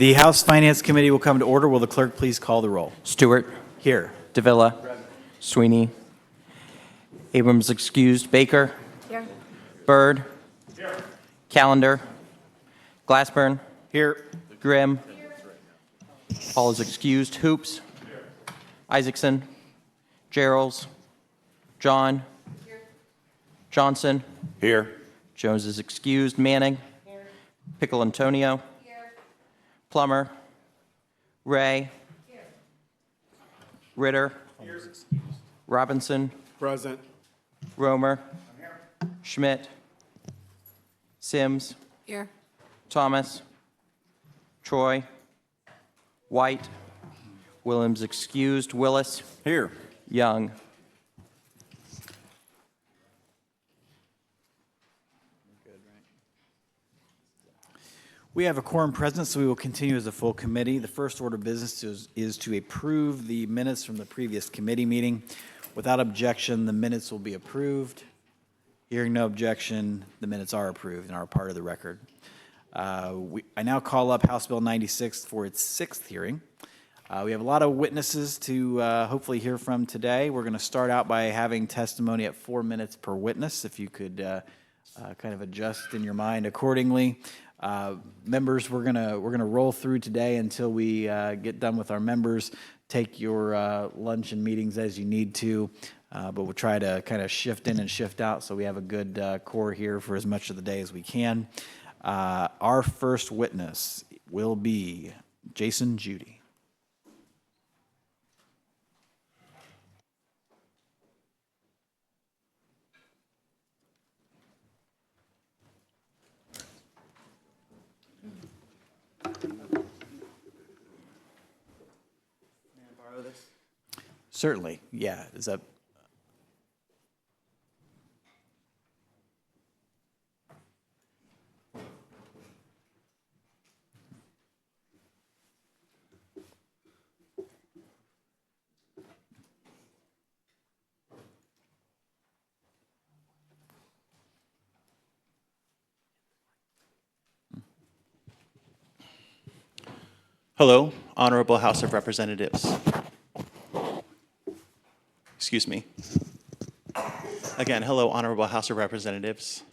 The House Finance Committee will come to order. Will the clerk please call the roll? Stewart. Here. Davila. Sweeney. Abrams excused. Baker. Here. Byrd. Here. Callender. Glassburn. Here. Grimm. Paul is excused. Hoops. Isaacson. Geralds. John. Johnson. Here. Jones is excused. Manning. Pickle Antonio. Plummer. Ray. Ritter. Robinson. Present. Romer. Schmidt. Sims. Here. Thomas. Troy. White. Williams excused. Willis. Here. Young. We have a quorum present, so we will continue as a full committee. The first order of business is to approve the minutes from the previous committee meeting. Without objection, the minutes will be approved. Hearing no objection, the minutes are approved and are part of the record. I now call up House Bill 96 for its sixth hearing. We have a lot of witnesses to hopefully hear from today. We're going to start out by having testimony at 4 minutes per witness, if you could kind of adjust in your mind accordingly. Members, we're gonna roll through today until we get done with our members. Take your lunch and meetings as you need to, but we'll try to kind of shift in and shift out so we have a good core here for as much of the day as we can. Our first witness will be Jason Judy. Certainly, yeah. Is that Hello, Honorable House of Representatives. Excuse me. Again, hello, Honorable House of Representatives.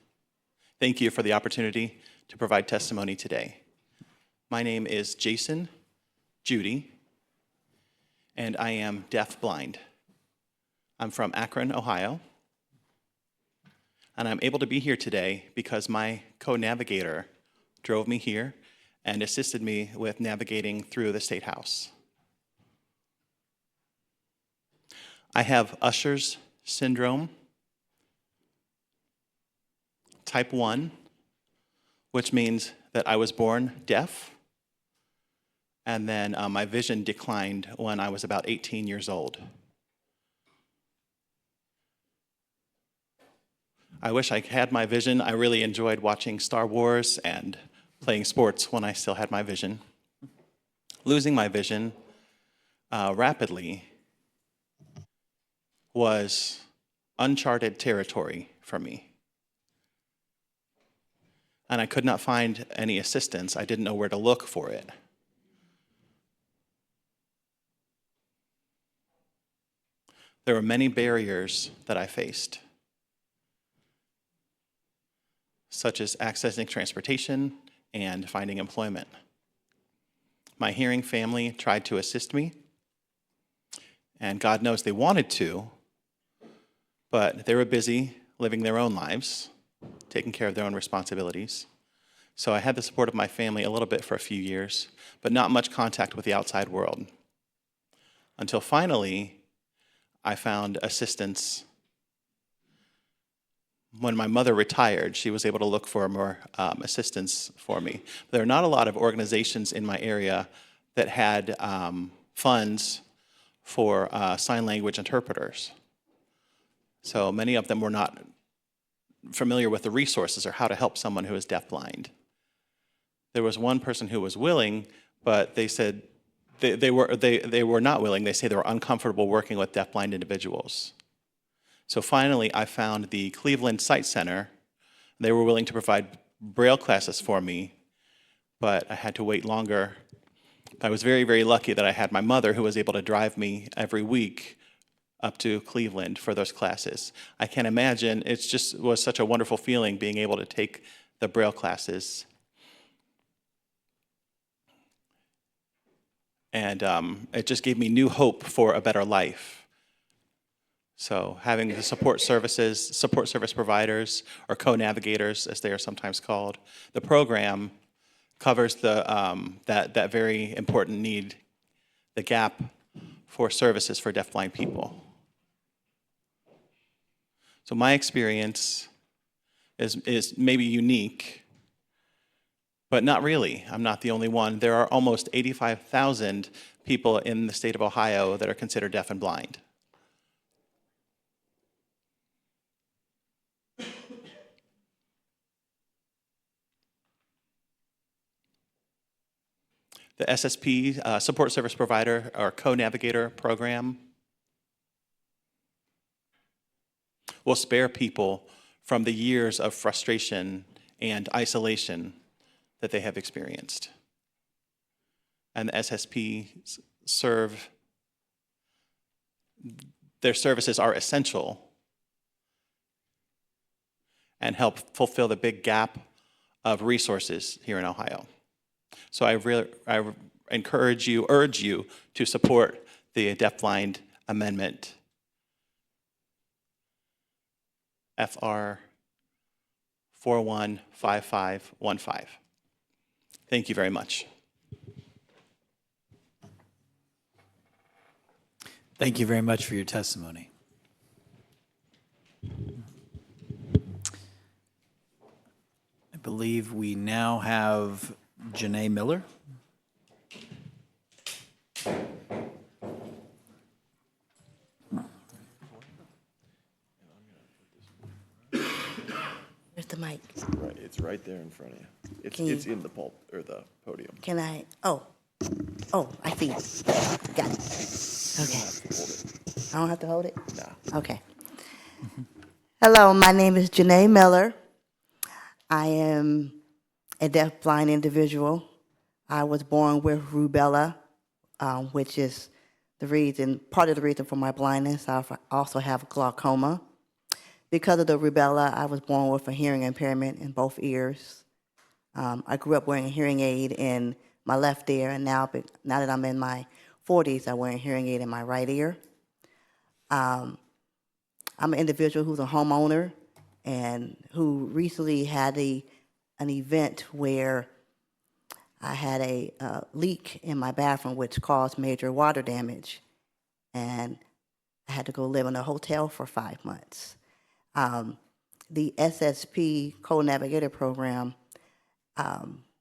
Thank you for the opportunity to provide testimony today. My name is Jason Judy, and I am deaf-blind. I'm from Akron, Ohio, and I'm able to be here today because my co-navigator drove me here and assisted me with navigating through the State House. I have Usher's syndrome, type 1, which means that I was born deaf, and then my vision declined when I was about 18 years old. I wish I had my vision. I really enjoyed watching Star Wars and playing sports when I still had my vision. Losing my vision rapidly was uncharted territory for me. And I could not find any assistance. I didn't know where to look for it. There were many barriers that I faced, such as accessing transportation and finding employment. My hearing family tried to assist me, and God knows they wanted to, but they were busy living their own lives, taking care of their own responsibilities. So I had the support of my family a little bit for a few years, but not much contact with the outside world. Until finally, I found assistance. When my mother retired, she was able to look for more assistance for me. There are not a lot of organizations in my area that had funds for sign language interpreters. So many of them were not familiar with the resources or how to help someone who is deafblind. There was one person who was willing, but they said they were not willing. They say they were uncomfortable working with deafblind individuals. So finally, I found the Cleveland Sight Center. They were willing to provide Braille classes for me, but I had to wait longer I was very, very lucky that I had my mother who was able to drive me every week up to Cleveland for those classes. I can't imagine, it just was such a wonderful feeling being able to take the Braille classes. And it just gave me new hope for a better life. So having the support service providers, or co-navigators, as they are sometimes called, the program covers that very important need, the gap for services for deafblind people. So my experience is maybe unique, but not really. I'm not the only one. There are almost 85,000 people in the state of Ohio that are considered deaf and blind. The SSP, Support Service Provider, or Co-Navigator program, will spare people from the years of frustration and isolation that they have experienced. And the SSP their services are essential and help fulfill the big gap of resources here in Ohio. So I urge you to support the deafblind amendment, FR 415515. Thank you very much. Thank you very much for your testimony. I believe we now have Janae Miller. Where's the mic? Right, it's right there in front of you. Can you- It's in the pulp, or the podium. Can I, oh, I see it. Got it. Okay. Hold it. I don't have to hold it? Nah. Okay. Hello, my name is Janae Miller. I am a deaf-blind individual. I was born with rubella, which is part of the reason for my blindness. I also have glaucoma. Because of the rubella, I was born with a hearing impairment in both ears. I grew up wearing a hearing aid in my left ear, and now that I'm in my 40s, I wear a hearing aid in my right ear. I'm an individual who's a homeowner and who recently had an event where I had a leak in my bathroom which caused major water damage, and I had to go live in a hotel for 5 months. The SSP Co-Navigator program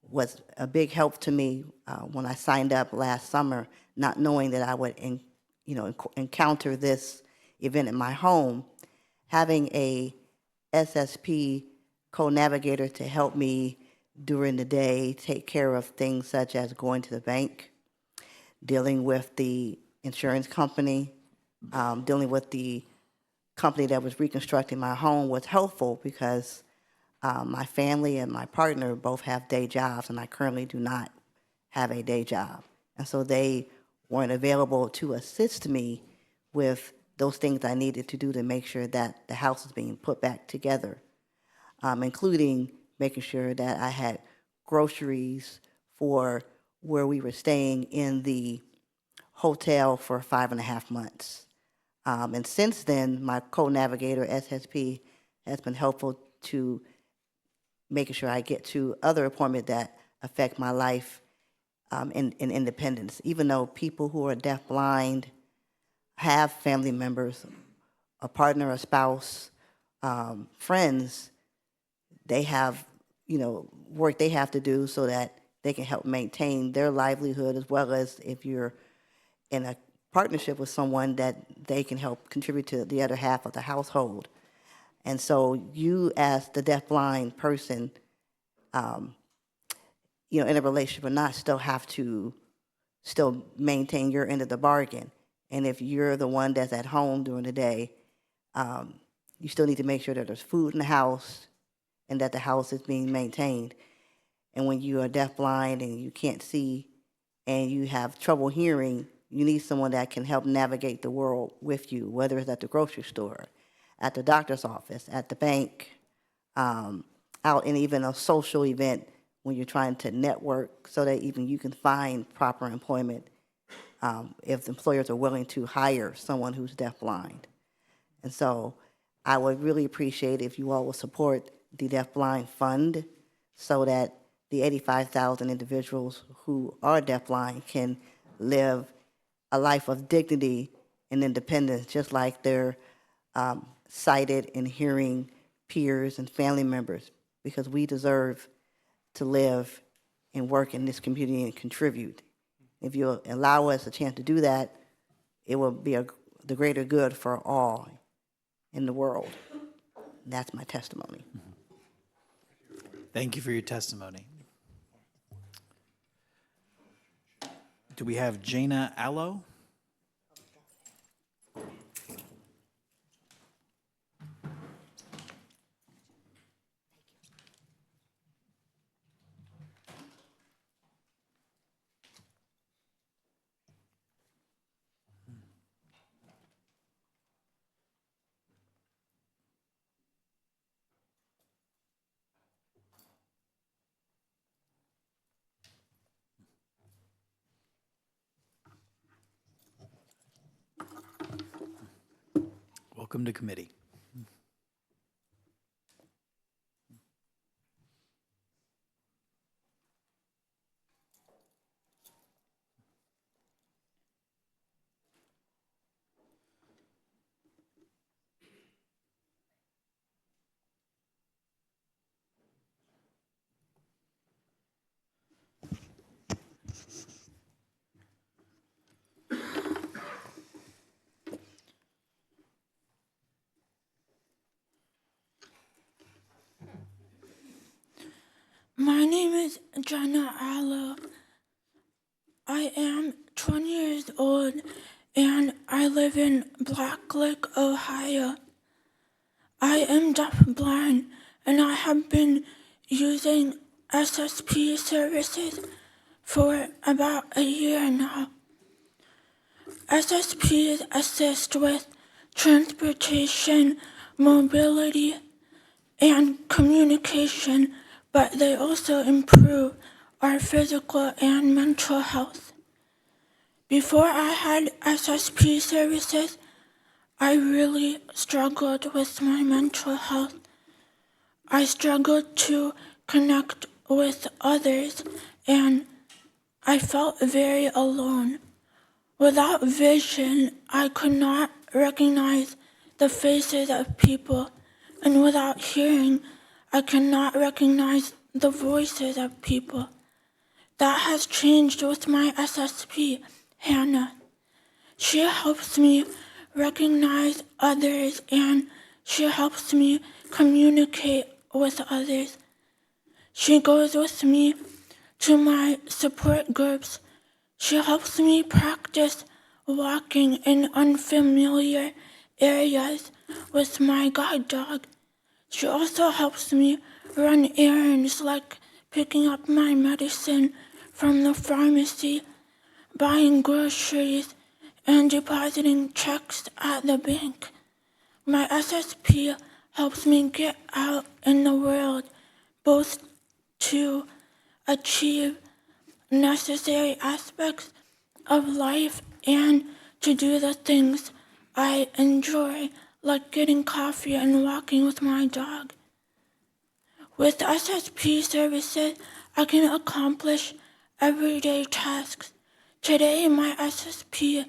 was a big help to me when I signed up last summer, not knowing that I would encounter this event in my home. Having a SSP Co-Navigator to help me during the day take care of things such as going to the bank, dealing with the insurance company, dealing with the company that was reconstructing my home was helpful because my family and my partner both have day jobs, and I currently do not have a day job. And so they weren't available to assist me with those things I needed to do to make sure that the house is being put back together, including making sure that I had groceries for where we were staying in the hotel for 5.5 months. And since then, my co-navigator, SSP, has been helpful to making sure I get to other appointments that affect my life in independence. Even though people who are deafblind have family members, a partner, a spouse, friends, they have, work they have to do so that they can help maintain their livelihood, as well as if you're in a partnership with someone that they can help contribute to the other half of the household. And so you, as the deafblind person, in a relationship or not, still have to still maintain your end of the bargain. And if you're the one that's at home during the day, you still need to make sure that there's food in the house and that the house is being maintained. And when you are deafblind and you can't see and you have trouble hearing, you need someone that can help navigate the world with you, whether it's at the grocery store, at the doctor's office, at the bank, out in even a social event when you're trying to network so that even you can find proper employment if the employers are willing to hire someone who's deafblind. And so I would really appreciate if you all will support the Deafblind Fund so that the 85,000 individuals who are deafblind can live a life of dignity and independence, just like their sighted and hearing peers and family members, because we deserve to live and work in this community and contribute. If you allow us a chance to do that, it will be the greater good for all in the world. That's my testimony. Thank you for your testimony. Do we have Jana Allo? Welcome to committee. My name is Jana Allo. I am 20 years old and I live in Black Lake, Ohio. I am deafblind and I have been using SSP services for about a year now. SSPs assist with transportation, mobility, and communication, but they also improve our physical and mental health. Before I had SSP services, I really struggled with my mental health. I struggled to connect with others, and I felt very alone. Without vision, I could not recognize the faces of people, and without hearing, I cannot recognize the voices of people. That has changed with my SSP, Hannah. She helps me recognize others and she helps me communicate with others. She goes with me to my support groups. She helps me practice walking in unfamiliar areas with my guide dog. She also helps me run errands like picking up my medicine from the pharmacy, buying groceries, and depositing checks at the bank. My SSP helps me get out in the world, both to achieve necessary aspects of life and to do the things I enjoy, like getting coffee and walking with my dog. With SSP services, I can accomplish everyday tasks. Today, my SSP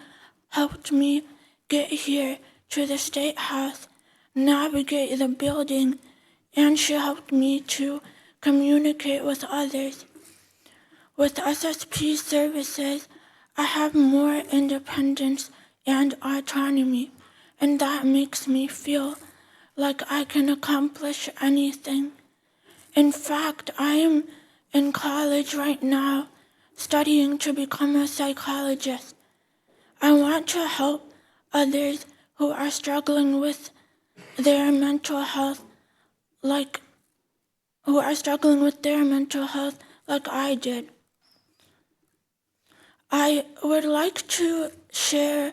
helped me get here to the State House, navigate the building, and she helped me to communicate with others. With SSP services, I have more independence and autonomy, and that makes me feel like I can accomplish anything. In fact, I am in college right now, studying to become a psychologist. I want to help others who are struggling with their mental health like I did. I would like to share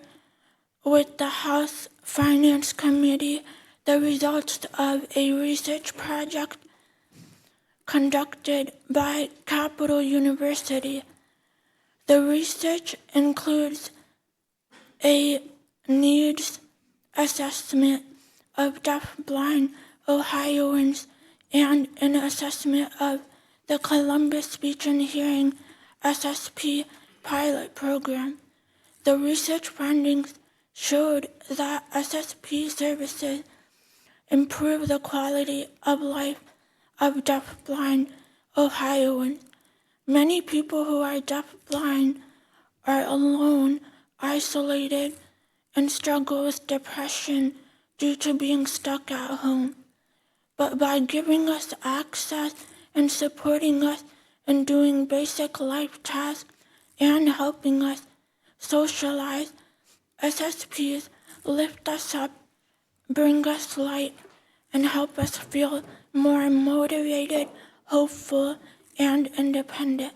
with the House Finance Committee the results of a research project conducted by Capital University. The research includes a needs assessment of deafblind Ohioans and an assessment of the Columbus Speech and Hearing SSP pilot program. The research findings showed that SSP services improve the quality of life of deafblind Ohioans. Many people who are deafblind are alone, isolated, and struggle with depression due to being stuck at home. But by giving us access and supporting us in doing basic life tasks and helping us socialize, SSPs lift us up, bring us light, and help us feel more motivated, hopeful, and independent.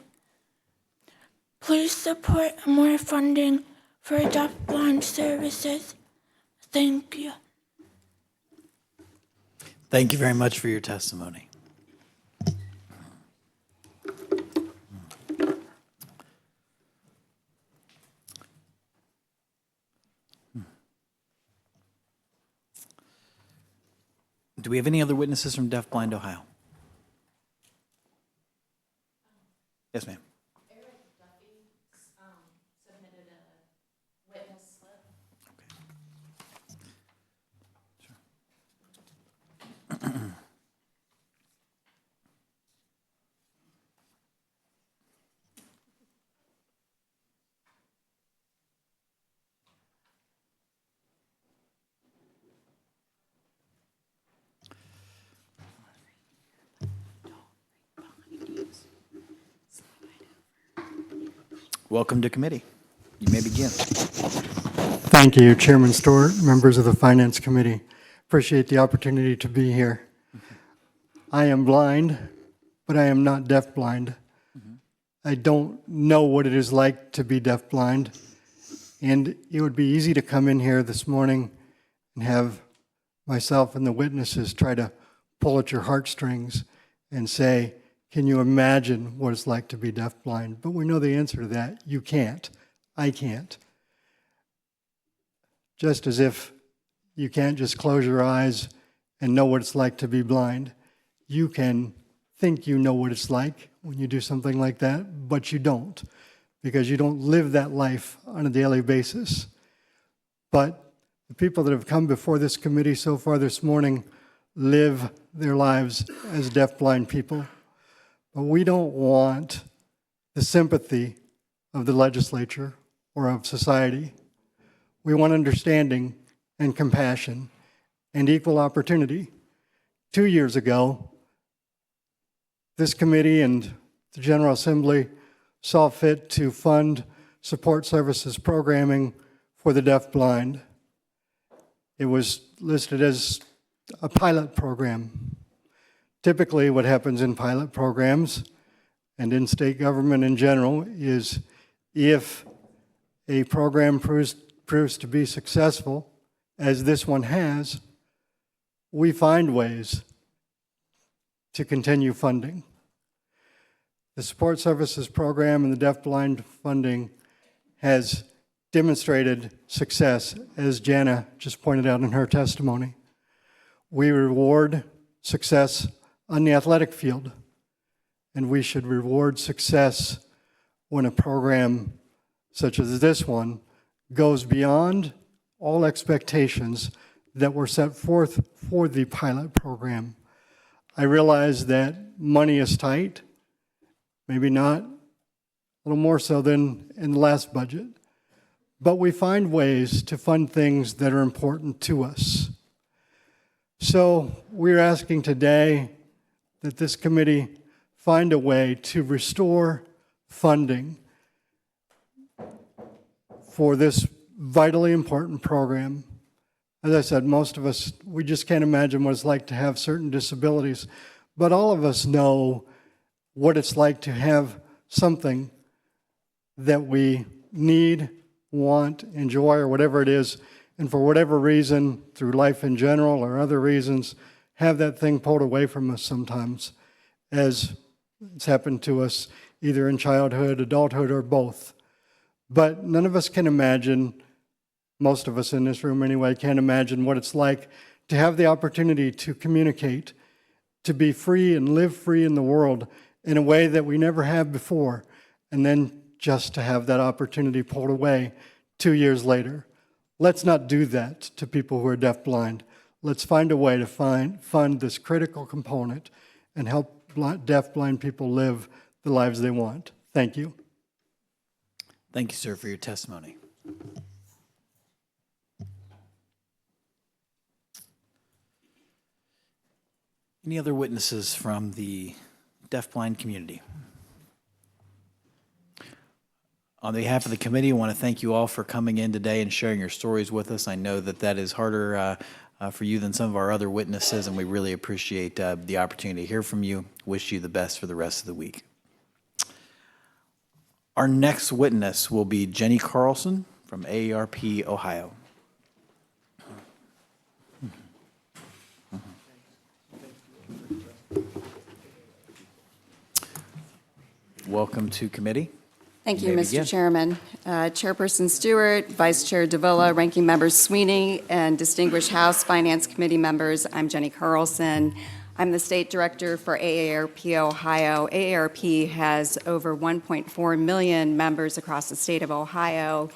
Please support more funding for deafblind services. Thank you. Thank you very much for your testimony. Do we have any other witnesses from Deafblind Ohio? Yes, ma'am. Welcome to committee. You may begin. Thank you, Chairman Stewart, members of the Finance Committee. Appreciate the opportunity to be here. I am blind, but I am not deafblind. I don't know what it is like to be deafblind, and it would be easy to come in here this morning and have myself and the witnesses try to pull at your heartstrings and say, can you imagine what it's like to be deafblind? But we know the answer to that. You can't. I can't. Just as if you can't just close your eyes and know what it's like to be blind. You can think you know what it's like when you do something like that, but you don't, because you don't live that life on a daily basis. But the people that have come before this committee so far this morning live their lives as deafblind people. But we don't want the sympathy of the legislature or of society. We want understanding and compassion and equal opportunity. 2 years ago, this committee and the General Assembly saw fit to fund support services programming for the deafblind. It was listed as a pilot program. Typically, what happens in pilot programs and in state government in general is if a program proves to be successful, as this one has, we find ways to continue funding. The support services program and the deafblind funding has demonstrated success, as Jana just pointed out in her testimony. We reward success on the athletic field, and we should reward success when a program such as this one goes beyond all expectations that were set forth for the pilot program. I realize that money is tight, maybe not, a little more so than in the last budget, but we find ways to fund things that are important to us. So we're asking today that this committee find a way to restore funding for this vitally important program. As I said, most of us, we just can't imagine what it's like to have certain disabilities, but all of us know what it's like to have something that we need, want, enjoy, or whatever it is, and for whatever reason, through life in general or other reasons, have that thing pulled away from us sometimes, as it's happened to us either in childhood, adulthood, or both. But none of us can imagine, most of us in this room anyway, can't imagine what it's like to have the opportunity to communicate, to be free and live free in the world in a way that we never have before, and then just to have that opportunity pulled away 2 years later. Let's not do that to people who are deafblind. Let's find a way to fund this critical component and help deafblind people live the lives they want. Thank you. Thank you, sir, for your testimony. Any other witnesses from the deafblind community? On behalf of the committee, I want to thank you all for coming in today and sharing your stories with us. I know that that is harder for you than some of our other witnesses, and we really appreciate the opportunity to hear from you. Wish you the best for the rest of the week. Our next witness will be Jenny Carlson from AARP, Ohio. Welcome to committee. Thank you, You may Mr. begin. Chairman. Chairperson Stewart, Vice Chair Davila, Ranking Member Sweeney, and distinguished House Finance Committee members, I'm Jenny Carlson. I'm the State Director for AARP Ohio. AARP has over 1.4 million members across the state of Ohio.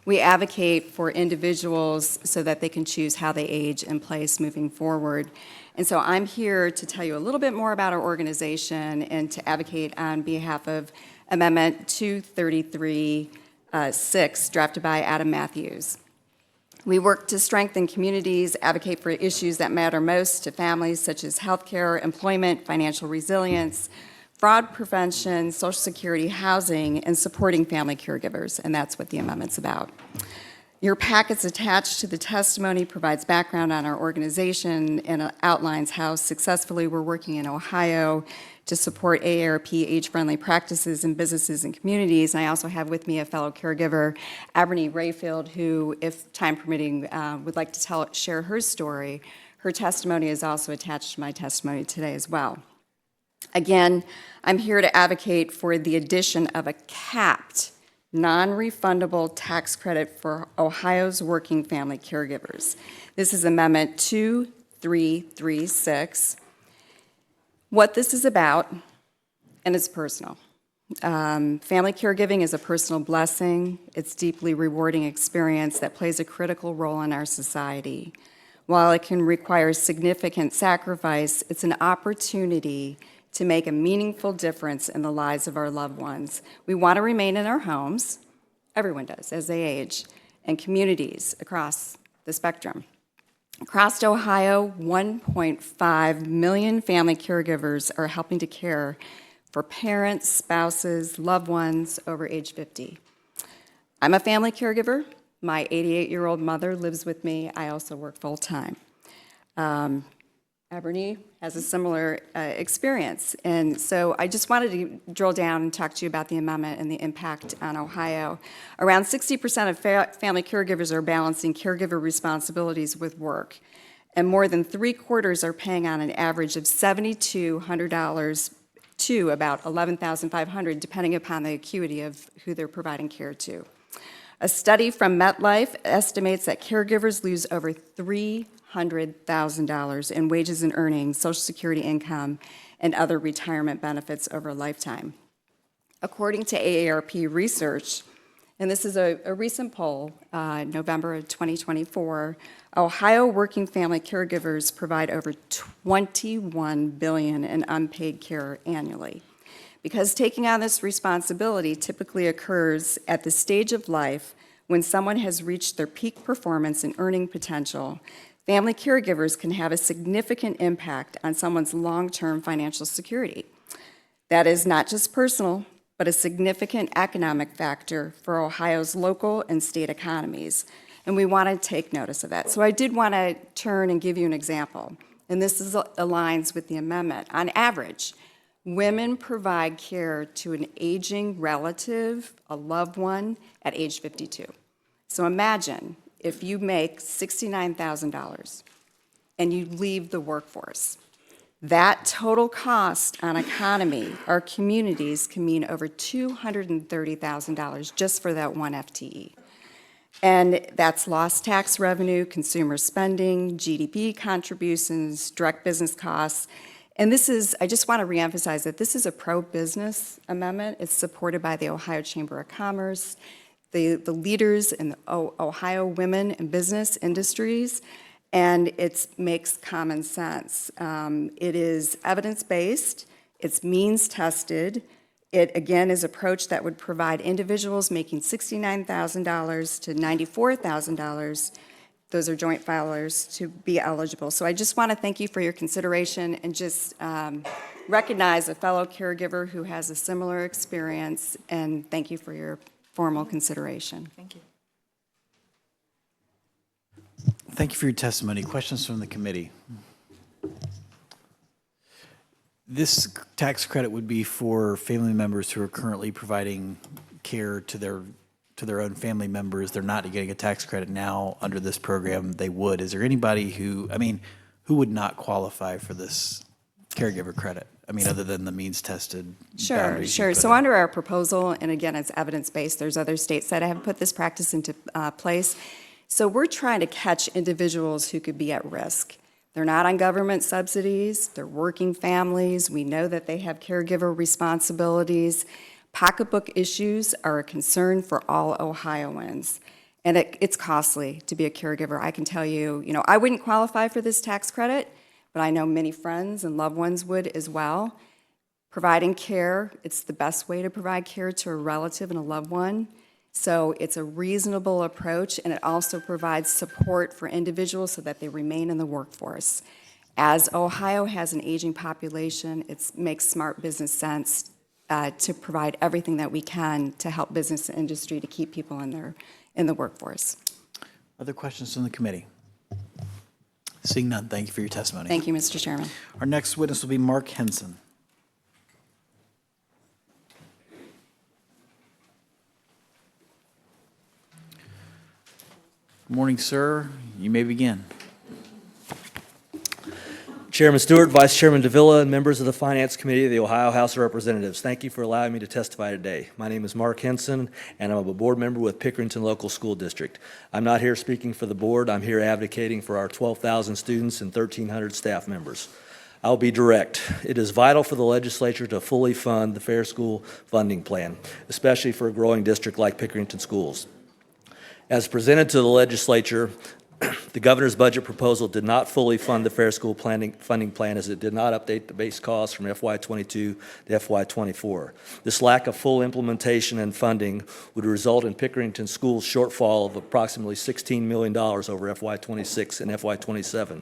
We advocate for individuals so that they can choose how they age and place moving forward. And so I'm here to tell you a little bit more about our organization and to advocate on behalf of Amendment 233-6, drafted by Adam Matthews. We work to strengthen communities, advocate for issues that matter most to families, such as healthcare, employment, financial resilience, fraud prevention, Social Security, housing, and supporting family caregivers, and that's what the amendment's about. Your packets attached to the testimony provides background on our organization and outlines how successfully we're working in Ohio to support AARP age-friendly practices in businesses and communities. And I also have with me a fellow caregiver, Aberney Rayfield, who, if time permitting, would like to share her story. Her testimony is also attached to my testimony today as well. Again, I'm here to advocate for the addition of a capped, non-refundable tax credit for Ohio's working family caregivers. This is Amendment 2336. What this is about, and it's personal. Family caregiving is a personal blessing. It's a deeply rewarding experience that plays a critical role in our society. While it can require significant sacrifice, it's an opportunity to make a meaningful difference in the lives of our loved ones. We want to remain in our homes, everyone does, as they age, and communities across the spectrum. Across Ohio, 1.5 million family caregivers are helping to care for parents, spouses, loved ones over age 50. I'm a family caregiver. My 88-year-old mother lives with me. I also work full-time. Aberney has a similar experience. And so I just wanted to drill down and talk to you about the amendment and the impact on Ohio. Around 60% of family caregivers are balancing caregiver responsibilities with work. And more than 3/4 are paying on an average of $7,200 to about $11,500, depending upon the acuity of who they're providing care to. A study from MetLife estimates that caregivers lose over $300,000 in wages and earnings, Social Security income, and other retirement benefits over a lifetime. According to AARP research, and this is a recent poll, November of 2024, Ohio working family caregivers provide over $21 billion in unpaid care annually. Because taking on this responsibility typically occurs at the stage of life when someone has reached their peak performance and earning potential, family caregivers can have a significant impact on someone's long-term financial security. That is not just personal, but a significant economic factor for Ohio's local and state economies, and we want to take notice of that. So I did want to turn and give you an example, and this aligns with the amendment. On average, Women provide care to an aging relative, a loved one, at age 52. So imagine if you make $69,000 and you leave the workforce. That total cost on economy, our communities, can mean over $230,000 just for that one FTE. And that's lost tax revenue, consumer spending, GDP contributions, direct business costs. And this is, I just want to reemphasize that this is a pro-business amendment. It's supported by the Ohio Chamber of Commerce, the leaders in the Ohio women in business industries, and it makes common sense. It is evidence-based, it's means-tested. It, again, is an approach that would provide individuals making $69,000 to $94,000, those are joint filers, to be eligible. So I just want to thank you for your consideration and just recognize a fellow caregiver who has a similar experience, and thank you for your formal consideration. Thank you. Thank you for your testimony. Questions from the committee? This tax credit would be for family members who are currently providing care to their own family members. They're not getting a tax credit now under this program. They would. Is there anybody who would not qualify for this caregiver credit? I mean, other than the means tested. Sure. So under our proposal, and again, it's evidence-based, there's other states that have put this practice into place. So we're trying to catch individuals who could be at risk. They're not on government subsidies, they're working families, we know that they have caregiver responsibilities. Pocketbook issues are a concern for all Ohioans, and it's costly to be a caregiver. I can tell you, I wouldn't qualify for this tax credit, but I know many friends and loved ones would as well. Providing care, it's the best way to provide care to a relative and a loved one. So it's a reasonable approach, and it also provides support for individuals so that they remain in the workforce. As Ohio has an aging population, it makes smart business sense to provide everything that we can to help business and industry to keep people in the workforce. Other questions from the committee? Seeing none, thank you for your testimony. Thank you, Mr. Chairman. Our next witness will be Mark Henson. Good morning, sir. You may begin. Chairman Stewart, Vice Chairman Davila, and members of the Finance Committee of the Ohio House of Representatives, thank you for allowing me to testify today. My name is Mark Henson, and I'm a board member with Pickerington Local School District. I'm not here speaking for the board. I'm here advocating for our 12,000 students and 1,300 staff members. I'll be direct. It is vital for the legislature to fully fund the Fair School Funding Plan, especially for a growing district like Pickerington Schools. As presented to the legislature, the governor's budget proposal did not fully fund the Fair School Funding Plan, as it did not update the base costs from FY22 to FY24. This lack of full implementation and funding would result in Pickerington Schools' shortfall of approximately $16 million over FY26 and FY27.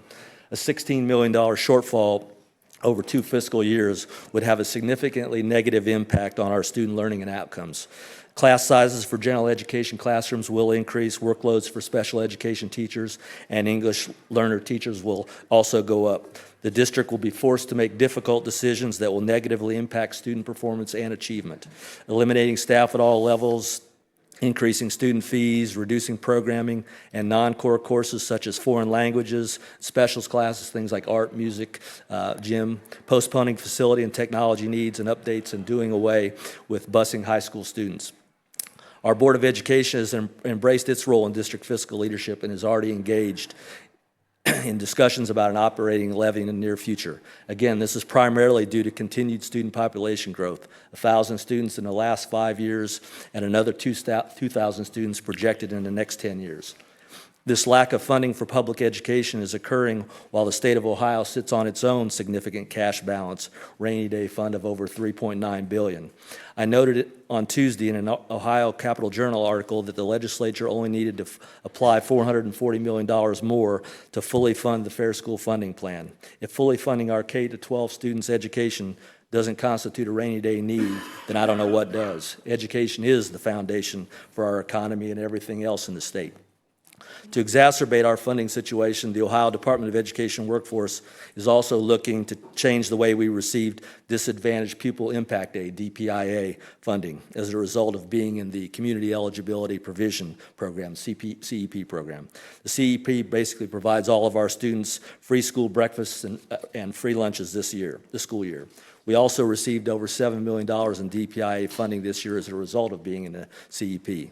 A $16 million shortfall over 2 fiscal years would have a significantly negative impact on our student learning and outcomes. Class sizes for general education classrooms will increase, workloads for special education teachers and English learner teachers will also go up. The district will be forced to make difficult decisions that will negatively impact student performance and achievement. Eliminating staff at all levels, increasing student fees, reducing programming and non-core courses such as foreign languages, specials classes, things like art, music, gym, postponing facility and technology needs and updates, and doing away with busing high school students. Our Board of Education has embraced its role in district fiscal leadership and is already engaged in discussions about an operating levy in the near future. Again, this is primarily due to continued student population growth, 1,000 students in the last 5 years and another 2,000 students projected in the next 10 years. This lack of funding for public education is occurring while the state of Ohio sits on its own significant cash balance, rainy day fund of over $3.9 billion. I noted it on Tuesday in an Ohio Capital Journal article that the legislature only needed to apply $440 million more to fully fund the Fair School Funding Plan. If fully funding our K-12 students' education doesn't constitute a rainy day need, then I don't know what does. Education is the foundation for our economy and everything else in the state. To exacerbate our funding situation, the Ohio Department of Education workforce is also looking to change the way we received Disadvantaged Pupil Impact Aid, DPIA, funding as a result of being in the Community Eligibility Provision Program, CEP program. The CEP basically provides all of our students free school breakfasts and free lunches this school year. We also received over $7 million in DPIA funding this year as a result of being in the CEP.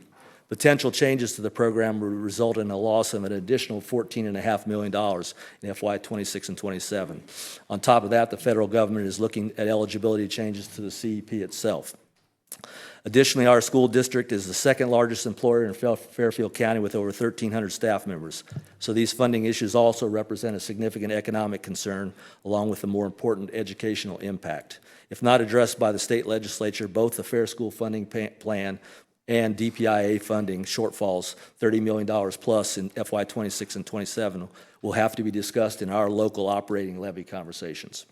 Potential changes to the program will result in a loss of an additional $14.5 million in FY 26 and 27. On top of that, the federal government is looking at eligibility changes to the CEP itself. Additionally, our school district is the second largest employer in Fairfield County with over 1,300 staff members. So these funding issues also represent a significant economic concern along with a more important educational impact. If not addressed by the state legislature, both the Fair School Funding Plan and DPIA funding shortfalls, $30 million plus in FY 26 and 27, will have to be discussed in our local operating levy conversations.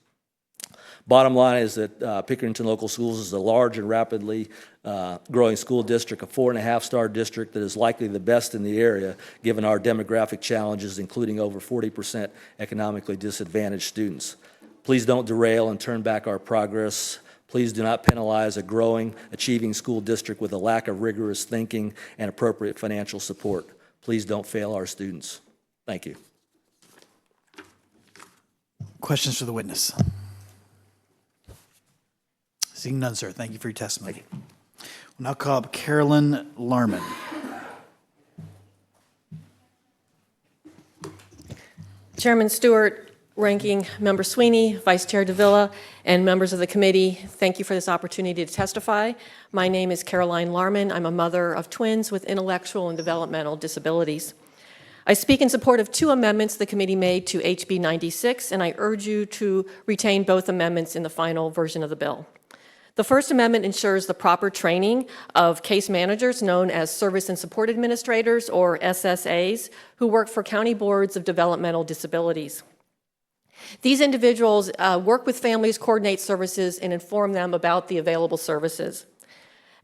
Bottom line is that Pickerington Local Schools is a large and rapidly growing school district, a 4.5-star district that is likely the best in the area given our demographic challenges, including over 40% economically disadvantaged students. Please don't derail and turn back our progress. Please do not penalize a growing, achieving school district with a lack of rigorous thinking and appropriate financial support. Please don't fail our students. Thank you. Questions for the witness? Seeing none, sir. Thank you for your testimony. We'll now call up Carolyn Larman. Chairman Stewart, Ranking Member Sweeney, Vice Chair Davila, and members of the committee, thank you for this opportunity to testify. My name is Caroline Larman. I'm a mother of twins with intellectual and developmental disabilities. I speak in support of 2 amendments the committee made to HB 96, and I urge you to retain both amendments in the final version of the bill. The first amendment ensures the proper training of case managers known as Service and Support Administrators, or SSAs, who work for county boards of developmental disabilities. These individuals work with families, coordinate services, and inform them about the available services.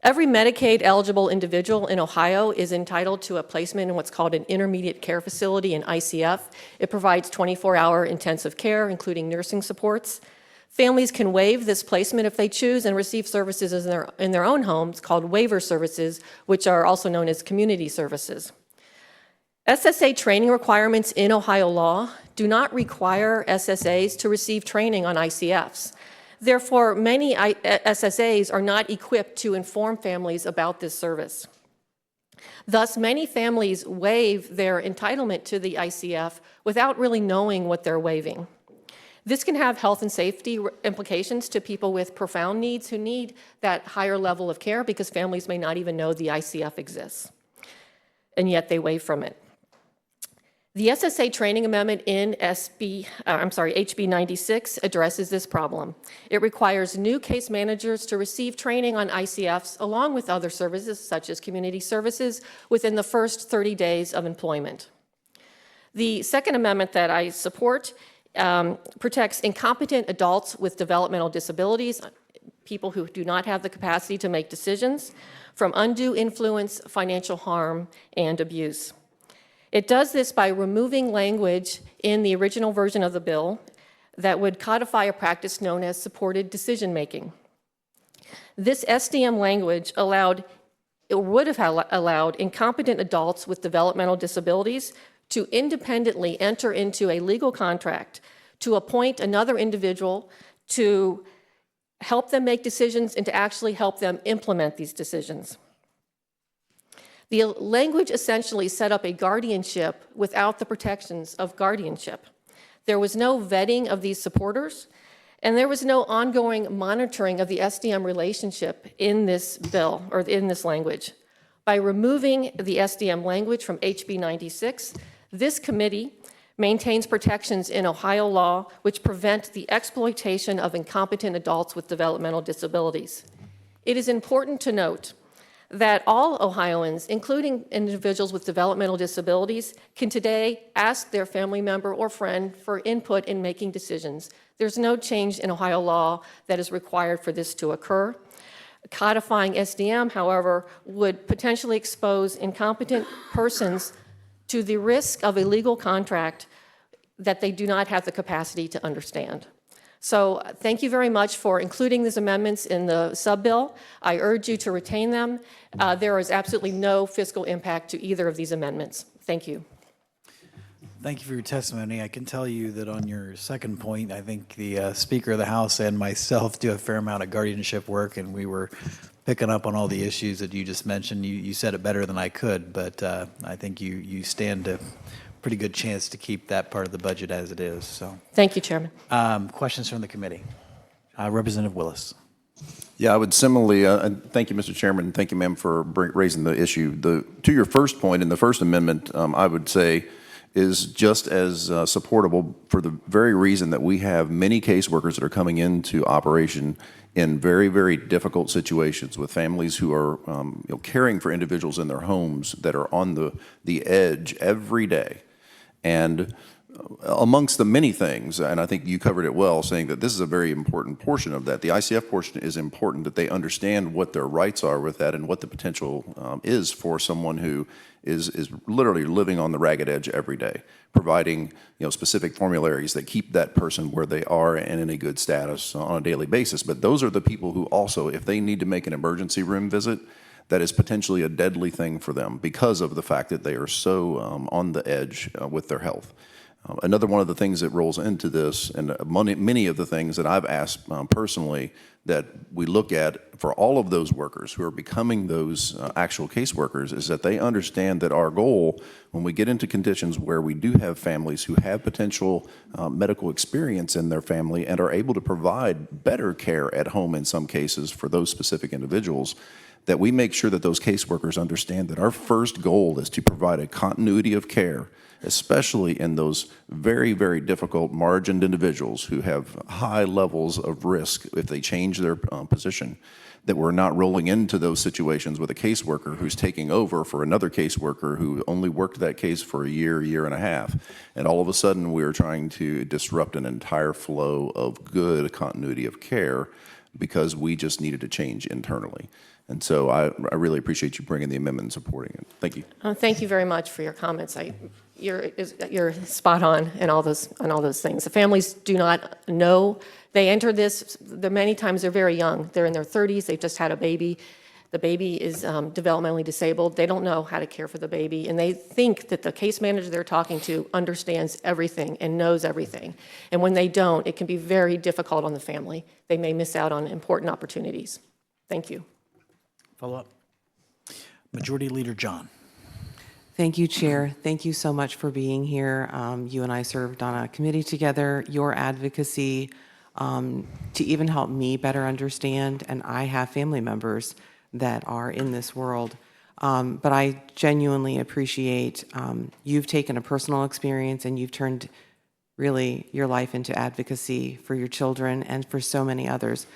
Every Medicaid-eligible individual in Ohio is entitled to a placement in what's called an intermediate care facility, an ICF. It provides 24-hour intensive care, including nursing supports. Families can waive this placement if they choose and receive services in their own homes called waiver services, which are also known as community services. SSA training requirements in Ohio law do not require SSAs to receive training on ICFs. Therefore, many SSAs are not equipped to inform families about this service. Thus, many families waive their entitlement to the ICF without really knowing what they're waiving. This can have health and safety implications to people with profound needs who need that higher level of care because families may not even know the ICF exists, and yet they waive from it. The SSA training amendment in HB 96 addresses this problem. It requires new case managers to receive training on ICFs along with other services such as community services within the first 30 days of employment. The second amendment that I support protects incompetent adults with developmental disabilities, people who do not have the capacity to make decisions, from undue influence, financial harm, and abuse. It does this by removing language in the original version of the bill that would codify a practice known as supported decision-making. This SDM language would have allowed incompetent adults with developmental disabilities to independently enter into a legal contract to appoint another individual to help them make decisions and to actually help them implement these decisions. The language essentially set up a guardianship without the protections of guardianship. There was no vetting of these supporters, and there was no ongoing monitoring of the SDM relationship in this bill, or in this language. By removing the SDM language from HB 96, this committee maintains protections in Ohio law which prevent the exploitation of incompetent adults with developmental disabilities. It is important to note that all Ohioans, including individuals with developmental disabilities, can today ask their family member or friend for input in making decisions. There's no change in Ohio law that is required for this to occur. Codifying SDM, however, would potentially expose incompetent persons to the risk of a legal contract that they do not have the capacity to understand. So thank you very much for including these amendments in the sub-bill. I urge you to retain them. There is absolutely no fiscal impact to either of these amendments. Thank you. Thank you for your testimony. I can tell you that on your second point, I think the Speaker of the House and myself do a fair amount of guardianship work, and we were picking up on all the issues that you just mentioned. You said it better than I could, but I think you stand a pretty good chance to keep that part of the budget as it is. So, Thank you, Chairman. questions from the committee? Representative Willis. Yeah, I would similarly, thank you, Mr. Chairman, and thank you, ma'am, for raising the issue. To your first point in the First Amendment, I would say is just as supportable for the very reason that we have many caseworkers that are coming into operation in very, very difficult situations with families who are caring for individuals in their homes that are on the edge every day. And amongst the many things, and I think you covered it well, saying that this is a very important portion of that. The ICF portion is important, that they understand what their rights are with that and what the potential is for someone who is literally living on the ragged edge every day, providing specific formularies that keep that person where they are and in a good status on a daily basis. But those are the people who also, if they need to make an emergency room visit, that is potentially a deadly thing for them because of the fact that they are so on the edge with their health. Another one of the things that rolls into this, and many of the things that I've asked personally that we look at for all of those workers who are becoming those actual caseworkers, is that they understand that our goal, when we get into conditions where we do have families who have potential medical experience in their family and are able to provide better care at home in some cases for those specific individuals, that we make sure that those caseworkers understand that our first goal is to provide a continuity of care, especially in those very, very difficult margined individuals who have high levels of risk if they change their position, that we're not rolling into those situations with a caseworker who's taking over for another caseworker who only worked that case for a year and a half. And all of a sudden, we're trying to disrupt an entire flow of good continuity of care because we just needed to change internally. And so I really appreciate you bringing the amendment and supporting it. Thank you. Thank you very much for your comments. You're spot on in all those things. The families do not know. They enter this, many times they're very young. They're in their 30s, they've just had a baby. The baby is developmentally disabled. They don't know how to care for the baby, and they think that the case manager they're talking to understands everything and knows everything. And when they don't, it can be very difficult on the family. They may miss out on important opportunities. Thank you. Follow up. Majority Leader John. Thank you, Chair. Thank you so much for being here. You and I served on a committee together. Your advocacy to even help me better understand, and I have family members that are in this world. But I genuinely appreciate you've taken a personal experience and you've turned really your life into advocacy for your children and for so many others.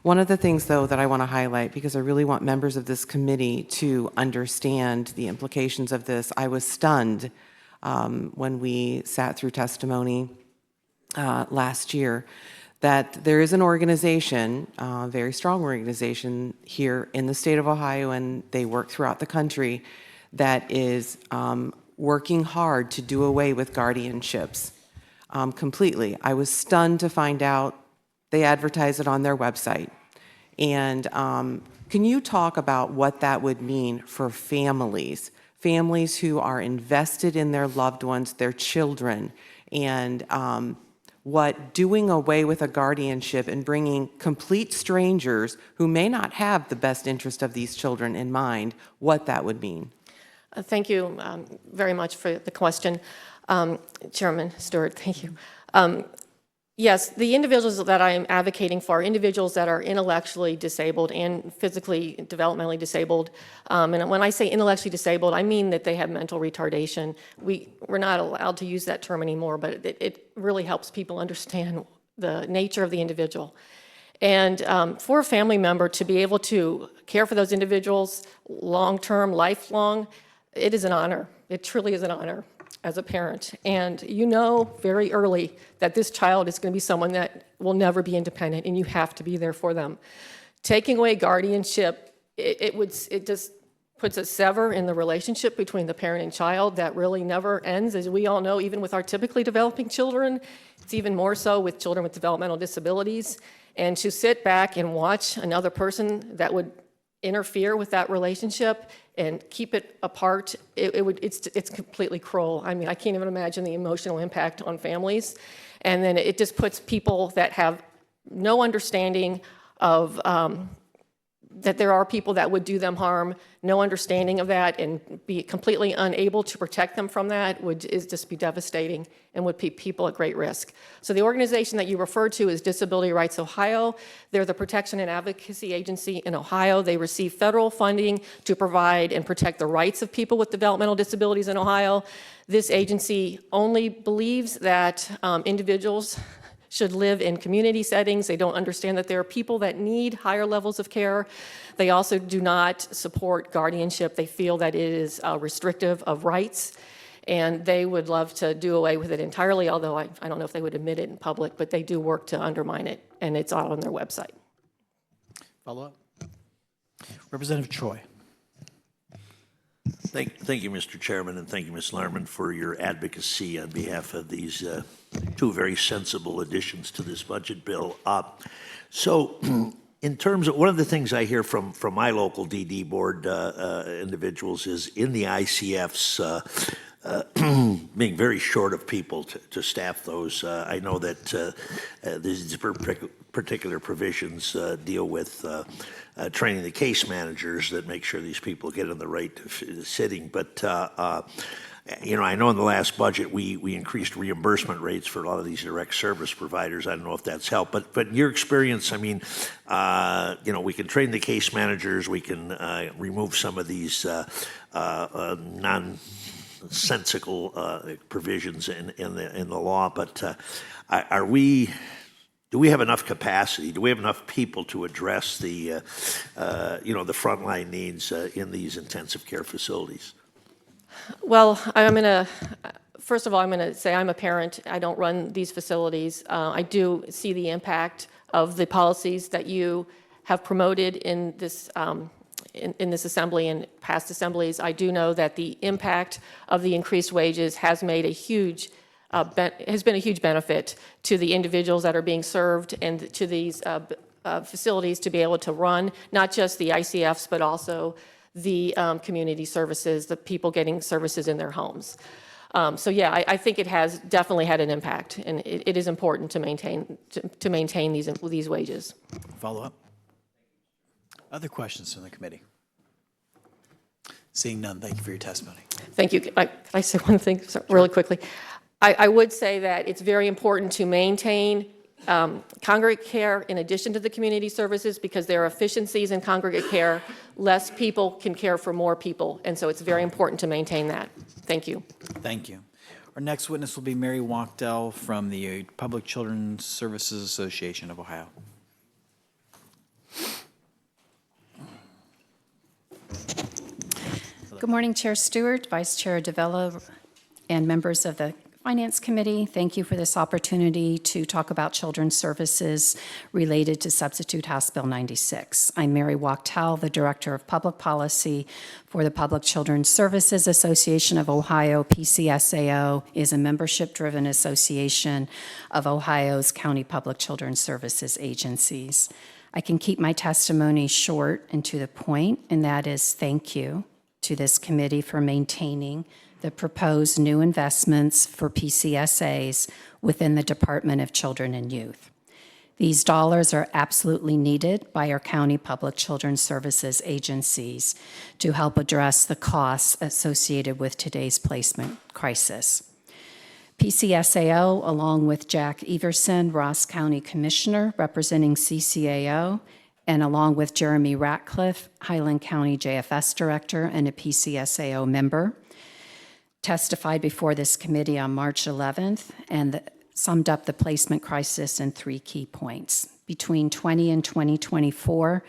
One of the things, though, that I want to highlight, because I really want members of this committee to understand the implications of this, I was stunned when we sat through testimony last year that there is an organization, a very strong organization here in the state of Ohio, and they work throughout the country, that is working hard to do away with guardianships completely. I was stunned to find out they advertise it on their website. And can you talk about what that would mean for families who are invested in their loved ones, their children, and what doing away with a guardianship and bringing complete strangers who may not have the best interest of these children in mind, what that would mean? Thank you very much for the question. Chairman Stewart, thank you. Yes, the individuals that I am advocating for are individuals that are intellectually disabled and physically, developmentally disabled. And when I say intellectually disabled, I mean that they have mental retardation. We're not allowed to use that term anymore, but it really helps people understand the nature of the individual. And for a family member to be able to care for those individuals long-term, lifelong, it is an honor. It truly is an honor as a parent. And you know very early that this child is going to be someone that will never be independent, and you have to be there for them. Taking away guardianship, it just puts a sever in the relationship between the parent and child that really never ends, as we all know, even with our typically developing children. It's even more so with children with developmental disabilities. And to sit back and watch another person that would interfere with that relationship and keep it apart, it's completely cruel. I mean, I can't even imagine the emotional impact on families. And then it just puts people that have no understanding of that there are people that would do them harm, no understanding of that, and be completely unable to protect them from that is just be devastating and would put people at great risk. So the organization that you referred to is Disability Rights Ohio. They're the protection and advocacy agency in Ohio. They receive federal funding to provide and protect the rights of people with developmental disabilities in Ohio. This agency only believes that individuals should live in community settings. They don't understand that there are people that need higher levels of care. They also do not support guardianship. They feel that it is restrictive of rights, and they would love to do away with it entirely, although I don't know if they would admit it in public, but they do work to undermine it, and it's all on their website. Follow up? Representative Choi. Thank you, Mr. Chairman, and thank you, Ms. Larman, for your advocacy on behalf of these two very sensible additions to this budget bill. So in terms of, one of the things I hear from my local DD board individuals is in the ICFs being very short of people to staff those. I know that these particular provisions deal with training the case managers that make sure these people get in the right sitting. But, you know, I know in the last budget we increased reimbursement rates for a lot of these direct service providers. I don't know if that's helped. But in your experience, I mean, you know, we can train the case managers. We can remove some of these nonsensical provisions in the law. But do we have enough capacity? Do we have enough people to address the, you know, the frontline needs in these intensive care facilities? Well, first of all, I'm going to say I'm a parent. I don't run these facilities. I do see the impact of the policies that you have promoted in this in this assembly and past assemblies. I do know that the impact of the increased wages has made a huge has been a huge benefit to the individuals that are being served and to these facilities to be able to run, not just the ICFs, but also the community services, the people getting services in their homes. So yeah, I think it has definitely had an impact, and it is important to maintain these wages. Follow up? Other questions from the committee? Seeing none, thank you for your testimony. Thank you. Can I say one thing really quickly? I would say that it's very important to maintain congregate care in addition to the community services, because there are efficiencies in congregate care. Less people can care for more people, and so it's very important to maintain that. Thank you. Thank you. Our next witness will be Mary Wachtell from the Public Children's Services Association of Ohio. Good morning, Chair Stewart, Vice Chair DeVella, and members of the Finance Committee. Thank you for this opportunity to talk about children's services related to Substitute House Bill 96. I'm Mary Wachtell, the Director of Public Policy for the Public Children's Services Association of Ohio. PCSAO is a membership-driven association of Ohio's county public children's services agencies. I can keep my testimony short and to the point, and that is thank you to this committee for maintaining the proposed new investments for PCSAs within the Department of Children and Youth. These dollars are absolutely needed by our county public children's services agencies to help address the costs associated with today's placement crisis. PCSAO, along with Jack Everson, Ross County Commissioner representing CCAO, and along with Jeremy Ratcliffe, Highland County JFS Director and a PCSAO member, testified before this committee on March 11th and summed up the placement crisis in 3 key points. Between 20 and 2024,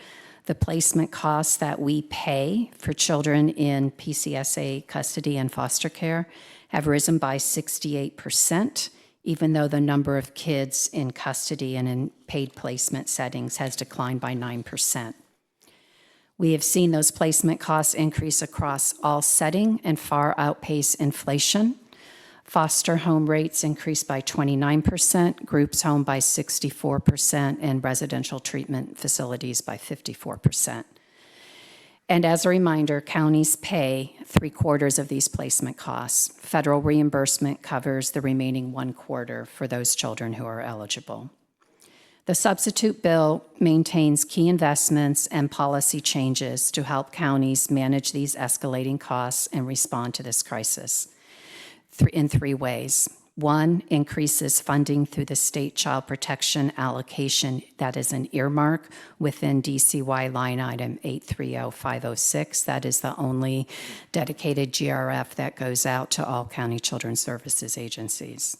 the placement costs that we pay for children in PCSA custody and foster care have risen by 68%, even though the number of kids in custody and in paid placement settings has declined by 9%. We have seen those placement costs increase across all setting and far outpace inflation. Foster home rates increased by 29%, groups home by 64%, and residential treatment facilities by 54%. And as a reminder, counties pay 3/4 of these placement costs. Federal reimbursement covers the remaining 1/4 for those children who are eligible. The substitute bill maintains key investments and policy changes to help counties manage these escalating costs and respond to this crisis in 3 ways. 1, increases funding through the state child protection allocation that is an earmark within DCY line item 830506. That is the only dedicated GRF that goes out to all county children's services agencies.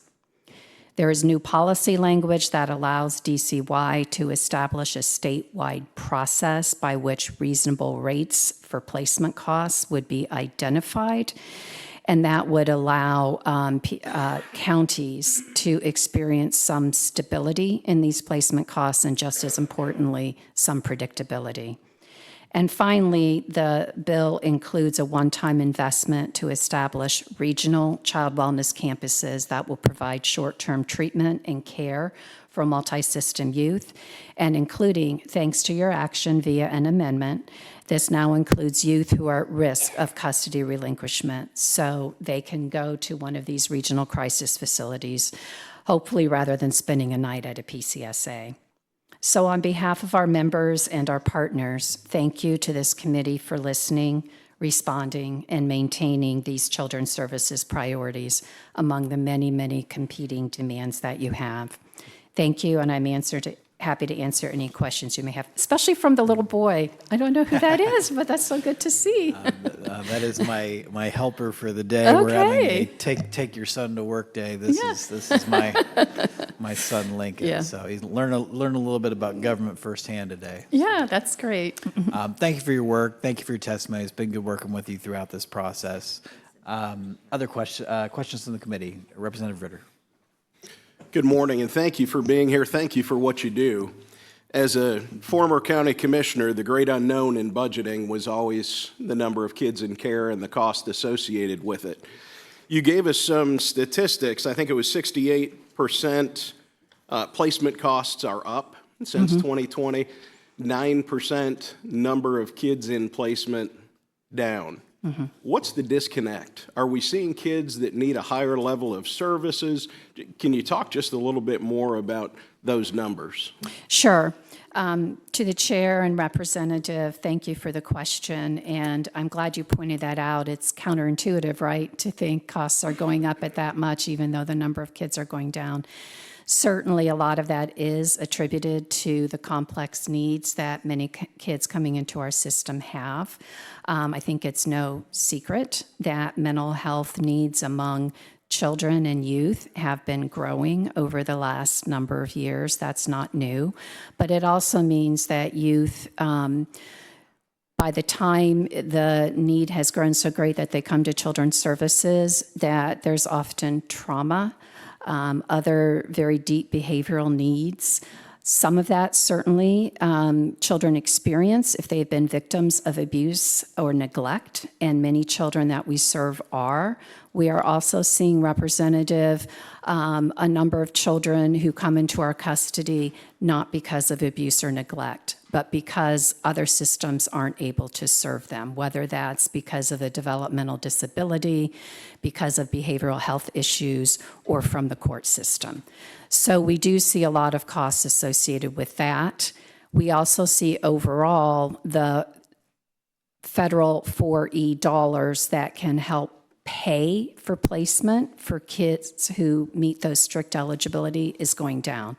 There is new policy language that allows DCY to establish a statewide process by which reasonable rates for placement costs would be identified, and that would allow counties to experience some stability in these placement costs and, just as importantly, some predictability. And finally, the bill includes a one-time investment to establish regional child wellness campuses that will provide short-term treatment and care for multi-system youth, and including, thanks to your action via an amendment, this now includes youth who are at risk of custody relinquishment, so they can go to one of these regional crisis facilities, hopefully rather than spending a night at a PCSA. So on behalf of our members and our partners, thank you to this committee for listening, responding, and maintaining these children's services priorities among the many, many competing demands that you have. Thank you, and I'm happy to answer any questions you may have, especially from the little boy. I don't know who that is, but that's so good to see. That is my helper for the day. We're having a take your son to work day. This is my son Lincoln. Yeah. So he's learn a little bit about government firsthand today. Yeah, that's great. Thank you for your work. Thank you for your testimony. It's been good working with you throughout this process. Other questions from the committee? Representative Ritter. Good morning, and thank you for being here. Thank you for what you do. As a former county commissioner, the great unknown in budgeting was always the number of kids in care and the cost associated with it. You gave us some statistics. I think it was 68% placement costs are up since 2020, 9% number of kids in placement down. What's the disconnect? Are we seeing kids that need a higher level of services? Can you talk just a little bit more about those numbers? Sure. To the chair and representative, thank you for the question, and I'm glad you pointed that out. It's counterintuitive, right, to think costs are going up at that much even though the number of kids are going down. Certainly, a lot of that is attributed to the complex needs that many kids coming into our system have. I think it's no secret that mental health needs among children and youth have been growing over the last number of years. That's not new. But it also means that youth, by the time the need has grown so great that they come to children's services, that there's often trauma, other very deep behavioral needs. Some of that certainly children experience if they've been victims of abuse or neglect, and many children that we serve are. We are also seeing, Representative, a number of children who come into our custody not because of abuse or neglect, but because other systems aren't able to serve them, whether that's because of a developmental disability, because of behavioral health issues, or from the court system. So we do see a lot of costs associated with that. We also see overall the federal 4E dollars that can help pay for placement for kids who meet those strict eligibility is going down.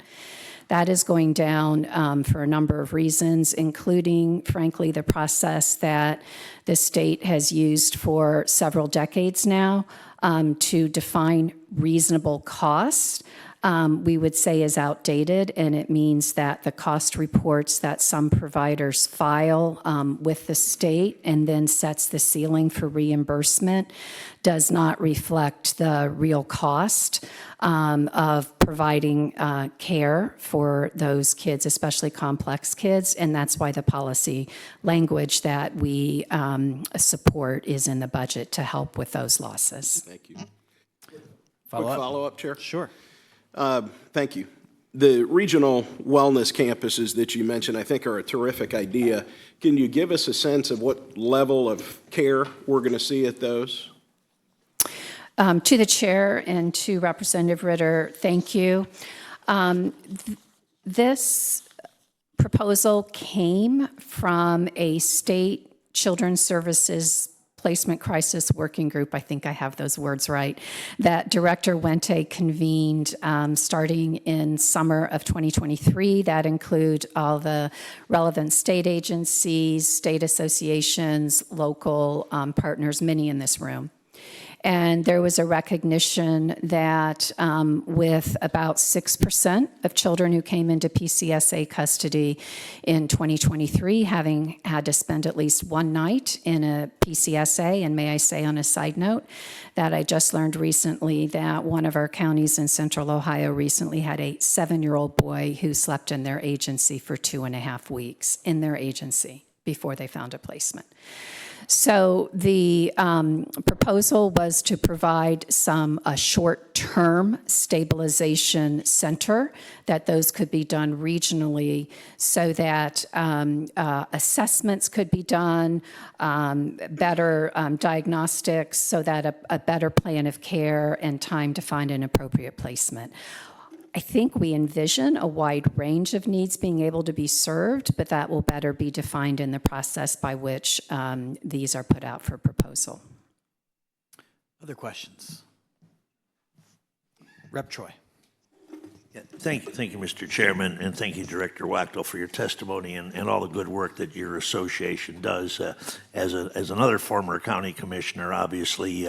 That is going down for a number of reasons, including, frankly, the process that the state has used for several decades now to define reasonable costs. we would say is outdated, and it means that the cost reports that some providers file with the state and then sets the ceiling for reimbursement does not reflect the real cost of providing care for those kids, especially complex kids, and that's why the policy language that we support is in the budget to help with those losses. Thank you. Follow Quick up? follow-up, Chair? Sure. Thank you. The regional wellness campuses that you mentioned, I think, are a terrific idea. Can you give us a sense of what level of care we're going to see at those? To the chair and to Representative Ritter, thank you. This proposal came from a state children's services placement crisis working group, I think I have those words right, that Director Wente convened starting in summer of 2023. That include all the relevant state agencies, state associations, local partners, many in this room. And there was a recognition that with about 6% of children who came into PCSA custody in 2023 having had to spend at least one night in a PCSA, and may I say on a side note, that I just learned recently that one of our counties in Central Ohio recently had a 7-year-old boy who slept in their agency for 2.5 weeks in their agency before they found a placement. So the proposal was to provide a short-term stabilization center, that those could be done regionally so that assessments could be done, better diagnostics, so that a better plan of care and time to find an appropriate placement. I think we envision a wide range of needs being able to be served, but that will better be defined in the process by which these are put out for proposal. Other questions? Rep. Troy. Yeah, thank you, Mr. Chairman, and thank you, Director Wachtel, for your testimony and all the good work that your association does. As another former county commissioner, obviously,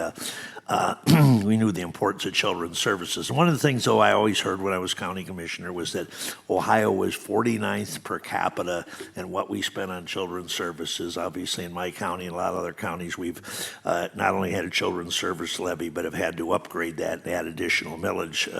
we knew the importance of children's services. One of the things, though, I always heard when I was county commissioner was that Ohio was 49th per capita in what we spent on children's services. Obviously, in my county and a lot of other counties, we've not only had a children's service levy, but have had to upgrade that and add additional millage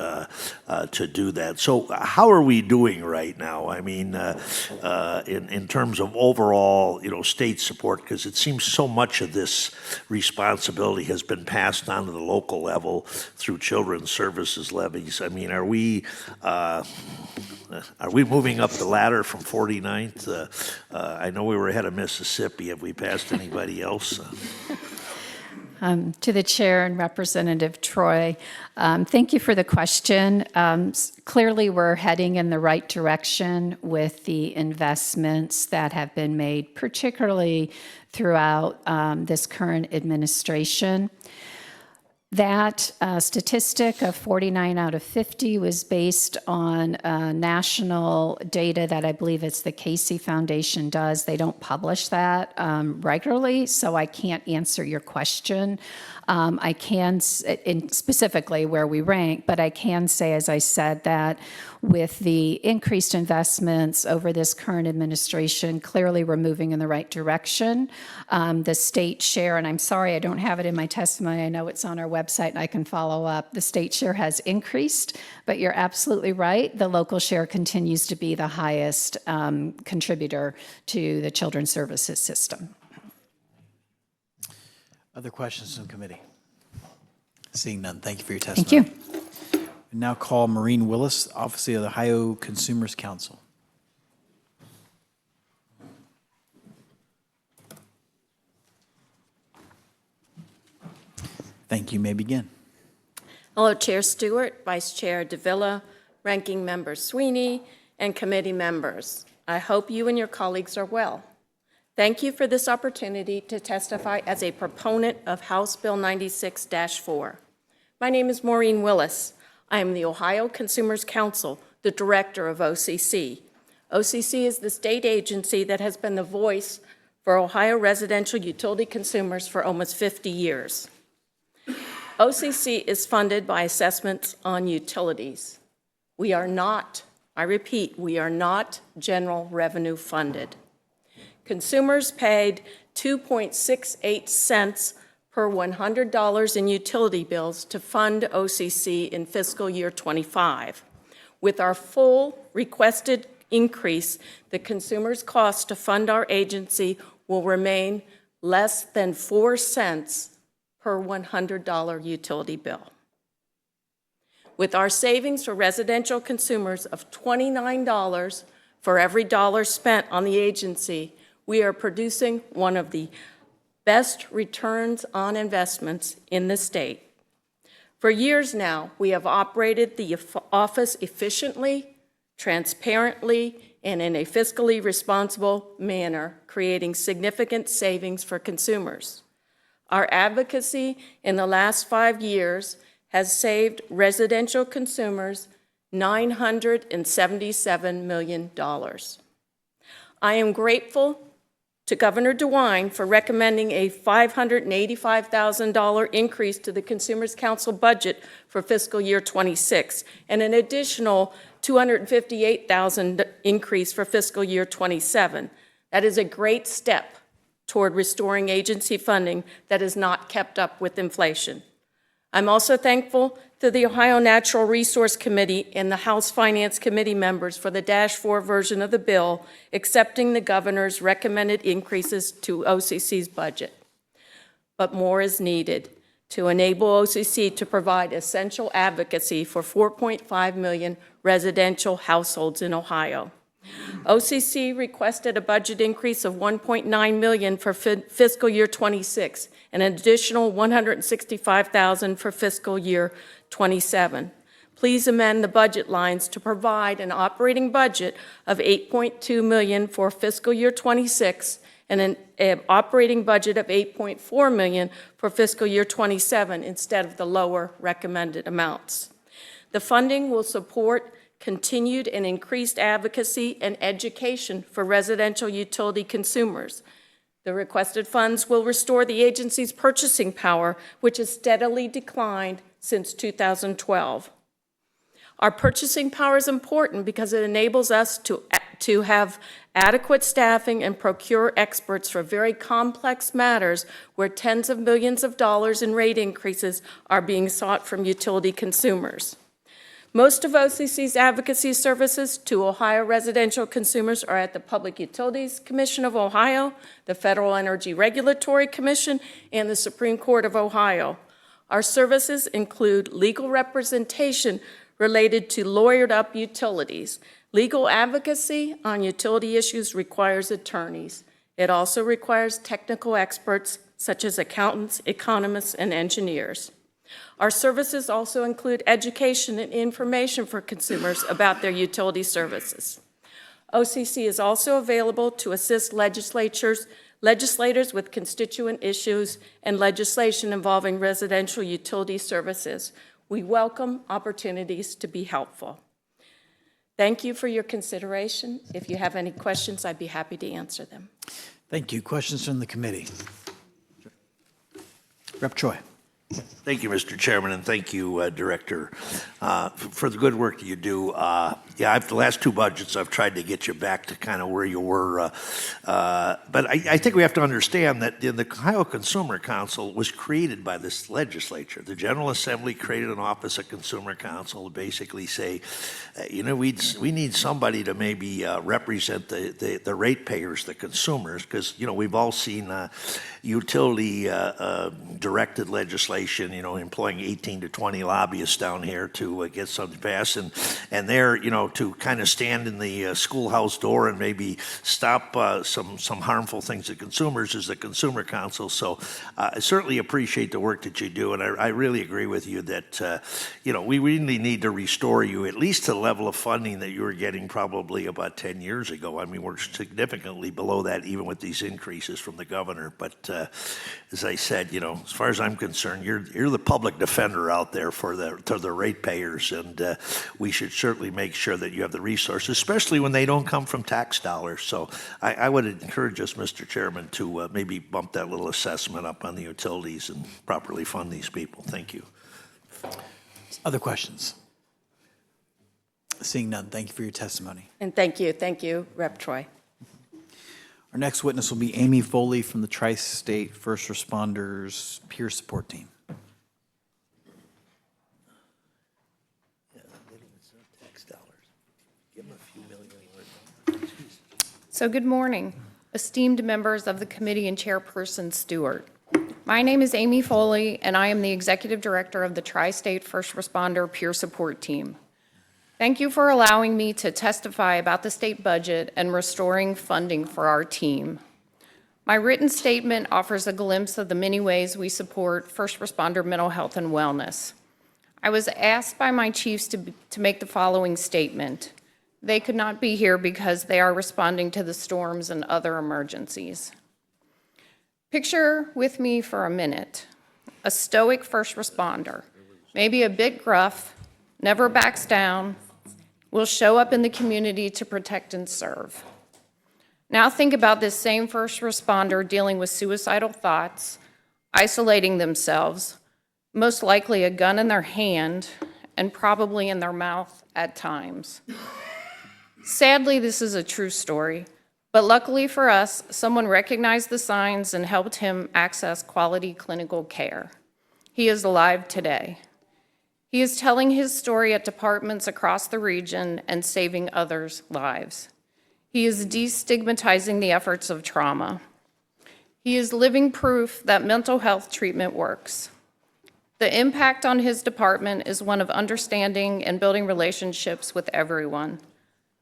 to do that. So how are we doing right now? I mean, in terms of overall, state support, because it seems so much of this responsibility has been passed on to the local level through children's services levies. I mean, are we moving up the ladder from 49th? I know we were ahead of Mississippi. Have we passed anybody else? To the chair and Representative Troy, thank you for the question. Clearly, we're heading in the right direction with the investments that have been made, particularly throughout this current administration. That statistic of 49 out of 50 was based on national data that I believe it's the Casey Foundation does. They don't publish that regularly, so I can't answer your question. I can, specifically where we rank, but I can say, as I said, that with the increased investments over this current administration, clearly we're moving in the right direction. The state share, and I'm sorry I don't have it in my testimony, I know it's on our website and I can follow up, the state share has increased, but you're absolutely right, the local share continues to be the highest contributor to the children's services system. Other questions from committee? Seeing none, thank you for your testimony. Thank you. We now call Maureen Willis, Office of the Ohio Consumers Council. Thank you. May begin. Hello, Chair Stewart, Vice Chair Davila, Ranking Member Sweeney, and committee members. I hope you and your colleagues are well. Thank you for this opportunity to testify as a proponent of House Bill 96-4. My name is Maureen Willis. I am the Ohio Consumers Council, the director of OCC. OCC is the state agency that has been the voice for Ohio residential utility consumers for almost 50 years. OCC is funded by assessments on utilities. We are not, I repeat, we are not general revenue funded. Consumers paid 2.68 cents per $100 in utility bills to fund OCC in fiscal year 25. With our full requested increase, the consumer's cost to fund our agency will remain less than 4 cents per $100 utility bill. With our savings for residential consumers of $29 for every dollar spent on the agency, we are producing one of the best returns on investments in the state. For years now, we have operated the office efficiently, transparently, and in a fiscally responsible manner, creating significant savings for consumers. Our advocacy in the last 5 years has saved residential consumers $977 million. I am grateful to Governor DeWine for recommending a $585,000 increase to the Consumers Council budget for fiscal year 26 and an additional $258,000 increase for fiscal year 27. That is a great step toward restoring agency funding that has not kept up with inflation. I'm also thankful to the Ohio Natural Resource Committee and the House Finance Committee members for the -4 version of the bill, accepting the governor's recommended increases to OCC's budget. But more is needed to enable OCC to provide essential advocacy for 4.5 million residential households in Ohio. OCC requested a budget increase of $1.9 million for fiscal year 26 and an additional $165,000 for fiscal year 27. Please amend the budget lines to provide an operating budget of $8.2 million for fiscal year 26 and an operating budget of $8.4 million for fiscal year 27 instead of the lower recommended amounts. The funding will support continued and increased advocacy and education for residential utility consumers. The requested funds will restore the agency's purchasing power, which has steadily declined since 2012. Our purchasing power is important because it enables us to have adequate staffing and procure experts for very complex matters where tens of millions of dollars in rate increases are being sought from utility consumers. Most of OCC's advocacy services to Ohio residential consumers are at the Public Utilities Commission of Ohio, the Federal Energy Regulatory Commission, and the Supreme Court of Ohio. Our services include legal representation related to lawyered-up utilities. Legal advocacy on utility issues requires attorneys. It also requires technical experts such as accountants, economists, and engineers. Our services also include education and information for consumers about their utility services. OCC is also available to assist legislators with constituent issues and legislation involving residential utility services. We welcome opportunities to be helpful. Thank you for your consideration. If you have any questions, I'd be happy to answer them. Thank you. Questions from the committee? Rep. Choi. Thank you, Mr. Chairman, and thank you, Director, for the good work that you do. The last 2 budgets, I've tried to get you back to kind of where you were. But I think we have to understand that the Ohio Consumer Council was created by this legislature. The General Assembly created an office of Consumer Council to basically say, we need somebody to maybe represent the ratepayers, the consumers, because, we've all seen utility directed legislation, employing 18 to 20 lobbyists down here to get something passed, and they're, to kind of stand in the schoolhouse door and maybe stop some harmful things to consumers is the Consumer Council. So I certainly appreciate the work that you do, and I really agree with you that, we really need to restore you at least to the level of funding that you were getting probably about 10 years ago. I mean, we're significantly below that even with these increases from the governor. But as I said, as far as I'm concerned, you're the public defender out there for the ratepayers, and we should certainly make sure that you have the resources, especially when they don't come from tax dollars. So I would encourage us, Mr. Chairman, to maybe bump that little assessment up on the utilities and properly fund these people. Thank you. Other questions? Seeing none, thank you for your testimony. And thank you, Rep. Troy. Our next witness will be Amy Foley from the Tri-State First Responders Peer Support Team. So good morning, esteemed members of the committee and Chairperson Stewart. My name is Amy Foley, and I am the Executive Director of the Tri-State First Responder Peer Support Team. Thank you for allowing me to testify about the state budget and restoring funding for our team. My written statement offers a glimpse of the many ways we support first responder mental health and wellness. I was asked by my chiefs to make the following statement. They could not be here because they are responding to the storms and other emergencies. Picture with me for a minute a stoic first responder, maybe a bit gruff, never backs down, will show up in the community to protect and serve. Now think about this same first responder dealing with suicidal thoughts, isolating themselves, most likely a gun in their hand, and probably in their mouth at times. Sadly, this is a true story, but luckily for us, someone recognized the signs and helped him access quality clinical care. He is alive today. He is telling his story at departments across the region and saving others' lives. He is destigmatizing the efforts of trauma. He is living proof that mental health treatment works. The impact on his department is one of understanding and building relationships with everyone.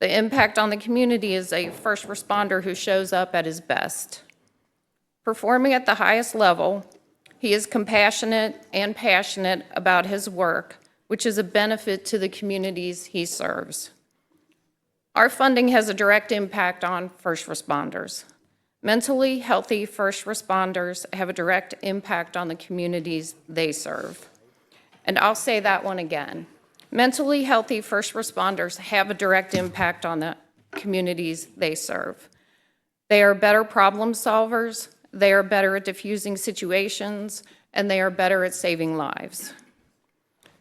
The impact on the community is a first responder who shows up at his best. Performing at the highest level, he is compassionate and passionate about his work, which is a benefit to the communities he serves. Our funding has a direct impact on first responders. Mentally healthy first responders have a direct impact on the communities they serve. And I'll say that one again. Mentally healthy first responders have a direct impact on the communities they serve. They are better problem solvers, they are better at diffusing situations, and they are better at saving lives.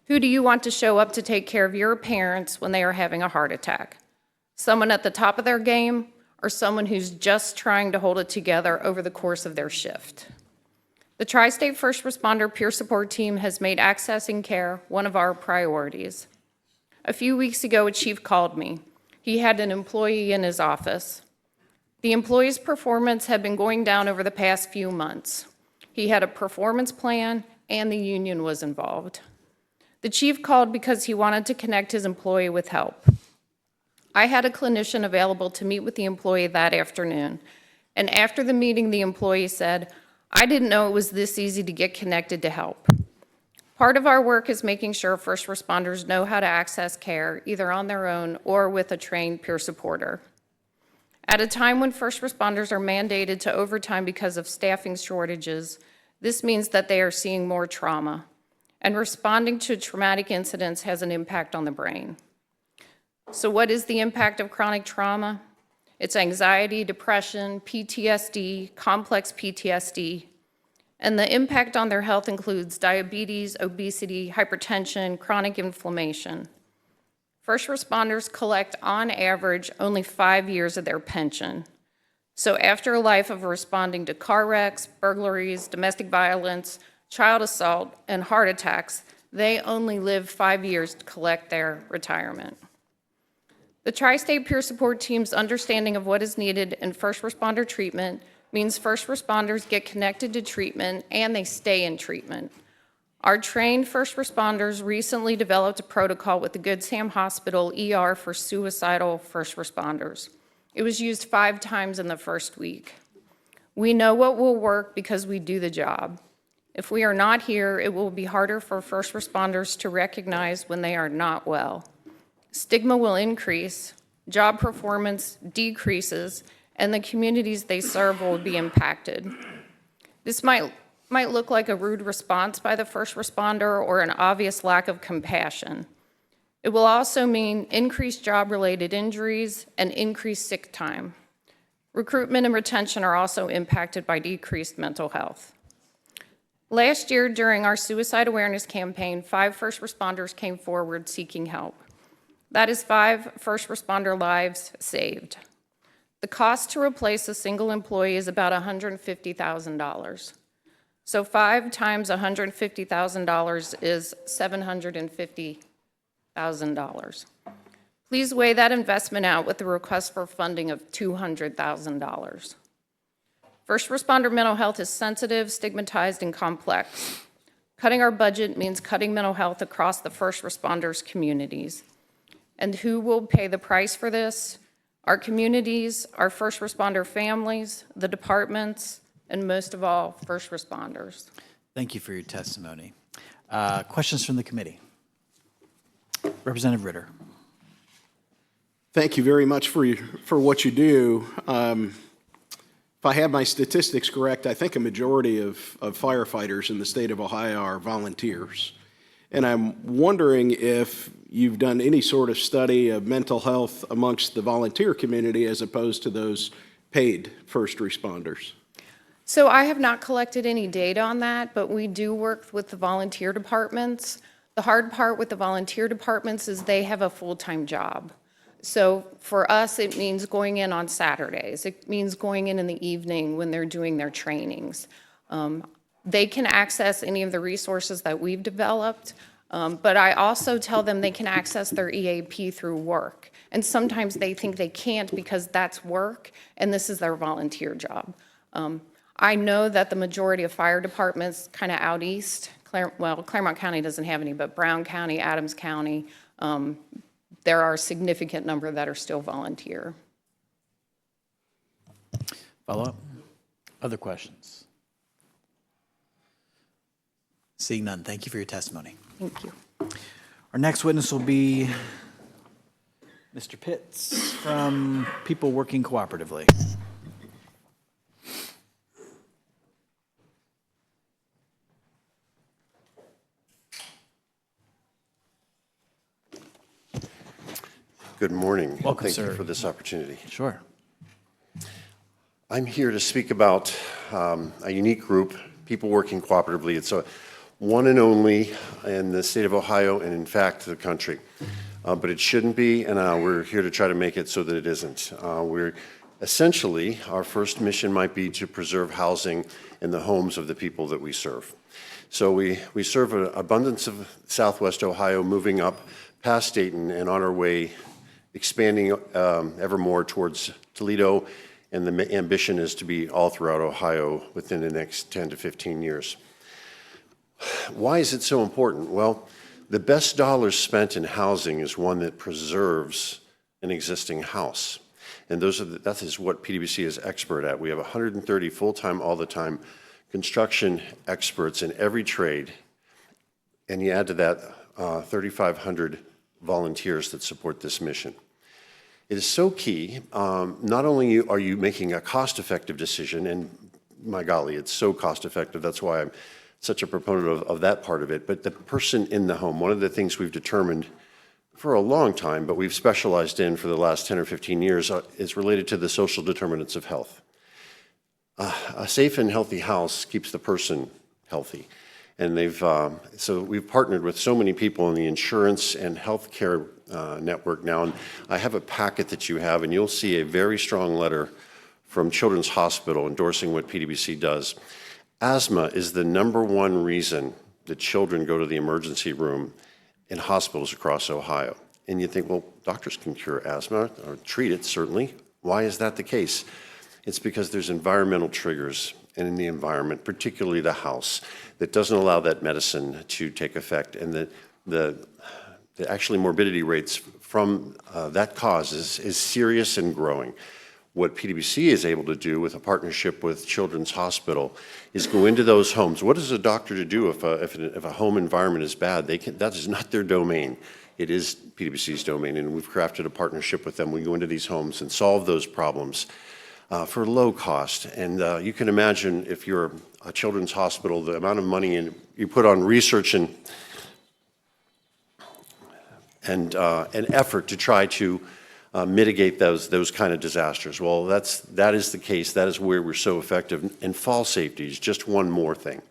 Who do you want to show up to take care of your parents when they are having a heart attack? Someone at the top of their game, or someone who's just trying to hold it together over the course of their shift? The Tri-State First Responder Peer Support Team has made accessing care one of our priorities. A few weeks ago, a chief called me. He had an employee in his office. The employee's performance had been going down over the past few months. He had a performance plan, and the union was involved. The chief called because he wanted to connect his employee with help. I had a clinician available to meet with the employee that afternoon, and after the meeting, the employee said, "I didn't know it was this easy to get connected to help." Part of our work is making sure first responders know how to access care, either on their own or with a trained peer supporter. At a time when first responders are mandated to overtime because of staffing shortages, this means that they are seeing more trauma, and responding to traumatic incidents has an impact on the brain. So what is the impact of chronic trauma? It's anxiety, depression, PTSD, complex PTSD, and the impact on their health includes diabetes, obesity, hypertension, chronic inflammation. First responders collect, on average, only 5 years of their pension. So after a life of responding to car wrecks, burglaries, domestic violence, child assault, and heart attacks, they only live 5 years to collect their retirement. The Tri-State Peer Support Team's understanding of what is needed in first responder treatment means first responders get connected to treatment and they stay in treatment. Our trained first responders recently developed a protocol with the Good Sam Hospital ER for suicidal first responders. It was used 5 times in the first week. We know what will work because we do the job. If we are not here, it will be harder for first responders to recognize when they are not well. Stigma will increase, job performance decreases, and the communities they serve will be impacted. This might look like a rude response by the first responder or an obvious lack of compassion. It will also mean increased job-related injuries and increased sick time. Recruitment and retention are also impacted by decreased mental health. Last year, during our suicide awareness campaign, 5 first responders came forward seeking help. That is 5 first responder lives saved. The cost to replace a single employee is about $150,000. So 5 times $150,000 is $750,000. Please weigh that investment out with the request for funding of $200,000. First responder mental health is sensitive, stigmatized, and complex. Cutting our budget means cutting mental health across the first responders' communities. And who will pay the price for this? Our communities, our first responder families, the departments, and most of all, first responders. Thank you for your testimony. Questions from the committee? Representative Ritter. Thank you very much for what you do. If I have my statistics correct, I think a majority of firefighters in the state of Ohio are volunteers. And I'm wondering if you've done any sort of study of mental health amongst the volunteer community as opposed to those paid first responders. So I have not collected any data on that, but we do work with the volunteer departments. The hard part with the volunteer departments is they have a full-time job. So for us, it means going in on Saturdays. It means going in the evening when they're doing their trainings. They can access any of the resources that we've developed, but I also tell them they can access their EAP through work. And sometimes they think they can't because that's work, and this is their volunteer job. I know that the majority of fire departments kind of out east, Claremont County doesn't have any, but Brown County, Adams County, there are a significant number that are still volunteer. Follow up? Other questions? Seeing none, thank you for your testimony. Thank you. Our next witness will be Mr. Pitts from People Working Cooperatively. Good morning. Welcome, Thank sir. you for this opportunity. Sure. I'm here to speak about a unique group, People Working Cooperatively. It's a one and only in the state of Ohio and in fact the country. But it shouldn't be, and we're here to try to make it so that it isn't. We're essentially, our first mission might be to preserve housing in the homes of the people that we serve. So we serve an abundance of Southwest Ohio, moving up past Dayton and on our way, expanding ever more towards Toledo, and the ambition is to be all throughout Ohio within the next 10 to 15 years. Why is it so important? Well, the best dollar spent in housing is one that preserves an existing house. And that is what PWC is expert at. We have 130 full-time, all-the-time construction experts in every trade. And you add to that 3,500 volunteers that support this mission. It is so key. Not only are you making a cost-effective decision, and my golly, it's so cost-effective, that's why I'm such a proponent of that part of it, but the person in the home, one of the things we've determined for a long time, but we've specialized in for the last 10 or 15 years, is related to the social determinants of health. A safe and healthy house keeps the person healthy. And so we've partnered with so many people in the insurance and healthcare network now. And I have a packet that you have, and you'll see a very strong letter from Children's Hospital endorsing what PWC does. Asthma is the #1 reason that children go to the emergency room in hospitals across Ohio. And you think, well, doctors can cure asthma or treat it, certainly. Why is that the case? It's because there's environmental triggers in the environment, particularly the house, that doesn't allow that medicine to take effect. And the actually morbidity rates from that cause is serious and growing. What PWC is able to do with a partnership with Children's Hospital is go into those homes. What is a doctor to do if a home environment is bad? That is not their domain. It is PWC's domain, and we've crafted a partnership with them. We go into these homes and solve those problems for low cost. And you can imagine if you're a Children's Hospital, the amount of money you put on research and effort to try to mitigate those kind of disasters. Well, that is the case. That is where we're so effective. And fall safety is just one more thing.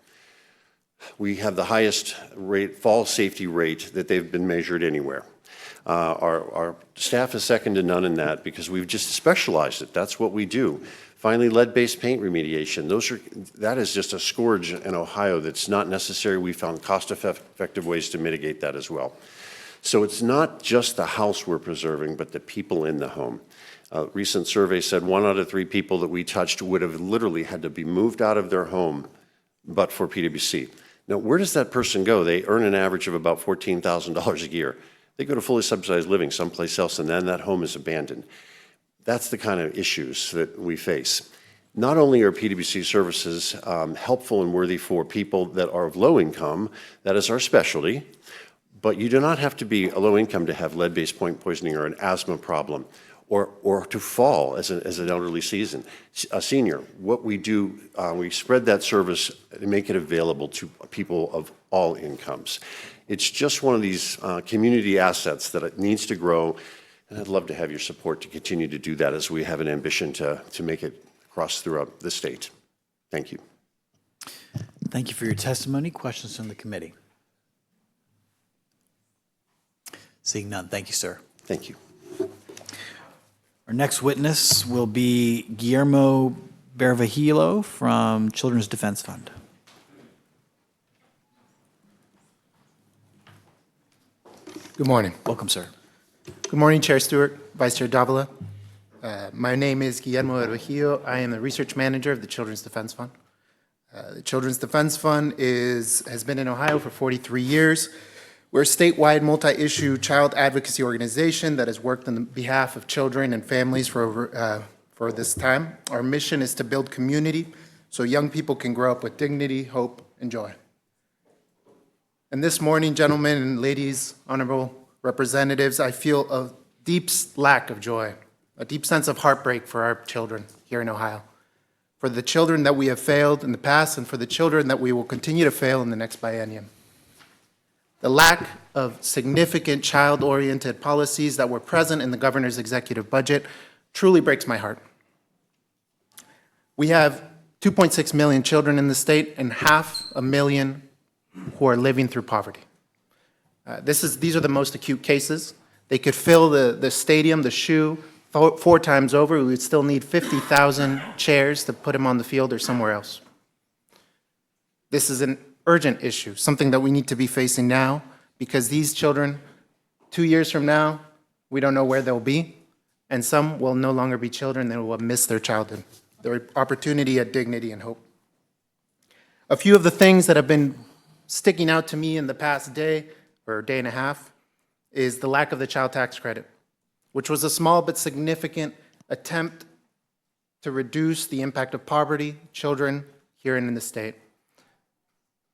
We have the highest fall safety rate that they've been measured anywhere. Our staff is second to none in that because we've just specialized it. That's what we do. Finally, lead-based paint remediation. That is just a scourge in Ohio that's not necessary. We found cost-effective ways to mitigate that as well. So it's not just the house we're preserving, but the people in the home. A recent survey said 1 out of 3 people that we touched would have literally had to be moved out of their home but for PWC. Now, where does that person go? They earn an average of about $14,000 a year. They go to fully subsidized living someplace else, and then that home is abandoned. That's the kind of issues that we face. Not only are PWC services helpful and worthy for people that are of low income, that is our specialty, but you do not have to be a low income to have lead-based point poisoning or an asthma problem or to fall as an elderly senior. What we do, we spread that service and make it available to people of all incomes. It's just one of these community assets that it needs to grow, and I'd love to have your support to continue to do that as we have an ambition to make it across throughout the state. Thank you. Thank you for your testimony. Questions from the committee? Seeing none, thank you, sir. Thank you. Our next witness will be Guillermo Bervajillo from Children's Defense Fund. Good morning. Welcome, sir. Good morning, Chair Stewart, Vice Chair Davila. My name is Guillermo Bervajillo. I am the research manager of the Children's Defense Fund. The Children's Defense Fund has been in Ohio for 43 years. We're a statewide multi-issue child advocacy organization that has worked on behalf of children and families for this time. Our mission is to build community so young people can grow up with dignity, hope, and joy. And this morning, gentlemen and ladies, honorable representatives, I feel a deep lack of joy, a deep sense of heartbreak for our children here in Ohio, for the children that we have failed in the past and for the children that we will continue to fail in the next biennium. The lack of significant child-oriented policies that were present in the governor's executive budget truly breaks my heart. We have 2.6 million children in the state and 500,000 who are living through poverty. These are the most acute cases. They could fill the stadium, the SHU, 4 times over. We would still need 50,000 chairs to put them on the field or somewhere else. This is an urgent issue, something that we need to be facing now, because these children, 2 years from now, we don't know where they'll be, and some will no longer be children. They will have missed their childhood, their opportunity at dignity and hope. A few of the things that have been sticking out to me in the past day or day and a half is the lack of the child tax credit, which was a small but significant attempt to reduce the impact of poverty, children here in the state.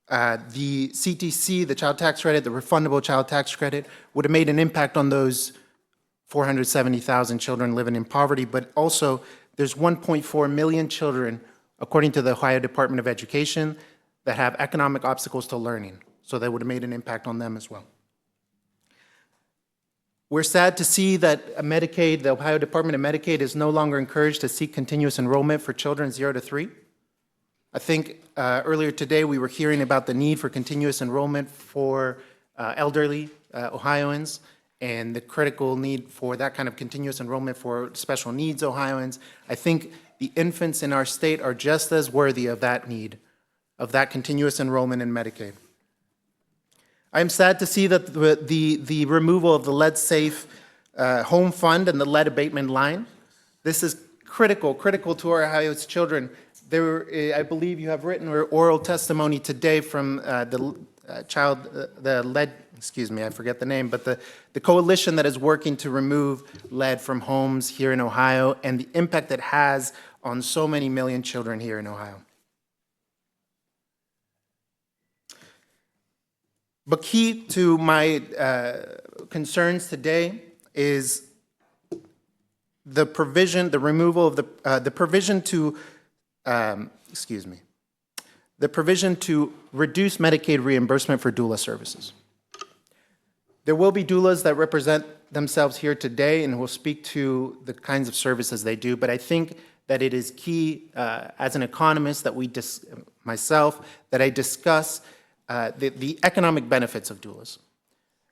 The CTC, the child tax credit, the refundable child tax credit, would have made an impact on those 470,000 children living in poverty, but also there's 1.4 million children, according to the Ohio Department of Education, that have economic obstacles to learning, so that would have made an impact on them as well. We're sad to see that Medicaid, the Ohio Department of Medicaid, is no longer encouraged to seek continuous enrollment for children 0 to 3. I think earlier today we were hearing about the need for continuous enrollment for elderly Ohioans and the critical need for that kind of continuous enrollment for special needs Ohioans. I think the infants in our state are just as worthy of that need, of that continuous enrollment in Medicaid. I'm sad to see that the removal of the lead-safe home fund and the lead abatement line. This is critical to our Ohio's children. I believe you have written or oral testimony today from the lead, excuse me, I forget the name, but the coalition that is working to remove lead from homes here in Ohio and the impact it has on so many million children here in Ohio. But key to my concerns today is the provision, the removal of the provision to the provision to reduce Medicaid reimbursement for doula services. There will be doulas that represent themselves here today and will speak to the kinds of services they do, but I think that it is key as an economist that that I discuss the economic benefits of doulas.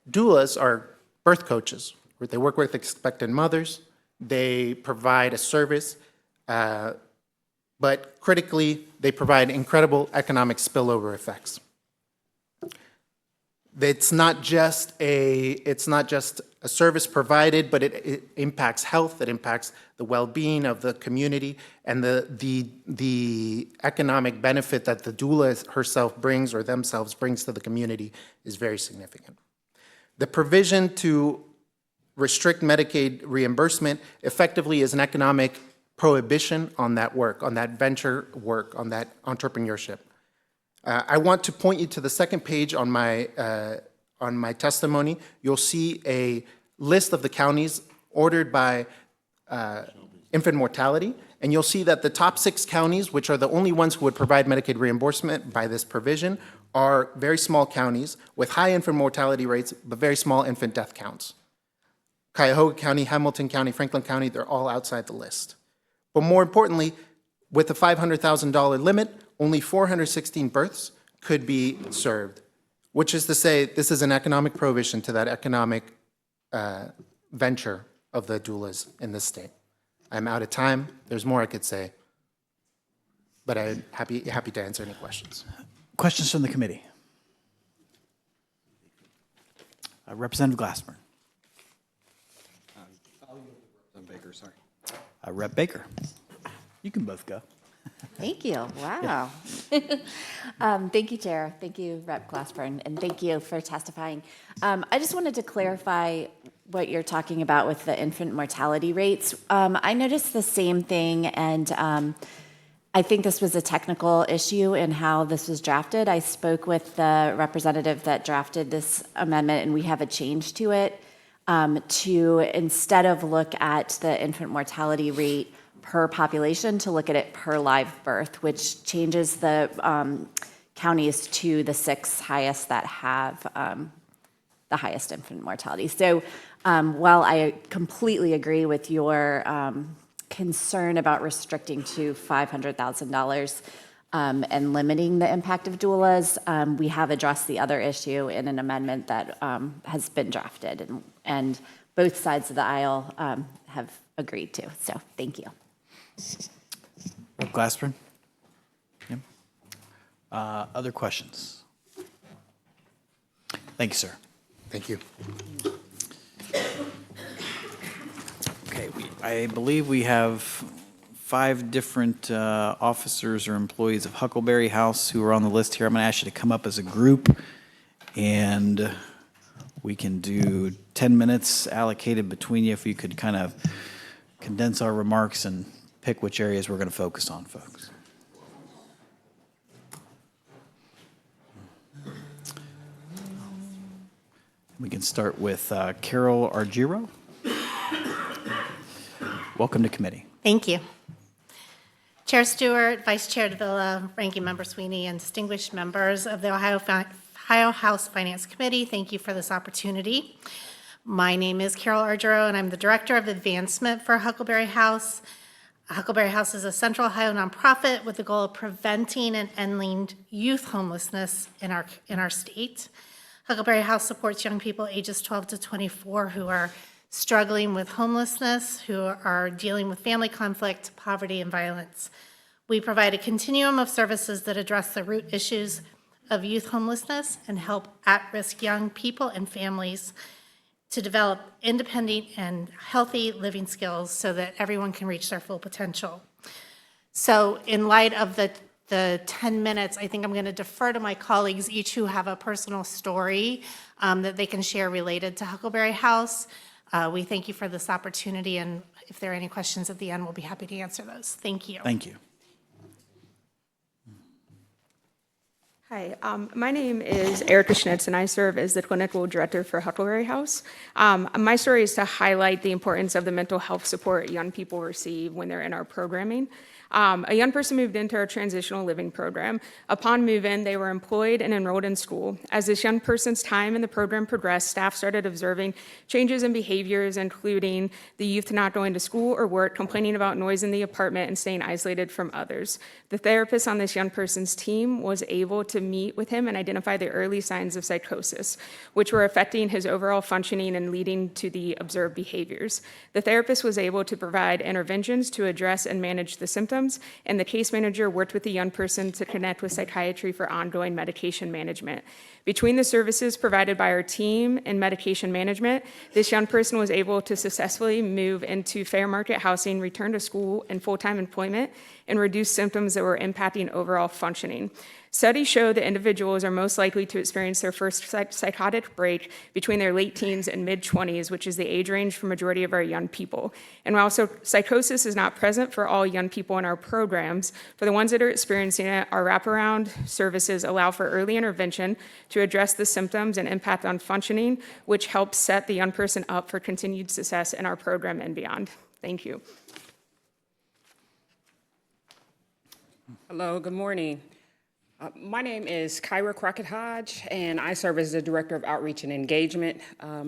Doulas are birth coaches. They work with expectant mothers. They provide a service, but critically, they provide incredible economic spillover effects. It's not just a service provided, but it impacts health, it impacts the well-being of the community, and the economic benefit that the doula herself brings or themselves brings to the community is very significant. The provision to restrict Medicaid reimbursement effectively is an economic prohibition on that work, on that venture work, on that entrepreneurship. I want to point you to the second page on my testimony. You'll see a list of the counties ordered by infant mortality, and you'll see that the top 6 counties, which are the only ones who would provide Medicaid reimbursement by this provision, are very small counties with high infant mortality rates, but very small infant death counts. Cuyahoga County, Hamilton County, Franklin County, they're all outside the list. But more importantly, with the $500,000 limit, only 416 births could be served, which is to say this is an economic prohibition to that economic venture of the doulas in this state. I'm out of time. There's more I could say, but I'm happy to answer any questions. Questions from the committee? Representative Glassburn. Baker, sorry. Rep Baker. You can both go. Thank you. Wow. Thank you, Chair. Thank you, Rep. Glassburn, and thank you for testifying. I just wanted to clarify what you're talking about with the infant mortality rates. I noticed the same thing, and I think this was a technical issue in how this was drafted. I spoke with the representative that drafted this amendment, and we have a change to it to, instead of look at the infant mortality rate per population, to look at it per live birth, which changes the counties to the 6 highest that have the highest infant mortality. So while I completely agree with your concern about restricting to $500,000 and limiting the impact of doulas, we have addressed the other issue in an amendment that has been drafted, and both sides of the aisle have agreed to. So thank you. Rep. Glassburn? Yeah. Other questions? Thank you, sir. Thank you. Okay, I believe we have 5 different officers or employees of Huckleberry House who are on the list here. I'm going to ask you to come up as a group, and we can do 10 minutes allocated between you if you could kind of condense our remarks and pick which areas we're going to focus on, folks. We can start with Carol Argiro. Welcome to committee. Thank you. Chair Stewart, Vice Chair Davila, Ranking Member Sweeney, and distinguished members of the Ohio House Finance Committee, thank you for this opportunity. My name is Carol Argiro, and I'm the Director of Advancement for Huckleberry House. Huckleberry House is a Central Ohio nonprofit with the goal of preventing and ending youth homelessness in our state. Huckleberry House supports young people ages 12 to 24 who are struggling with homelessness, who are dealing with family conflict, poverty, and violence. We provide a continuum of services that address the root issues of youth homelessness and help at-risk young people and families to develop independent and healthy living skills so that everyone can reach their full potential. So in light of the 10 minutes, I think I'm going to defer to my colleagues, each who have a personal story that they can share related to Huckleberry House. We thank you for this opportunity, and if there are any questions at the end, we'll be happy to answer those. Thank you. Thank you. Hi, my name is Erica Schnitz, and I serve as the Clinical Director for Huckleberry House. My story is to highlight the importance of the mental health support young people receive when they're in our programming. A young person moved into our transitional living program. Upon move-in, they were employed and enrolled in school. As this young person's time in the program progressed, staff started observing changes in behaviors, including the youth not going to school or work, complaining about noise in the apartment, and staying isolated from others. The therapist on this young person's team was able to meet with him and identify the early signs of psychosis, which were affecting his overall functioning and leading to the observed behaviors. The therapist was able to provide interventions to address and manage the symptoms, and the case manager worked with the young person to connect with psychiatry for ongoing medication management. Between the services provided by our team and medication management, this young person was able to successfully move into fair market housing, return to school and full-time employment, and reduce symptoms that were impacting overall functioning. Studies show that individuals are most likely to experience their first psychotic break between their late teens and mid-20s, which is the age range for majority of our young people. And while psychosis is not present for all young people in our programs, for the ones that are experiencing it, our wraparound services allow for early intervention to address the symptoms and impact on functioning, which helps set the young person up for continued success in our program and beyond. Thank you. Hello, good morning. My name is Kyra Crockett Hodge, and I serve as the Director of Outreach and Engagement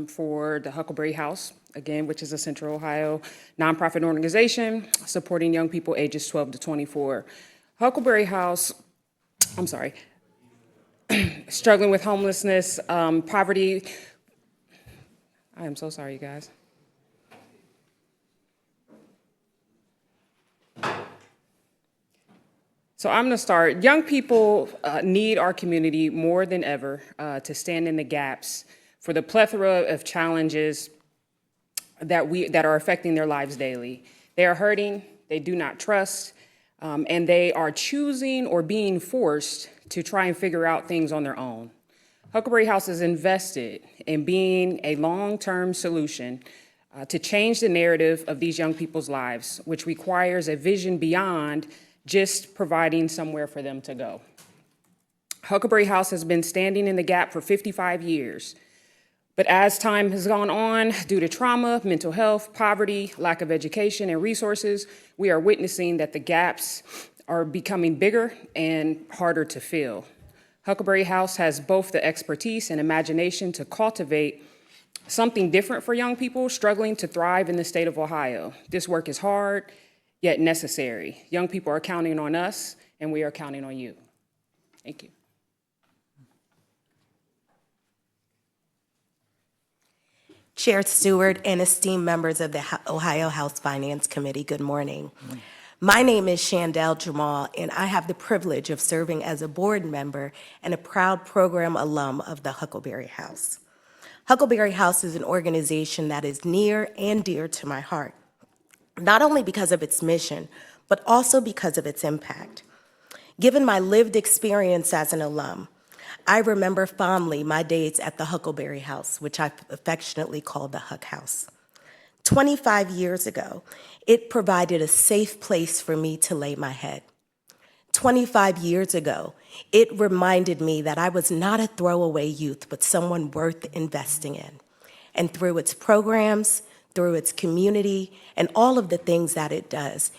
for the Huckleberry House, again, which is a Central Ohio nonprofit organization supporting young people ages 12 to 24. Huckleberry House, struggling with homelessness, poverty. I am so sorry, you guys. So I'm going to start. Young people need our community more than ever to stand in the gaps for the plethora of challenges that are affecting their lives daily. They are hurting, they do not trust, and they are choosing or being forced to try and figure out things on their own. Huckleberry House is invested in being a long-term solution to change the narrative of these young people's lives, which requires a vision beyond just providing somewhere for them to go. Huckleberry House has been standing in the gap for 55 years. But as time has gone on, due to trauma, mental health, poverty, lack of education and resources, we are witnessing that the gaps are becoming bigger and harder to fill. Huckleberry House has both the expertise and imagination to cultivate something different for young people struggling to thrive in the state of Ohio. This work is hard, yet necessary. Young people are counting on us, and we are counting on you. Thank you. Chair Stewart and esteemed members of the Ohio House Finance Committee, good morning. My name is Shandell Jamal, and I have the privilege of serving as a board member and a proud program alum of the Huckleberry House. Huckleberry House is an organization that is near and dear to my heart, not only because of its mission, but also because of its impact. Given my lived experience as an alum, I remember fondly my days at the Huckleberry House, which I affectionately call the Huck House. 25 years ago, it provided a safe place for me to lay my head. 25 years ago, it reminded me that I was not a throwaway youth, but someone worth investing in. And through its programs, through its community, and all of the things that it does,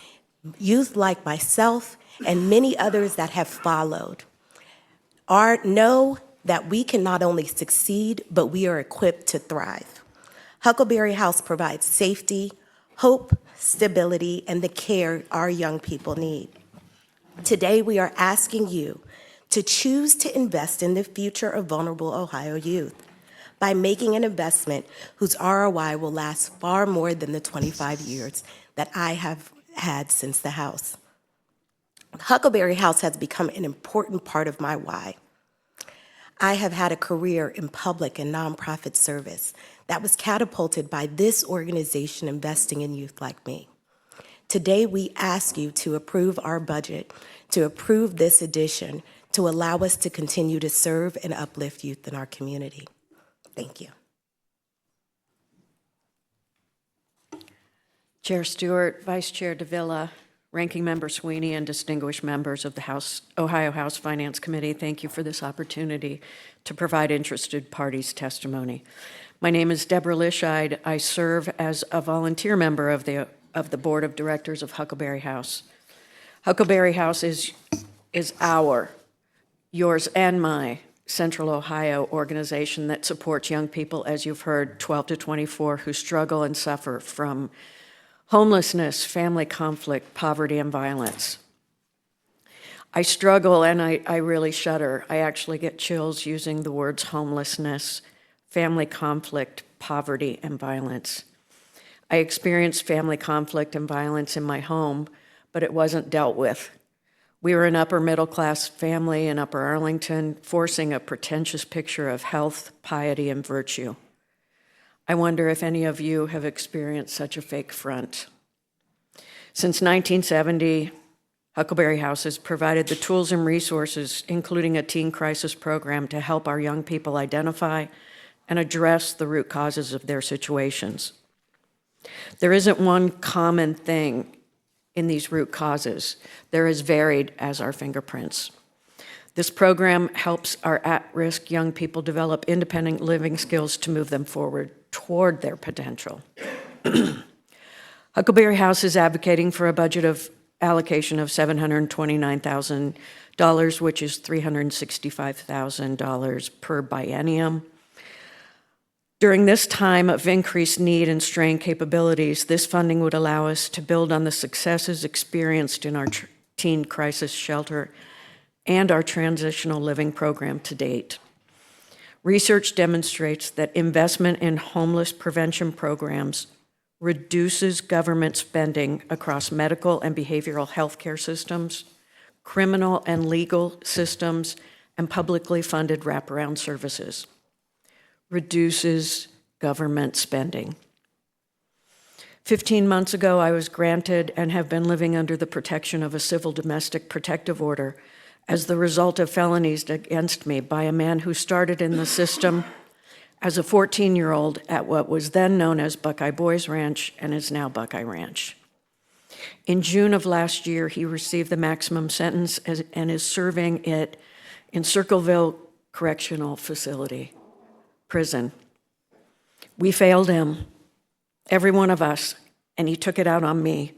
youth like myself and many others that have followed know that we can not only succeed, but we are equipped to thrive. Huckleberry House provides safety, hope, stability, and the care our young people need. Today, we are asking you to choose to invest in the future of vulnerable Ohio youth by making an investment whose ROI will last far more than the 25 years that I have had since the House. Huckleberry House has become an important part of my why. I have had a career in public and nonprofit service that was catapulted by this organization investing in youth like me. Today, we ask you to approve our budget, to approve this addition, to allow us to continue to serve and uplift youth in our community. Thank you. Chair Stewart, Vice Chair Davila, Ranking Member Sweeney, and distinguished members of the Ohio House Finance Committee, thank you for this opportunity to provide interested parties testimony. My name is Deborah Lischeid. I serve as a volunteer member of the Board of Directors of Huckleberry House. Huckleberry House is yours and my Central Ohio organization that supports young people, as you've heard, 12 to 24, who struggle and suffer from homelessness, family conflict, poverty, and violence. I struggle and I really shudder. I actually get chills using the words homelessness, family conflict, poverty, and violence. I experienced family conflict and violence in my home, but it wasn't dealt with. We were an upper middle class family in Upper Arlington, forcing a pretentious picture of health, piety, and virtue. I wonder if any of you have experienced such a fake front. Since 1970, Huckleberry House has provided the tools and resources, including a teen crisis program, to help our young people identify and address the root causes of their situations. There isn't one common thing in these root causes. They're as varied as our fingerprints. This program helps our at-risk young people develop independent living skills to move them forward toward their potential. Huckleberry House is advocating for a budget of allocation of $729,000, which is $365,000 per biennium. During this time of increased need and strained capabilities, this funding would allow us to build on the successes experienced in our teen crisis shelter and our transitional living program to date. Research demonstrates that investment in homeless prevention programs reduces government spending across medical and behavioral health care systems, criminal and legal systems, and publicly funded wraparound services. Reduces government spending. 15 months ago, I was granted and have been living under the protection of a civil domestic protective order as the result of felonies against me by a man who started in the system as a 14-year-old at what was then known as Buckeye Boys Ranch and is now Buckeye Ranch. In June of last year, he received the maximum sentence and is serving it in Circleville Correctional Facility. Prison. We failed him, every one of us, and he took it out on me,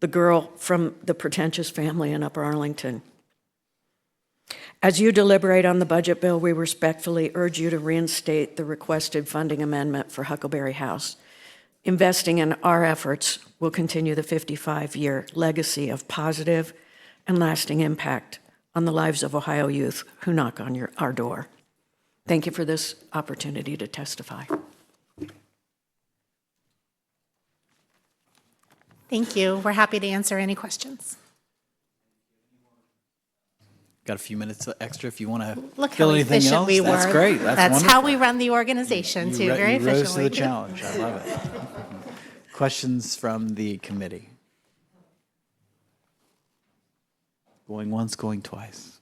the girl from the pretentious family in Upper Arlington. As you deliberate on the budget bill, we respectfully urge you to reinstate the requested funding amendment for Huckleberry House. Investing in our efforts will continue the 55-year legacy of positive and lasting impact on the lives of Ohio youth who knock on our door. Thank you for this opportunity to testify. Thank you. We're happy to answer any questions. Got a few minutes extra if you want to Look fill how anything efficient else. we were. That's great. That's how wonderful. we run the organization, too, very You rose to efficiently. the challenge. I love it. Questions from the committee? Going once, going twice.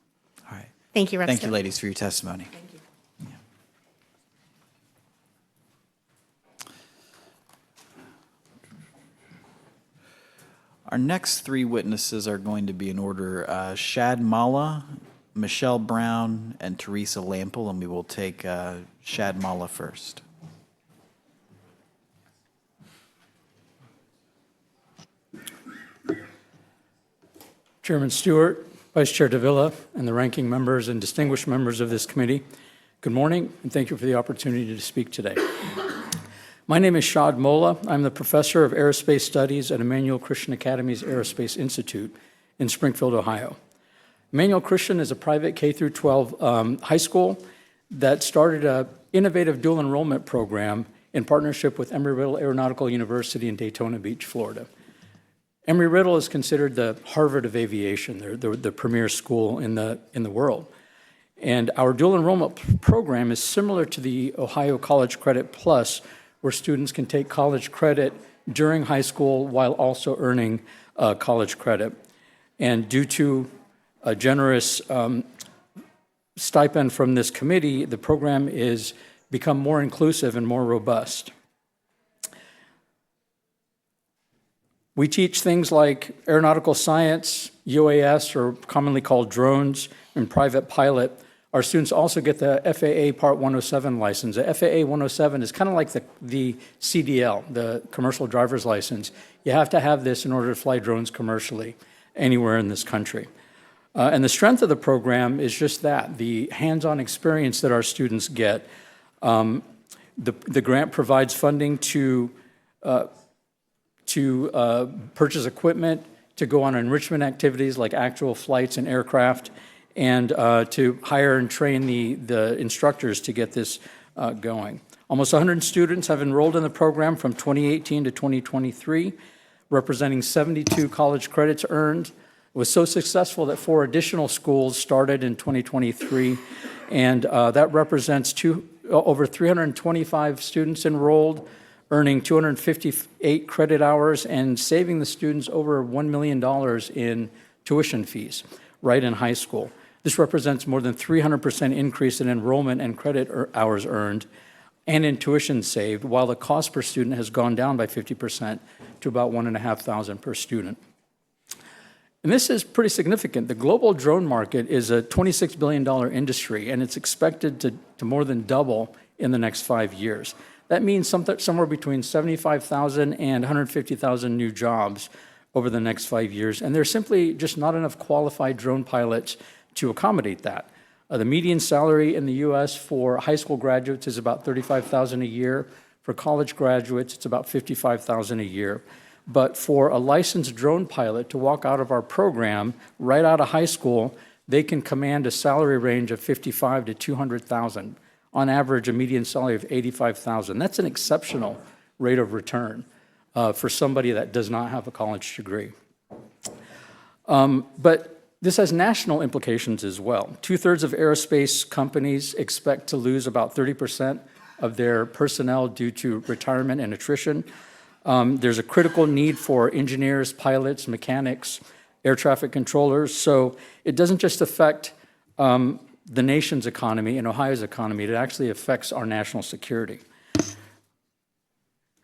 All right. Thank you, Representative. Thank you, ladies, for your testimony. Thank you. Our next three witnesses are going to be in order, Shad Mala, Michelle Brown, and Teresa Lample, and we will take Shad Mala first. Chairman Stewart, Vice Chair Davila, and the ranking members and distinguished members of this committee, good morning, and thank you for the opportunity to speak today. My name is Shad Molla. I'm the Professor of Aerospace Studies at Emmanuel Christian Academy's Aerospace Institute in Springfield, Ohio. Emmanuel Christian is a private K-12 high school that started an innovative dual enrollment program in partnership with Embry-Riddle Aeronautical University in Daytona Beach, Florida. Embry-Riddle is considered the Harvard of aviation. They're the premier school in the world. And our dual enrollment program is similar to the Ohio College Credit Plus, where students can take college credit during high school while also earning college credit. And due to a generous stipend from this committee, the program is become more inclusive and more robust. We teach things like aeronautical science, UAS, or commonly called drones, and private pilot. Our students also get the FAA Part 107 license. The FAA 107 is kind of like the CDL, the commercial driver's license. You have to have this in order to fly drones commercially. anywhere in this country. And the strength of the program is just that, the hands-on experience that our students get. The grant provides funding to purchase equipment, to go on enrichment activities like actual flights and aircraft, and to hire and train the instructors to get this going. Almost 100 students have enrolled in the program from 2018 to 2023, representing 72 college credits earned. It was so successful that 4 additional schools started in 2023, and that represents over 325 students enrolled, earning 258 credit hours, and saving the students over $1 million in tuition fees right in high school. This represents more than 300% increase in enrollment and credit hours earned and in tuition saved, while the cost per student has gone down by 50% to about $1,500 per student. And this is pretty significant. The global drone market is a $26 billion industry, and it's expected to more than double in the next 5 years. That means somewhere between 75,000 and 150,000 new jobs over the next 5 years, and there's simply just not enough qualified drone pilots to accommodate that. The median salary in the U.S. for high school graduates is about $35,000 a year. For college graduates, it's about $55,000 a year. But for a licensed drone pilot to walk out of our program right out of high school, they can command a salary range of $55,000 to $200,000. On average, a median salary of $85,000. That's an exceptional rate of return for somebody that does not have a college degree. But this has national implications as well. 2/3 of aerospace companies expect to lose about 30% of their personnel due to retirement and attrition. There's a critical need for engineers, pilots, mechanics, air traffic controllers. So it doesn't just affect the nation's economy and Ohio's economy, it actually affects our national security.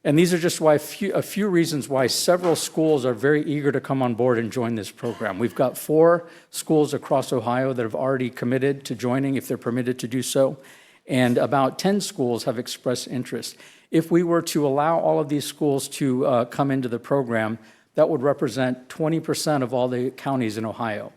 And these are just a few reasons why several schools are very eager to come on board and join this program. We've got 4 schools across Ohio that have already committed to joining if they're permitted to do so, and about 10 schools have expressed interest. If we were to allow all of these schools to come into the program, that would represent 20% of all the counties in Ohio.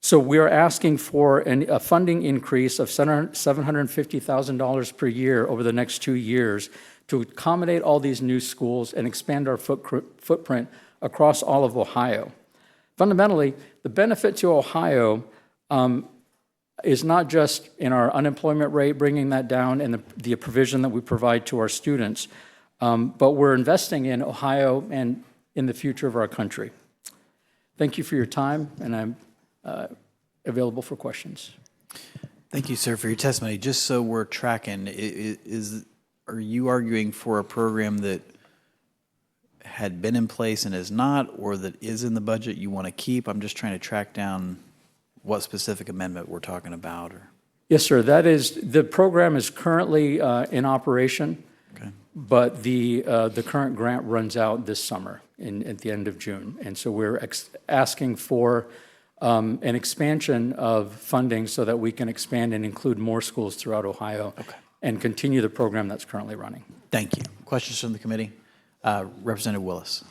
So we're asking for a funding increase of $750,000 per year over the next 2 years to accommodate all these new schools and expand our footprint across all of Ohio. Fundamentally, the benefit to Ohio is not just in our unemployment rate, bringing that down, and the provision that we provide to our students, but we're investing in Ohio and in the future of our country. Thank you for your time, and I'm available for questions. Thank you, sir, for your testimony. Just so we're tracking, are you arguing for a program that had been in place and is not, or that is in the budget you want to keep? I'm just trying to track down what specific amendment we're talking about. Yes, sir. The program is currently in operation, okay, but the current grant runs out this summer at the end of June. And so we're asking for an expansion of funding so that we can expand and include more schools throughout Ohio, okay, and continue the program that's currently running. Thank you. Questions from the committee? Representative Willis.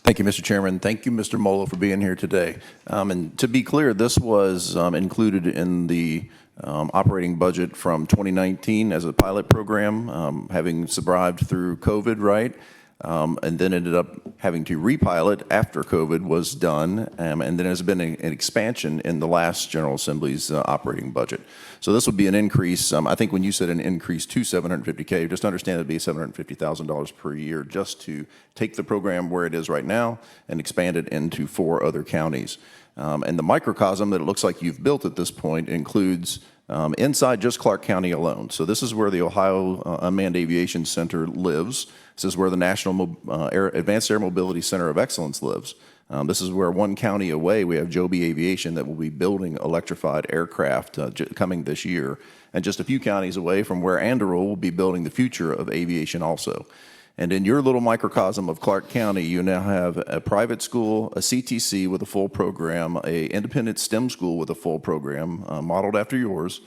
Thank you, Mr. Chairman. Thank you, Mr. Molo, for being here today. And to be clear, this was included in the operating budget from 2019 as a pilot program, having survived through COVID, right? And then ended up having to repilot after COVID was done, and then there's been an expansion in the last General Assembly's operating budget. So this would be an increase. I think when you said an increase to $750K, just understand it'd be $750,000 per year just to take the program where it is right now and expand it into 4 other counties. And the microcosm that it looks like you've built at this point includes inside just Clark County alone. So this is where the Ohio Unmanned Aviation Center lives. This is where the National Advanced Air Mobility Center of Excellence lives. This is where 1 county away we have Joby Aviation that will be building electrified aircraft coming this year. And just a few counties away from where Anderle will be building the future of aviation also. And in your little microcosm of Clark County, you now have a private school, a CTC with a full program, a independent STEM school with a full program, modeled after yours,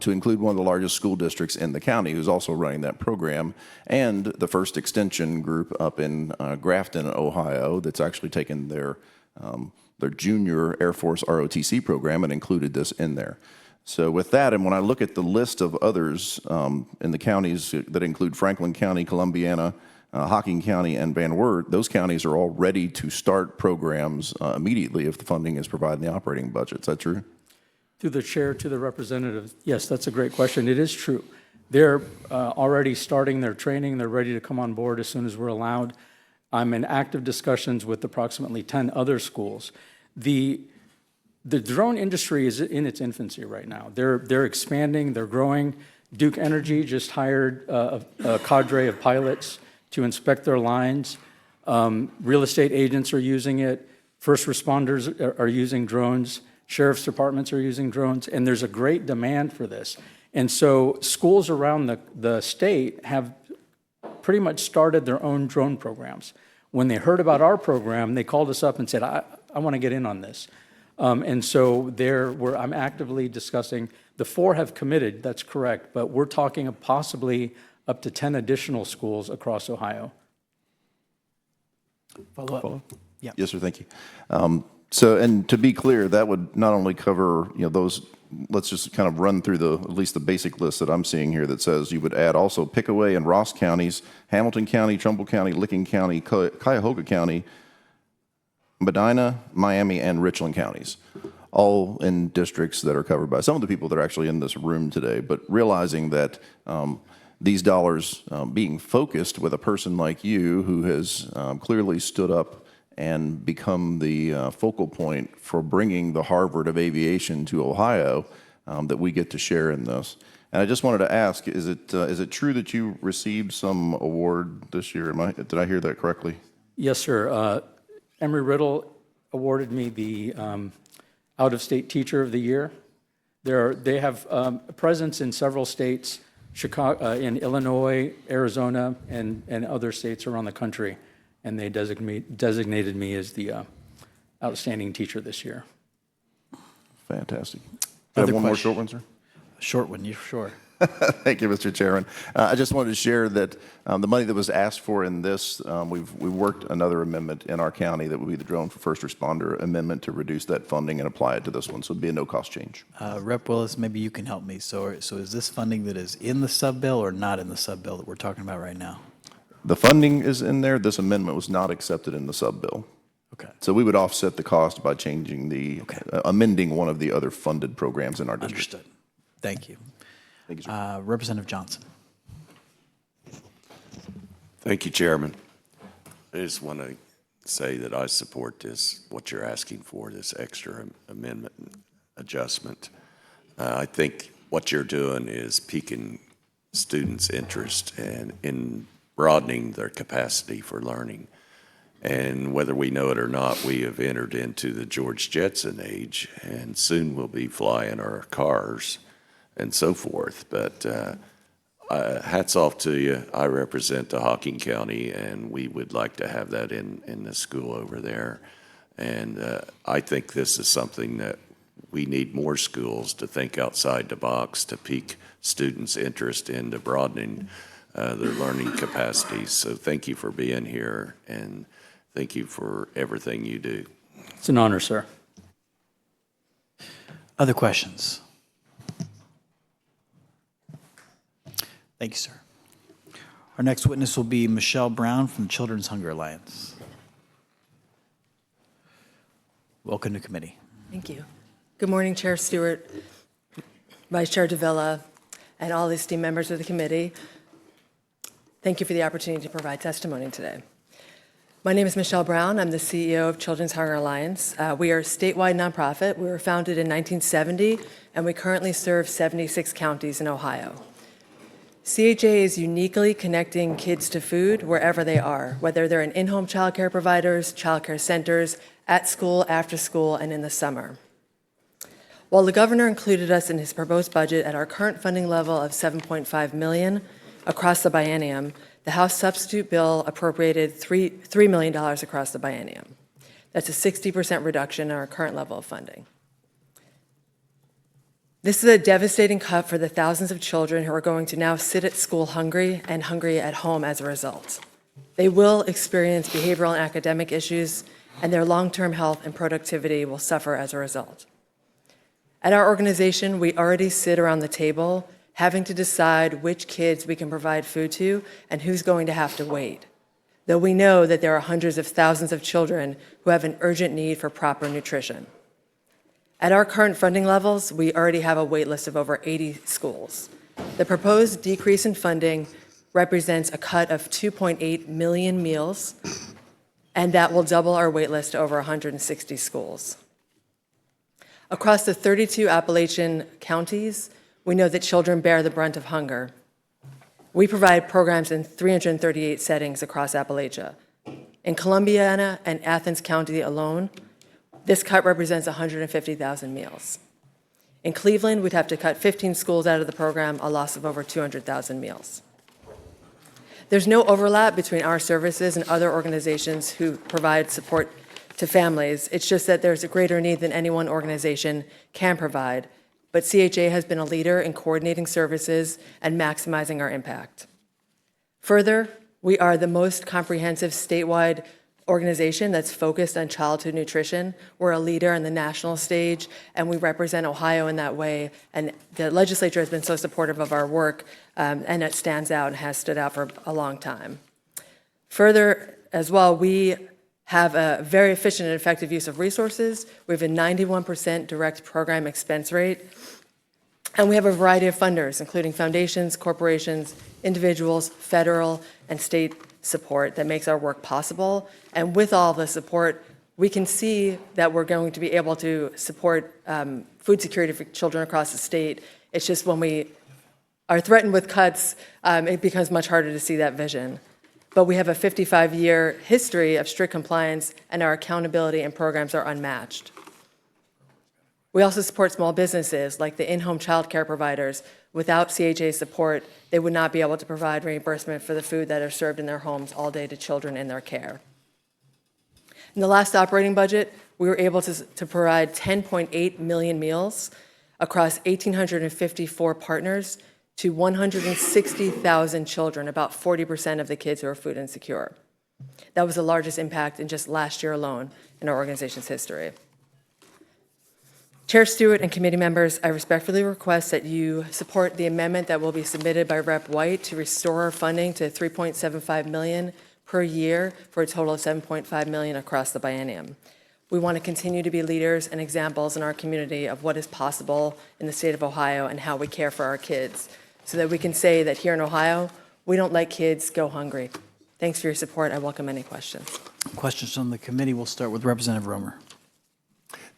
to include one of the largest school districts in the county who's also running that program, and the first extension group up in Grafton, Ohio, that's actually taken their junior Air Force ROTC program and included this in there. So with that, and when I look at the list of others in the counties that include Franklin County, Columbiana, Hocking County, and Van Wert, those counties are all ready to start programs immediately if the funding is provided in the operating budget. Is that true? Through the chair to the representative, yes, that's a great question. It is true. They're already starting their training. They're ready to come on board as soon as we're allowed. I'm in active discussions with approximately 10 other schools. The drone industry is in its infancy right now. They're expanding, they're growing. Duke Energy just hired a cadre of pilots to inspect their lines. Real estate agents are using it. First responders are using drones. Sheriff's departments are using drones, and there's a great demand for this. And so schools around the state have pretty much started their own drone programs. When they heard about our program, they called us up and said, I want to get in on this. And so I'm actively discussing. The 4 have committed, that's correct, but we're talking of possibly up to 10 additional schools across Ohio. Follow-up? Yeah. Yes, sir, thank you. So, and to be clear, that would not only cover, those, let's just kind of run through at least the basic list that I'm seeing here that says you would add also Pickaway and Ross counties, Hamilton County, Trumbull County, Licking County, Cuyahoga County, Medina, Miami, and Richland counties, all in districts that are covered by some of the people that are actually in this room today, but realizing that these dollars being focused with a person like you who has clearly stood up and become the focal point for bringing the Harvard of aviation to Ohio, that we get to share in this. And I just wanted to ask, is it true that you received some award this year? Did I hear that correctly? Yes, sir. Embry-Riddle awarded me the Out-of-State Teacher of the Year. They have a presence in several states, Chicago, in Illinois, Arizona, and other states around the country. And they designated me as the outstanding teacher this year. Fantastic. Do I have one more short one, sir? Short one, sure. Thank you, Mr. Chairman. I just wanted to share that the money that was asked for in this, we've worked another amendment in our county that would be the Drone for First Responder amendment to reduce that funding and apply it to this one, so it'd be a no-cost change. Rep Willis, maybe you can help me. So is this funding that is in the sub-bill or not in the sub-bill that we're talking about right now? The funding is in there. This amendment was not accepted in the sub-bill. Okay. So we would offset the cost by changing amending one of the other funded programs in our district. Understood. Thank you. Thank you, sir. Representative Johnson. Thank you, Chairman. I just want to say that I support what you're asking for, this extra amendment adjustment. I think what you're doing is piquing students' interest and in broadening their capacity for learning. And whether we know it or not, we have entered into the George Jetson age, and soon we'll be flying our cars and so forth. But hats off to you. I represent the Hocking County, and we would like to have that in the school over there. And I think this is something that we need more schools to think outside the box to pique students' interest into broadening their learning capacities. So thank you for being here, and thank you for everything you do. It's an honor, sir. Other questions? Thank you, sir. Our next witness will be Michelle Brown from the Children's Hunger Alliance. Welcome to committee. Thank you. Good morning, Chair Stewart, Vice Chair Davila, and all the esteemed members of the committee. Thank you for the opportunity to provide testimony today. My name is Michelle Brown. I'm the CEO of Children's Hunger Alliance. We are a statewide nonprofit. We were founded in 1970, and we currently serve 76 counties in Ohio. CHA is uniquely connecting kids to food wherever they are, whether they're in-home childcare providers, childcare centers, at school, after school, and in the summer. While the governor included us in his proposed budget at our current funding level of $7.5 million across the biennium, the House substitute bill appropriated $3 million across the biennium. That's a 60% reduction in our current level of funding. This is a devastating cut for the thousands of children who are going to now sit at school hungry and hungry at home as a result. They will experience behavioral and academic issues, and their long-term health and productivity will suffer as a result. At our organization, we already sit around the table having to decide which kids we can provide food to and who's going to have to wait, though we know that there are hundreds of thousands of children who have an urgent need for proper nutrition. At our current funding levels, we already have a wait list of over 80 schools. The proposed decrease in funding represents a cut of 2.8 million meals, and that will double our wait list to over 160 schools. Across the 32 Appalachian counties, we know that children bear the brunt of hunger. We provide programs in 338 settings across Appalachia. In Columbiana and Athens County alone, this cut represents 150,000 meals. In Cleveland, we'd have to cut 15 schools out of the program, a loss of over 200,000 meals. There's no overlap between our services and other organizations who provide support to families. It's just that there's a greater need than any one organization can provide. But CHA has been a leader in coordinating services and maximizing our impact. Further, we are the most comprehensive statewide organization that's focused on childhood nutrition. We're a leader on the national stage, and we represent Ohio in that way. And the legislature has been so supportive of our work, and it stands out and has stood out for a long time. Further, as well, we have a very efficient and effective use of resources. We have a 91% direct program expense rate. And we have a variety of funders, including foundations, corporations, individuals, federal and state support that makes our work possible. And with all the support, we can see that we're going to be able to support food security for children across the state. It's just when we are threatened with cuts, it becomes much harder to see that vision. But we have a 55-year history of strict compliance, and our accountability and programs are unmatched. We also support small businesses like the in-home child care providers. Without CHA support, they would not be able to provide reimbursement for the food that are served in their homes all day to children in their care. In the last operating budget, we were able to provide 10.8 million meals across 1,854 partners to 160,000 children, about 40% of the kids who are food insecure. That was the largest impact in just last year alone in our organization's history. Chair Stewart and committee members, I respectfully request that you support the amendment that will be submitted by Rep. White to restore our funding to $3.75 million per year for a total of $7.5 million across the biennium. We want to continue to be leaders and examples in our community of what is possible in the state of Ohio and how we care for our kids, so that we can say that here in Ohio, we don't let kids go hungry. Thanks for your support. I welcome any questions. Questions from the committee. We'll start with Representative Romer.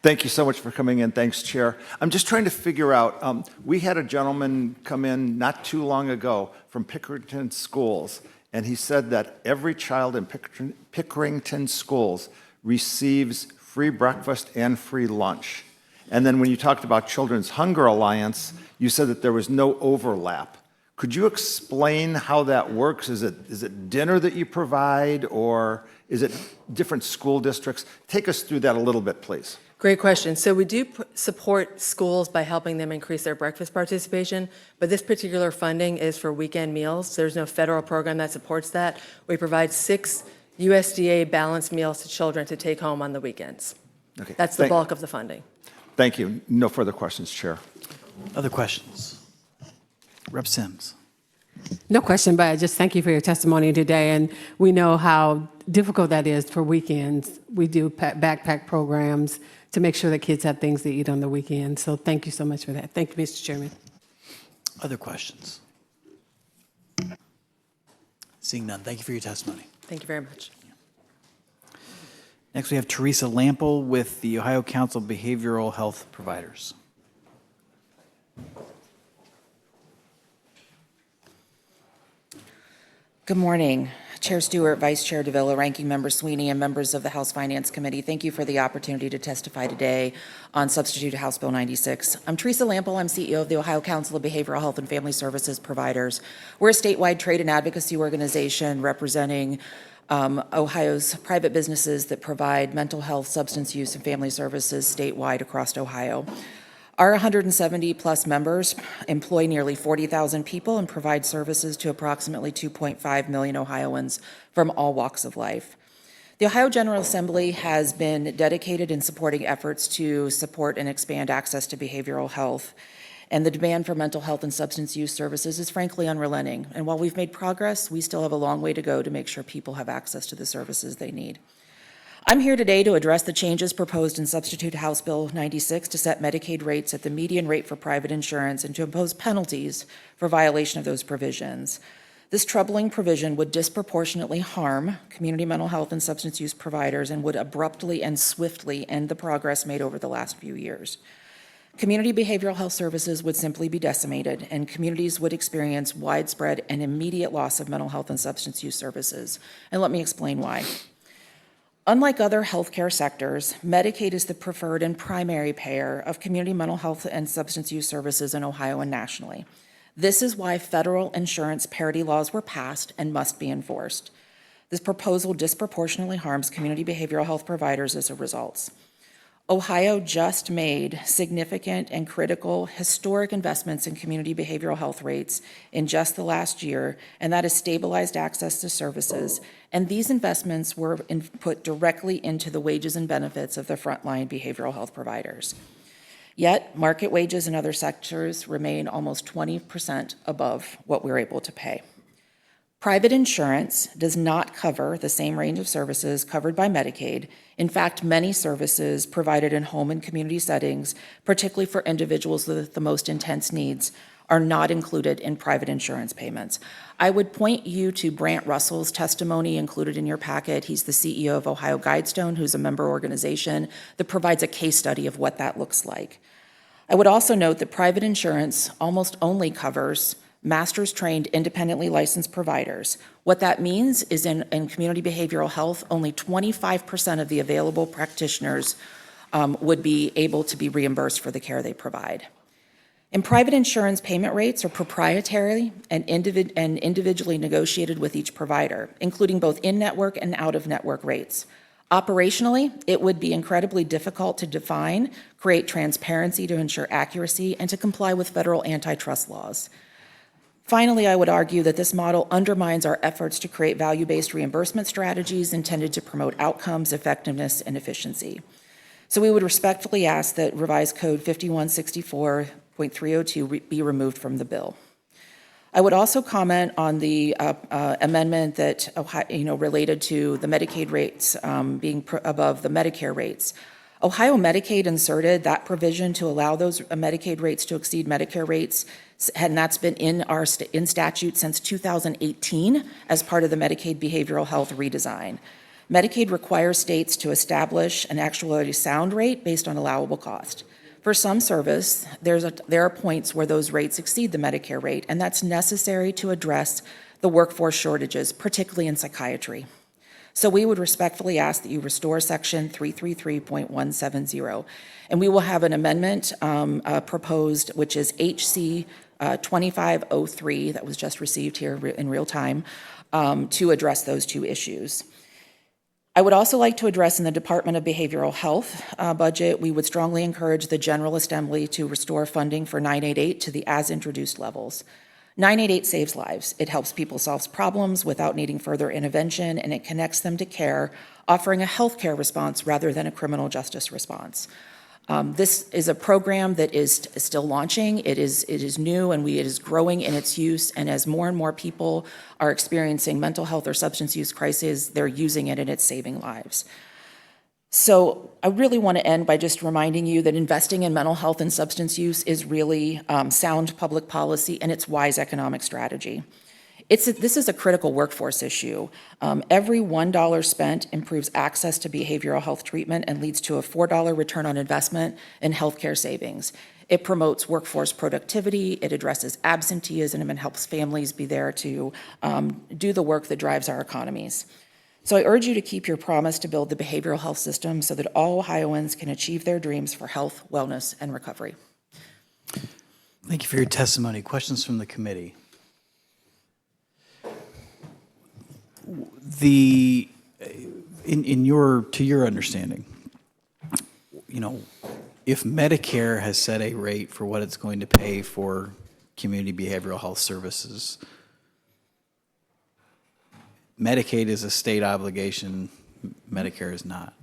Thank you so much for coming in. Thanks, Chair. I'm just trying to figure out, we had a gentleman come in not too long ago from Pickerington Schools, and he said that every child in Pickerington Schools receives free breakfast and free lunch. And then when you talked about Children's Hunger Alliance, you said that there was no overlap. Could you explain how that works? Is it dinner that you provide, or is it different school districts? Take us through that a little bit, please. Great question. So we do support schools by helping them increase their breakfast participation, but this particular funding is for weekend meals. There's no federal program that supports that. We provide 6 USDA balanced meals to children to take home on the weekends. Okay. That's the bulk of the funding. Thank you. No further questions, Chair. Other questions? Rep. Sims. No question, but I just thank you for your testimony today. And we know how difficult that is for weekends. We do backpack programs to make sure that kids have things to eat on the weekend. So thank you so much for that. Thank you, Mr. Chairman. Other questions? Seeing none, thank you for your testimony. Thank you very much. Next, we have Teresa Lample with the Ohio Council of Behavioral Health Providers. Good morning. Chair Stewart, Vice Chair DeVilla, Ranking Member Sweeney, and members of the House Finance Committee. Thank you for the opportunity to testify today on Substitute House Bill 96. I'm Teresa Lample. I'm CEO of the Ohio Council of Behavioral Health and Family Services Providers. We're a statewide trade and advocacy organization representing Ohio's private businesses that provide mental health, substance use, and family services statewide across Ohio. Our 170-plus members employ nearly 40,000 people and provide services to approximately 2.5 million Ohioans from all walks of life. The Ohio General Assembly has been dedicated in supporting efforts to support and expand access to behavioral health, and the demand for mental health and substance use services is frankly unrelenting. And while we've made progress, we still have a long way to go to make sure people have access to the services they need. I'm here today to address the changes proposed in Substitute House Bill 96 to set Medicaid rates at the median rate for private insurance and to impose penalties for violation of those provisions. This troubling provision would disproportionately harm community mental health and substance use providers and would abruptly and swiftly end the progress made over the last few years. Community behavioral health services would simply be decimated, and communities would experience widespread and immediate loss of mental health and substance use services. And let me explain why. Unlike other healthcare sectors, Medicaid is the preferred and primary payer of community mental health and substance use services in Ohio and nationally. This is why federal insurance parity laws were passed and must be enforced. This proposal disproportionately harms community behavioral health providers as a result. Ohio just made significant and critical historic investments in community behavioral health rates in just the last year, and that has stabilized access to services. And these investments were put directly into the wages and benefits of the frontline behavioral health providers. Yet, market wages in other sectors remain almost 20% above what we're able to pay. Private insurance does not cover the same range of services covered by Medicaid. In fact, many services provided in home and community settings, particularly for individuals with the most intense needs, are not included in private insurance payments. I would point you to Brant Russell's testimony included in your packet. He's the CEO of Ohio Guidestone, who's a member organization that provides a case study of what that looks like. I would also note that private insurance almost only covers master's-trained, independently licensed providers. What that means is in community behavioral health, only 25% of the available practitioners would be able to be reimbursed for the care they provide. And private insurance payment rates are proprietary and individually negotiated with each provider, including both in-network and out-of-network rates. Operationally, it would be incredibly difficult to define, create transparency to ensure accuracy, and to comply with federal antitrust laws. Finally, I would argue that this model undermines our efforts to create value-based reimbursement strategies intended to promote outcomes, effectiveness, and efficiency. So we would respectfully ask that revised code 5164.302 be removed from the bill. I would also comment on the amendment that related to the Medicaid rates being above the Medicare rates. Ohio Medicaid inserted that provision to allow those Medicaid rates to exceed Medicare rates, and that's been in statute since 2018 as part of the Medicaid behavioral health redesign. Medicaid requires states to establish an actuarially sound rate based on allowable cost. For some service, there are points where those rates exceed the Medicare rate, and that's necessary to address the workforce shortages, particularly in psychiatry. So we would respectfully ask that you restore section 333.170. And we will have an amendment proposed, which is HC 2503, that was just received here in real time, to address those two issues. I would also like to address in the Department of Behavioral Health budget, we would strongly encourage the General Assembly to restore funding for 988 to the as-introduced levels. 988 saves lives. It helps people solve problems without needing further intervention, and it connects them to care, offering a healthcare response rather than a criminal justice response. This is a program that is still launching. It is new, and it is growing in its use, and as more and more people are experiencing mental health or substance use crises, they're using it and it's saving lives. So I really want to end by just reminding you that investing in mental health and substance use is really sound public policy, and it's wise economic strategy. This is a critical workforce issue. Every $1 spent improves access to behavioral health treatment and leads to a $4 return on investment in healthcare savings. It promotes workforce productivity, it addresses absenteeism, and helps families be there to do the work that drives our economies. So I urge you to keep your promise to build the behavioral health system so that all Ohioans can achieve their dreams for health, wellness, and recovery. Thank you for your testimony. Questions from the committee? To your understanding, if Medicare has set a rate for what it's going to pay for community behavioral health services, Medicaid is a state obligation, Medicare is not.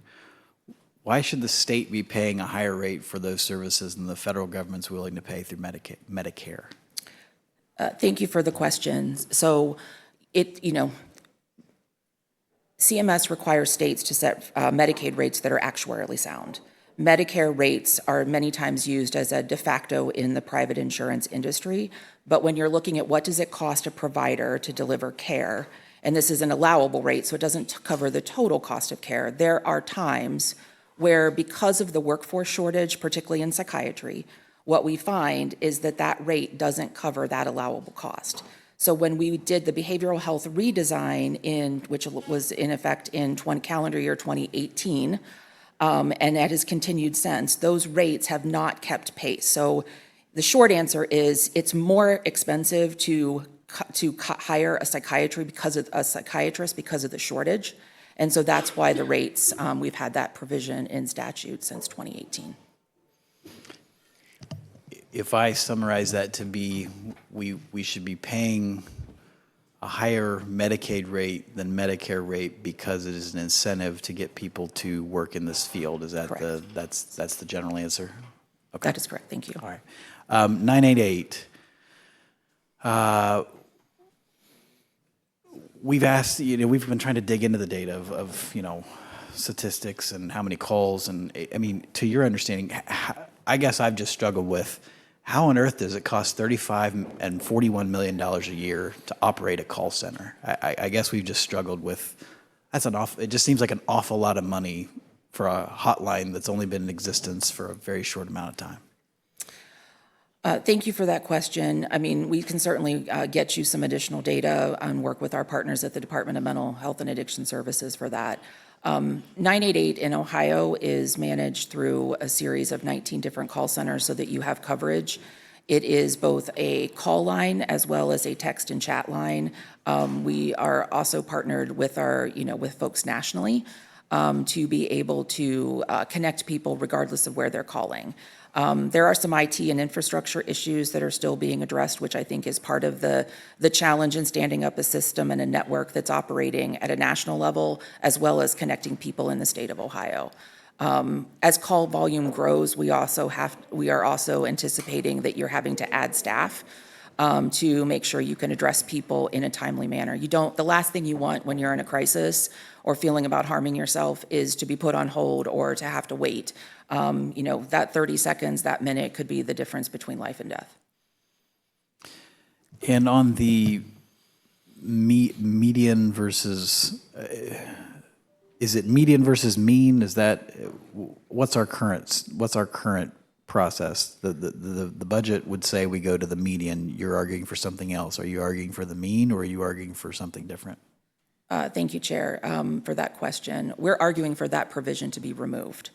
Why should the state be paying a higher rate for those services than the federal government's willing to pay through Medicare? Thank you for the questions. So CMS requires states to set Medicaid rates that are actuarially sound. Medicare rates are many times used as a de facto in the private insurance industry, but when you're looking at what does it cost a provider to deliver care, and this is an allowable rate, so it doesn't cover the total cost of care, there are times where because of the workforce shortage, particularly in psychiatry, what we find is that that rate doesn't cover that allowable cost. So when we did the behavioral health redesign, which was in effect in calendar year 2018, and that has continued since, those rates have not kept pace. So the short answer is it's more expensive to hire a psychiatrist because of the shortage. And so that's why the rates, we've had that provision in statute since 2018. If I summarize that to be, we should be paying a higher Medicaid rate than Medicare rate because it is an incentive to get people to work in this field. Is that that's the general answer? Okay. That is correct. Thank you. All right. 988. We've asked, we've been trying to dig into the data of statistics and how many calls. And I mean, to your understanding, I guess I've just struggled with how on earth does it cost $35 and $41 million a year to operate a call center? I guess we've just struggled with, it just seems like an awful lot of money for a hotline that's only been in existence for a very short amount of time. Thank you for that question. I mean, we can certainly get you some additional data and work with our partners at the Department of Mental Health and Addiction Services for that. 988 in Ohio is managed through a series of 19 different call centers so that you have coverage. It is both a call line as well as a text and chat line. We are also partnered with with folks nationally to be able to connect people regardless of where they're calling. There are some IT and infrastructure issues that are still being addressed, which I think is part of the challenge in standing up a system and a network that's operating at a national level, as well as connecting people in the state of Ohio. As call volume grows, we are also anticipating that you're having to add staff to make sure you can address people in a timely manner. The last thing you want when you're in a crisis or feeling about harming yourself is to be put on hold or to have to wait. That 30 seconds, that minute could be the difference between life and death. And on the median versus, is it median versus mean? Is that, what's our current process? The budget would say we go to the median. You're arguing for something else. Are you arguing for the mean, or are you arguing for something different? Thank you, Chair, for that question. We're arguing for that provision to be removed.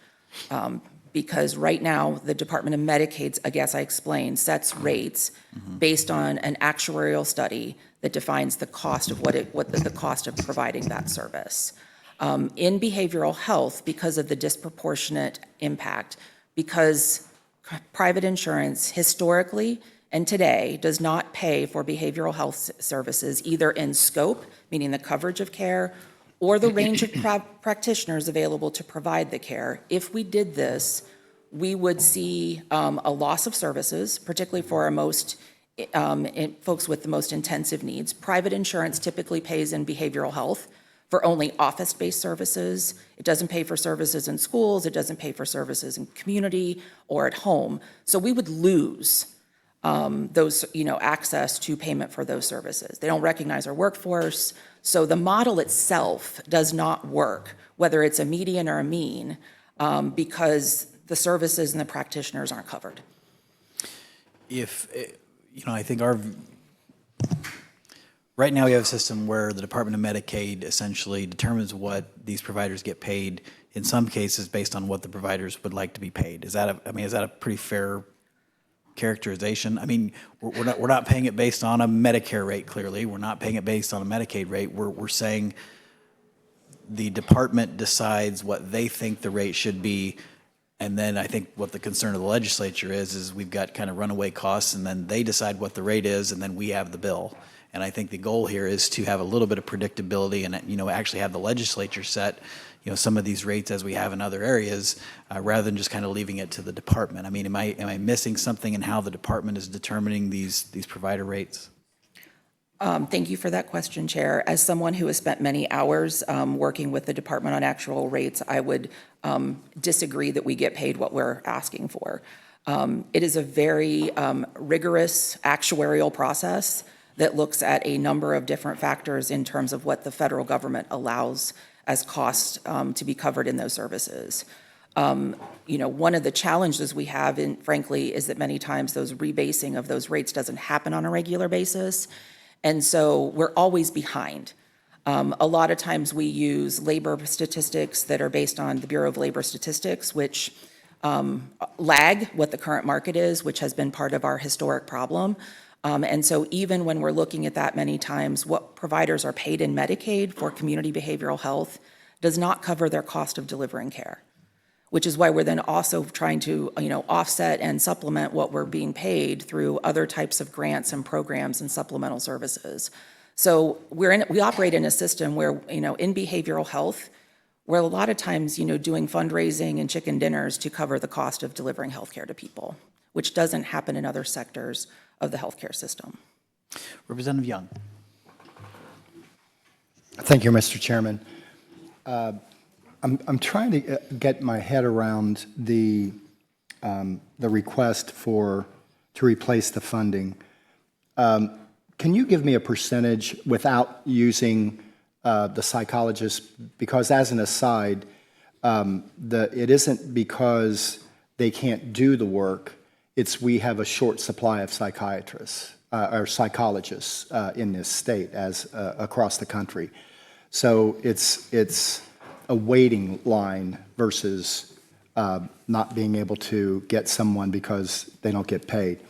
Because right now, the Department of Medicaid, I guess I explained, sets rates based on an actuarial study that defines the cost of the cost of providing that service. In behavioral health, because of the disproportionate impact, because private insurance historically and today does not pay for behavioral health services either in scope, meaning the coverage of care, or the range of practitioners available to provide the care. If we did this, we would see a loss of services, particularly for our folks with the most intensive needs. Private insurance typically pays in behavioral health for only office-based services. It doesn't pay for services in schools. It doesn't pay for services in community or at home. So we would lose those, access to payment for those services. They don't recognize our workforce. So the model itself does not work, whether it's a median or a mean, because the services and the practitioners aren't covered. I think right now we have a system where the Department of Medicaid essentially determines what these providers get paid, in some cases based on what the providers would like to be paid. Is that a pretty fair characterization? I mean, we're not paying it based on a Medicare rate, clearly. We're not paying it based on a Medicaid rate. We're saying the department decides what they think the rate should be, And then I think what the concern of the legislature is we've got kind of runaway costs, and then they decide what the rate is, and then we have the bill. And I think the goal here is to have a little bit of predictability and, actually have the legislature set, some of these rates as we have in other areas, rather than just kind of leaving it to the department. I mean, am I missing something in how the department is determining these provider rates? Thank you for that question, Chair. As someone who has spent many hours working with the department on actual rates, I would disagree that we get paid what we're asking for. It is a very rigorous actuarial process that looks at a number of different factors in terms of what the federal government allows as costs to be covered in those services. One of the challenges we have, frankly, is that many times those rebasing of those rates doesn't happen on a regular basis. And so we're always behind. A lot of times we use labor statistics that are based on the Bureau of Labor Statistics, which lag what the current market is, which has been part of our historic problem. And so even when we're looking at that many times, what providers are paid in Medicaid for community behavioral health does not cover their cost of delivering care, which is why we're then also trying to, offset and supplement what we're being paid through other types of grants and programs and supplemental services. So we operate in a system where, in behavioral health, we're a lot of times, doing fundraising and chicken dinners to cover the cost of delivering healthcare to people, which doesn't happen in other sectors of the healthcare system. Representative Young. Thank you, Mr. Chairman. I'm trying to get my head around the request to replace the funding. Can you give me a percentage without using the psychologist? Because as an aside, it isn't because they can't do the work. It's we have a short supply of psychiatrists or psychologists in this state as across the country. So it's a waiting line versus not being able to get someone because they don't get paid.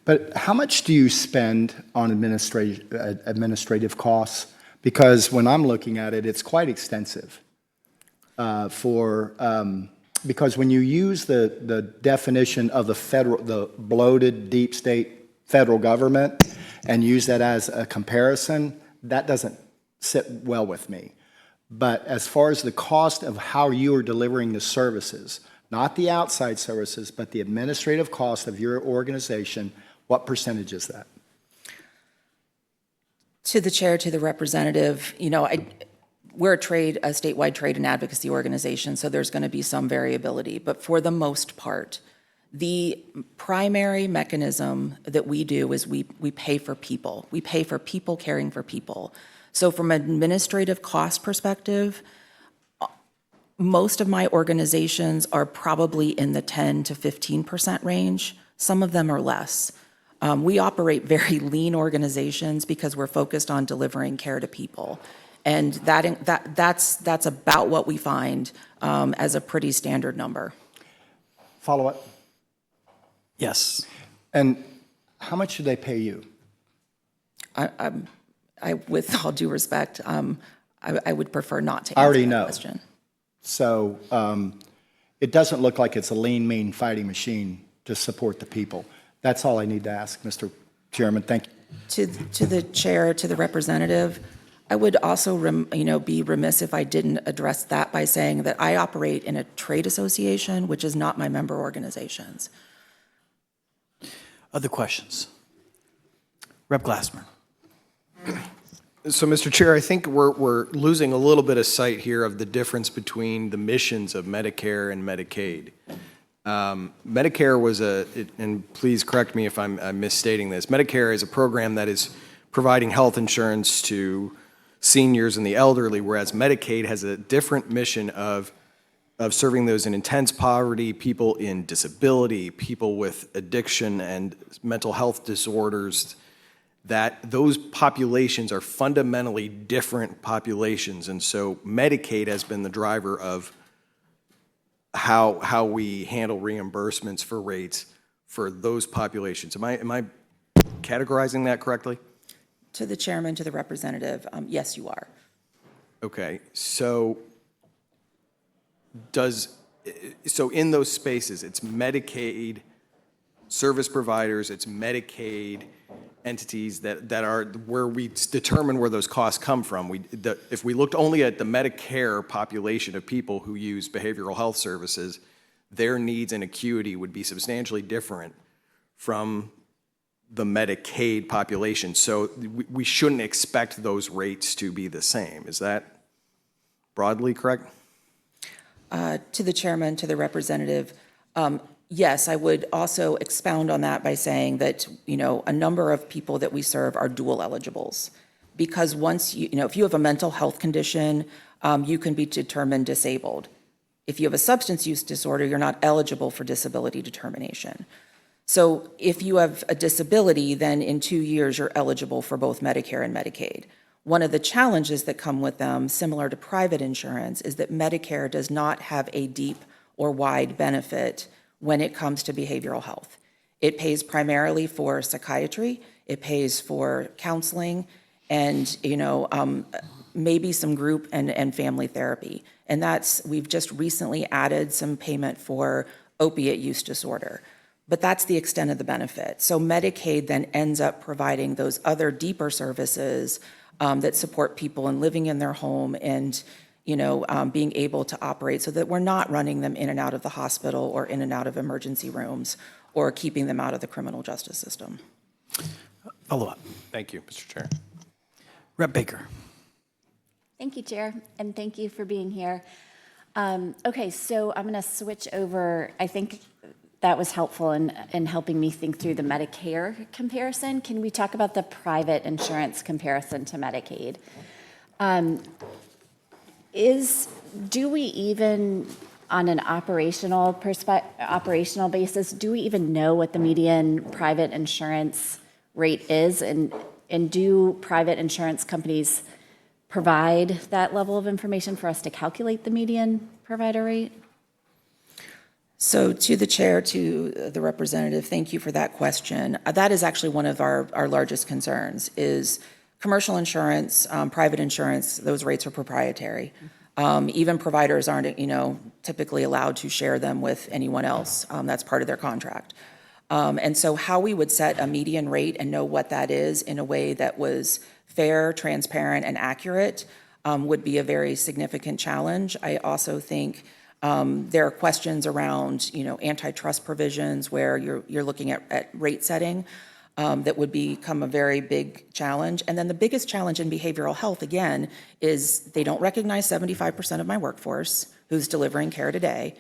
But how much do you spend on administrative costs? Because when I'm looking at it, it's quite extensive because when you use the definition of the bloated deep state federal government and use that as a comparison, that doesn't sit well with me. But as far as the cost of how you are delivering the services, not the outside services, but the administrative cost of your organization, what percentage is that? To the chair, to the representative, we're a statewide trade and advocacy organization, so there's going to be some variability. But for the most part, the primary mechanism that we do is we pay for people. We pay for people caring for people. So from an administrative cost perspective, most of my organizations are probably in the 10 to 15% range. Some of them are less. We operate very lean organizations because we're focused on delivering care to people. And that's about what we find as a pretty standard number. Follow up? Yes. And how much do they pay you? With all due respect, I would prefer not to I answer already that know. question. So it doesn't look like it's a lean, mean fighting machine to support the people. That's all I need to ask, Mr. Chairman. Thank you. To the chair, to the representative, I would also be remiss if I didn't address that by saying that I operate in a trade association, which is not my member organizations. Other questions? Rep. Glassman. So, Mr. Chair, I think we're losing a little bit of sight here of the difference between the missions of Medicare and Medicaid. Medicare was and please correct me if I'm misstating this, Medicare is a program that is providing health insurance to seniors and the elderly, whereas Medicaid has a different mission of serving those in intense poverty, people in disability, people with addiction and mental health disorders, that those populations are fundamentally different populations. And so Medicaid has been the driver of how we handle reimbursements for rates for those populations. Am I categorizing that correctly? To the chairman, to the representative, yes, you are. Okay, so does so in those spaces, it's Medicaid service providers, it's Medicaid entities that are where we determine where those costs come from. If we looked only at the Medicare population of people who use behavioral health services, their needs and acuity would be substantially different from the Medicaid population. So we shouldn't expect those rates to be the same. Is that broadly correct? To the chairman, to the representative, yes, I would also expound on that by saying that, a number of people that we serve are dual eligibles. Because once if you have a mental health condition, you can be determined disabled. If you have a substance use disorder, you're not eligible for disability determination. So if you have a disability, then in 2 years, you're eligible for both Medicare and Medicaid. One of the challenges that come with them, similar to private insurance, is that Medicare does not have a deep or wide benefit when it comes to behavioral health. It pays primarily for psychiatry, it pays for counseling, and maybe some group and family therapy. And we've just recently added some payment for opiate use disorder. But that's the extent of the benefit. So Medicaid then ends up providing those other deeper services that support people in living in their home and being able to operate so that we're not running them in and out of the hospital or in and out of emergency rooms or keeping them out of the criminal justice system. Follow up. Thank you, Mr. Chair. Rep. Baker. Thank you, Chair, and thank you for being here. Okay, so I'm going to switch over. I think that was helpful in helping me think through the Medicare comparison. Can we talk about the private insurance comparison to Medicaid? Do we even, on an operational basis, do we even know what the median private insurance rate is? And do private insurance companies provide that level of information for us to calculate the median provider rate? So to the chair, to the representative, thank you for that question. That is actually one of our largest concerns is commercial insurance, private insurance, those rates are proprietary. Even providers aren't, typically allowed to share them with anyone else. That's part of their contract. And so how we would set a median rate and know what that is in a way that was fair, transparent, and accurate would be a very significant challenge. I also think there are questions around, antitrust provisions where you're looking at rate setting that would become a very big challenge. And then the biggest challenge in behavioral health, again, is they don't recognize 75% of my workforce who's delivering care today,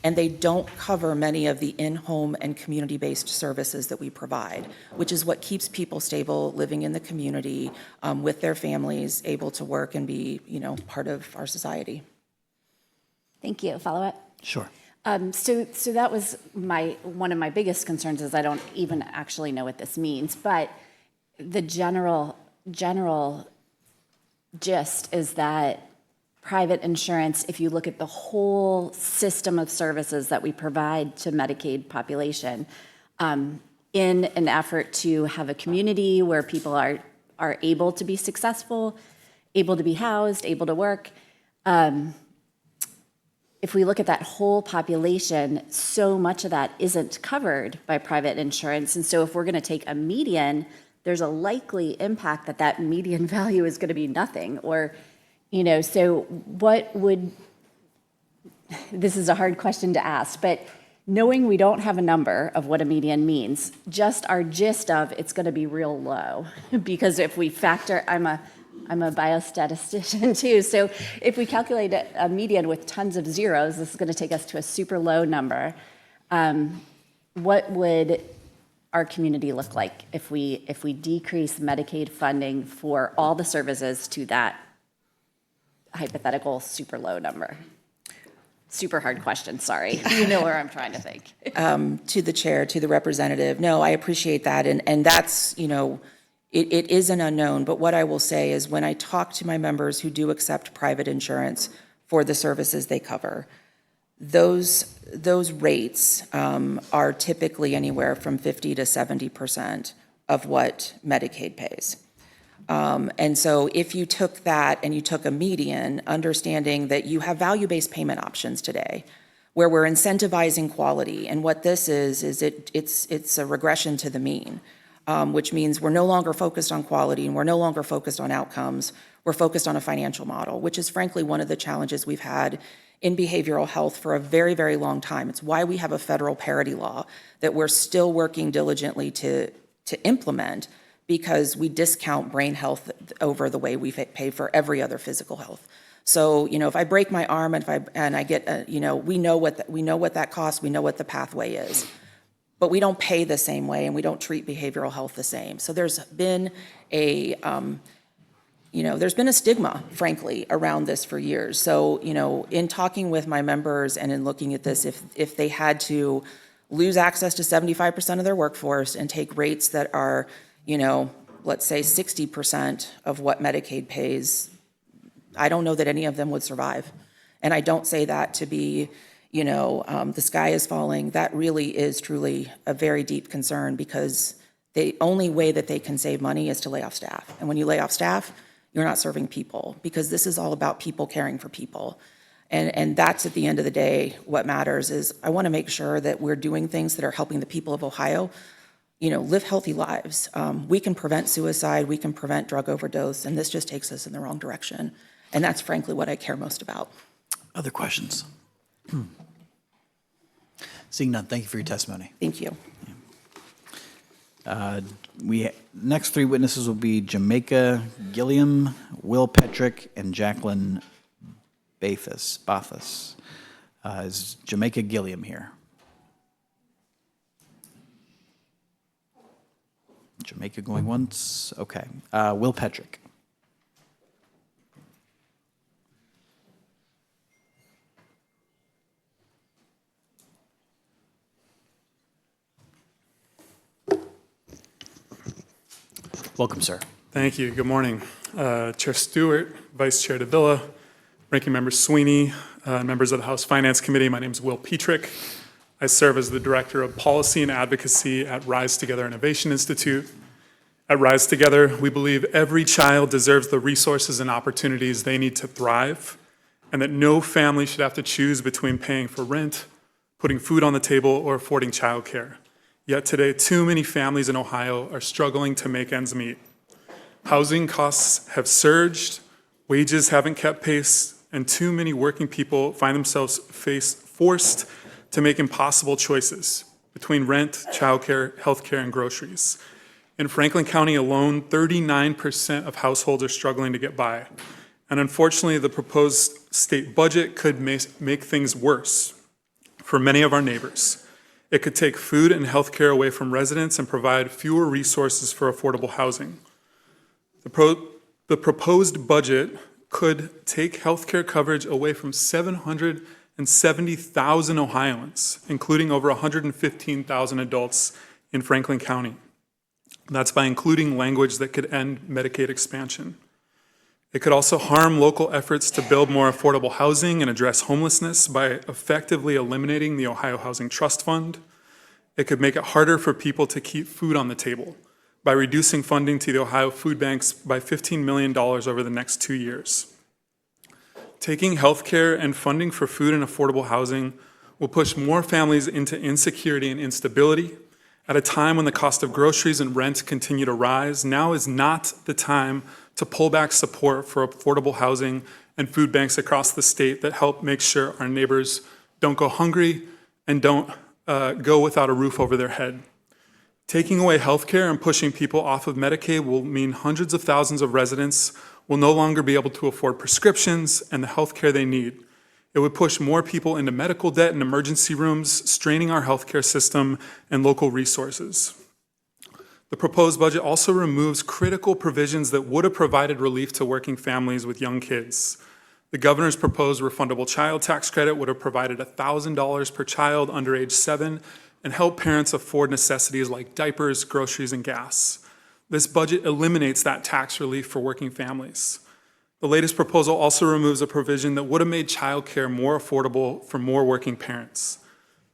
and they don't cover many of the in-home and community-based services that we provide, which is what keeps people stable, living in the community with their families, able to work and be, part of our society. Thank you. Follow up? Sure. So that was one of my biggest concerns is I don't even actually know what this means, but the general gist is that private insurance, if you look at the whole system of services that we provide to Medicaid population, in an effort to have a community where people are able to be successful, able to be housed, able to work, if we look at that whole population, so much of that isn't covered by private insurance. And so if we're going to take a median, there's a likely impact that median value is going to be nothing. Or, so this is a hard question to ask, but knowing we don't have a number of what a median means, just our gist of it's going to be real low. Because if we factor, I'm a biostatistician too. So if we calculate a median with tons of zeros, this is going to take us to a super low number. What would our community look like if we decrease Medicaid funding for all the services to that hypothetical super low number? Super hard question, sorry. You know where I'm trying to think. To the chair, to the representative, no, I appreciate that. And that's, it is an unknown, but what I will say is when I talk to my members who do accept private insurance for the services they cover, those rates are typically anywhere from 50 to 70% of what Medicaid pays. And so if you took that and you took a median, understanding that you have value-based payment options today, where we're incentivizing quality. And what this is it's a regression to the mean, which means we're no longer focused on quality and we're no longer focused on outcomes. We're focused on a financial model, which is frankly one of the challenges we've had in behavioral health for a very, very long time. It's why we have a federal parity law that we're still working diligently to implement, because we discount brain health over the way we pay for every other physical health. So, if I break my arm and I get, we know what that costs, we know what the pathway is, but we don't pay the same way and we don't treat behavioral health the same. So there's been there's been a stigma, frankly, around this for years. So, in talking with my members and in looking at this, if they had to lose access to 75% of their workforce and take rates that are, let's say 60% of what Medicaid pays, I don't know that any of them would survive. And I don't say that to be, the sky is falling. That really is truly a very deep concern, because the only way that they can save money is to lay off staff. And when you lay off staff, you're not serving people, because this is all about people caring for people. And that's, at the end of the day, what matters. Is I want to make sure that we're doing things that are helping the people of Ohio, live healthy lives. We can prevent suicide, we can prevent drug overdose, and this just takes us in the wrong direction. And that's frankly what I care most about. Other questions? Seeing none, thank you for your testimony. Thank you. Next three witnesses will be Jamaica Gilliam, Will Petrick, and Jacqueline Bathus. Is Jamaica Gilliam here? Jamaica going once? Okay. Will Petrick. Welcome, sir. Thank you. Good morning. Chair Stewart, Vice Chair Davila, Ranking Member Sweeney, members of the House Finance Committee. My name is Will Petrick. I serve as the Director of Policy and Advocacy at Rise Together Innovation Institute. At Rise Together, we believe every child deserves the resources and opportunities they need to thrive, and that no family should have to choose between paying for rent, putting food on the table, or affording childcare. Yet today, too many families in Ohio are struggling to make ends meet. Housing costs have surged, wages haven't kept pace, and too many working people find themselves forced to make impossible choices between rent, childcare, healthcare, and groceries. In Franklin County alone, 39% of households are struggling to get by. And unfortunately, the proposed state budget could make things worse for many of our neighbors. It could take food and healthcare away from residents and provide fewer resources for affordable housing. The proposed budget could take healthcare coverage away from 770,000 Ohioans, including over 115,000 adults in Franklin County. That's by including language that could end Medicaid expansion. It could also harm local efforts to build more affordable housing and address homelessness by effectively eliminating the Ohio Housing Trust Fund. It could make it harder for people to keep food on the table by reducing funding to the Ohio food banks by $15 million over the next 2 years. Taking healthcare and funding for food and affordable housing will push more families into insecurity and instability. At a time when the cost of groceries and rent continue to rise, now is not the time to pull back support for affordable housing and food banks across the state that help make sure our neighbors don't go hungry and don't go without a roof over their head. Taking away healthcare and pushing people off of Medicaid will mean hundreds of thousands of residents will no longer be able to afford prescriptions and the healthcare they need. It would push more people into medical debt and emergency rooms, straining our healthcare system and local resources. The proposed budget also removes critical provisions that would have provided relief to working families with young kids. The governor's proposed refundable child tax credit would have provided $1,000 per child under age 7 and help parents afford necessities like diapers, groceries, and gas. This budget eliminates that tax relief for working families. The latest proposal also removes a provision that would have made childcare more affordable for more working parents.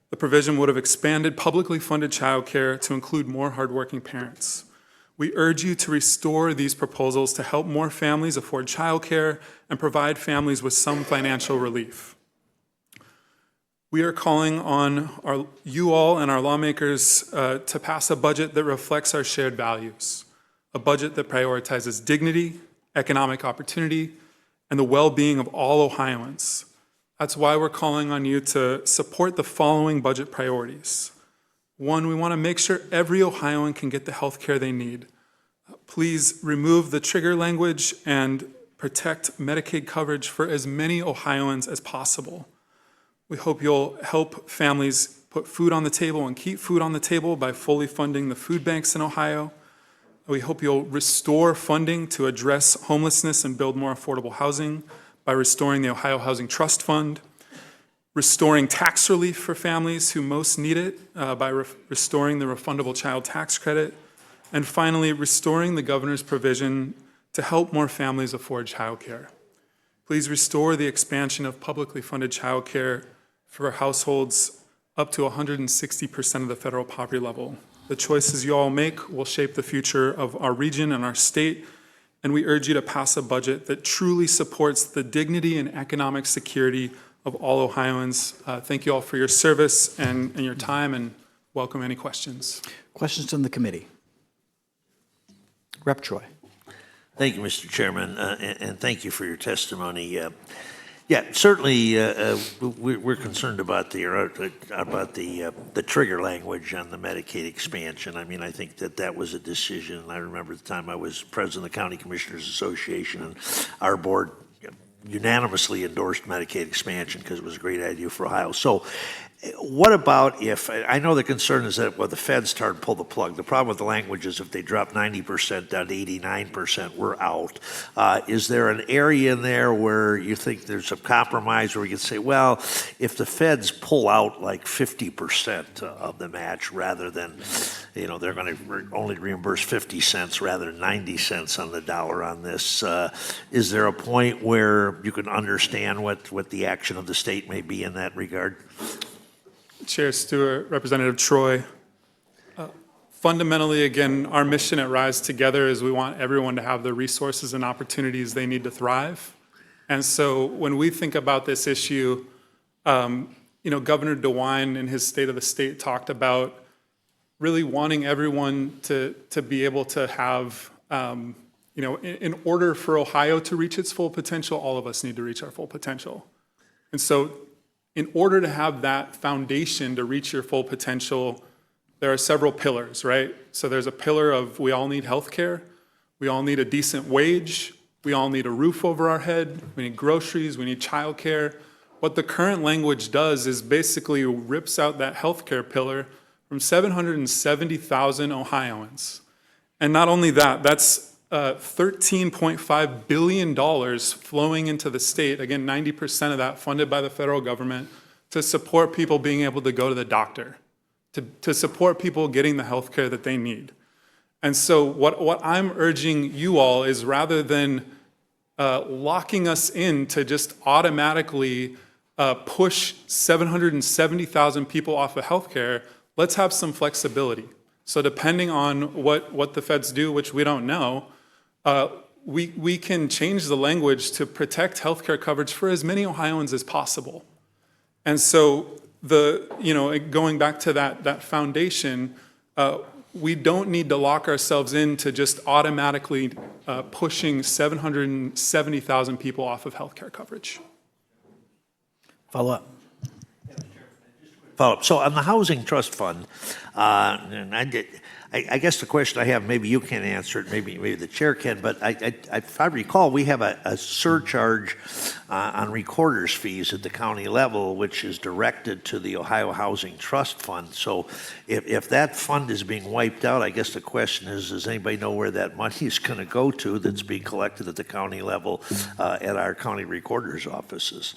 The provision would have expanded publicly funded childcare to include more hardworking parents. We urge you to restore these proposals to help more families afford childcare and provide families with some financial relief. We are calling on you all and our lawmakers to pass a budget that reflects our shared values, a budget that prioritizes dignity, economic opportunity, and the well-being of all Ohioans. That's why we're calling on you to support the following budget priorities. One, we want to make sure every Ohioan can get the health care they need. Please remove the trigger language and protect Medicaid coverage for as many Ohioans as possible. We hope you'll help families put food on the table and keep food on the table by fully funding the food banks in Ohio. We hope you'll restore funding to address homelessness and build more affordable housing by restoring the Ohio Housing Trust Fund, restoring tax relief for families who most need it by restoring the refundable child tax credit, and finally, restoring the governor's provision to help more families afford childcare. Please restore the expansion of publicly funded childcare for households up to 160% of the federal poverty level. The choices you all make will shape the future of our region and our state, and we urge you to pass a budget that truly supports the dignity and economic security of all Ohioans. Thank you all for your service and your time, and welcome any questions. Questions from the committee? Rep. Troy. Thank you, Mr. Chairman, and thank you for your testimony. Yeah, certainly we're concerned about the trigger language on the Medicaid expansion. I mean, I think that was a decision. I remember the time I was president of the County Commissioners Association, and our board unanimously endorsed Medicaid expansion because it was a great idea for Ohio. So what about if, I know the concern is that, well, the feds start to pull the plug. The problem with the language is if they drop 90% down to 89%, we're out. Is there an area in there where you think there's a compromise where we can say, well, if the feds pull out like 50% of the match rather than, they're going to only reimburse 50 cents rather than 90 cents on the dollar on this, is there a point where you can understand what the action of the state may be in that regard? Chair Stewart, Representative Troy. Fundamentally, again, our mission at Rise Together is we want everyone to have the resources and opportunities they need to thrive. And so when we think about this issue, Governor DeWine in his State of the State talked about really wanting everyone to be able to have, in order for Ohio to reach its full potential, all of us need to reach our full potential. And so in order to have that foundation to reach your full potential, there are several pillars, right? So there's a pillar of we all need health care, we all need a decent wage, we all need a roof over our head, we need groceries, we need childcare. What the current language does is basically rips out that health care pillar from 770,000 Ohioans. And not only that, that's $13.5 billion flowing into the state, again, 90% of that funded by the federal government, to support people being able to go to the doctor, to support people getting the health care that they need. And so what I'm urging you all is rather than locking us in to just automatically push 770,000 people off of health care, let's have some flexibility. So depending on what the feds do, which we don't know, we can change the language to protect healthcare coverage for as many Ohioans as possible. And so going back to that foundation, we don't need to lock ourselves into just automatically pushing 770,000 people off of healthcare coverage. Follow up. So on the Housing Trust Fund, and I guess the question I have, maybe you can answer it, maybe the chair can, but if I recall, we have a surcharge on recorders fees at the county level, which is directed to the Ohio Housing Trust Fund. So if that fund is being wiped out, I guess the question is, does anybody know where that money is going to go to that's being collected at the county level at our county recorders offices?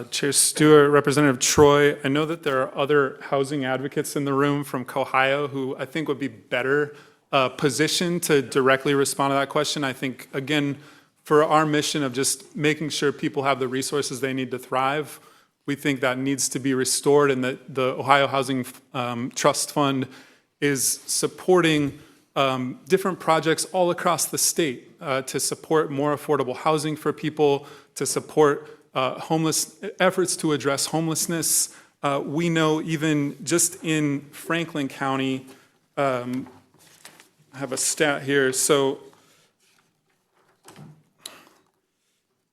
Chair Stewart, Representative Troy, I know that there are other housing advocates in the room from Ohio who I think would be better positioned to directly respond to that question. I think, again, for our mission of just making sure people have the resources they need to thrive, we think that needs to be restored, and that the Ohio Housing Trust Fund is supporting different projects all across the state to support more affordable housing for people, to support efforts to address homelessness. We know even just in Franklin County, I have a stat here. So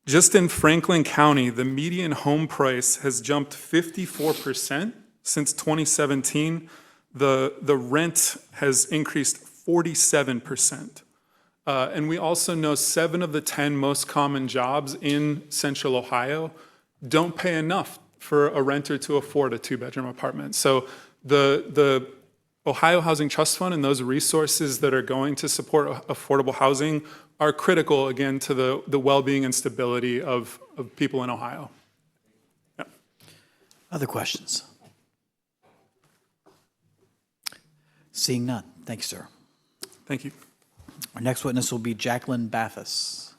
just in Franklin County, the median home price has jumped 54% since 2017. The rent has increased 47%. And we also know 7 of the 10 most common jobs in Central Ohio don't pay enough for a renter to afford a 2-bedroom apartment. So the Ohio Housing Trust Fund and those resources that are going to support affordable housing are critical, again, to the well-being and stability of people in Ohio. Yeah. Other questions? Seeing none. Thank you, sir. Thank you. Our next witness will be Jacqueline Bathis.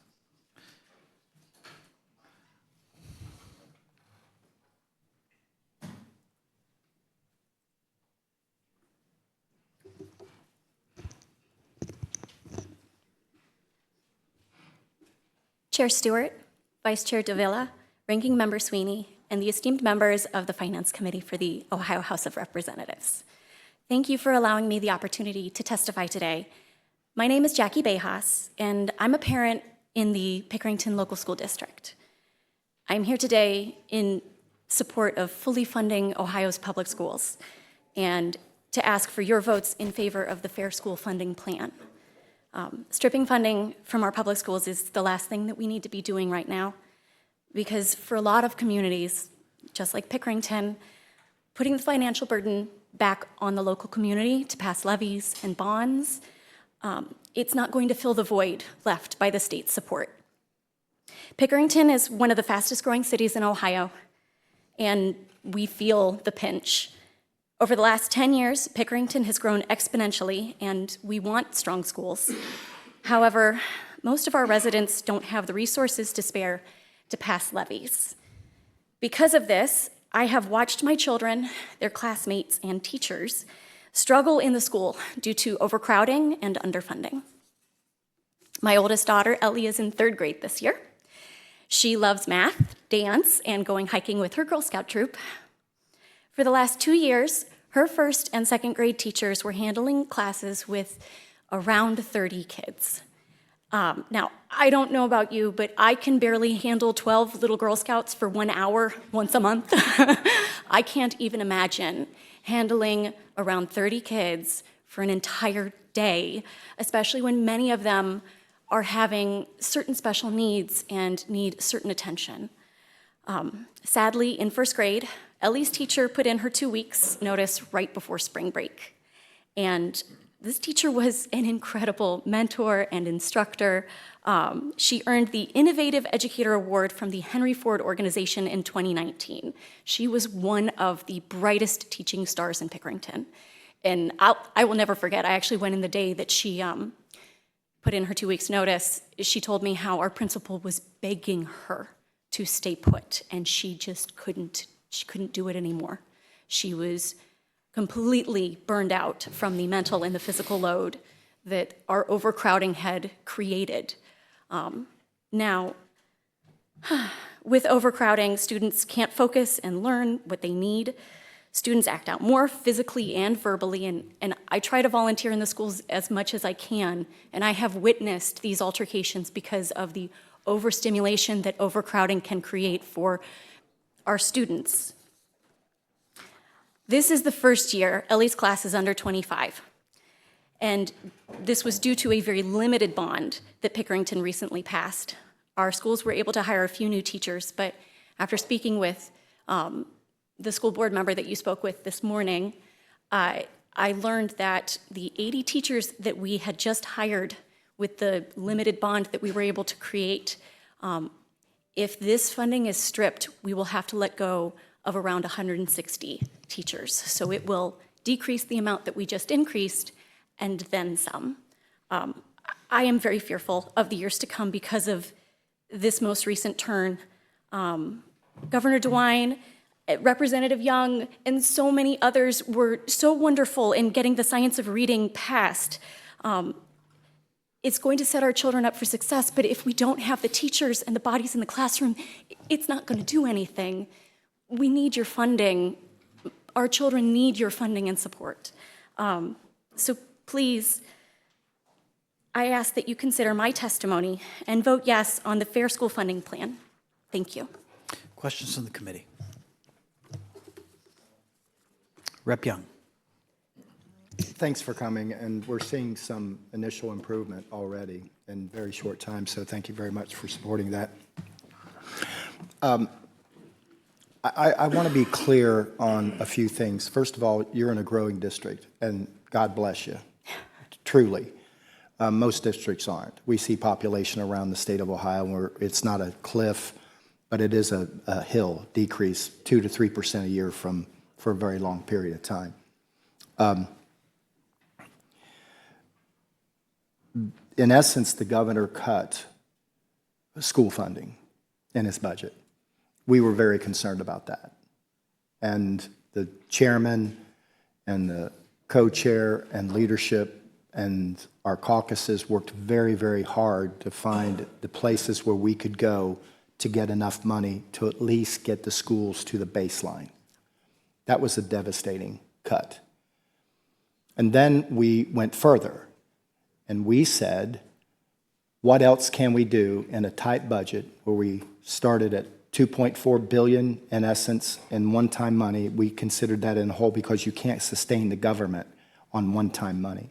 Chair Stewart, Vice Chair Davila, Ranking Member Sweeney, and the esteemed members of the Finance Committee for the Ohio House of Representatives. Thank you for allowing me the opportunity to testify today. My name is Jackie Bejas, and I'm a parent in the Pickerington Local School District. I'm here today in support of fully funding Ohio's public schools and to ask for your votes in favor of the Fair School Funding Plan. Stripping funding from our public schools is the last thing that we need to be doing right now, because for a lot of communities, just like Pickerington, putting the financial burden back on the local community to pass levies and bonds, it's not going to fill the void left by the state's support. Pickerington is one of the fastest growing cities in Ohio, and we feel the pinch. Over the last 10 years, Pickerington has grown exponentially, and we want strong schools. However, most of our residents don't have the resources to spare to pass levies. Because of this, I have watched my children, their classmates, and teachers struggle in the school due to overcrowding and underfunding. My oldest daughter, Ellie, is in 3rd grade this year. She loves math, dance, and going hiking with her Girl Scout troop. For the last 2 years, her 1st and 2nd grade teachers were handling classes with around 30 kids. Now, I don't know about you, but I can barely handle 12 little Girl Scouts for 1 hour once a month. I can't even imagine handling around 30 kids for an entire day, especially when many of them are having certain special needs and need certain attention. Sadly, in 1st grade, Ellie's teacher put in her 2 weeks notice right before spring break. And this teacher was an incredible mentor and instructor. She earned the Innovative Educator Award from the Henry Ford Organization in 2019. She was one of the brightest teaching stars in Pickerington. And I will never forget, I actually went in the day that she put in her 2 weeks notice. She told me how our principal was begging her to stay put, and she just couldn't do it anymore. She was completely burned out from the mental and the physical load that our overcrowding had created. Now, with overcrowding, students can't focus and learn what they need. Students act out more physically and verbally, and I try to volunteer in the schools as much as I can, and I have witnessed these altercations because of the overstimulation that overcrowding can create for our students. This is the first year Ellie's class is under 25, and this was due to a very limited bond that Pickerington recently passed. Our schools were able to hire a few new teachers, but after speaking with the school board member that you spoke with this morning, I learned that the 80 teachers that we had just hired with the limited bond that we were able to create, if this funding is stripped, we will have to let go of around 160 teachers. So it will decrease the amount that we just increased and then some. I am very fearful of the years to come because of this most recent turn. Governor DeWine, Representative Young, and so many others were so wonderful in getting the science of reading passed. it's going to set our children up for success, but if we don't have the teachers and the bodies in the classroom, it's not going to do anything. We need your funding. Our children need your funding and support. So please, I ask that you consider my testimony and vote yes on the Fair School Funding Plan. Thank you. Questions from the committee? Rep. Young. Thanks for coming, and we're seeing some initial improvement already in very short time, so thank you very much for supporting that. I want to be clear on a few things. First of all, you're in a growing district, and God bless you, truly. Most districts aren't. We see population around the state of Ohio where it's not a cliff, but it is a hill decrease, 2 to 3% a year for a very long period of time. In essence, the governor cut school funding in his budget. We were very concerned about that. And the chairman and the co-chair and leadership and our caucuses worked very, very hard to find the places where we could go to get enough money to at least get the schools to the baseline. That was a devastating cut. And then we went further. And we said, what else can we do in a tight budget where we started at $2.4 billion in essence in one-time money? We considered that in whole because you can't sustain the government on one-time money.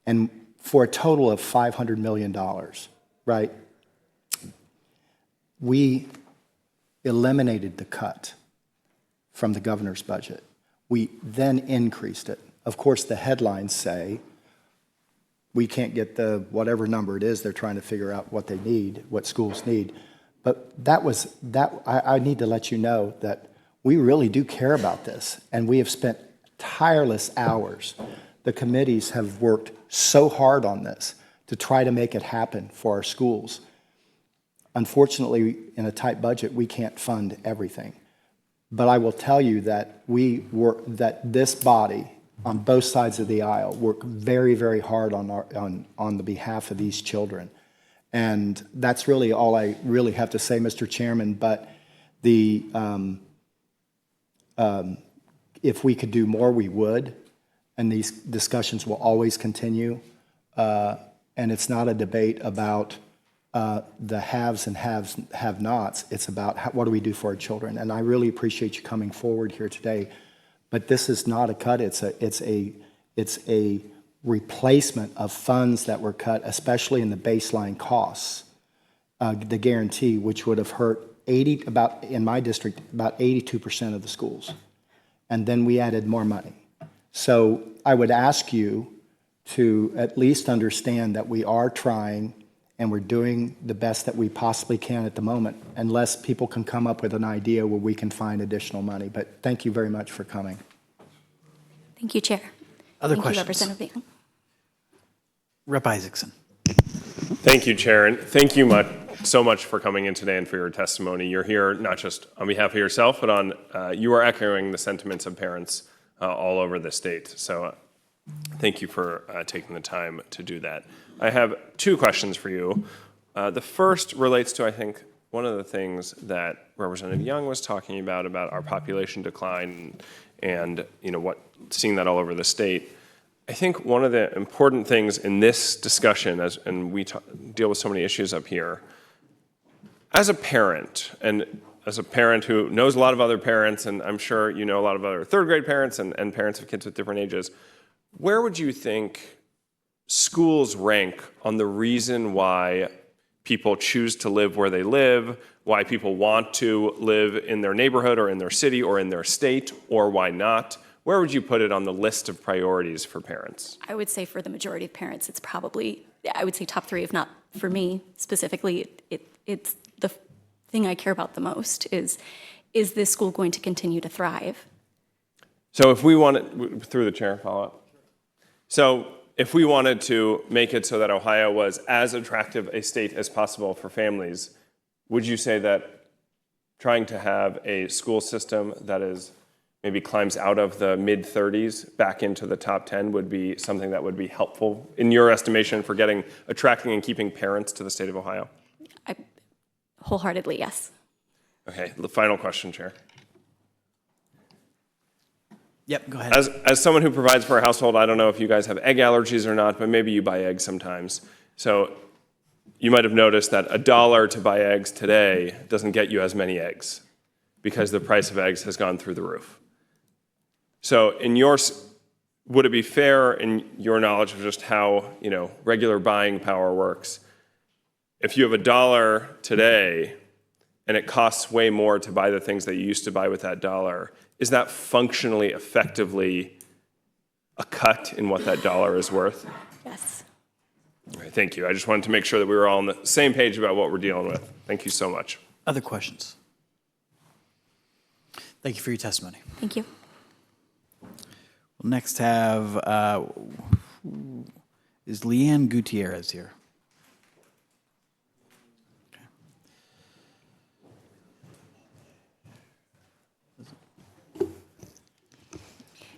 And for a total of $500 million, right? We eliminated the cut from the governor's budget. We then increased it. Of course, the headlines say, we can't get the whatever number it is, they're trying to figure out what they need, what schools need. But I need to let you know that we really do care about this, and we have spent tireless hours. The committees have worked so hard on this to try to make it happen for our schools. Unfortunately, in a tight budget, we can't fund everything. But I will tell you that that this body, on both sides of the aisle, work very, very hard on the behalf of these children. And that's really all I really have to say, Mr. Chairman. But if we could do more, we would. And these discussions will always continue. And it's not a debate about the haves and have-nots. It's about what do we do for our children. And I really appreciate you coming forward here today. But this is not a cut. It's a replacement of funds that were cut, especially in the baseline costs, the guarantee, which would have hurt in my district, about 82% of the schools. And then we added more money. So I would ask you to at least understand that we are trying and we're doing the best that we possibly can at the moment, unless people can come up with an idea where we can find additional money. But thank you very much for coming. Thank you, Chair. Other Thank questions? you, Representative Young. Rep. Isaacson. Thank you, Chair, and thank you so much for coming in today and for your testimony. You're here not just on behalf of yourself, but you are echoing the sentiments of parents all over the state. So thank you for taking the time to do that. I have two questions for you. The first relates to, I think, one of the things that Representative Young was talking about our population decline and seeing that all over the state. I think one of the important things in this discussion, and we deal with so many issues up here, as a parent, and as a parent who knows a lot of other parents, and I'm sure you know a lot of other third grade parents and parents of kids with different ages, where would you think schools rank on the reason why people choose to live where they live, why people want to live in their neighborhood or in their city or in their state, or why not? Where would you put it on the list of priorities for parents? I would say for the majority of parents, it's probably, I would say top three, if not for me specifically. It's the thing I care about the most is this school going to continue to thrive? So if we wanted, through the chair, follow up. So if we wanted to make it so that Ohio was as attractive a state as possible for families, would you say that trying to have a school system that is maybe climbs out of the mid-30s back into the top 10 would be something that would be helpful in your estimation for attracting and keeping parents to the state of Ohio? Wholeheartedly, yes. Okay, the final question, Chair. Yep, go ahead. As someone who provides for a household, I don't know if you guys have egg allergies or not, but maybe you buy eggs sometimes. So you might have noticed that $1 to buy eggs today doesn't get you as many eggs because the price of eggs has gone through the roof. So would it be fair in your knowledge of just how, regular buying power works? If you have $1 today and it costs way more to buy the things that you used to buy with that $1, is that functionally, effectively a cut in what that $1 is worth? Yes. All right, thank you. I just wanted to make sure that we were all on the same page about what we're dealing with. Thank you so much. Other questions? Thank you for your testimony. Thank you. We'll next have, is Leanne Gutierrez here?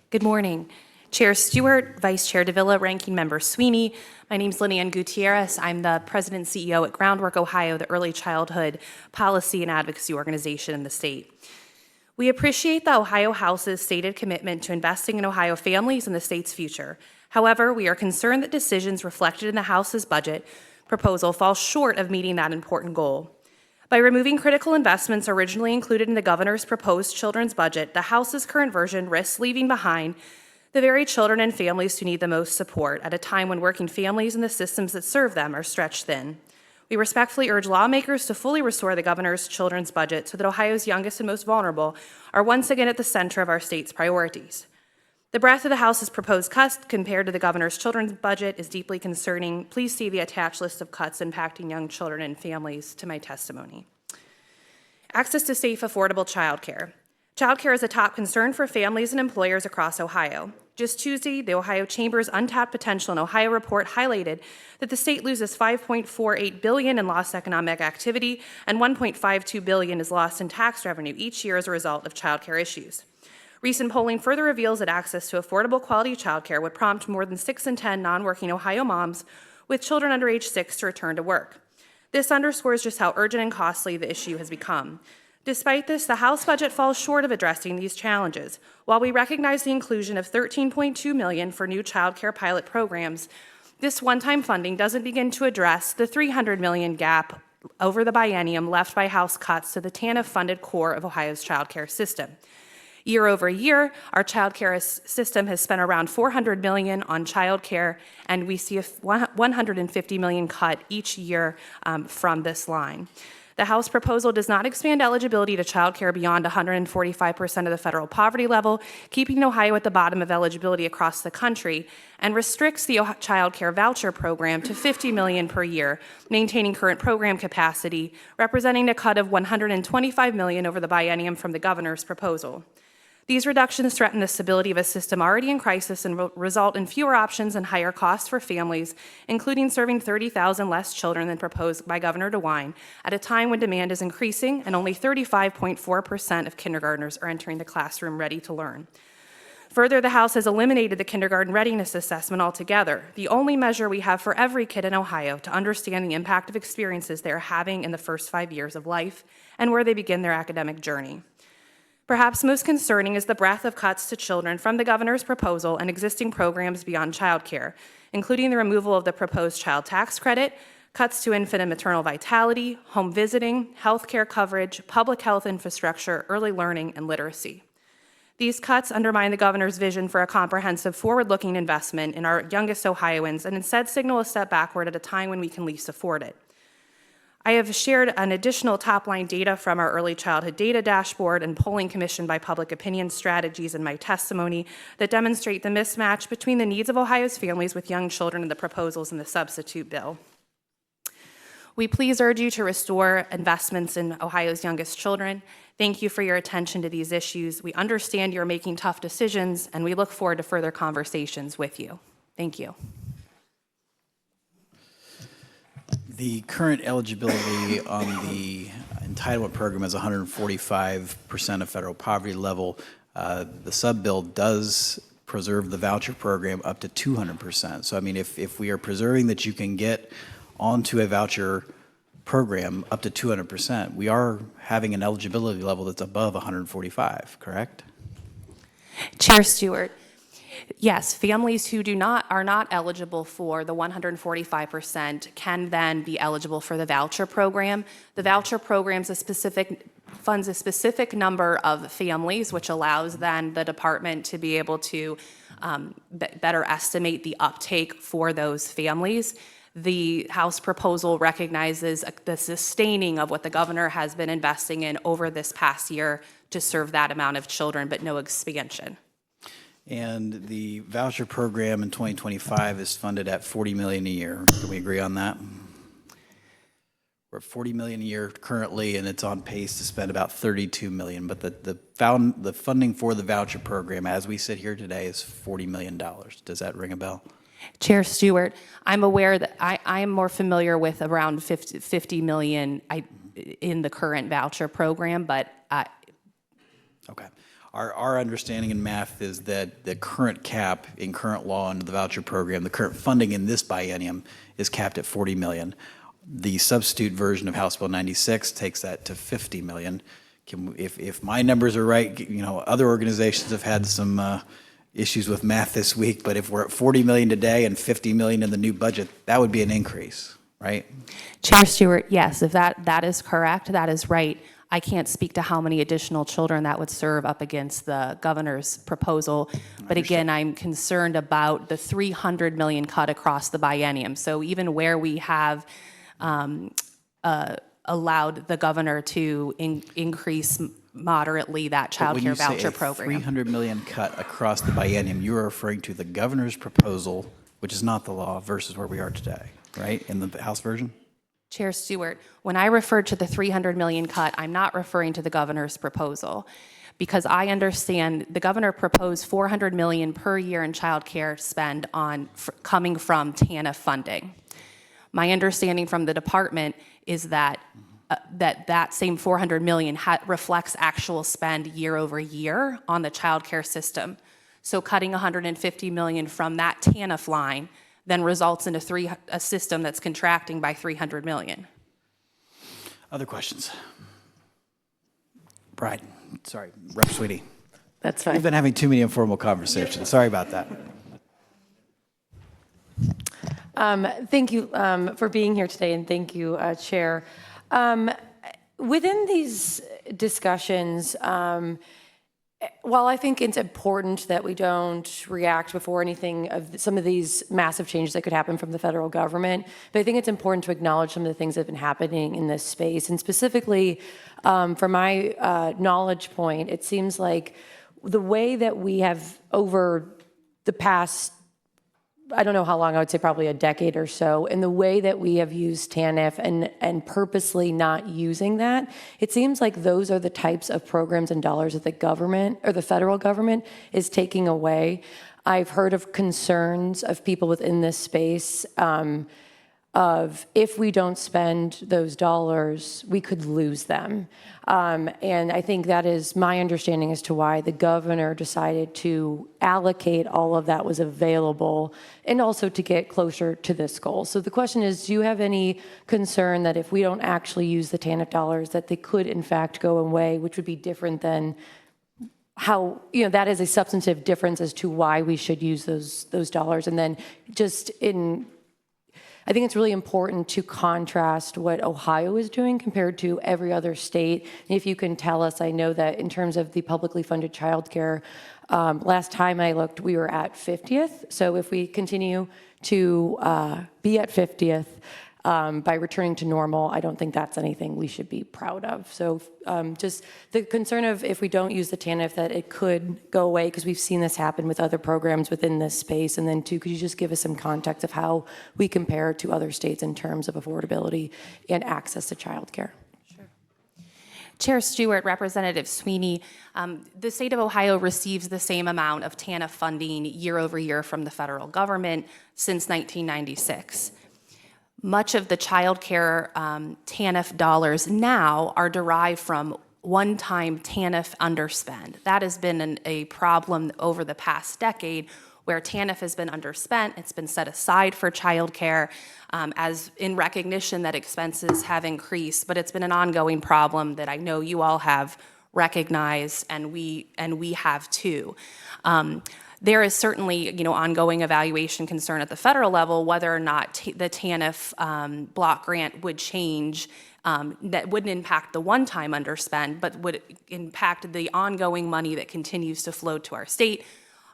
Good morning. Chair Stewart, Vice Chair Davila, Ranking Member Sweeney. My name is Lynn Gutierrez. I'm the President and CEO at Groundwork Ohio, the early childhood policy and advocacy organization in the state. We appreciate the Ohio House's stated commitment to investing in Ohio families and the state's future. However, we are concerned that decisions reflected in the House's budget proposal fall short of meeting that important goal. By removing critical investments originally included in the governor's proposed children's budget, the House's current version risks leaving behind the very children and families who need the most support at a time when working families and the systems that serve them are stretched thin. We respectfully urge lawmakers to fully restore the governor's children's budget so that Ohio's youngest and most vulnerable are once again at the center of our state's priorities. The breadth of the House's proposed cuts compared to the governor's children's budget is deeply concerning. Please see the attached list of cuts impacting young children and families to my testimony. Access to safe, affordable childcare. Childcare is a top concern for families and employers across Ohio. Just Tuesday, the Ohio Chamber's Untapped Potential in Ohio report highlighted that the state loses $5.48 billion in lost economic activity and $1.52 billion is lost in tax revenue each year as a result of childcare issues. Recent polling further reveals that access to affordable quality childcare would prompt more than 6 in 10 non-working Ohio moms with children under age 6 to return to work. This underscores just how urgent and costly the issue has become. Despite this, the House budget falls short of addressing these challenges. While we recognize the inclusion of $13.2 million for new childcare pilot programs, this one-time funding doesn't begin to address the $300 million gap over the biennium left by House cuts to the TANF-funded core of Ohio's childcare system. Year over year, our childcare system has spent around $400 million on childcare, and we see a $150 million cut each year from this line. The House proposal does not expand eligibility to childcare beyond 145% of the federal poverty level, keeping Ohio at the bottom of eligibility across the country, and restricts the childcare voucher program to $50 million per year, maintaining current program capacity, representing a cut of $125 million over the biennium from the governor's proposal. These reductions threaten the stability of a system already in crisis and result in fewer options and higher costs for families, including serving 30,000 less children than proposed by Governor DeWine, at a time when demand is increasing and only 35.4% of kindergartners are entering the classroom ready to learn. Further, the House has eliminated the kindergarten readiness assessment altogether, the only measure we have for every kid in Ohio to understand the impact of experiences they are having in the first 5 years of life and where they begin their academic journey. Perhaps most concerning is the breadth of cuts to children from the governor's proposal and existing programs beyond childcare, including the removal of the proposed child tax credit, cuts to infant and maternal vitality, home visiting, health care coverage, public health infrastructure, early learning, and literacy. These cuts undermine the governor's vision for a comprehensive, forward-looking investment in our youngest Ohioans and instead signal a step backward at a time when we can least afford it. I have shared an additional top-line data from our early childhood data dashboard and polling commissioned by public opinion strategies in my testimony that demonstrate the mismatch between the needs of Ohio's families with young children and the proposals in the substitute bill. We please urge you to restore investments in Ohio's youngest children. Thank you for your attention to these issues. We understand you're making tough decisions, and we look forward to further conversations with you. Thank you. The current eligibility on the entitlement program is 145% of federal poverty level. The sub-bill does preserve the voucher program up to 200%. So I mean, if we are preserving that you can get onto a voucher program up to 200%, we are having an eligibility level that's above 145, correct? Chair Stewart, yes, families who are not eligible for the 145% can then be eligible for the voucher program. The voucher program funds a specific number of families, which allows then the department to be able to better estimate the uptake for those families. The House proposal recognizes the sustaining of what the governor has been investing in over this past year to serve that amount of children, but no expansion. And the voucher program in 2025 is funded at $40 million a year. Can we agree on that? We're at $40 million a year currently, and it's on pace to spend about $32 million. But the funding for the voucher program, as we sit here today, is $40 million. Does that ring a bell? Chair Stewart, I'm aware that I am more familiar with around 50 million in the current voucher program, but Okay. Our understanding in math is that the current cap in current law under the voucher program, the current funding in this biennium is capped at $40 million. The substitute version of House Bill 96 takes that to $50 million. If my numbers are right, you know, other organizations have had some issues with math this week, but if we're at $40 million today and $50 million in the new budget, that would be an increase, right? Chair Stewart, yes, if that is correct, that is right. I can't speak to how many additional children that would serve up against the governor's proposal. But again, I'm concerned about the $300 million cut across the biennium. So even where we have allowed the governor to increase moderately that child care voucher program. When you say a $300 million cut across the biennium, you are referring to the governor's proposal, which is not the law, versus where we are today, right, in the House version? Chair Stewart, when I refer to the $300 million cut, I'm not referring to the governor's proposal, because I understand the governor proposed $400 million per year in child care spend coming from TANF funding. My understanding from the department is that that same $400 million reflects actual spend year over year on the child care system. So cutting $150 million from that TANF line then results in a system that's contracting by $300 million. Other questions? Bride, sorry, Rep. Sweetie. That's fine. We've been having too many informal conversations. Sorry about that. Thank you for being here today, and thank you, Chair. Within these discussions, while I think it's important that we don't react before anything of some of these massive changes that could happen from the federal government, but I think it's important to acknowledge some of the things that have been happening in this space. And specifically, from my knowledge point, it seems like the way that we have over the past, I don't know how long, I would say probably a decade or so, and the way that we have used TANF and purposely not using that, it seems like those are the types of programs and dollars that the government or the federal government is taking away. I've heard of concerns of people within this space of if we don't spend those dollars, we could lose them. And I think that is my understanding as to why the governor decided to allocate all of that was available and also to get closer to this goal. So the question is, do you have any concern that if we don't actually use the TANF dollars, that they could in fact go away, which would be different than how, you know, that is a substantive difference as to why we should use those dollars. And then just I think it's really important to contrast what Ohio is doing compared to every other state. And if you can tell us, I know that in terms of the publicly funded childcare, last time I looked, we were at 50th. So if we continue to be at 50th by returning to normal, I don't think that's anything we should be proud of. So just the concern of if we don't use the TANF, that it could go away, because we've seen this happen with other programs within this space. And then two, could you just give us some context of how we compare to other states in terms of affordability and access to childcare? Chair Stewart, Representative Sweeney, the state of Ohio receives the same amount of TANF funding year over year from the federal government since 1996. Much of the child care TANF dollars now are derived from one-time TANF underspend. That has been a problem over the past decade where TANF has been underspent. It's been set aside for childcare as in recognition that expenses have increased, but it's been an ongoing problem that I know you all have recognized, and we have too. There is certainly, ongoing evaluation concern at the federal level whether or not the TANF block grant would change. That wouldn't impact the one-time underspend, but would impact the ongoing money that continues to flow to our state.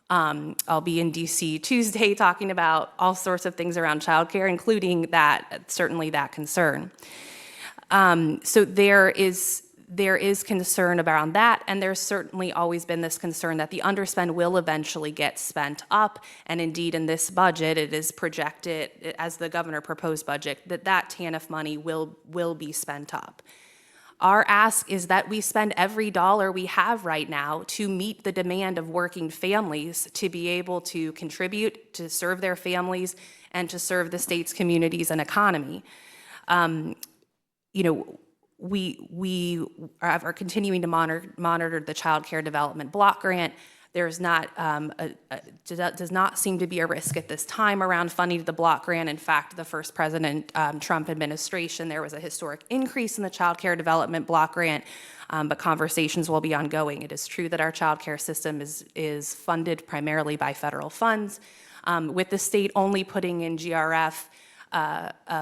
I'll be in DC Tuesday talking about all sorts of things around childcare, including certainly that concern. So there is concern around that, and there's certainly always been this concern that the underspend will eventually get spent up, and indeed in this budget it is projected, as the governor proposed budget, that TANF money will be spent up. Our ask is that we spend every dollar we have right now to meet the demand of working families to be able to contribute, to serve their families, and to serve the state's communities and economy. We are continuing to monitor the Child Care Development Block Grant. There's not does not seem to be a risk at this time around funding the block grant. In fact, the first President Trump administration, there was a historic increase in the Child Care Development Block Grant, but conversations will be ongoing. It is true that our child care system is funded primarily by federal funds, with the state only putting in GRF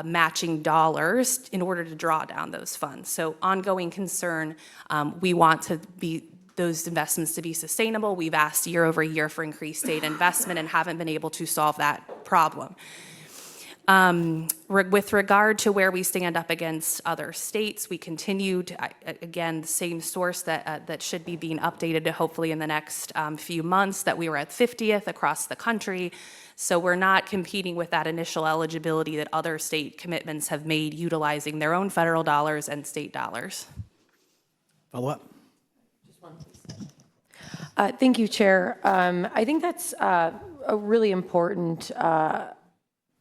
matching dollars in order to draw down those funds. So ongoing concern, we want those investments to be sustainable. We've asked year over year for increased state investment and haven't been able to solve that problem. With regard to where we stand up against other states, we continue to, again, the same source that should be being updated hopefully in the next few months, that we were at 50th across the country. So we're not competing with that initial eligibility that other state commitments have made utilizing their own federal dollars and state dollars. Follow up. Thank you, Chair. I think that's a really important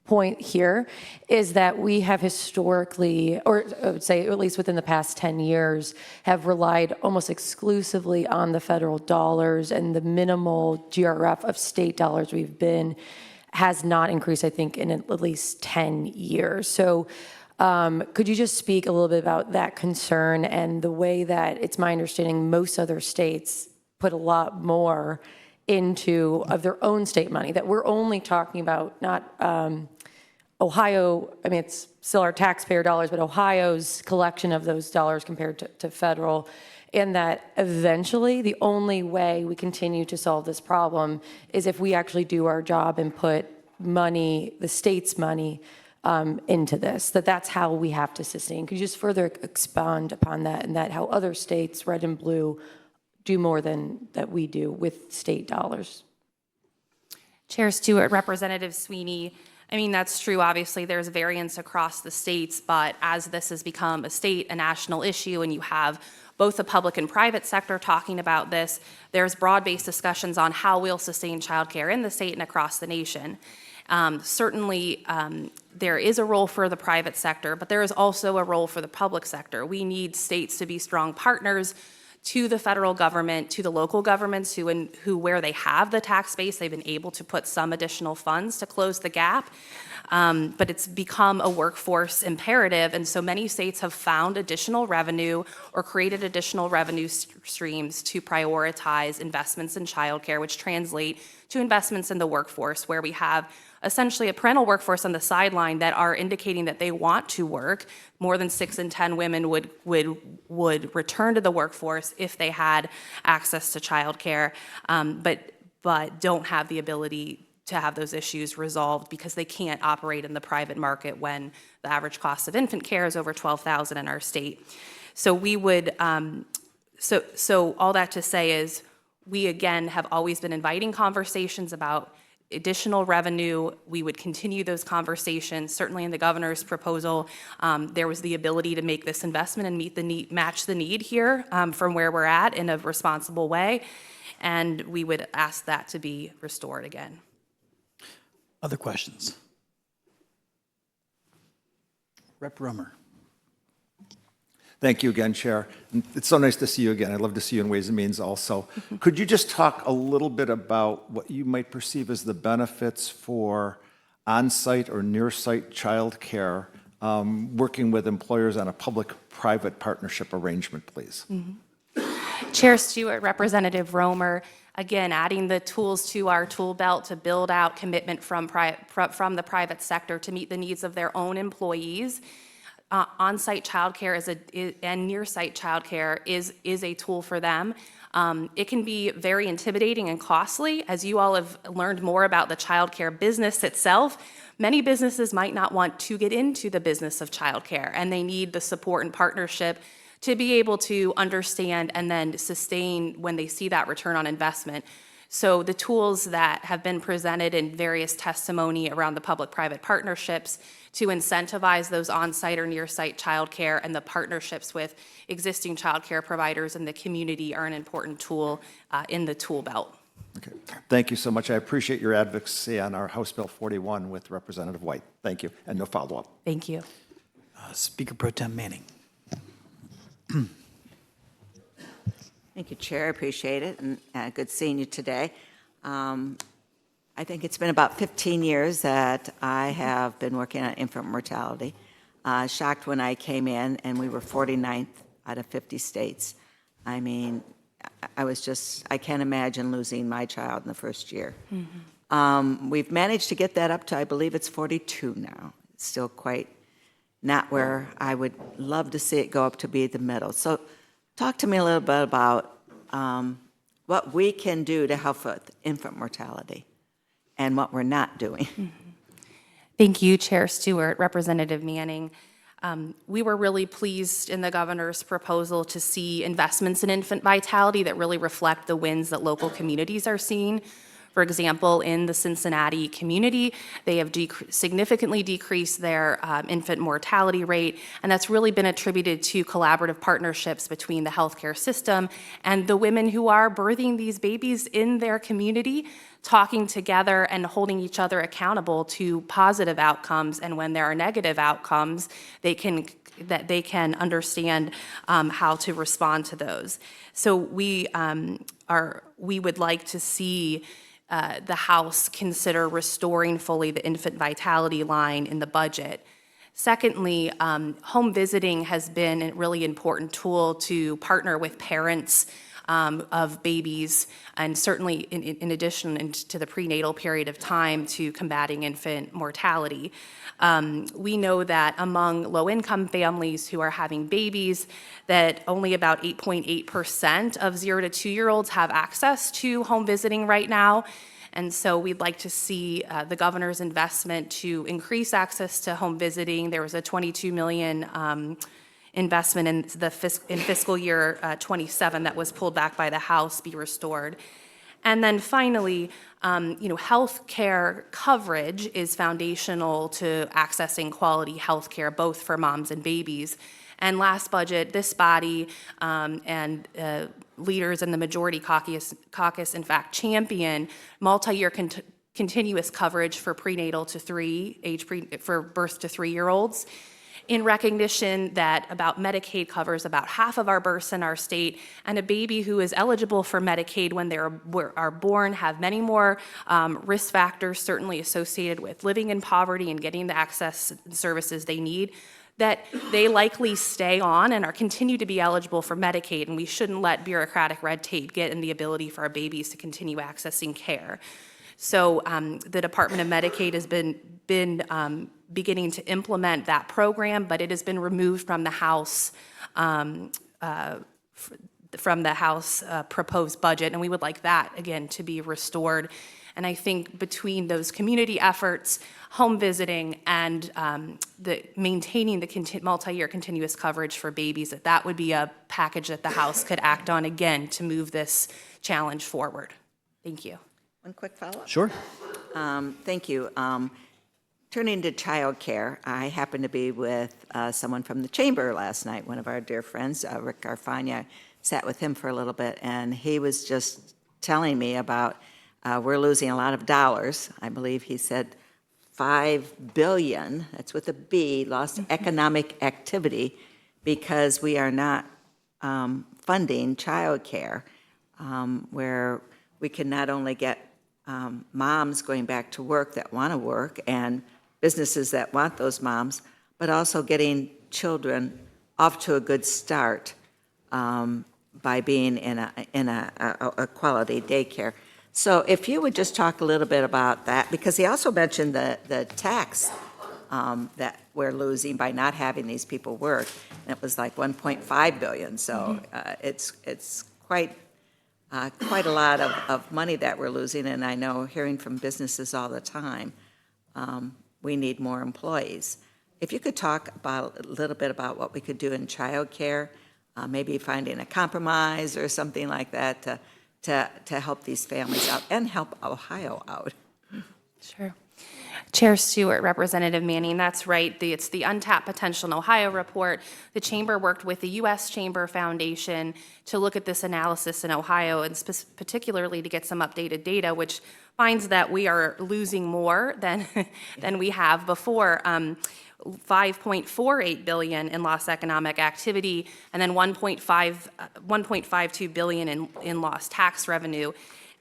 point here, is that we have historically, or I would say at least within the past 10 years, have relied almost exclusively on the federal dollars, and the minimal GRF of state dollars we've been has not increased, I think, in at least 10 years. So could you just speak a little bit about that concern and the way that it's my understanding most other states put a lot more into of their own state money, that we're only talking about not Ohio, I mean, it's still our taxpayer dollars, but Ohio's collection of those dollars compared to federal, and that eventually the only way we continue to solve this problem is if we actually do our job and put money, the state's money, into this, that's how we have to sustain. Could you just further expand upon that, and that how other states, red and blue, do more than that we do with state dollars? Chair Stewart, Representative Sweeney, I mean, that's true. Obviously, there's variance across the states, but as this has become a state, a national issue, and you have both the public and private sector talking about this, there's broad-based discussions on how we'll sustain childcare in the state and across the nation. Certainly, there is a role for the private sector, but there is also a role for the public sector. We need states to be strong partners to the federal government, to the local governments who where they have the tax base, they've been able to put some additional funds to close the gap. But it's become a workforce imperative, and so many states have found additional revenue or created additional revenue streams to prioritize investments in childcare, which translate to investments in the workforce, where we have essentially a parental workforce on the sideline that are indicating that they want to work. More than 6 in 10 women would return to the workforce if they had access to childcare, but don't have the ability to have those issues resolved because they can't operate in the private market when the average cost of infant care is over $12,000 in our state. So we would, so all that to say is, we again have always been inviting conversations about additional revenue. We would continue those conversations. Certainly in the governor's proposal, there was the ability to make this investment and meet the need, match the need here from where we're at in a responsible way. And we would ask that to be restored again. Other questions? Rep. Rummer. Thank you again, Chair. And it's so nice to see you again. I'd love to see you in Ways and Means also. Could you just talk a little bit about what you might perceive as the benefits for on-site or near-site childcare, working with employers on a public-private partnership arrangement, please? Chair Stewart, Representative Romer, again, adding the tools to our tool belt to build out commitment from the private sector to meet the needs of their own employees. On-site childcare and near-site childcare is a tool for them. It can be very intimidating and costly. As you all have learned more about the childcare business itself, many businesses might not want to get into the business of childcare, and they need the support and partnership to be able to understand and then sustain when they see that return on investment. So the tools that have been presented in various testimony around the public-private partnerships to incentivize those on-site or near-site childcare and the partnerships with existing childcare providers in the community are an important tool in the tool belt. Okay. Thank you so much. I appreciate your advocacy on our House Bill 41 with Representative White. Thank you, and no follow-up. Thank you. Speaker Pro Tem Manning. Thank you, Chair. I appreciate it, and good seeing you today. I think it's been about 15 years that I have been working on infant mortality. Shocked when I came in and we were 49th out of 50 states. I mean, I can't imagine losing my child in the first year. We've managed to get that up to, I believe it's 42 now. It's still quite not where I would love to see it go up to be the middle. So talk to me a little bit about what we can do to help with infant mortality and what we're not doing. Thank you, Chair Stewart, Representative Manning. We were really pleased in the governor's proposal to see investments in infant vitality that really reflect the wins that local communities are seeing. For example, in the Cincinnati community, they have significantly decreased their infant mortality rate, and that's really been attributed to collaborative partnerships between the healthcare system and the women who are birthing these babies in their community, talking together and holding each other accountable to positive outcomes, and when there are negative outcomes, they can understand how to respond to those. So we would like to see the House consider restoring fully the infant vitality line in the budget. Secondly, home visiting has been a really important tool to partner with parents of babies, and certainly in addition to the prenatal period of time to combating infant mortality. We know that among low-income families who are having babies, that only about 8.8% of 0 to 2-year-olds have access to home visiting right now. And so we'd like to see the governor's investment to increase access to home visiting. There was a $22 million investment in fiscal year 27 that was pulled back by the House be restored. And then finally, health care coverage is foundational to accessing quality health care, both for moms and babies. And last budget, this body and leaders in the majority caucus, in fact, champion multi-year continuous coverage for prenatal to for birth to 3-year-olds, in recognition that Medicaid covers about half of our births in our state, and a baby who is eligible for Medicaid when they are born have many more risk factors certainly associated with living in poverty and getting the access and services they need, that they likely stay on and continue to be eligible for Medicaid, and we shouldn't let bureaucratic red tape get in the ability for our babies to continue accessing care. So the Department of Medicaid has been beginning to implement that program, but it has been removed from the House proposed budget, and we would like that again to be restored. And I think between those community efforts, home visiting, and maintaining the multi-year continuous coverage for babies, that would be a package that the House could act on again to move this challenge forward. Thank you. One quick follow-up. Sure. Thank you. Turning to childcare, I happened to be with someone from the chamber last night, one of our dear friends, Rick Garfagna. Sat with him for a little bit, and he was just telling me about we're losing a lot of dollars. I believe he said $5 billion, that's with a B, lost economic activity because we are not funding childcare, where we can not only get moms going back to work that want to work and businesses that want those moms, but also getting children off to a good start by being in a quality daycare. So if you would just talk a little bit about that, because he also mentioned the tax that we're losing by not having these people work. And it was like 1.5 billion. So it's quite a lot of money that we're losing. And I know hearing from businesses all the time, we need more employees. If you could talk about a little bit about what we could do in childcare, maybe finding a compromise or something like that to help these families out and help Ohio out. Sure. Chair Stewart, Representative Manning, that's right. It's the Untapped Potential in Ohio report. The Chamber worked with the U.S. Chamber Foundation to look at this analysis in Ohio, and particularly to get some updated data, which finds that we are losing more than we have before. 5.48 billion in lost economic activity, and then 1.52 billion in lost tax revenue.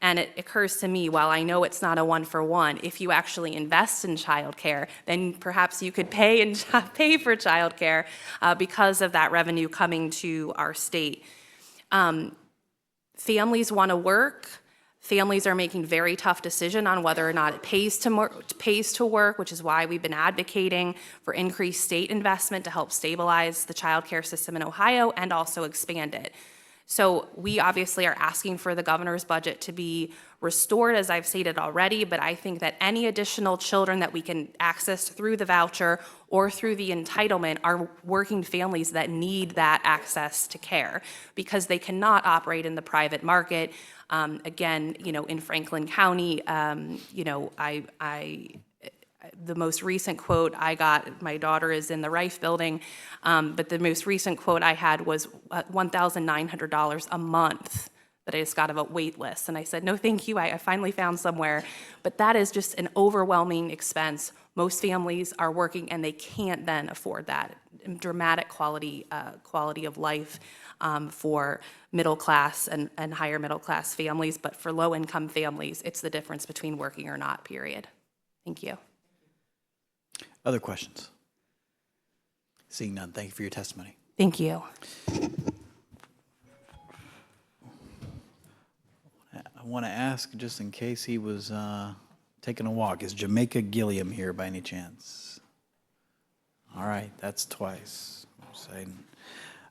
And it occurs to me, while I know it's not a one-for-one, if you actually invest in childcare, then perhaps you could pay for childcare because of that revenue coming to our state. Families want to work. Families are making very tough decisions on whether or not it pays to work, which is why we've been advocating for increased state investment to help stabilize the childcare system in Ohio and also expand it. So we obviously are asking for the governor's budget to be restored, as I've stated already, but I think that any additional children that we can access through the voucher or through the entitlement are working families that need that access to care because they cannot operate in the private market. Again, in Franklin County, the most recent quote I got, my daughter is in the Rife building, but the most recent quote I had was $1,900 a month that I just got of a wait list. And I said, no, thank you, I finally found somewhere. But that is just an overwhelming expense. Most families are working and they can't then afford that. Dramatic quality of life for middle class and higher middle class families, but for low income families, it's the difference between working or not, period. Thank you. Other questions? Seeing none, thank you for your testimony. Thank you. I want to ask, just in case he was taking a walk, is Jamaica Gilliam here by any chance? All right, that's twice.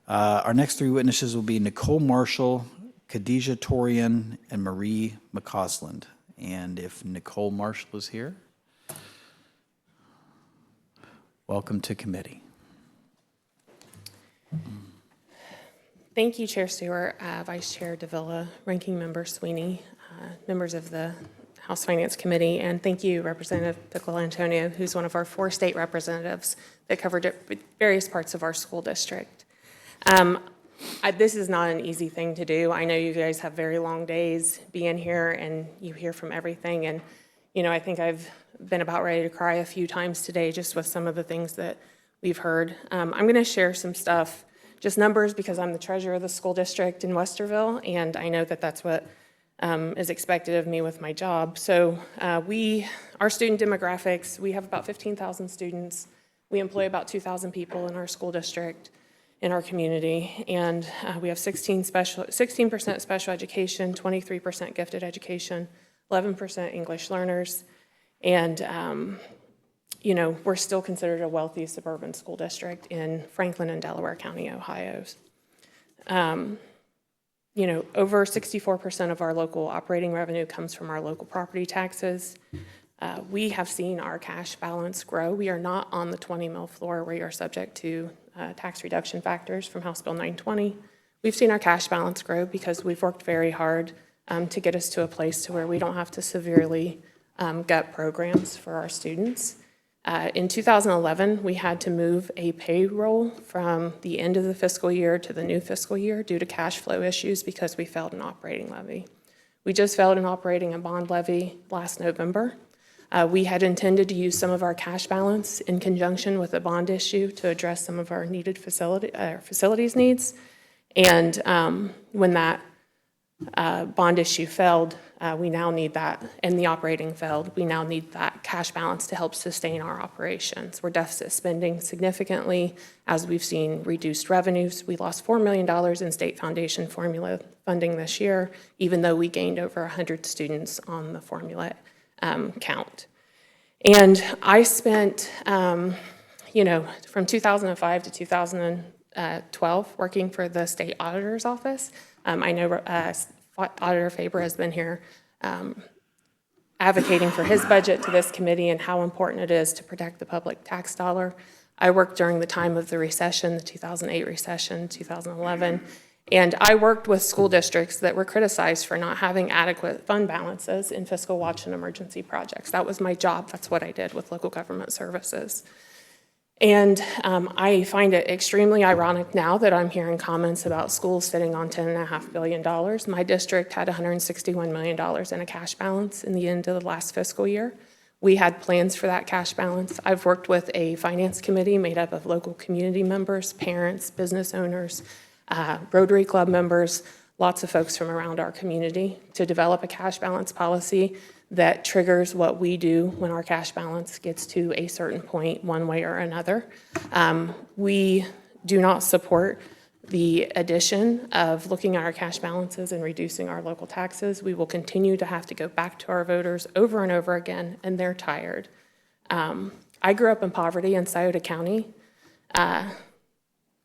Our next three witnesses will be Nicole Marshall, Khadijah Torian, and Marie McCausland. And if Nicole Marshall is here, welcome to committee. Thank you, Chair Stewart, Vice Chair Davila, Ranking Member Sweeney, members of the House Finance Committee, and thank you, Representative Pickle Antonio, who's one of our 4 state representatives that covered various parts of our school district. This is not an easy thing to do. I know you guys have very long days being here and you hear from everything, and I think I've been about ready to cry a few times today just with some of the things that we've heard. I'm going to share some stuff, just numbers, because I'm the treasurer of the school district in Westerville, and I know that that's what is expected of me with my job. So our student demographics, we have about 15,000 students. We employ about 2,000 people in our school district, in our community, and we have 16% special education, 23% gifted education, 11% English learners, and we're still considered a wealthy suburban school district in Franklin and Delaware County, Ohio. Over 64% of our local operating revenue comes from our local property taxes. We have seen our cash balance grow. We are not on the 20 mil floor. We are subject to tax reduction factors from House Bill 920. We've seen our cash balance grow because we've worked very hard to get us to a place to where we don't have to severely gut programs for our students. In 2011, we had to move a payroll from the end of the fiscal year to the new fiscal year due to cash flow issues because we failed an operating levy. We just failed an operating and bond levy last November. We had intended to use some of our cash balance in conjunction with a bond issue to address some of our needed facilities needs. And when that bond issue failed, we now need that, and the operating failed, we now need that cash balance to help sustain our operations. We're deficit spending significantly as we've seen reduced revenues. We lost $4 million in state foundation formula funding this year, even though we gained over 100 students on the formula count. And I spent, from 2005 to 2012 working for the state auditor's office. I know Auditor Faber has been here advocating for his budget to this committee and how important it is to protect the public tax dollar. I worked during the time of the recession, the 2008 recession, 2011, and I worked with school districts that were criticized for not having adequate fund balances in fiscal watch and emergency projects. That was my job. That's what I did with local government services. And I find it extremely ironic now that I'm hearing comments about schools sitting on $10.5 billion. My district had $161 million in a cash balance in the end of the last fiscal year. We had plans for that cash balance. I've worked with a finance committee made up of local community members, parents, business owners, Rotary Club members, lots of folks from around our community to develop a cash balance policy that triggers what we do when our cash balance gets to a certain point one way or another. We do not support the addition of looking at our cash balances and reducing our local taxes. We will continue to have to go back to our voters over and over again, and they're tired. I grew up in poverty in Scioto County.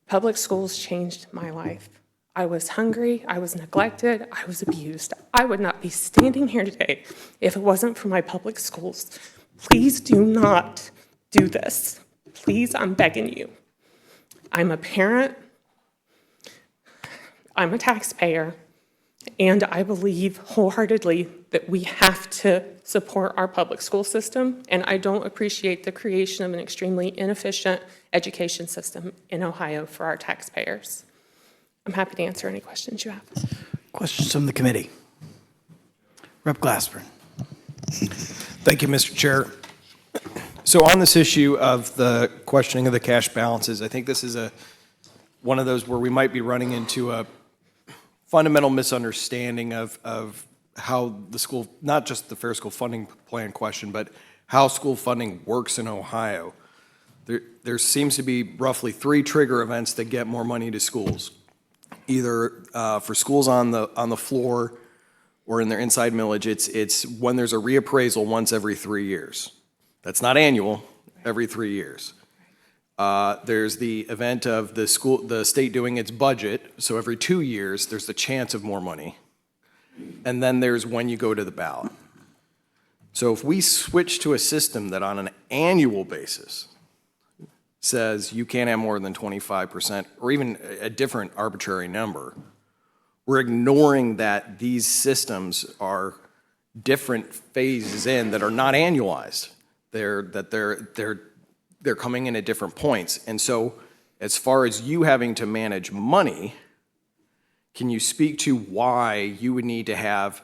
Public schools changed my life. I was hungry, I was neglected, I was abused. I would not be standing here today if it wasn't for my public schools. Please do not do this. Please, I'm begging you. I'm a parent, I'm a taxpayer, and I believe wholeheartedly that we have to support our public school system, and I don't appreciate the creation of an extremely inefficient education system in Ohio for our taxpayers. I'm happy to answer any questions you have. Questions from the committee? Rep. Glassburn. Thank you, Mr. Chair. So on this issue of the questioning of the cash balances, I think this is one of those where we might be running into a fundamental misunderstanding of how the school, not just the Fair School Funding Plan question, but how school funding works in Ohio. There seems to be roughly 3 trigger events that get more money to schools, either for schools on the floor or in their inside millage. It's when there's a reappraisal once every 3 years. That's not annual, every 3 years. There's the event of the state doing its budget, so every 2 years there's the chance of more money. And then there's when you go to the ballot. So if we switch to a system that on an annual basis says you can't have more than 25%, or even a different arbitrary number, we're ignoring that these systems are different phases in that are not annualized. They're coming in at different points. And so as far as you having to manage money, can you speak to why you would need to have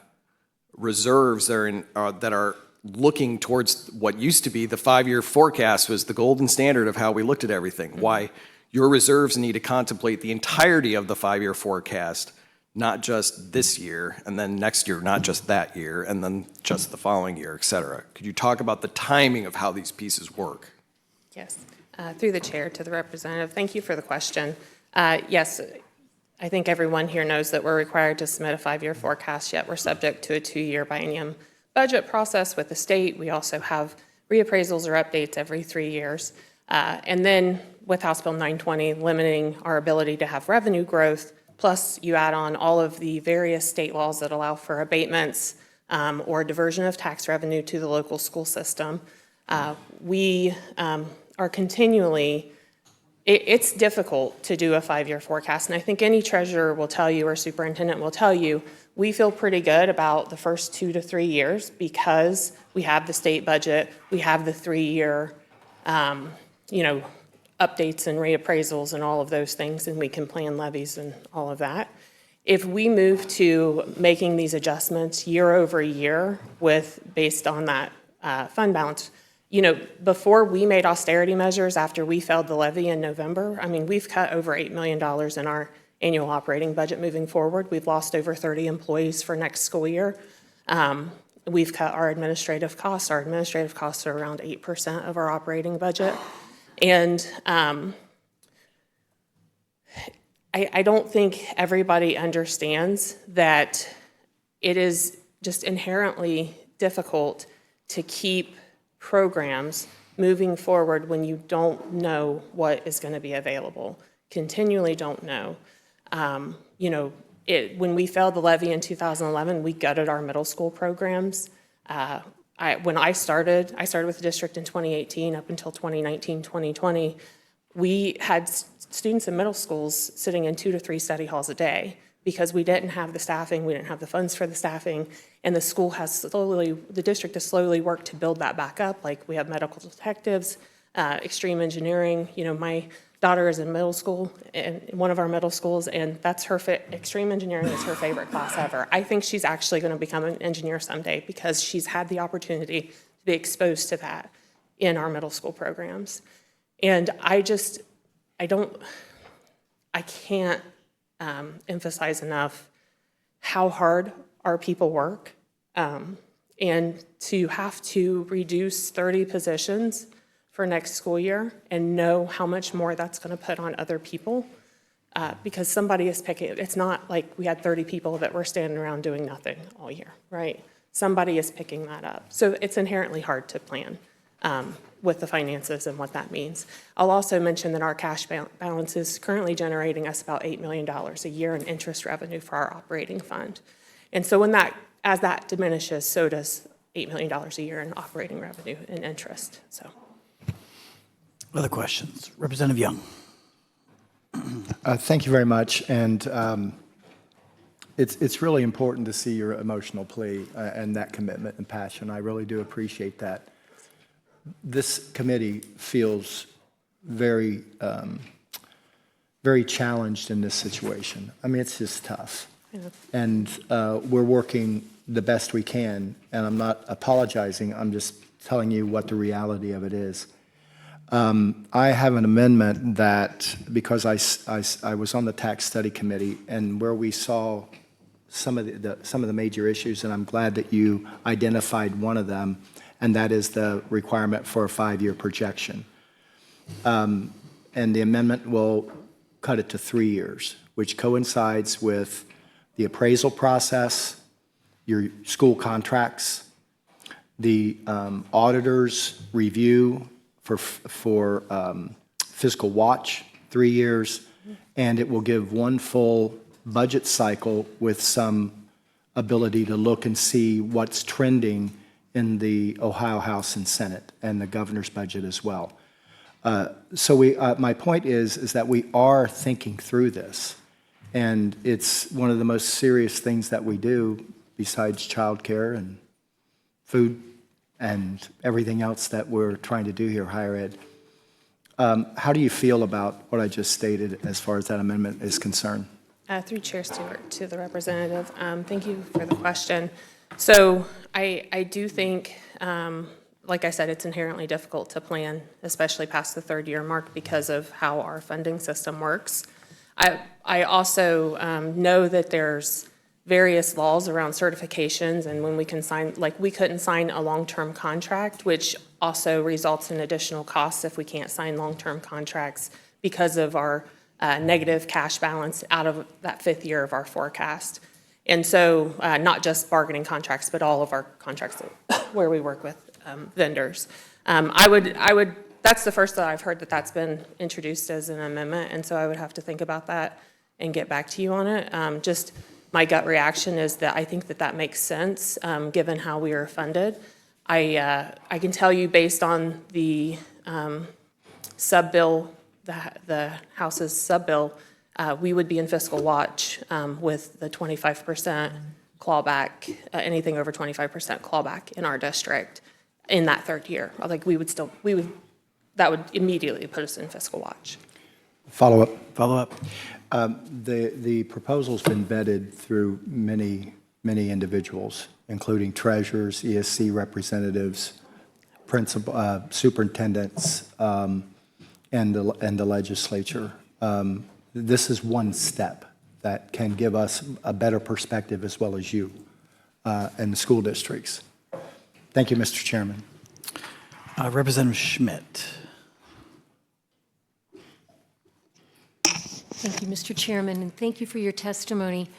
reserves that are looking towards what used to be the 5-year forecast was the golden standard of how we looked at everything? Why your reserves need to contemplate the entirety of the 5-year forecast, not just this year, and then next year, not just that year, and then just the following year, et cetera. Could you talk about the timing of how these pieces work? Yes, through the chair to the representative. Thank you for the question. Yes, I think everyone here knows that we're required to submit a 5-year forecast, yet we're subject to a 2-year biennium budget process with the state. We also have reappraisals or updates every 3 years. And then with House Bill 920, limiting our ability to have revenue growth, plus you add on all of the various state laws that allow for abatements or diversion of tax revenue to the local school system. We are continually, it's difficult to do a 5-year forecast, and I think any treasurer will tell you or superintendent will tell you, we feel pretty good about the first 2 to 3 years because we have the state budget, we have the 3-year, updates and reappraisals and all of those things, and we can plan levies and all of that. If we move to making these adjustments year over year based on that fund balance. You know, before we made austerity measures after we failed the levy in November, I mean, we've cut over $8 million in our annual operating budget moving forward. We've lost over 30 employees for next school year. We've cut our administrative costs. Our administrative costs are around 8% of our operating budget. And I don't think everybody understands that it is just inherently difficult to keep programs moving forward when you don't know what is going to be available. Continually don't know. You know, when we failed the levy in 2011, we gutted our middle school programs. When I started with the district in 2018 up until 2019, 2020, we had students in middle schools sitting in 2 to 3 study halls a day because we didn't have the staffing, we didn't have the funds for the staffing, and the district has slowly worked to build that back up. Like we have medical detectives, extreme engineering. You know, my daughter is in middle school, in one of our middle schools, and that's extreme engineering is her favorite class ever. I think she's actually going to become an engineer someday because she's had the opportunity to be exposed to that in our middle school programs. And I can't emphasize enough how hard our people work, and to have to reduce 30 positions for next school year and know how much more that's going to put on other people, because somebody is picking it. It's not like we had 30 people that were standing around doing nothing all year, right? Somebody is picking that up. So it's inherently hard to plan with the finances and what that means. I'll also mention that our cash balance is currently generating us about $8 million a year in interest revenue for our operating fund. And so as that diminishes, so does $8 million a year in operating revenue and interest. So. Other questions? Representative Young. Thank you very much. And it's really important to see your emotional plea and that commitment and passion. I really do appreciate that. This committee feels very, very challenged in this situation. I mean, it's just tough. And we're working the best we can. And I'm not apologizing. I'm just telling you what the reality of it is. I have an amendment that, because I was on the tax study committee, and where we saw some of the major issues, and I'm glad that you identified one of them, and that is the requirement for a 5-year projection. And the amendment will cut it to 3 years, which coincides with the appraisal process, your school contracts, the auditor's review for fiscal watch, 3 years, and it will give one full budget cycle with some ability to look and see what's trending in the Ohio House and Senate and the governor's budget as well. So my point is that we are thinking through this, and it's one of the most serious things that we do besides childcare and food and everything else that we're trying to do here, higher ed. How do you feel about what I just stated as far as that amendment is concerned? Through Chair Stewart to the representative, thank you for the question. So I do think, like I said, it's inherently difficult to plan, especially past the 3rd-year mark because of how our funding system works. I also know that there's various laws around certifications, and when we can sign, like we couldn't sign a long-term contract, which also results in additional costs if we can't sign long-term contracts because of our negative cash balance out of that 5th year of our forecast. And so not just bargaining contracts, but all of our contracts where we work with vendors. That's the first that I've heard that that's been introduced as an amendment, and so I would have to think about that and get back to you on it. Just my gut reaction is that I think that that makes sense given how we are funded. I can tell you based on the sub-bill, the House's sub-bill, we would be in fiscal watch with the 25% clawback, anything over 25% clawback in our district in that 3rd year. Like that would immediately put us in fiscal watch. Follow up. The proposal's been vetted through many individuals, including treasurers, ESC representatives, principal, superintendents, and the legislature. This is one step that can give us a better perspective, as well as you and the school districts. Thank you, Mr. Chairman. Representative Schmidt. Thank you, Mr. Chairman, and thank you for your testimony.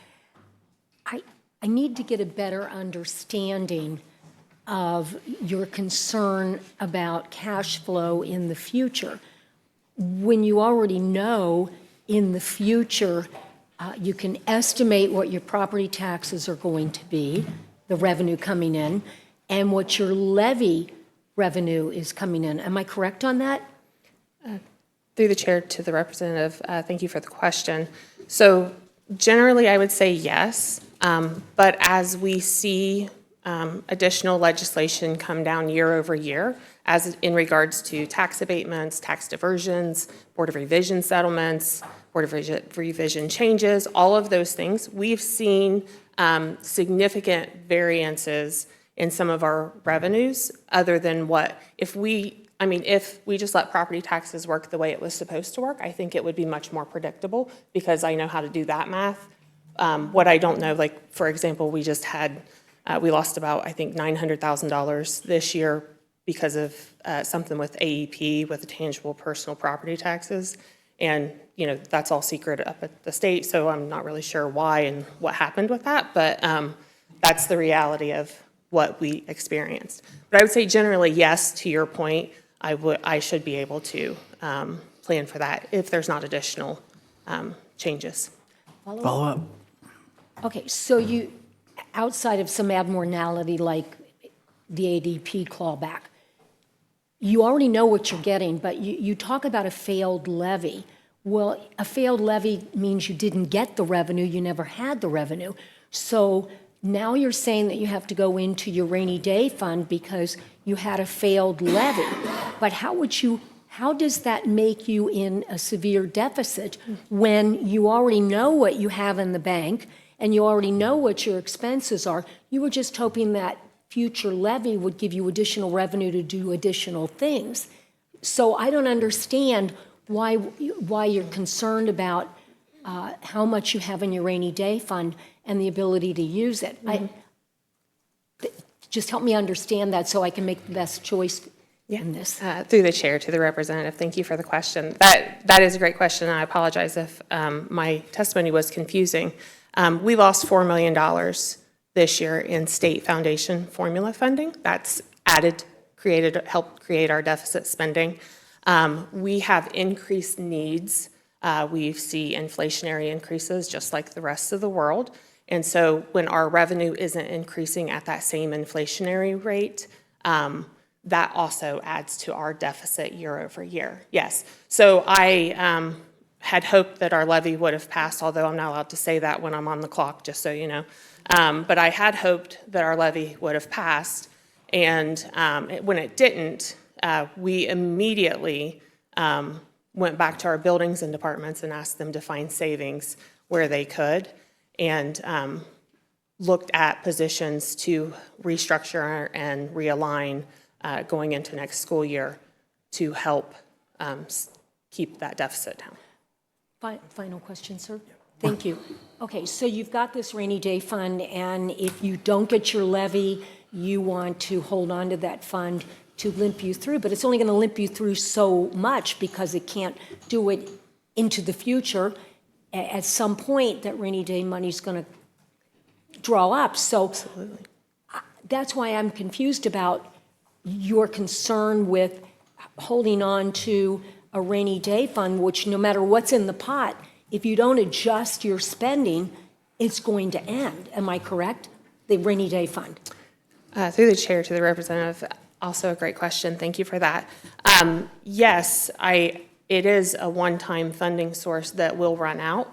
I need to get a better understanding of your concern about cash flow in the future. When you already know in the future, you can estimate what your property taxes are going to be, the revenue coming in, and what your levy revenue is coming in. Am I correct on that? Through the chair to the representative, thank you for the question. So generally, I would say yes, but as we see additional legislation come down year over year, as in regards to tax abatements, tax diversions, Board of Revision settlements, Board of Revision changes, all of those things, we've seen significant variances in some of our revenues other than what, if we just let property taxes work the way it was supposed to work, I think it would be much more predictable because I know how to do that math. What I don't know, like, for example, we just had, we lost about, I think, $900,000 this year because of something with AEP, with the tangible personal property taxes. And, you know, that's all secret up at the state, so I'm not really sure why and what happened with that, but that's the reality of what we experienced. But I would say generally, yes, to your point, I should be able to plan for that if there's not additional changes. Follow up. Okay, so you, outside of some abnormality like the ADP clawback, you already know what you're getting, but you talk about a failed levy. Well, a failed levy means you didn't get the revenue, you never had the revenue. So now you're saying that you have to go into your rainy day fund because you had a failed levy. But how does that make you in a severe deficit when you already know what you have in the bank and you already know what your expenses are? You were just hoping that future levy would give you additional revenue to do additional things. So I don't understand why you're concerned about how much you have in your rainy day fund and the ability to use it. Just help me understand that so I can make the best choice in this. Through the chair to the representative, thank you for the question. That is a great question, and I apologize if my testimony was confusing. We lost $4 million this year in state foundation formula funding. That's helped create our deficit spending. We have increased needs. We see inflationary increases just like the rest of the world. And so when our revenue isn't increasing at that same inflationary rate, that also adds to our deficit year over year. Yes. So I had hoped that our levy would have passed, although I'm not allowed to say that when I'm on the clock, just so you know. But I had hoped that our levy would have passed. And when it didn't, we immediately went back to our buildings and departments and asked them to find savings where they could, and looked at positions to restructure and realign going into next school year to help keep that deficit down. Final question, sir. Thank you. Okay, so you've got this rainy day fund, and if you don't get your levy, you want to hold on to that fund to limp you through, but it's only going to limp you through so much because it can't do it into the future. At some point, that rainy day money is going to draw up. So absolutely. That's why I'm confused about your concern with holding on to a rainy day fund, which no matter what's in the pot, if you don't adjust your spending, it's going to end. Am I correct? The rainy day fund. Through the chair to the representative, also a great question. Thank you for that. Yes, it is a one-time funding source that will run out,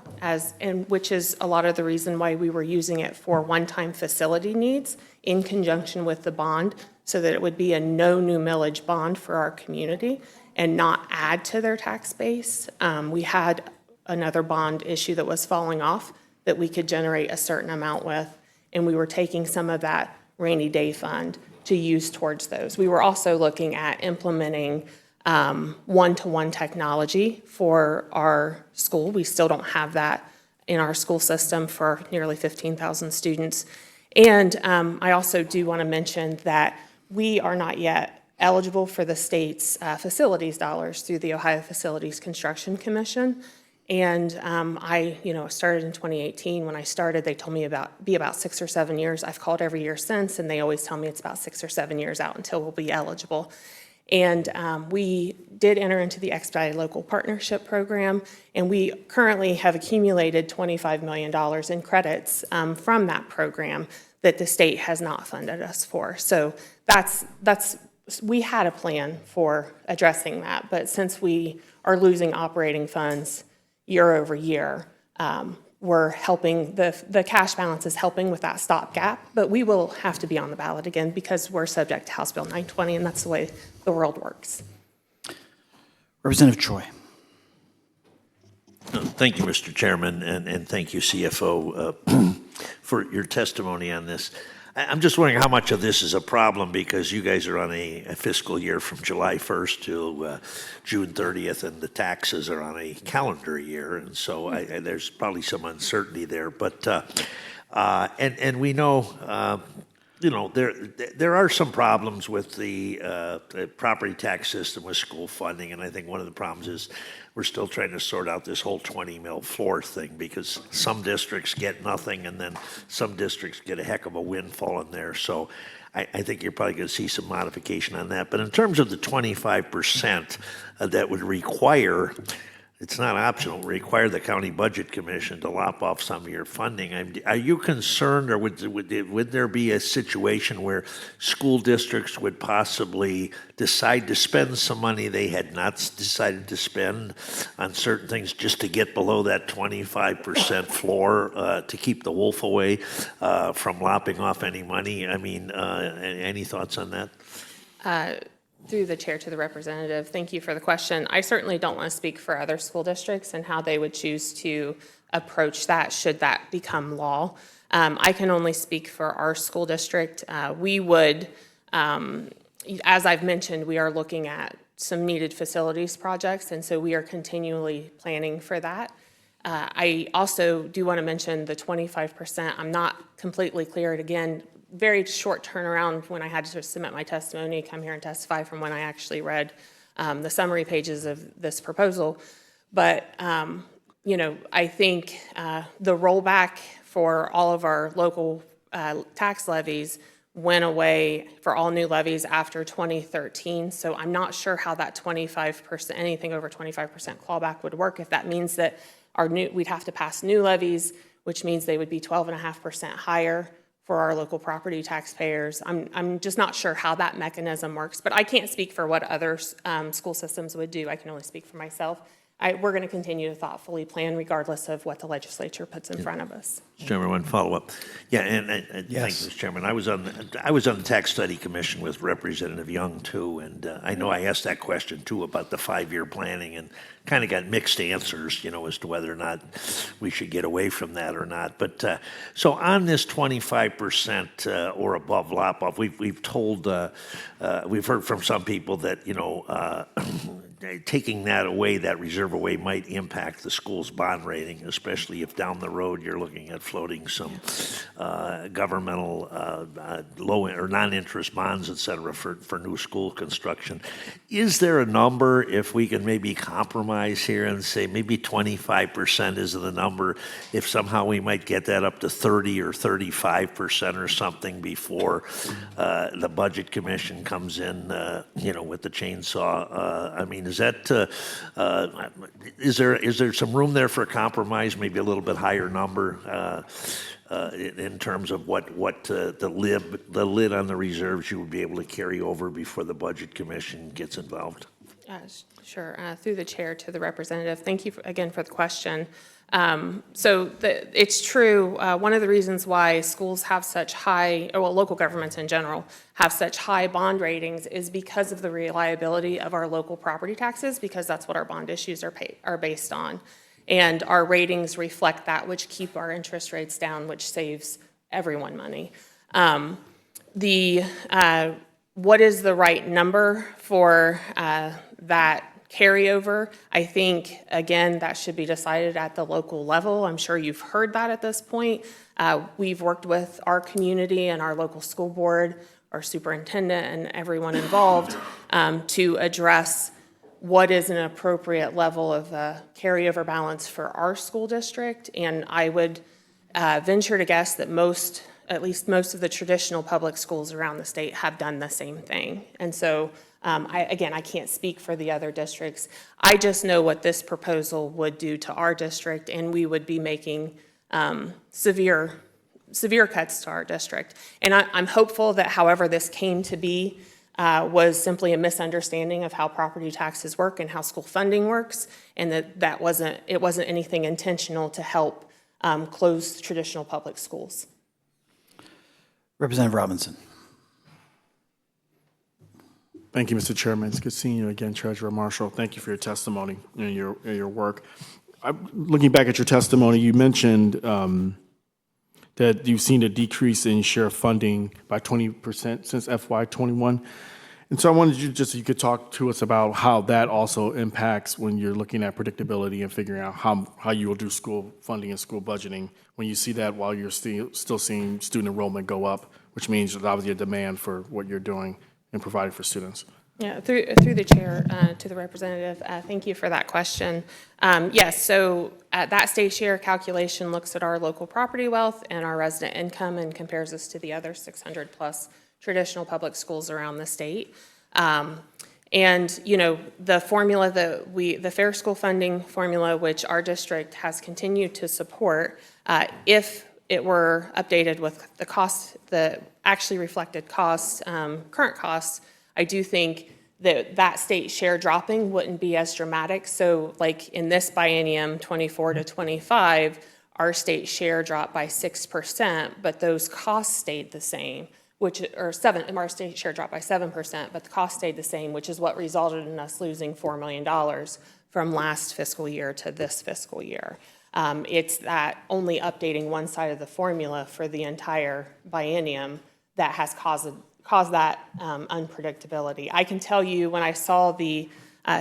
which is a lot of the reason why we were using it for one-time facility needs in conjunction with the bond, so that it would be a no new millage bond for our community and not add to their tax base. We had another bond issue that was falling off that we could generate a certain amount with, and we were taking some of that rainy day fund to use towards those. We were also looking at implementing one-to-one technology for our school. We still don't have that in our school system for nearly 15,000 students. And I also do want to mention that we are not yet eligible for the state's facilities dollars through the Ohio Facilities Construction Commission. And I started in 2018. When I started, they told me be about 6 or 7 years. I've called every year since, and they always tell me it's about 6 or 7 years out until we'll be eligible. And we did enter into the Expedited Local Partnership Program, and we currently have accumulated $25 million in credits from that program that the state has not funded us for. So we had a plan for addressing that, but since we are losing operating funds year over year, we're helping, the cash balance is helping with that stopgap, but we will have to be on the ballot again because we're subject to House Bill 920, and that's the way the world works. Representative Troy. Thank you, Mr. Chairman, and thank you, CFO, for your testimony on this. I'm just wondering how much of this is a problem because you guys are on a fiscal year from July 1st to June 30th, and the taxes are on a calendar year, and so there's probably some uncertainty there. But and we know, there are some problems with the property tax system with school funding, and I think one of the problems is we're still trying to sort out this whole 20 mil floor thing because some districts get nothing and then some districts get a heck of a windfall in there. So I think you're probably going to see some modification on that. But in terms of the 25% that would require, it's not optional, require the county budget commission to lop off some of your funding. Are you concerned, or would there be a situation where school districts would possibly decide to spend some money they had not decided to spend on certain things just to get below that 25% floor to keep the wolf away from lopping off any money? I mean, any thoughts on that? Through the chair to the representative, thank you for the question. I certainly don't want to speak for other school districts and how they would choose to approach that should that become law. I can only speak for our school district. We would, as I've mentioned, we are looking at some needed facilities projects, and so we are continually planning for that. I also do want to mention the 25%. I'm not completely clear. Again, very short turnaround when I had to submit my testimony, come here and testify from when I actually read the summary pages of this proposal. But, I think the rollback for all of our local tax levies went away for all new levies after 2013. So I'm not sure how that 25%, anything over 25% clawback would work. If that means that we'd have to pass new levies, which means they would be 12.5% higher for our local property taxpayers. I'm just not sure how that mechanism works, but I can't speak for what other school systems would do. I can only speak for myself. We're going to continue to thoughtfully plan regardless of what the legislature puts in front of us. Mr. Chairman, one follow-up. Yeah, and thank you, Mr. Chairman. I was on the Tax Study Commission with Representative Young, too, and I know I asked that question, too, about the 5-year planning and kind of got mixed answers, as to whether or not we should get away from that or not. But so on this 25% or above lop-off, we've told, we've heard from some people that, taking that away, that reserve away, might impact the school's bond rating, especially if down the road you're looking at floating some governmental low or non-interest bonds, et cetera, for new school construction. Is there a number, if we can maybe compromise here and say maybe 25% is the number, if somehow we might get that up to 30 or 35% or something before the Budget Commission comes in, with the chainsaw? I mean, is that is there some room there for a compromise, maybe a little bit higher number in terms of what the lid on the reserves you would be able to carry over before the Budget Commission gets involved? Sure. Through the chair to the representative, thank you again for the question. It's true. One of the reasons why schools have such high, local governments in general, have such high bond ratings is because of the reliability of our local property taxes, because that's what our bond issues are based on. And our ratings reflect that, which keep our interest rates down, which saves everyone money. what is the right number for that carryover? I think, again, that should be decided at the local level. I'm sure you've heard that at this point. We've worked with our community and our local school board, our superintendent, and everyone involved to address what is an appropriate level of carryover balance for our school district. And I would venture to guess that at least most of the traditional public schools around the state have done the same thing. And so, I can't speak for the other districts. I just know what this proposal would do to our district, and we would be making severe cuts to our district. And I'm hopeful that however this came to be was simply a misunderstanding of how property taxes work and how school funding works, and that it wasn't anything intentional to help close traditional public schools. Representative Robinson. Thank you, Mr. Chairman. It's good seeing you again, Treasurer Marshall. Thank you for your testimony and your work. Looking back at your testimony, you mentioned that you've seen a decrease in share funding by 20% since FY21. And so I wanted you could talk to us about how that also impacts when you're looking at predictability and figuring out how you will do school funding and school budgeting when you see that while you're still seeing student enrollment go up, which means there's obviously a demand for what you're doing and providing for students. Yeah, through the chair to the representative, thank you for that question. Yes, so that state share calculation looks at our local property wealth and our resident income and compares us to the other 600 plus traditional public schools around the state. And the formula the fair school funding formula, which our district has continued to support, if it were updated with the actually reflected costs, current costs, I do think that state share dropping wouldn't be as dramatic. So like in this biennium, 24 to 25, our state share dropped by 6%, but those costs stayed the same, our state share dropped by 7%, but the cost stayed the same, which is what resulted in us losing $4 million from last fiscal year to this fiscal year. It's that only updating one side of the formula for the entire biennium that has caused that unpredictability. I can tell you when I saw the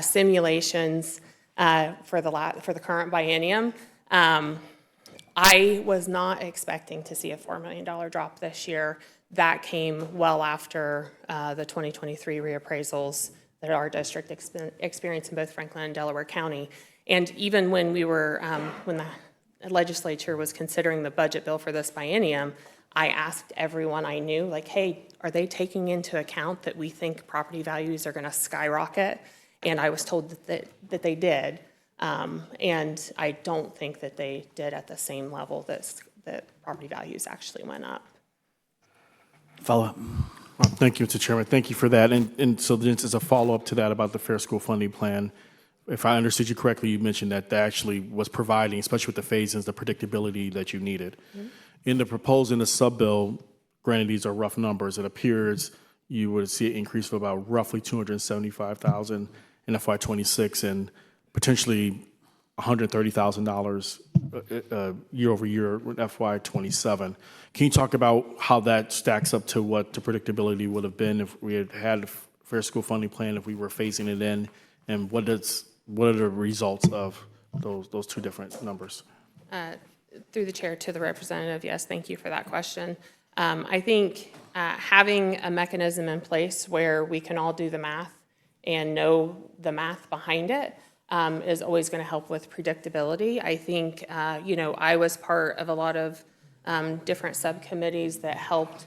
simulations for the current biennium, I was not expecting to see a $4 million drop this year. That came well after the 2023 reappraisals that our district experienced in both Franklin and Delaware County. And even when when the legislature was considering the budget bill for this biennium, I asked everyone I knew, like, hey, are they taking into account that we think property values are going to skyrocket? And I was told that they did. And I don't think that they did at the same level that property values actually went up. Follow-up. Well, thank you, Mr. Chairman. Thank you for that. And so just as a follow-up to that about the Fair School Funding Plan, if I understood you correctly, you mentioned that actually was providing, especially with the phase-ins, the predictability that you needed. Mm-hmm. In the proposal in the sub-bill, granted these are rough numbers, it appears you would see an increase of about roughly $275,000 in FY26 and potentially $130,000 year over year in FY27. Can you talk about how that stacks up to what the predictability would have been if we had a Fair School Funding Plan, if we were phasing it in, and what are the results of those two different numbers? Through the chair to the representative, yes, thank you for that question. I think having a mechanism in place where we can all do the math and know the math behind it is always going to help with predictability. I think, I was part of a lot of different subcommittees that helped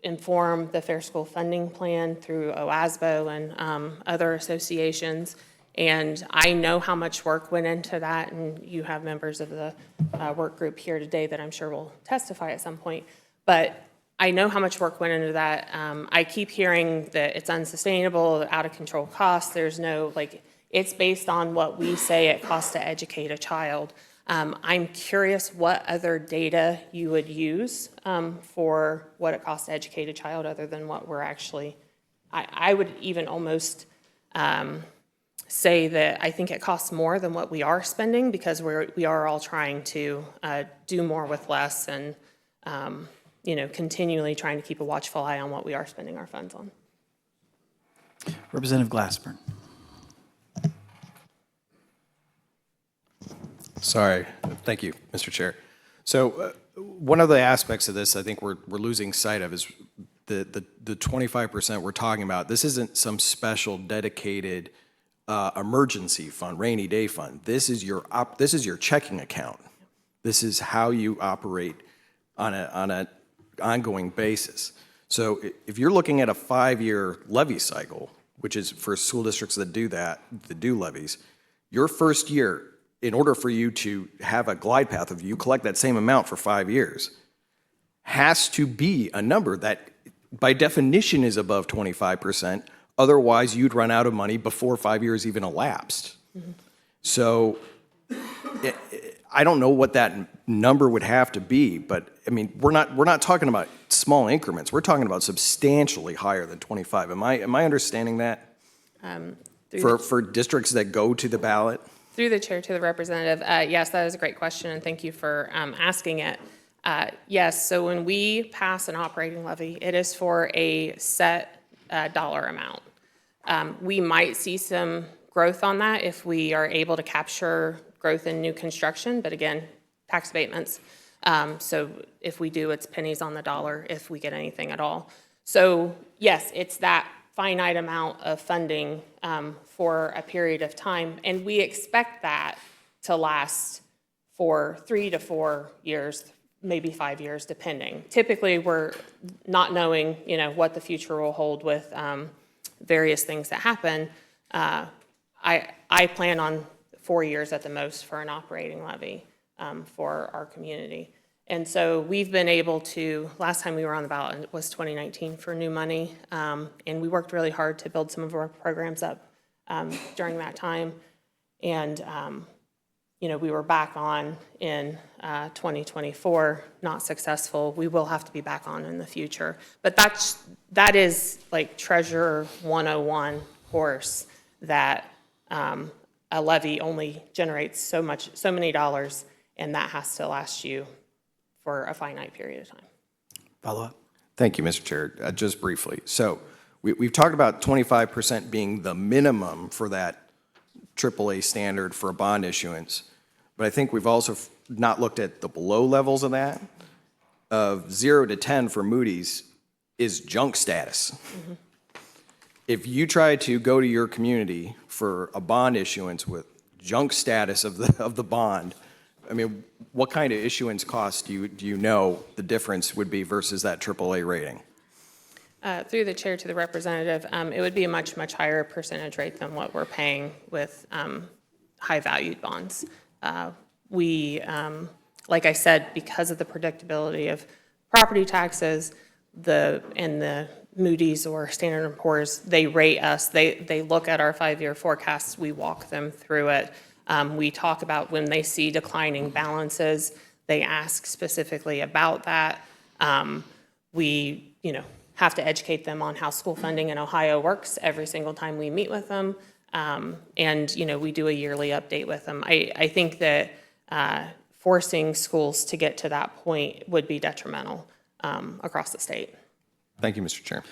inform the Fair School Funding Plan through OASBO and other associations. And I know how much work went into that, and you have members of the work group here today that I'm sure will testify at some point. But I know how much work went into that. I keep hearing that it's unsustainable, out of control costs. There's no, it's based on what we say it costs to educate a child. I'm curious what other data you would use for what it costs to educate a child other than what we're actually, I would even almost say that I think it costs more than what we are spending because we are all trying to do more with less and continually trying to keep a watchful eye on what we are spending our funds on. Representative Glassburn. Sorry. Thank you, Mr. Chair. So one of the aspects of this I think we're losing sight of is the 25% we're talking about. This isn't some special dedicated emergency fund, rainy day fund. This is your checking account. This is how you operate on an ongoing basis. So if you're looking at a 5-year levy cycle, which is for school districts that do levies, your first year, in order for you to have a glide path of you collect that same amount for 5 years, has to be a number that by definition is above 25%. Otherwise, you'd run out of money before 5 years even elapsed. Mm-hmm. So I don't know what that number would have to be, but I mean, we're not talking about small increments. We're talking about substantially higher than 25. Am I understanding that? For districts that go to the ballot? Through the chair to the representative, yes, that is a great question, and thank you for asking it. Yes, so when we pass an operating levy, it is for a set dollar amount. We might see some growth on that if we are able to capture growth in new construction, but again, tax abatements. So if we do, it's pennies on the dollar if we get anything at all. So yes, it's that finite amount of funding for a period of time, and we expect that to last for 3 to 4 years, maybe 5 years, depending. Typically, we're not knowing, what the future will hold with various things that happen. I plan on 4 years at the most for an operating levy for our community. And so we've been able to, last time we were on the ballot was 2019 for new money, and we worked really hard to build some of our programs up during that time. And, we were back on in 2024, not successful. We will have to be back on in the future. But that is like Treasurer 101 course, that a levy only generates so many dollars, and that has to last you for a finite period of time. Follow up. Thank you, Mr. Chair. Just briefly. So we've talked about 25% being the minimum for that AAA standard for a bond issuance, but I think we've also not looked at the below levels of that. Of 0 to 10 for Moody's is junk status. Mm-hmm. If you try to go to your community for a bond issuance with junk status of the bond, I mean, what kind of issuance cost do you know the difference would be versus that AAA rating? Through the chair to the representative, it would be a much, much higher percentage rate than what we're paying with high-valued bonds. We, like I said, because of the predictability of property taxes, and the Moody's or Standard & Poor's, they rate us. They look at our 5-year forecasts. We walk them through it. We talk about when they see declining balances, they ask specifically about that. We, have to educate them on how school funding in Ohio works every single time we meet with them. And, we do a yearly update with them. I think that forcing schools to get to that point would be detrimental across the state. Thank you, Mr. Chair.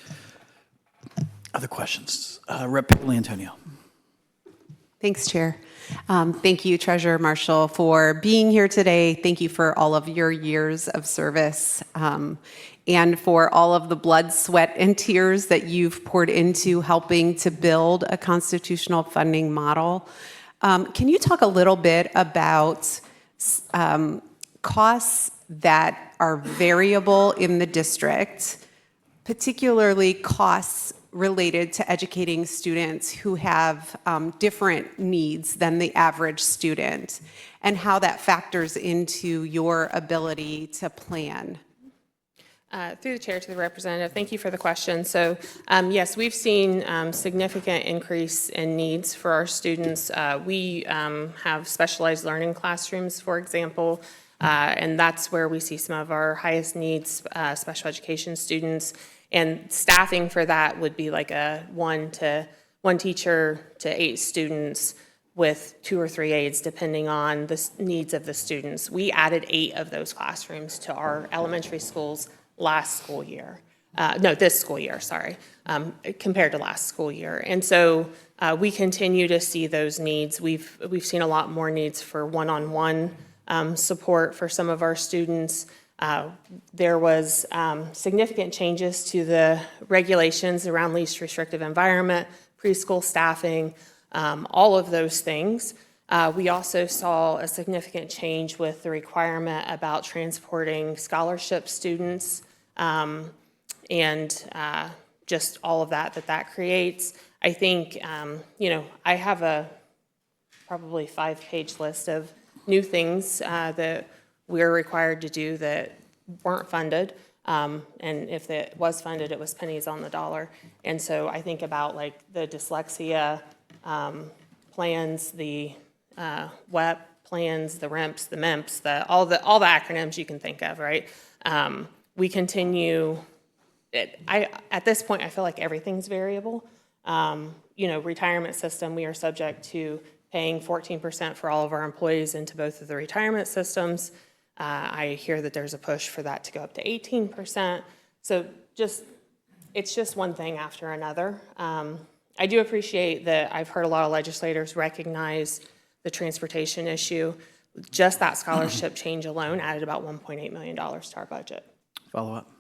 Other questions? Rep. Pickley Antonio. Thanks, Chair. Thank you, Treasurer Marshall, for being here today. Thank you for all of your years of service and for all of the blood, sweat, and tears that you've poured into helping to build a constitutional funding model. Can you talk a little bit about costs that are variable in the district, particularly costs related to educating students who have different needs than the average student, and how that factors into your ability to plan? Through the chair to the representative, thank you for the question. So yes, we've seen significant increase in needs for our students. We have specialized learning classrooms, for example, and that's where we see some of our highest needs, special education students. And staffing for that would be like a one teacher to 8 students with 2 or 3 aides, depending on the needs of the students. We added 8 of those classrooms to our elementary schools last school year. No, this school year, sorry, compared to last school year. And so we continue to see those needs. We've seen a lot more needs for one-on-one support for some of our students. There was significant changes to the regulations around least restrictive environment, preschool staffing, all of those things. We also saw a significant change with the requirement about transporting scholarship students and just all of that creates. I think, I have a probably 5-page list of new things that we're required to do that weren't funded. And if it was funded, it was pennies on the dollar. And so I think about like the dyslexia plans, the WEP plans, the REMPs, the MEMPs, all the acronyms you can think of, right? We continue. At this point, I feel like everything's variable. Retirement system, we are subject to paying 14% for all of our employees into both of the retirement systems. I hear that there's a push for that to go up to 18%. So it's just one thing after another. I do appreciate that I've heard a lot of legislators recognize the transportation issue. Just that scholarship change alone added about $1.8 million to our budget. Follow up.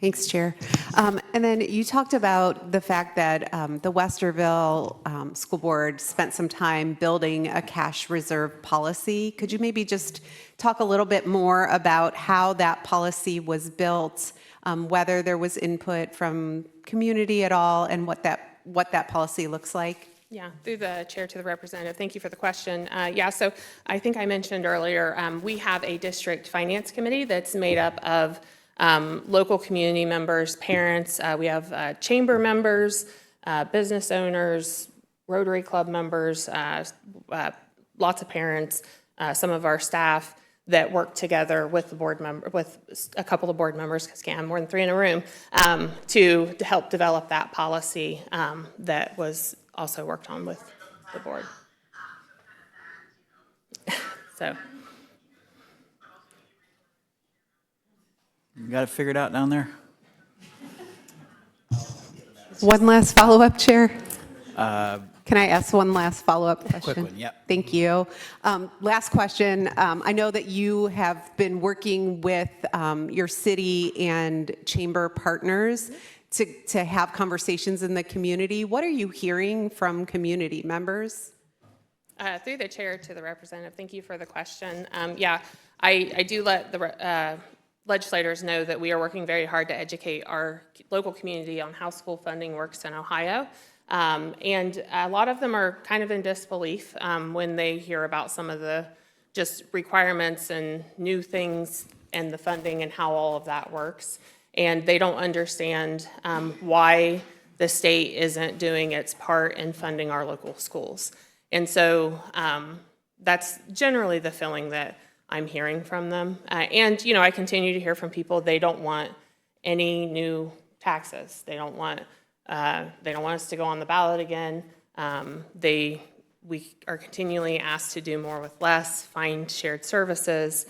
Thanks, Chair. And then you talked about the fact that the Westerville School Board spent some time building a cash reserve policy. Could you maybe just talk a little bit more about how that policy was built, whether there was input from community at all, and what that policy looks like? Yeah, through the chair to the representative. Thank you for the question. So I think I mentioned earlier, we have a district finance committee that's made up of local community members, parents. We have chamber members, business owners, Rotary Club members, lots of parents, some of our staff that work together with the board member, with a couple of board members, because can't have more than 3 in a room, to help develop that policy that was also worked on with the board. So. You got it figured out down there? One last follow-up, Chair? Can I ask one last follow-up question? Quick one, yep. Thank you. Last question. I know that you have been working with your city and chamber partners to have conversations in the community. What are you hearing from community members? Through the chair to the representative, thank you for the question. I do let the legislators know that we are working very hard to educate our local community on how school funding works in Ohio. And a lot of them are kind of in disbelief when they hear about some of the just requirements and new things and the funding and how all of that works. And they don't understand why the state isn't doing its part in funding our local schools. And so that's generally the feeling that I'm hearing from them. And I continue to hear from people, they don't want any new taxes. They don't want us to go on the ballot again. We are continually asked to do more with less, find shared services,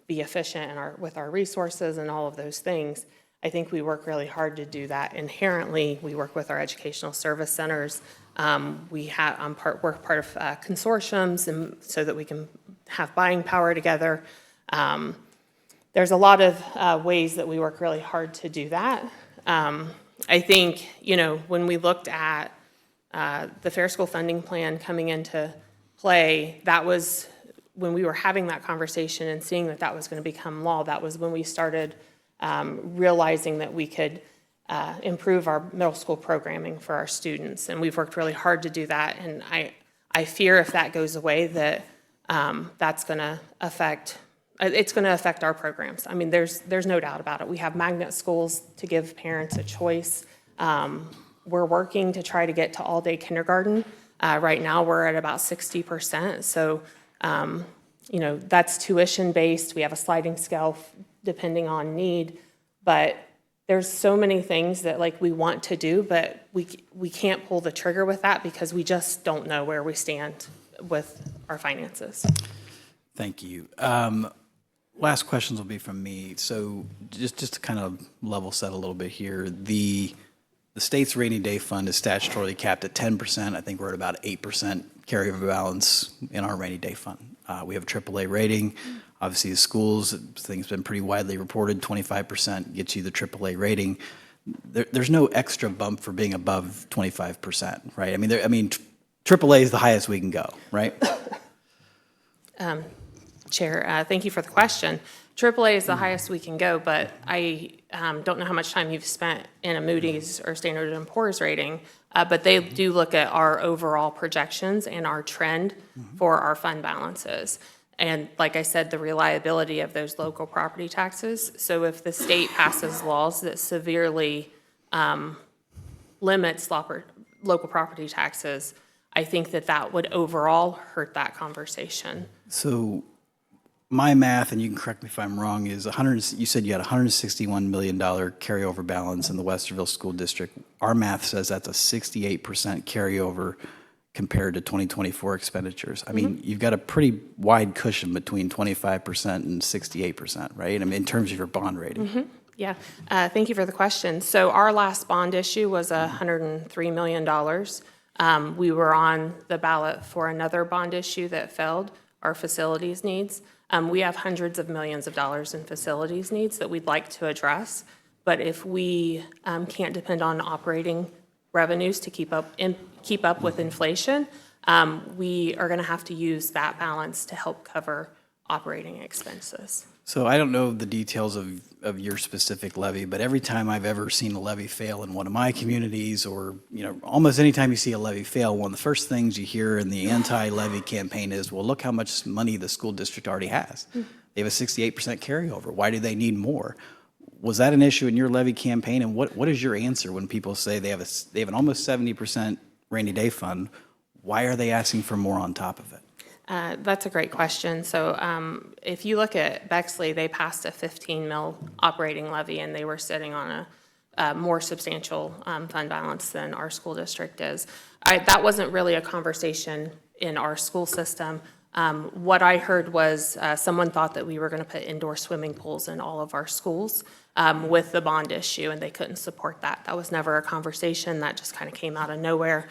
be efficient with our resources and all of those things. I think we work really hard to do that. Inherently, we work with our educational service centers. We're part of consortiums, and so that we can have buying power together. There's a lot of ways that we work really hard to do that. I think, when we looked at the Fair School Funding Plan coming into play, that was when we were having that conversation and seeing that was going to become law. That was when we started realizing that we could improve our middle school programming for our students. And we've worked really hard to do that. And I fear if that goes away that that's going to affect our programs. I mean, there's no doubt about it. We have magnet schools to give parents a choice. We're working to try to get to all-day kindergarten. Right now, we're at about 60%. So, that's tuition-based. We have a sliding scale depending on need. But there's so many things that we want to do, but we can't pull the trigger with that because we just don't know where we stand with our finances. Thank you. Last questions will be from me. So just to kind of level set a little bit here, the state's rainy day fund is statutorily capped at 10%. I think we're at about 8% carryover balance in our rainy day fund. We have a AAA rating. Obviously, the schools, things been pretty widely reported, 25% gets you the AAA rating. There's no extra bump for being above 25%, right? I mean, AAA is the highest we can go, right? Chair, thank you for the question. AAA is the highest we can go, but I don't know how much time you've spent in a Moody's or Standard & Poor's rating, but they do look at our overall projections and our trend for our fund balances. And like I said, the reliability of those local property taxes. So if the state passes laws that severely limits local property taxes, I think that would overall hurt that conversation. So my math, and you can correct me if I'm wrong, is you said you had $161 million carryover balance in the Westerville School District. Our math says that's a 68% carryover compared to 2024 expenditures. I mean, you've got a pretty wide cushion between 25% and 68%, right? I mean, in terms of your bond rating. Yeah, thank you for the question. So our last bond issue was $103 million. We were on the ballot for another bond issue that failed, our facilities needs. We have hundreds of millions of dollars in facilities needs that we'd like to address. But if we can't depend on operating revenues to keep up with inflation, we are going to have to use that balance to help cover operating expenses. So I don't know the details of your specific levy, but every time I've ever seen a levy fail in one of my communities, or almost any time you see a levy fail, one of the first things you hear in the anti-levy campaign is, well, look how much money the school district already has. They have a 68% carryover. Why do they need more? Was that an issue in your levy campaign? And what is your answer when people say they have an almost 70% rainy day fund? Why are they asking for more on top of it? That's a great question. So if you look at Bexley, they passed a 15 mil operating levy, and they were sitting on a more substantial fund balance than our school district is. That wasn't really a conversation in our school system. What I heard was someone thought that we were going to put indoor swimming pools in all of our schools with the bond issue, and they couldn't support that. That was never a conversation. That just kind of came out of nowhere.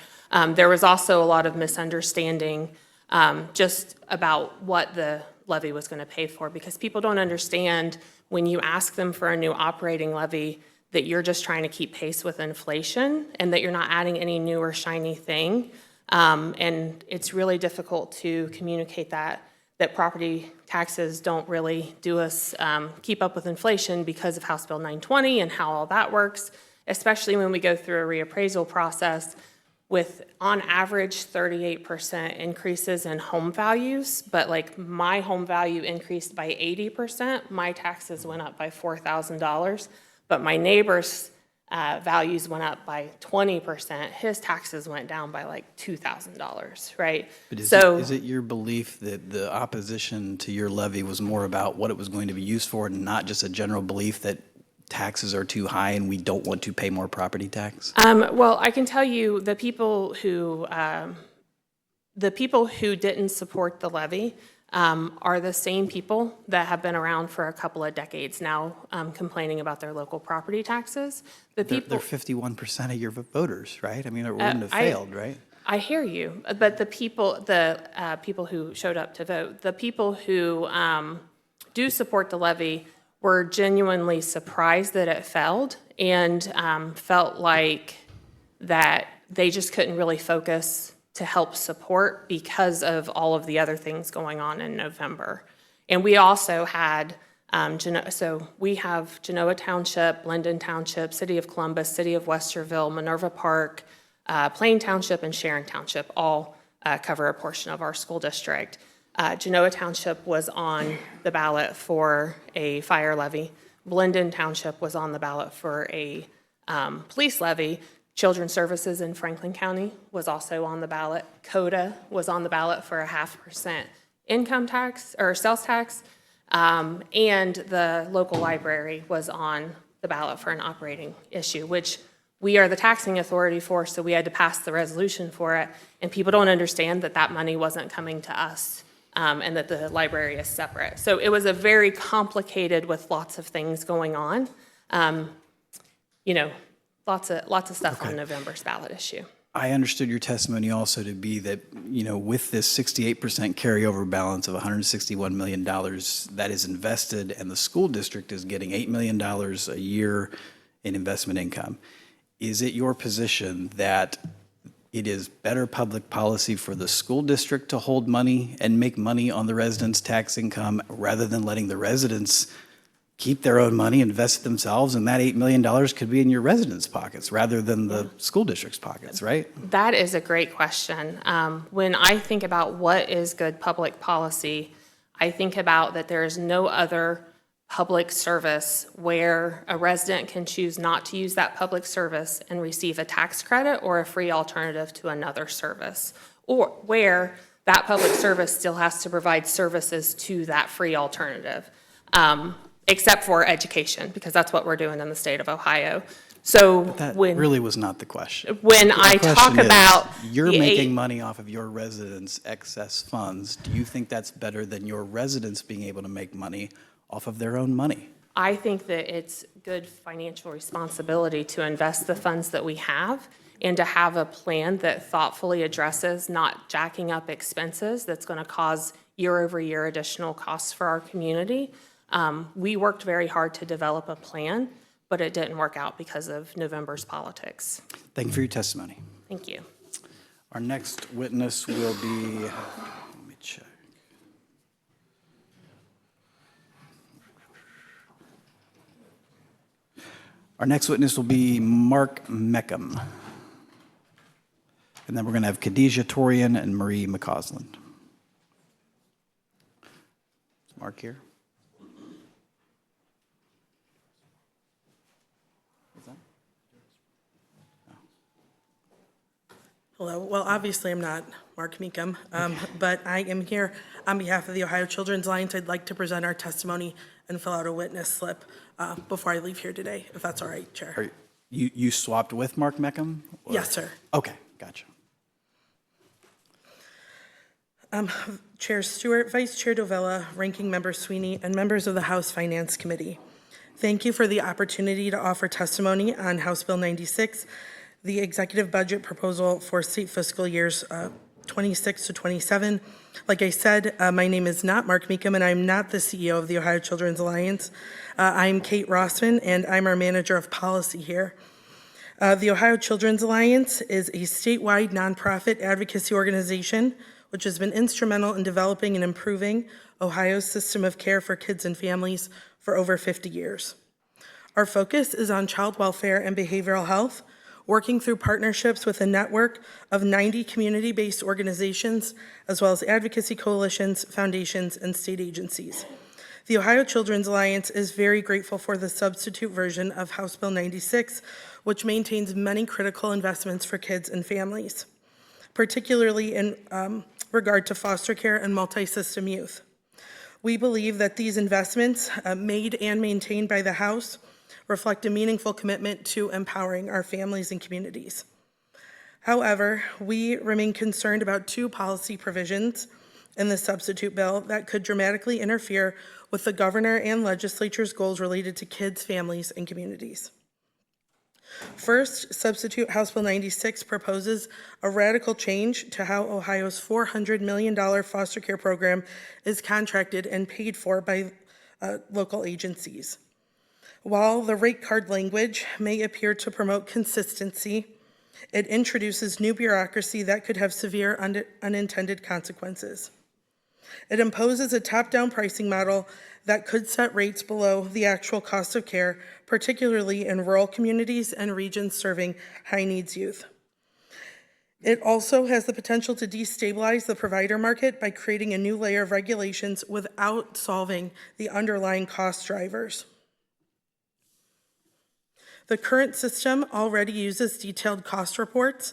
There was also a lot of misunderstanding just about what the levy was going to pay for, because people don't understand when you ask them for a new operating levy that you're just trying to keep pace with inflation and that you're not adding any new or shiny thing. And it's really difficult to communicate that property taxes don't really do us keep up with inflation because of House Bill 920 and how all that works, especially when we go through a reappraisal process with, on average, 38% increases in home values. But like my home value increased by 80%, my taxes went up by $4,000. But my neighbor's values went up by 20%. His taxes went down by like $2,000, right? But is it your belief that the opposition to your levy was more about what it was going to be used for, and not just a general belief that taxes are too high and we don't want to pay more property tax? Well, I can tell you the people who didn't support the levy are the same people that have been around for a couple of decades now, complaining about their local property taxes. They're 51% of your voters, right? I mean, it wouldn't have failed, right? I hear you, but the people who showed up to vote, the people who do support the levy were genuinely surprised that it failed, and felt like that they just couldn't really focus to help support because of all of the other things going on in November. And we also had, so we have Genoa Township, Linden Township, City of Columbus, City of Westerville, Minerva Park, Plain Township, and Sharon Township all cover a portion of our school district. Genoa Township was on the ballot for a fire levy. Linden Township was on the ballot for a police levy. Children's Services in Franklin County was also on the ballot. CODA was on the ballot for a 0.5% income tax or sales tax. And the local library was on the ballot for an operating issue, which we are the taxing authority for, so we had to pass the resolution for it. And people don't understand that that money wasn't coming to us. and that the library is separate. So it was a very complicated with lots of things going on. Lots of stuff on November's ballot issue. I understood your testimony also to be that, with this 68% carryover balance of $161 million that is invested and the school district is getting $8 million a year in investment income, is it your position that it is better public policy for the school district to hold money and make money on the residents' tax income rather than letting the residents keep their own money, invest it themselves, and that $8 million could be in your residents' pockets rather than the school district's pockets, right? That is a great question. When I think about what is good public policy, I think about that there is no other public service where a resident can choose not to use that public service and receive a tax credit or a free alternative to another service, or where that public service still has to provide services to that free alternative. Except for education, because that's what we're doing in the state of Ohio. So That really was not the question. When The I question talk is, about you're the making money off of your residents' excess funds. Do you think that's better than your residents being able to make money off of their own money? I think that it's good financial responsibility to invest the funds that we have and to have a plan that thoughtfully addresses not jacking up expenses that's going to cause year-over-year additional costs for our community. We worked very hard to develop a plan, but it didn't work out because of November's politics. Thank you for your testimony. Thank you. Our next witness will be, let me check. Our next witness will be Mark Meckham. And then we're going to have Khadijah Torian and Marie McCausland. Is Mark here? Hello. Well, obviously, I'm not Mark Meckham, but I am here on behalf of the Ohio Children's Alliance. I'd like to present our testimony and fill out a witness slip before I leave here today, if that's all right, Chair. You swapped with Mark Meckham? Yes, sir. Okay, gotcha. Chair Stewart, Vice Chair Dovella, Ranking Member Sweeney, and members of the House Finance Committee. Thank you for the opportunity to offer testimony on House Bill 96, the executive budget proposal for state fiscal years 26 to 27. Like I said, my name is not Mark Meckham, and I'm not the CEO of the Ohio Children's Alliance. I'm Kate Rossman, and I'm our manager of policy here. The Ohio Children's Alliance is a statewide nonprofit advocacy organization which has been instrumental in developing and improving Ohio's system of care for kids and families for over 50 years. Our focus is on child welfare and behavioral health, working through partnerships with a network of 90 community-based organizations, as well as advocacy coalitions, foundations, and state agencies. The Ohio Children's Alliance is very grateful for the substitute version of House Bill 96, which maintains many critical investments for kids and families, particularly in regard to foster care and multi-system youth. We believe that these investments, made and maintained by the House, reflect a meaningful commitment to empowering our families and communities. However, we remain concerned about two policy provisions in the substitute bill that could dramatically interfere with the governor and legislature's goals related to kids, families, and communities. First, substitute House Bill 96 proposes a radical change to how Ohio's $400 million foster care program is contracted and paid for by local agencies. While the rate card language may appear to promote consistency, it introduces new bureaucracy that could have severe unintended consequences. It imposes a top-down pricing model that could set rates below the actual cost of care, particularly in rural communities and regions serving high-needs youth. It also has the potential to destabilize the provider market by creating a new layer of regulations without solving the underlying cost drivers. The current system already uses detailed cost reports,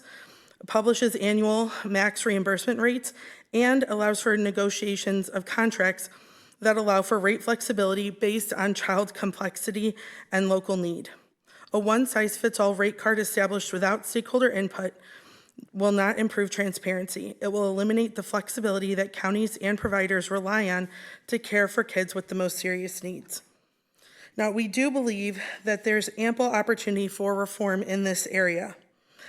publishes annual max reimbursement rates, and allows for negotiations of contracts that allow for rate flexibility based on child complexity and local need. A one-size-fits-all rate card established without stakeholder input will not improve transparency. It will eliminate the flexibility that counties and providers rely on to care for kids with the most serious needs. Now, we do believe that there's ample opportunity for reform in this area.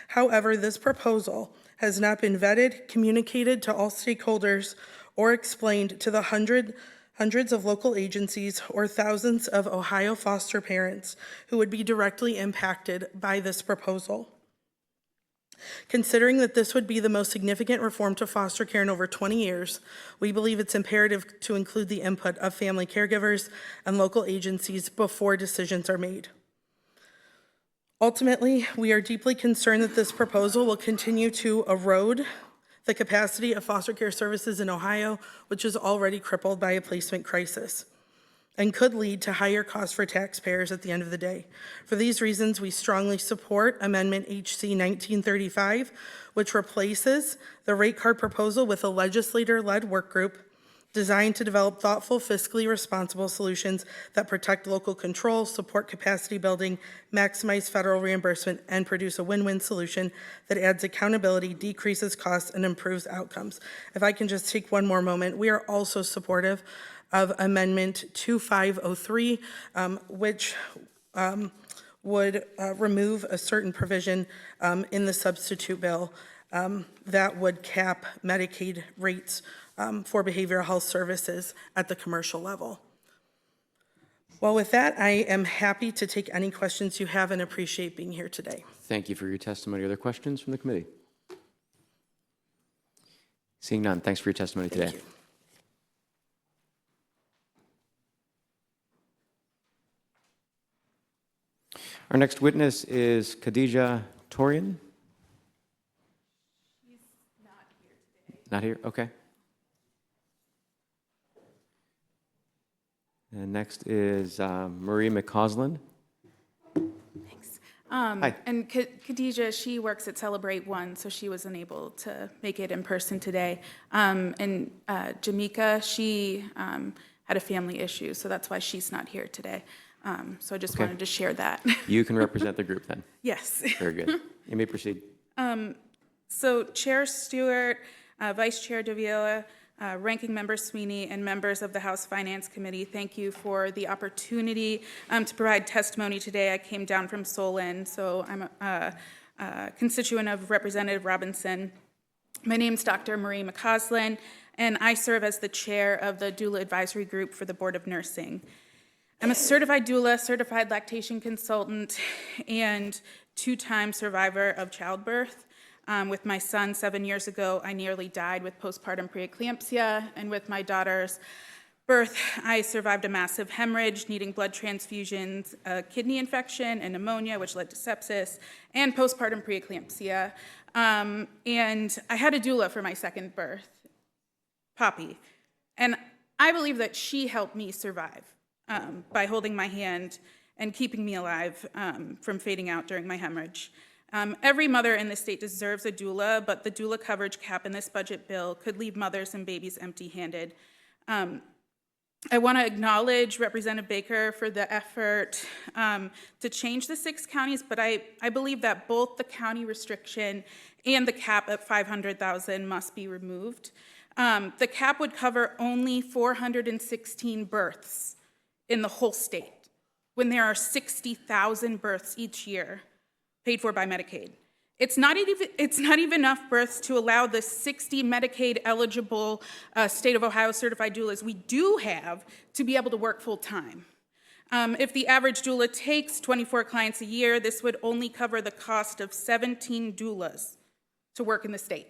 However, this proposal has not been vetted, communicated to all stakeholders, or explained to the hundreds of local agencies or thousands of Ohio foster parents who would be directly impacted by this proposal. Considering that this would be the most significant reform to foster care in over 20 years, we believe it's imperative to include the input of family caregivers and local agencies before decisions are made. Ultimately, we are deeply concerned that this proposal will continue to erode the capacity of foster care services in Ohio, which is already crippled by a placement crisis, and could lead to higher costs for taxpayers at the end of the day. For these reasons, we strongly support Amendment HC 1935, which replaces the rate card proposal with a legislator-led work group designed to develop thoughtful, fiscally responsible solutions that protect local control, support capacity building, maximize federal reimbursement, and produce a win-win solution that adds accountability, decreases costs, and improves outcomes. If I can just take one more moment, we are also supportive of Amendment 2503, which would remove a certain provision in the substitute bill that would cap Medicaid rates for behavioral health services at the commercial level. Well, with that, I am happy to take any questions you have and appreciate being here today. Thank you for your testimony. Other questions from the committee? Seeing none, thanks for your testimony today. Thank you. Our next witness is Khadija Torian. She's not here today. Not here? Okay. And next is Marie McCausland. Thanks. Hi. And Khadija, she works at Celebrate One, so she was unable to make it in person today. And Jamaica, she had a family issue, so that's why she's not here today. So I just wanted to share that. You can represent the group then. Yes. Very good. You may proceed. So Chair Stewart, Vice Chair Davila, Ranking Member Sweeney, and members of the House Finance Committee, thank you for the opportunity to provide testimony today. I came down from Solon, so I'm a constituent of Representative Robinson. My name is Dr. Marie McCausland, and I serve as the chair of the Doula Advisory Group for the Board of Nursing. I'm a certified doula, certified lactation consultant, and two-time survivor of childbirth. With my son 7 years ago, I nearly died with postpartum preeclampsia, and with my daughter's birth, I survived a massive hemorrhage, needing blood transfusions, a kidney infection, and pneumonia, which led to sepsis, and postpartum preeclampsia. And I had a doula for my second birth, Poppy, and I believe that she helped me survive. By holding my hand and keeping me alive from fading out during my hemorrhage. Every mother in the state deserves a doula, but the doula coverage cap in this budget bill could leave mothers and babies empty-handed. I want to acknowledge Representative Baker for the effort to change the 6 counties, but I believe that both the county restriction and the cap at $500,000 must be removed. The cap would cover only 416 births in the whole state, when there are 60,000 births each year paid for by Medicaid. It's not even enough births to allow the 60 Medicaid-eligible state of Ohio certified doulas we do have to be able to work full-time. If the average doula takes 24 clients a year, this would only cover the cost of 17 doulas to work in the state.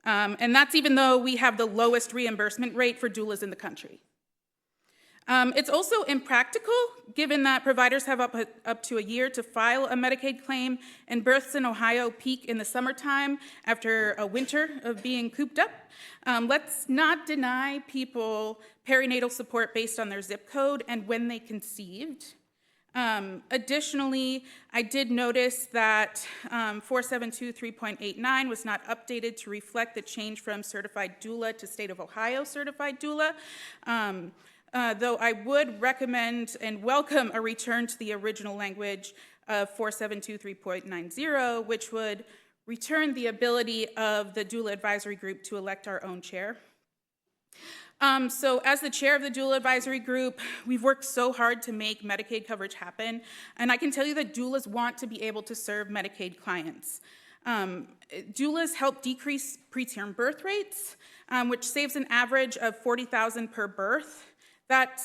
And that's even though we have the lowest reimbursement rate for doulas in the country. It's also impractical, given that providers have up to a year to file a Medicaid claim, and births in Ohio peak in the summertime after a winter of being cooped up. Let's not deny people perinatal support based on their zip code and when they conceived. Additionally, I did notice that 472.3.89 was not updated to reflect the change from certified doula to state of Ohio certified doula. Though I would recommend and welcome a return to the original language of 472.3.90, which would return the ability of the doula advisory group to elect our own chair. So as the chair of the doula advisory group, we've worked so hard to make Medicaid coverage happen, and I can tell you that doulas want to be able to serve Medicaid clients. Doulas help decrease preterm birth rates, which saves an average of $40,000 per birth. That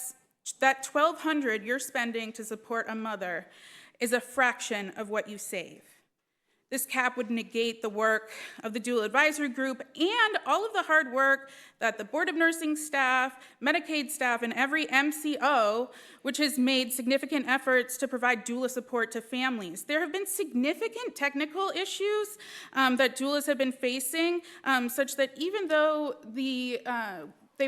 $1,200 you're spending to support a mother is a fraction of what you save. This cap would negate the work of the doula advisory group and all of the hard work that the Board of Nursing staff, Medicaid staff, and every MCO, which has made significant efforts to provide doula support to families. There have been significant technical issues that doulas have been facing, such that even though they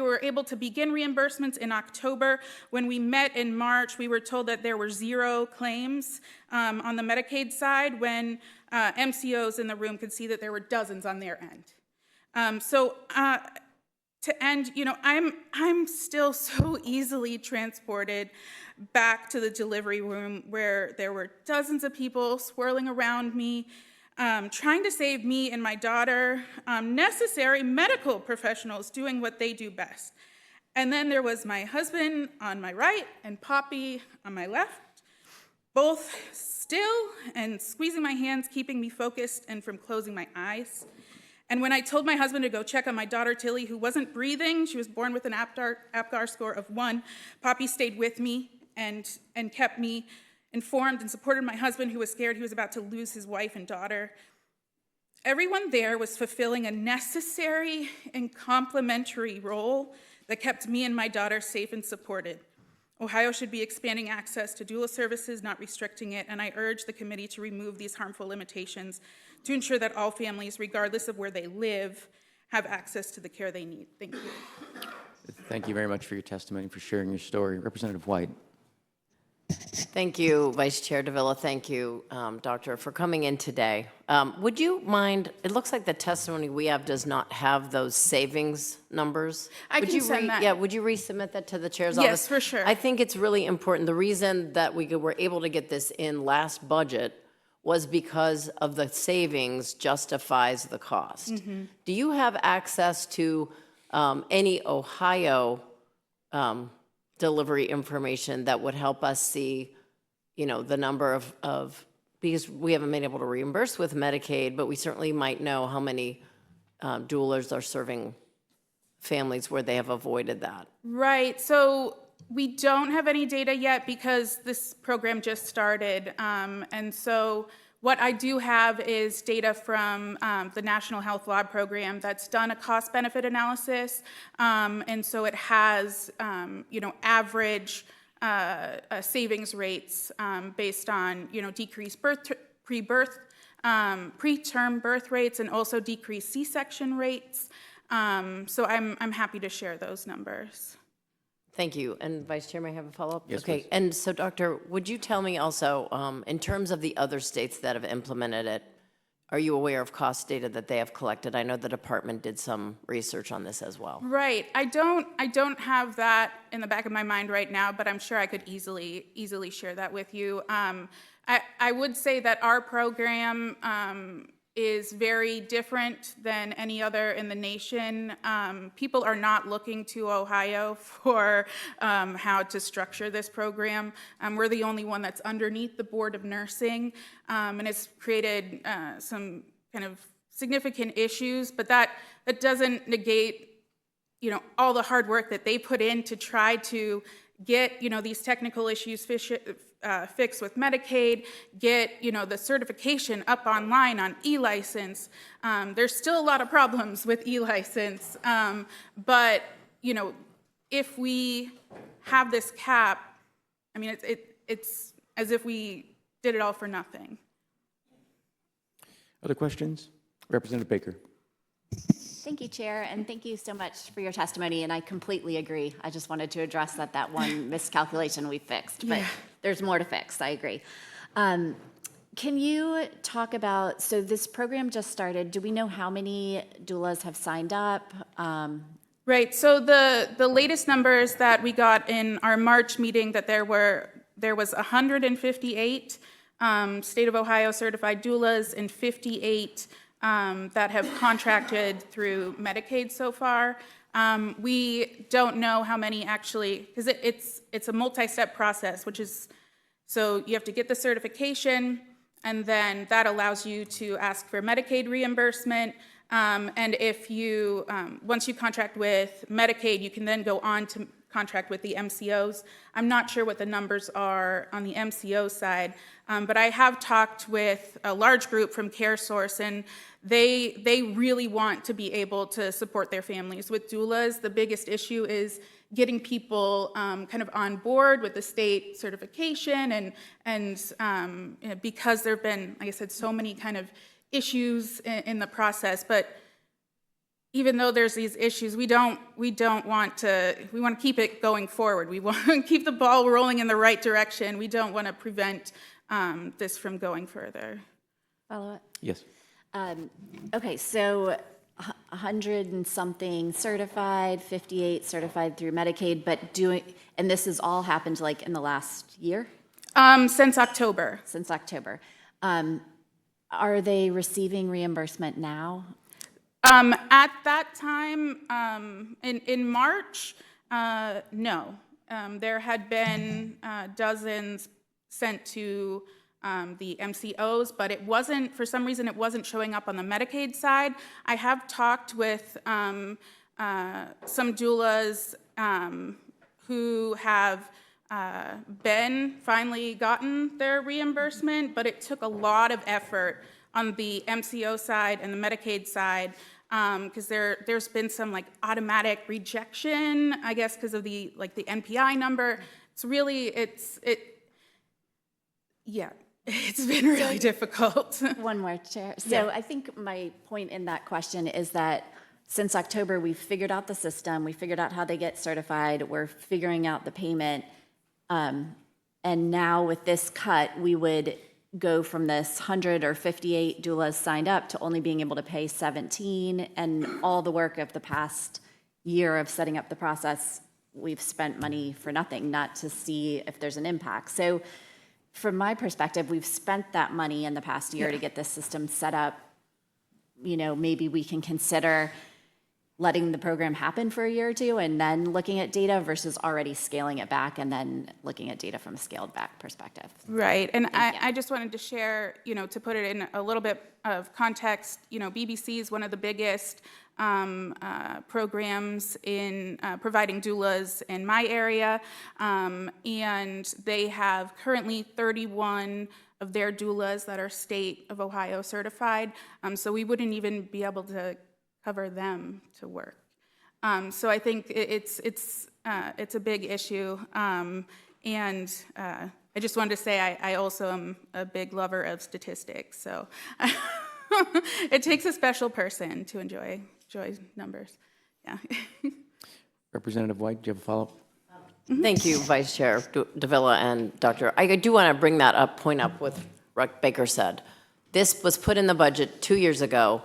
were able to begin reimbursements in October, when we met in March, we were told that there were 0 claims on the Medicaid side, when MCOs in the room could see that there were dozens on their end. To end, I'm still so easily transported back to the delivery room where there were dozens of people swirling around me, trying to save me and my daughter, necessary medical professionals doing what they do best. And then there was my husband on my right and Poppy on my left, both still and squeezing my hands, keeping me focused and from closing my eyes. And when I told my husband to go check on my daughter, Tilly, who wasn't breathing, she was born with an APGAR score of 1, Poppy stayed with me and kept me informed and supported my husband, who was scared he was about to lose his wife and daughter. Everyone there was fulfilling a necessary and complementary role that kept me and my daughter safe and supported. Ohio should be expanding access to doula services, not restricting it, and I urge the committee to remove these harmful limitations to ensure that all families, regardless of where they live, have access to the care they need. Thank you. Thank you very much for your testimony, for sharing your story. Representative White. Thank you, Vice Chair Davila. Thank you, Doctor, for coming in today. Would you mind, it looks like the testimony we have does not have those savings numbers. I can send that. Yeah, would you resubmit that to the chair's office? Yes, for sure. I think it's really important. The reason that we were able to get this in last budget was because of the savings justifies the cost. Mm-hmm. Do you have access to any Ohio delivery information that would help us see, the number of, because we haven't been able to reimburse with Medicaid, but we certainly might know how many doulas are serving families where they have avoided that. Right, so we don't have any data yet because this program just started. And so what I do have is data from the National Health Lab Program that's done a cost-benefit analysis. And so it has, average savings rates based on, decreased preterm birth rates and also decreased C-section rates. So I'm happy to share those numbers. Thank you. And Vice Chair, may I have a follow-up? Yes, okay. please. And so, Doctor, would you tell me also, in terms of the other states that have implemented it, are you aware of cost data that they have collected? I know the department did some research on this as well. Right. I don't have that in the back of my mind right now, but I'm sure I could easily share that with you. I would say that our program is very different than any other in the nation. People are not looking to Ohio for how to structure this program. We're the only one that's underneath the Board of Nursing, and it's created some kind of significant issues, but that doesn't negate, all the hard work that they put in to try to get, these technical issues fixed with Medicaid, get, the certification up online on e-license. There's still a lot of problems with e-license, but, if we have this cap, I mean, it's as if we did it all for nothing. Other questions? Representative Baker. Thank you, Chair, and thank you so much for your testimony, and I completely agree. I just wanted to address that one miscalculation we fixed, but there's more to fix, I agree. Can you talk about, so this program just started, do we know how many doulas have signed up? Right, so the latest numbers that we got in our March meeting that there was 158 State of Ohio certified doulas and 58 that have contracted through Medicaid so far. We don't know how many actually, because it's a multi-step process, which is, so you have to get the certification, and then that allows you to ask for Medicaid reimbursement. And if you, once you contract with Medicaid, you can then go on to contract with the MCOs. I'm not sure what the numbers are on the MCO side, but I have talked with a large group from CareSource, and they really want to be able to support their families with doulas. The biggest issue is getting people kind of on board with the state certification, and because there have been, like I said, so many kind of issues in the process. But even though there's these issues, we want to keep it going forward. We want to keep the ball rolling in the right direction. We don't want to prevent this from going further. Follow up? Yes. Okay, so 100 and something certified, 58 certified through Medicaid, but and this has all happened like in the last year? Since October. Since October. Are they receiving reimbursement now? At that time, in March, no. There had been dozens sent to the MCOs, but it wasn't, for some reason, it wasn't showing up on the Medicaid side. I have talked with some doulas who have finally gotten their reimbursement, but it took a lot of effort on the MCO side and the Medicaid side, because there's been some like automatic rejection, I guess, because of the NPI number. It's really, it's been really difficult. One more, Chair. So I think my point in that question is that since October, we've figured out the system, we figured out how they get certified, we're figuring out the payment, and now with this cut, we would go from this 100 or 58 doulas signed up to only being able to pay 17, and all the work of the past year of setting up the process, we've spent money for nothing, not to see if there's an impact. So from my perspective, we've spent that money in the past year to get this system set up. You know, maybe we can consider letting the program happen for a year or two and then looking at data versus already scaling it back and then looking at data from a scaled back perspective. Right, and I just wanted to share, to put it in a little bit of context, BBC is one of the biggest programs in providing doulas in my area, and they have currently 31 of their doulas that are state of Ohio certified, so we wouldn't even be able to cover them to work. So I think it's a big issue, and I just wanted to say I also am a big lover of statistics, so it takes a special person to enjoy numbers. Yeah. Representative White, do you have a follow-up? Thank you, Vice Chair Davila and Dr. I do want to bring that point up with what Baker said. This was put in the budget 2 years ago.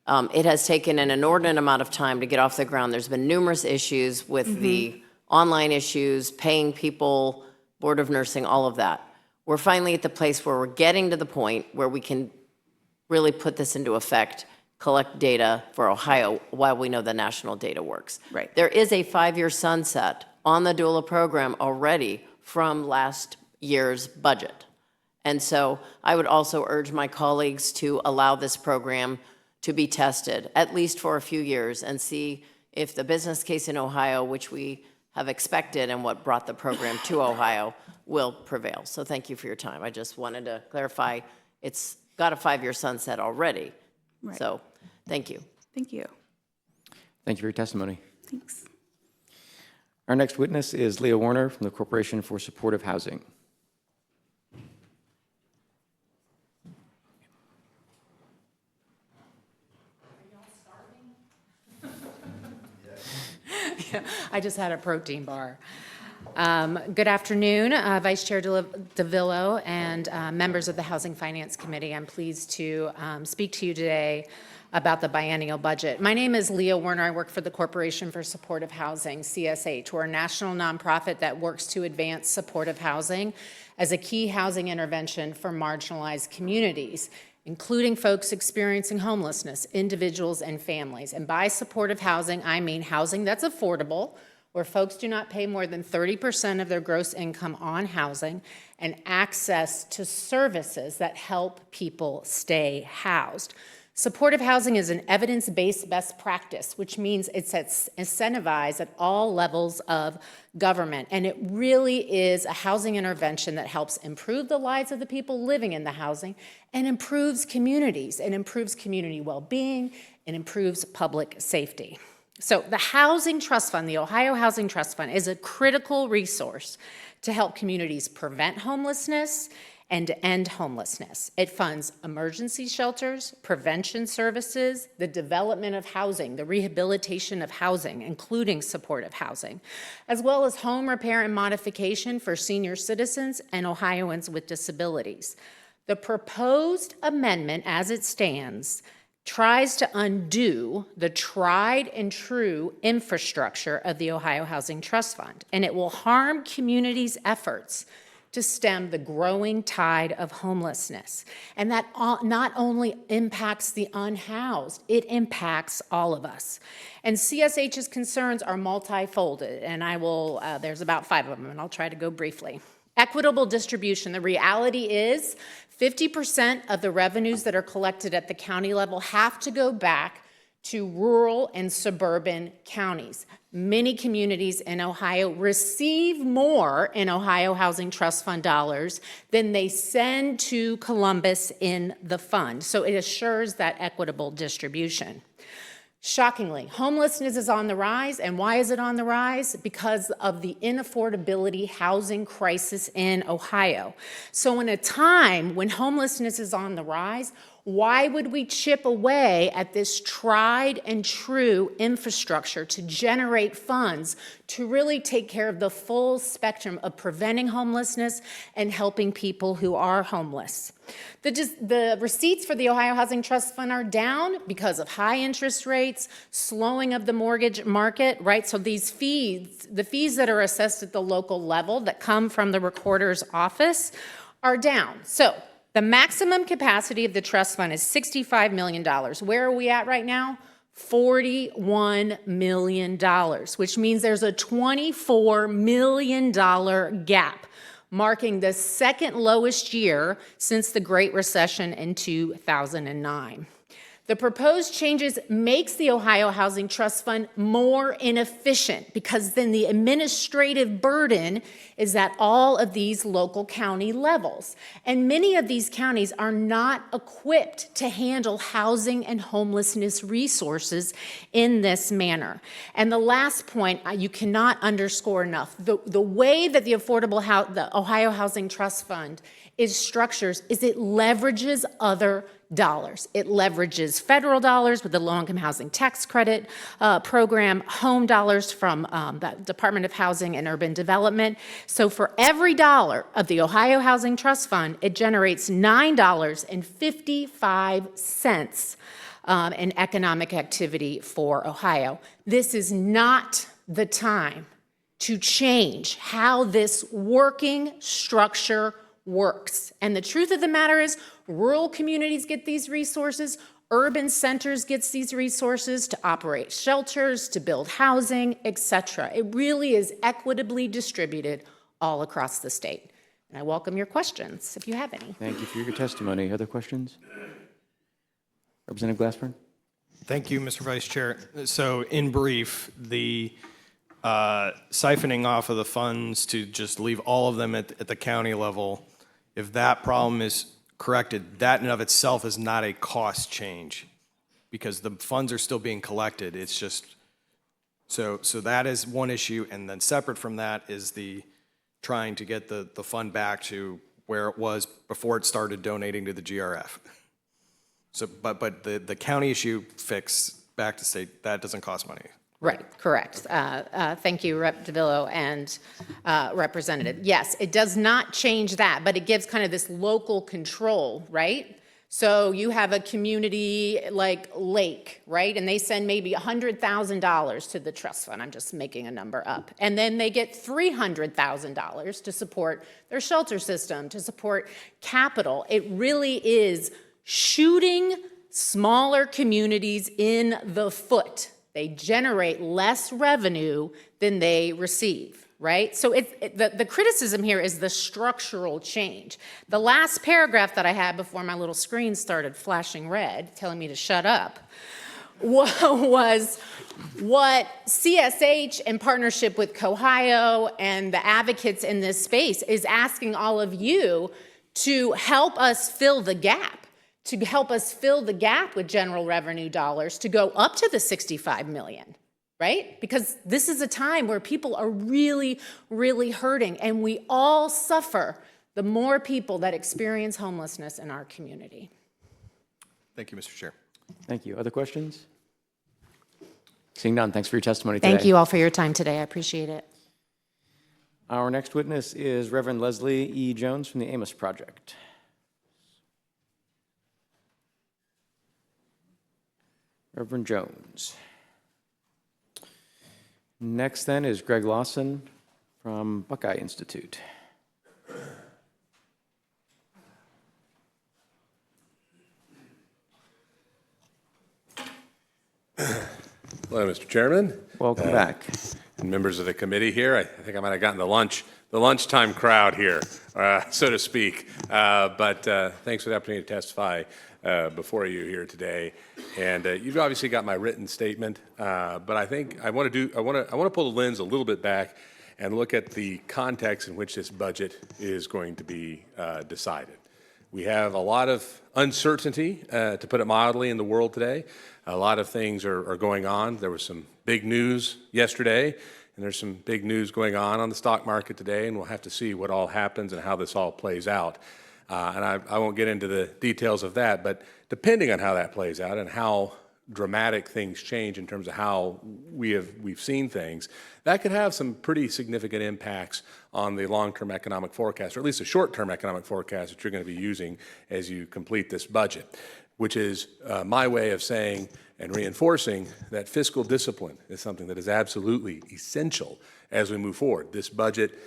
It has taken an inordinate amount of time to get off the ground. There's been numerous issues with the online issues, paying people, Board of Nursing, all of that. We're finally at the place where we're getting to the point where we can really put this into effect, collect data for Ohio while we know the national data works. Right. There is a 5-year sunset on the doula program already from last year's budget. And so I would also urge my colleagues to allow this program to be tested, at least for a few years, and see if the business case in Ohio, which we have expected and what brought the program to Ohio, will prevail. So thank you for your time. I just wanted to clarify, it's got a 5-year sunset already. Right. So thank you. Thank you. Thank you for your testimony. Thanks. Our next witness is Leah Warner from the Corporation for Supportive Housing. I just had a protein bar. Good afternoon, Vice Chair DeVillo and members of the Housing Finance Committee. I'm pleased to speak to you today about the biennial budget. My name is Leah Warner. I work for the Corporation for Supportive Housing, CSH. We're a national nonprofit that works to advance supportive housing as a key housing intervention for marginalized communities, including folks experiencing homelessness, individuals and families. And by supportive housing, I mean housing that's affordable, where folks do not pay more than 30% of their gross income on housing, and access to services that help people stay housed. Supportive housing is an evidence-based best practice, which means it's incentivized at all levels of government. And it really is a housing intervention that helps improve the lives of the people living in the housing and improves communities. It improves community well-being and improves public safety. So the Housing Trust Fund, the Ohio Housing Trust Fund, is a critical resource to help communities prevent homelessness and to end homelessness. It funds emergency shelters, prevention services, the development of housing, the rehabilitation of housing, including supportive housing, as well as home repair and modification for senior citizens and Ohioans with disabilities. The proposed amendment, as it stands, tries to undo the tried and true infrastructure of the Ohio Housing Trust Fund, and it will harm communities' efforts to stem the growing tide of homelessness. And that not only impacts the unhoused, it impacts all of us. And CSH's concerns are multifolded, and I will, there's about 5 of them, and I'll try to go briefly. Equitable distribution. The reality is 50% of the revenues that are collected at the county level have to go back to rural and suburban counties. Many communities in Ohio receive more in Ohio Housing Trust Fund dollars than they send to Columbus in the fund. So it assures that equitable distribution. Shockingly, homelessness is on the rise. And why is it on the rise? Because of the inaffordability housing crisis in Ohio. So in a time when homelessness is on the rise, why would we chip away at this tried and true infrastructure to generate funds to really take care of the full spectrum of preventing homelessness and helping people who are homeless? The receipts for the Ohio Housing Trust Fund are down because of high interest rates, slowing of the mortgage market, right? So these fees, the fees that are assessed at the local level that come from the recorder's office are down. So the maximum capacity of the trust fund is $65 million. Where are we at right now? $41 million, which means there's a $24 million gap, marking the second lowest year since the Great Recession in 2009. The proposed changes makes the Ohio Housing Trust Fund more inefficient because then the administrative burden is at all of these local county levels. And many of these counties are not equipped to handle housing and homelessness resources in this manner. And the last point you cannot underscore enough, the way that the Ohio Housing Trust Fund is structured is it leverages other dollars. It leverages federal dollars with the Low-Income Housing Tax Credit program, home dollars from the Department of Housing and Urban Development. So for every dollar of the Ohio Housing Trust Fund, it generates $9.55 in economic activity for Ohio. This is not the time to change how this working structure works. And the truth of the matter is, rural communities get these resources, urban centers gets these resources to operate shelters, to build housing, etc. It really is equitably distributed all across the state. And I welcome your questions, if you have any. Thank you for your testimony. Other questions? Representative Glassburn? Thank you, Mr. Vice Chair. So in brief, the siphoning off of the funds to just leave all of them at the county level, if that problem is corrected, that in and of itself is not a cost change because the funds are still being collected. It's just, so that is one issue. And then separate from that is the trying to get the fund back to where it was before it started donating to the GRF. So, but the county issue fix back to state, that doesn't cost money. Right, correct. Thank you, Rep. DeVillo and Representative. Yes, it does not change that, but it gives kind of this local control, right? So you have a community like Lake, right? And they send maybe $100,000 to the trust fund. I'm just making a number up. And then they get $300,000 to support their shelter system, to support capital. It really is shooting smaller communities in the foot. They generate less revenue than they receive, right? So the criticism here is the structural change. The last paragraph that I had before my little screen started flashing red, telling me to shut up, was what CSH in partnership with Cohio and the advocates in this space is asking all of you to help us fill the gap, with general revenue dollars to go up to the 65 million, right? Because this is a time where people are really, really hurting, and we all suffer the more people that experience homelessness in our community. Thank you, Mr. Chair. Thank you. Other questions? Seeing none, thanks for your testimony today. Thank you all for your time today. I appreciate it. Our next witness is Reverend Leslie E. Jones from the Amos Project. Reverend Jones. Next then is Greg Lawson from Buckeye Institute. Hello, Mr. Chairman. Welcome back. And members of the committee here. I think I might have gotten the lunchtime crowd here, so to speak. But thanks for the opportunity to testify before you here today. And you've obviously got my written statement, but I think I want to pull the lens a little bit back and look at the context in which this budget is going to be decided. We have a lot of uncertainty, to put it mildly, in the world today. A lot of things are going on. There was some big news yesterday, and there's some big news going on the stock market today, and we'll have to see what all happens and how this all plays out. And I won't get into the details of that, but depending on how that plays out and how dramatic things change in terms of how we've seen things, that could have some pretty significant impacts on the long-term economic forecast, or at least the short-term economic forecast that you're going to be using as you complete this budget, which is my way of saying and reinforcing that fiscal discipline is something that is absolutely essential as we move forward. This budget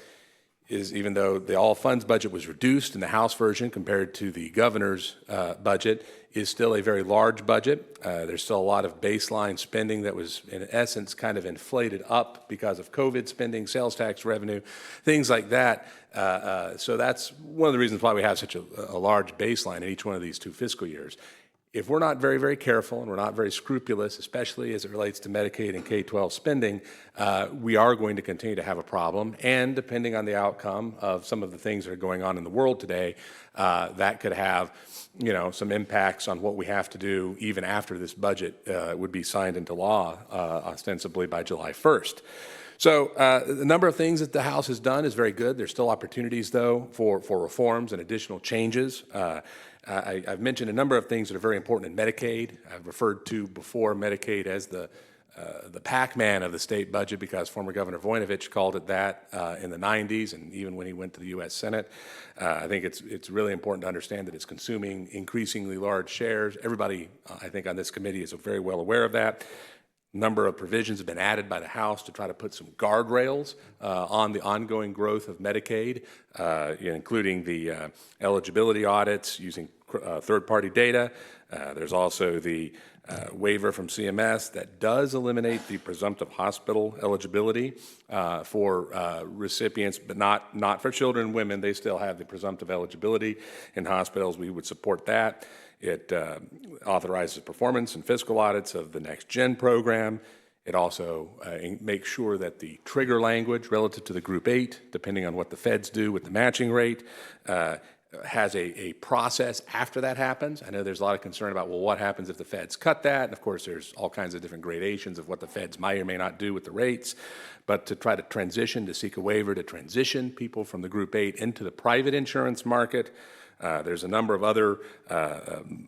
is, even though the all funds budget was reduced in the House version compared to the governor's budget, is still a very large budget. There's still a lot of baseline spending that was, in essence, kind of inflated up because of COVID spending, sales tax revenue, things like that. So that's one of the reasons why we have such a large baseline in each one of these two fiscal years. If we're not very, very careful and we're not very scrupulous, especially as it relates to Medicaid and K-12 spending, we are going to continue to have a problem. And depending on the outcome of some of the things that are going on in the world today, that could have, some impacts on what we have to do even after this budget would be signed into law, ostensibly by July 1st. So the number of things that the House has done is very good. There's still opportunities, though, for reforms and additional changes. I've mentioned a number of things that are very important in Medicaid. I've referred to before Medicaid as the Pac-Man of the state budget because former Governor Voinovich called it that in the 90s and even when he went to the U.S. Senate. I think it's really important to understand that it's consuming increasingly large shares. Everybody, I think, on this committee is very well aware of that. Number of provisions have been added by the House to try to put some guardrails on the ongoing growth of Medicaid, including the eligibility audits using third-party data. There's also the waiver from CMS that does eliminate the presumptive hospital eligibility for recipients, but not for children and women. They still have the presumptive eligibility in hospitals. We would support that. It authorizes performance and fiscal audits of the Next Gen program. It also makes sure that the trigger language relative to the Group 8, depending on what the feds do with the matching rate, has a process after that happens. I know there's a lot of concern about, well, what happens if the feds cut that? And of course, there's all kinds of different gradations of what the feds may or may not do with the rates. But to try to seek a waiver to transition people from the Group 8 into the private insurance market. There's a number of other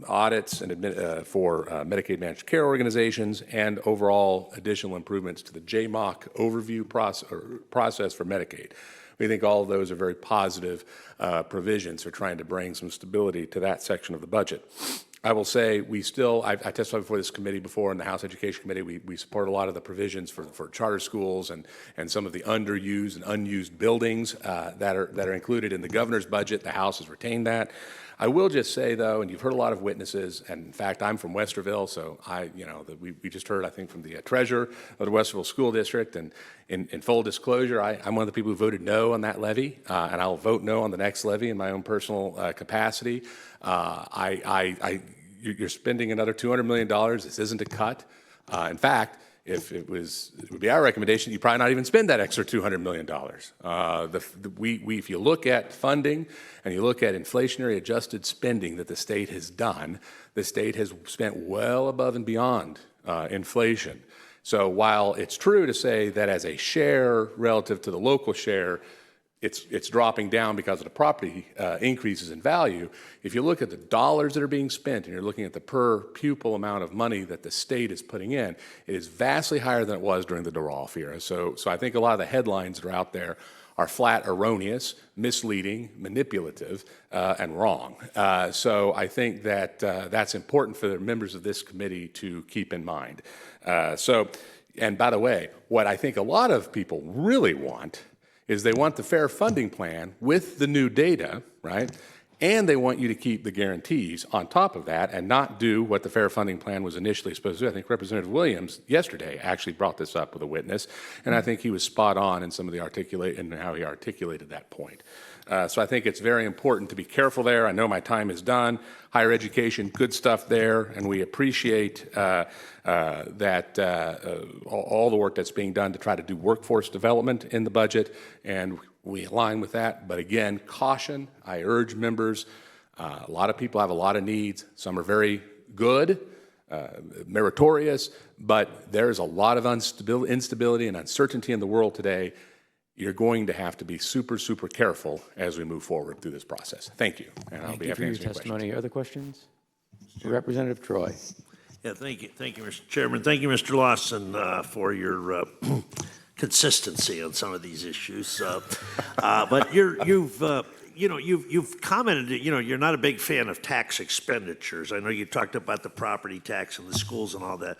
audits for Medicaid managed care organizations and overall additional improvements to the JMOC overview process for Medicaid. We think all of those are very positive provisions for trying to bring some stability to that section of the budget. I will say I testified before this committee before in the House Education Committee. We support a lot of the provisions for charter schools and some of the underused and unused buildings that are included in the governor's budget. The House has retained that. I will just say, though, and you've heard a lot of witnesses, and in fact, I'm from Westerville, so we just heard, I think, from the treasurer of the Westerville School District, and in full disclosure, I'm one of the people who voted no on that levy, and I'll vote no on the next levy in my own personal capacity. You're spending another $200 million. This isn't a cut. In fact, if it would be our recommendation, you probably not even spend that extra $200 million. If you look at funding and you look at inflationary adjusted spending that the state has done, the state has spent well above and beyond inflation. So while it's true to say that as a share relative to the local share, it's dropping down because of the property increases in value. If you look at the dollars that are being spent and you're looking at the per pupil amount of money that the state is putting in, it is vastly higher than it was during the DeRolf era. So I think a lot of the headlines that are out there are flat erroneous, misleading, manipulative, and wrong. So I think that that's important for the members of this committee to keep in mind. And by the way, what I think a lot of people really want is they want the fair funding plan with the new data, right? And they want you to keep the guarantees on top of that and not do what the fair funding plan was initially supposed to do. I think Representative Williams yesterday actually brought this up with a witness, and I think he was spot on in some of the how he articulated that point. So I think it's very important to be careful there. I know my time is done. Higher education, good stuff there, and we appreciate all the work that's being done to try to do workforce development in the budget, and we align with that. But again, caution. I urge members, a lot of people have a lot of needs. Some are very good, meritorious, but there's a lot of instability and uncertainty in the world today. You're going to have to be super, super careful as we move forward through this process. Thank you. And I'll be happy to answer your testimony. Other questions? Representative Troy. Yeah, thank you, Mr. Chairman. Thank you, Mr. Lawson, for your consistency on some of these issues. But you've commented that you're not a big fan of tax expenditures. I know you talked about the property tax and the schools and all that.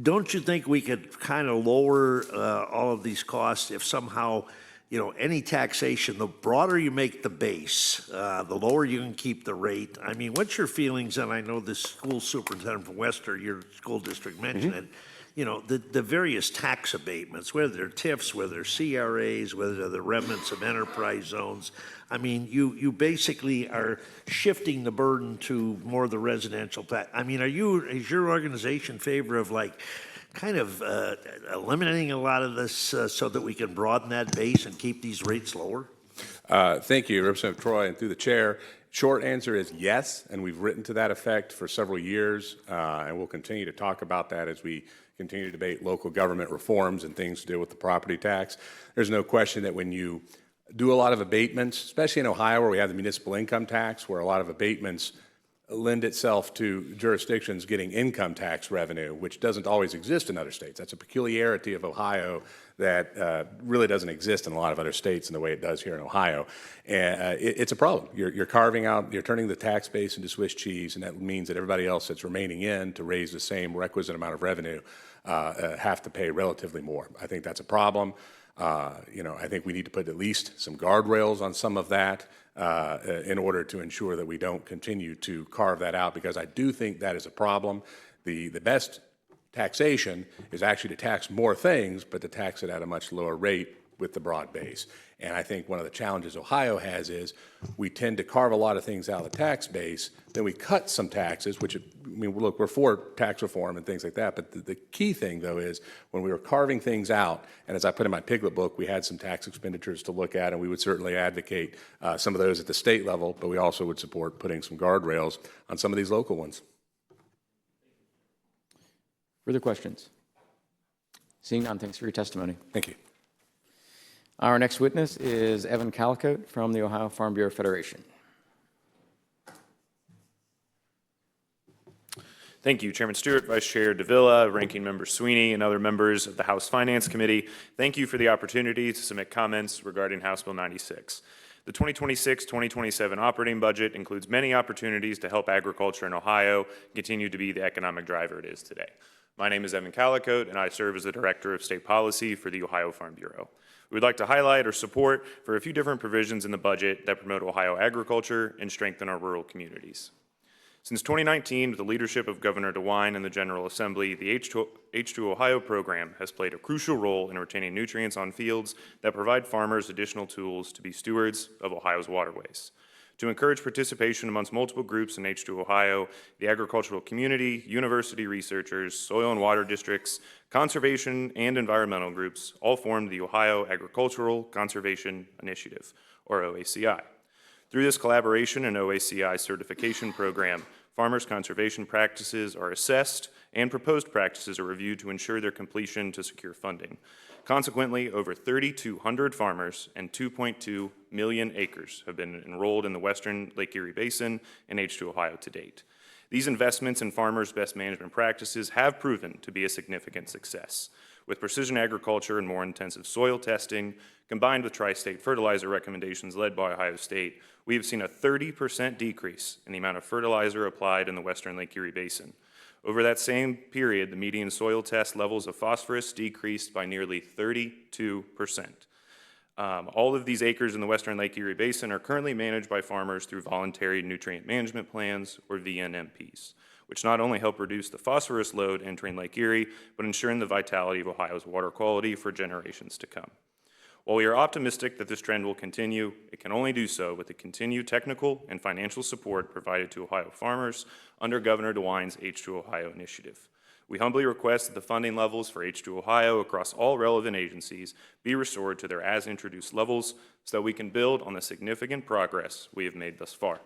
Don't you think we could kind of lower all of these costs if somehow, any taxation, the broader you make the base, the lower you can keep the rate? I mean, what's your feelings? And I know the school superintendent from Wester, your school district, mentioned it. The various tax abatements, whether they're TIFs, whether they're CRAs, whether they're remnants of enterprise zones. I mean, you basically are shifting the burden to more of the residential tax. I mean, is your organization in favor of kind of eliminating a lot of this so that we can broaden that base and keep these rates lower? Thank you, Representative Troy, and through the chair. Short answer is yes, and we've written to that effect for several years, and we'll continue to talk about that as we continue to debate local government reforms and things to do with the property tax. There's no question that when you do a lot of abatements, especially in Ohio where we have the municipal income tax, where a lot of abatements lend itself to jurisdictions getting income tax revenue, which doesn't always exist in other states. That's a peculiarity of Ohio that really doesn't exist in a lot of other states in the way it does here in Ohio. And it's a problem. You're carving out, you're turning the tax base into Swiss cheese, and that means that everybody else that's remaining in to raise the same requisite amount of revenue have to pay relatively more. I think that's a problem. I think we need to put at least some guardrails on some of that in order to ensure that we don't continue to carve that out, because I do think that is a problem. The best taxation is actually to tax more things, but to tax it at a much lower rate with the broad base. And I think one of the challenges Ohio has is we tend to carve a lot of things out of the tax base, then we cut some taxes, which, look, we're for tax reform and things like that, but the key thing, though, is when we were carving things out, and as I put in my Piglet book, we had some tax expenditures to look at, and we would certainly advocate some of those at the state level, but we also would support putting some guardrails on some of these local ones. Further questions? Seeing none, thanks for your testimony. Thank you. Our next witness is Evan Calicote from the Ohio Farm Bureau Federation. Thank you, Chairman Stewart, Vice Chair Davila, Ranking Member Sweeney, and other members of the House Finance Committee. Thank you for the opportunity to submit comments regarding House Bill 96. The 2026-2027 operating budget includes many opportunities to help agriculture in Ohio continue to be the economic driver it is today. My name is Evan Calicote, and I serve as the Director of State Policy for the Ohio Farm Bureau. We would like to highlight or support for a few different provisions in the budget that promote Ohio agriculture and strengthen our rural communities. Since 2019, with the leadership of Governor DeWine and the General Assembly, the H2 Ohio program has played a crucial role in retaining nutrients on fields that provide farmers additional tools to be stewards of Ohio's waterways. To encourage participation amongst multiple groups in H2 Ohio, the agricultural community, university researchers, soil and water districts, conservation, and environmental groups all formed the Ohio Agricultural Conservation Initiative, or OACI. Through this collaboration and OACI certification program, farmers' conservation practices are assessed and proposed practices are reviewed to ensure their completion to secure funding. Consequently, over 3,200 farmers and 2.2 million acres have been enrolled in the Western Lake Erie Basin and H2 Ohio to date. These investments in farmers' best management practices have proven to be a significant success. With precision agriculture and more intensive soil testing, combined with tri-state fertilizer recommendations led by Ohio State, we have seen a 30% decrease in the amount of fertilizer applied in the Western Lake Erie Basin. Over that same period, the median soil test levels of phosphorus decreased by nearly 32%. All of these acres in the Western Lake Erie Basin are currently managed by farmers through voluntary nutrient management plans, or VNMPs, which not only help reduce the phosphorus load entering Lake Erie, but ensuring the vitality of Ohio's water quality for generations to come. While we are optimistic that this trend will continue, it can only do so with the continued technical and financial support provided to Ohio farmers under Governor DeWine's H2 Ohio initiative. We humbly request that the funding levels for H2 Ohio across all relevant agencies be restored to their as-introduced levels so that we can build on the significant progress we have made thus far.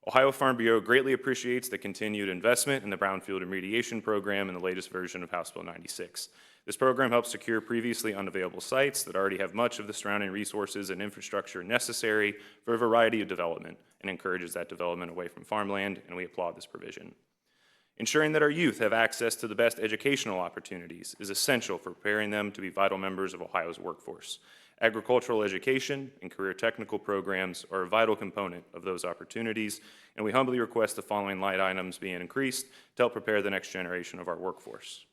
Ohio Farm Bureau greatly appreciates the continued investment in the Brownfield Remediation Program in the latest version of House Bill 96. This program helps secure previously unavailable sites that already have much of the surrounding resources and infrastructure necessary for a variety of development and encourages that development away from farmland, and we applaud this provision. Ensuring that our youth have access to the best educational opportunities is essential for preparing them to be vital members of Ohio's workforce. Agricultural education and career technical programs are a vital component of those opportunities, and we humbly request the following line items being increased to help prepare the next generation of our workforce.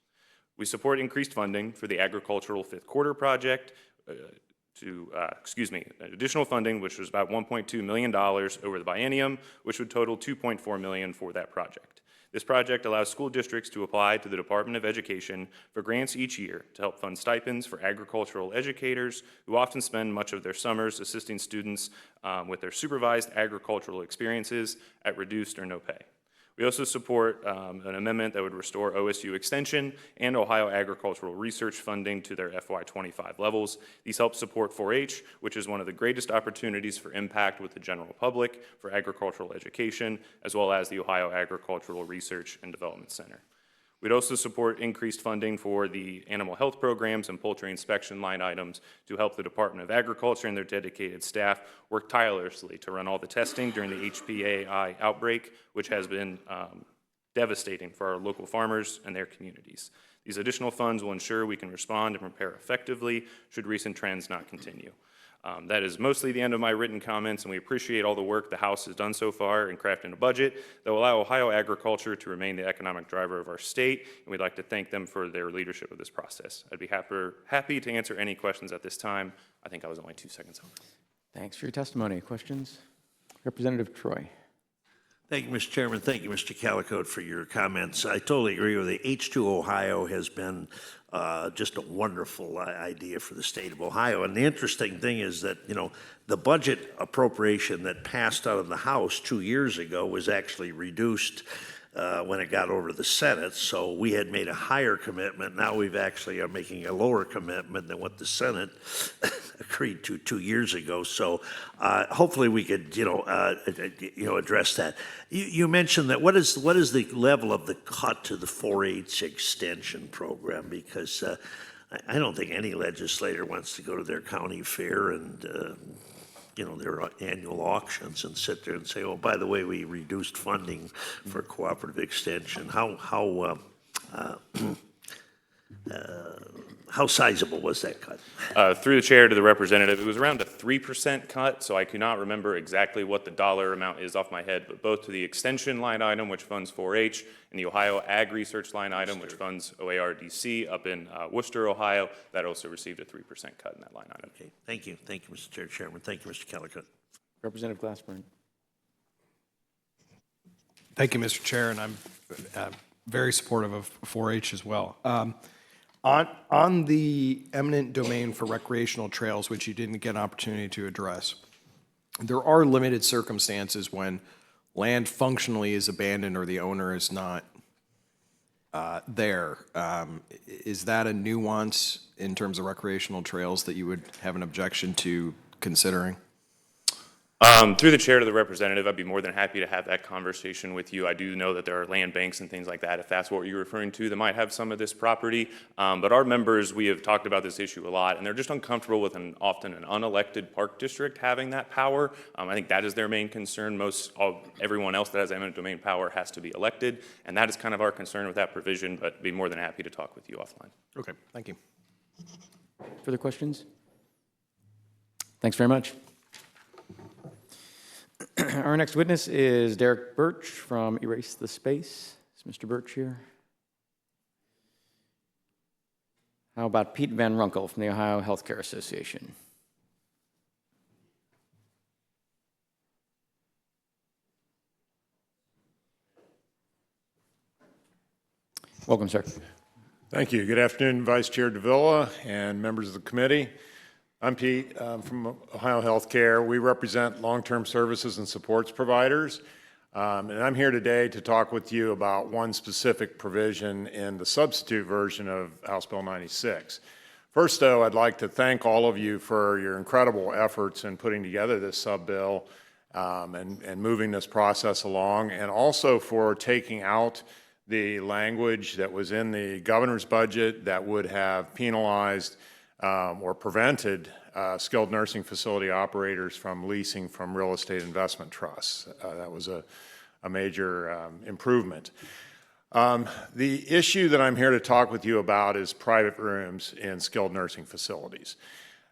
We support increased funding for the Agricultural Fifth Quarter Project, additional funding, which was about $1.2 million over the biennium, which would total $2.4 million for that project. This project allows school districts to apply to the Department of Education for grants each year to help fund stipends for agricultural educators who often spend much of their summers assisting students with their supervised agricultural experiences at reduced or no pay. We also support an amendment that would restore OSU Extension and Ohio Agricultural Research funding to their FY25 levels. These help support 4-H, which is one of the greatest opportunities for impact with the general public for agricultural education, as well as the Ohio Agricultural Research and Development Center. We'd also support increased funding for the animal health programs and poultry inspection line items to help the Department of Agriculture and their dedicated staff work tirelessly to run all the testing during the HPAI outbreak, which has been devastating for our local farmers and their communities. These additional funds will ensure we can respond and prepare effectively should recent trends not continue. That is mostly the end of my written comments, and we appreciate all the work the House has done so far in crafting a budget that will allow Ohio agriculture to remain the economic driver of our state, and we'd like to thank them for their leadership of this process. I'd be happy to answer any questions at this time. I think I was only 2 seconds over. Thanks for your testimony. Questions? Representative Troy. Thank you, Mr. Chairman. Thank you, Mr. Calicote, for your comments. I totally agree with you. H2 Ohio has been just a wonderful idea for the state of Ohio. And the interesting thing is that, you know, the budget appropriation that passed out of the House 2 years ago was actually reduced when it got over to the Senate. So we had made a higher commitment. Now we've actually are making a lower commitment than what the Senate agreed to 2 years ago. So hopefully we could, address that. You mentioned that what is the level of the cut to the 4-H extension program? Because I don't think any legislator wants to go to their county fair and their annual auctions and sit there and say, oh, by the way, we reduced funding for cooperative extension. How sizable was that cut? Through the chair to the representative, it was around a 3% cut, so I cannot remember exactly what the dollar amount is off my head, but both to the extension line item, which funds 4-H, and the Ohio Ag Research line item, which funds OARDC up in Worcester, Ohio, that also received a 3% cut in that line item. Okay, thank you. Thank you, Mr. Chairman. Thank you, Mr. Callicutt. Representative Glassburn. Thank you, Mr. Chair, and I'm very supportive of 4-H as well. On the eminent domain for recreational trails, which you didn't get an opportunity to address, there are limited circumstances when land functionally is abandoned or the owner is not there. Is that a nuance in terms of recreational trails that you would have an objection to considering? Through the chair to the representative, I'd be more than happy to have that conversation with you. I do know that there are land banks and things like that, if that's what you're referring to, that might have some of this property. But our members, we have talked about this issue a lot, and they're just uncomfortable with often an unelected park district having that power. I think that is their main concern. Everyone else that has eminent domain power has to be elected, and that is kind of our concern with that provision, but be more than happy to talk with you offline. Okay, thank you. Further questions? Thanks very much. Our next witness is Derek Birch from Erase the Space. Is Mr. Birch here? How about Pete Van Runkel from the Ohio Healthcare Association? Welcome, sir. Thank you. Good afternoon, Vice Chair Davila and members of the committee. I'm Pete from Ohio Healthcare. We represent long-term services and supports providers. And I'm here today to talk with you about one specific provision in the substitute version of House Bill 96. First, though, I'd like to thank all of you for your incredible efforts in putting together this sub-bill and moving this process along, and also for taking out the language that was in the governor's budget that would have penalized or prevented skilled nursing facility operators from leasing from real estate investment trusts. That was a major improvement. The issue that I'm here to talk with you about is private rooms in skilled nursing facilities.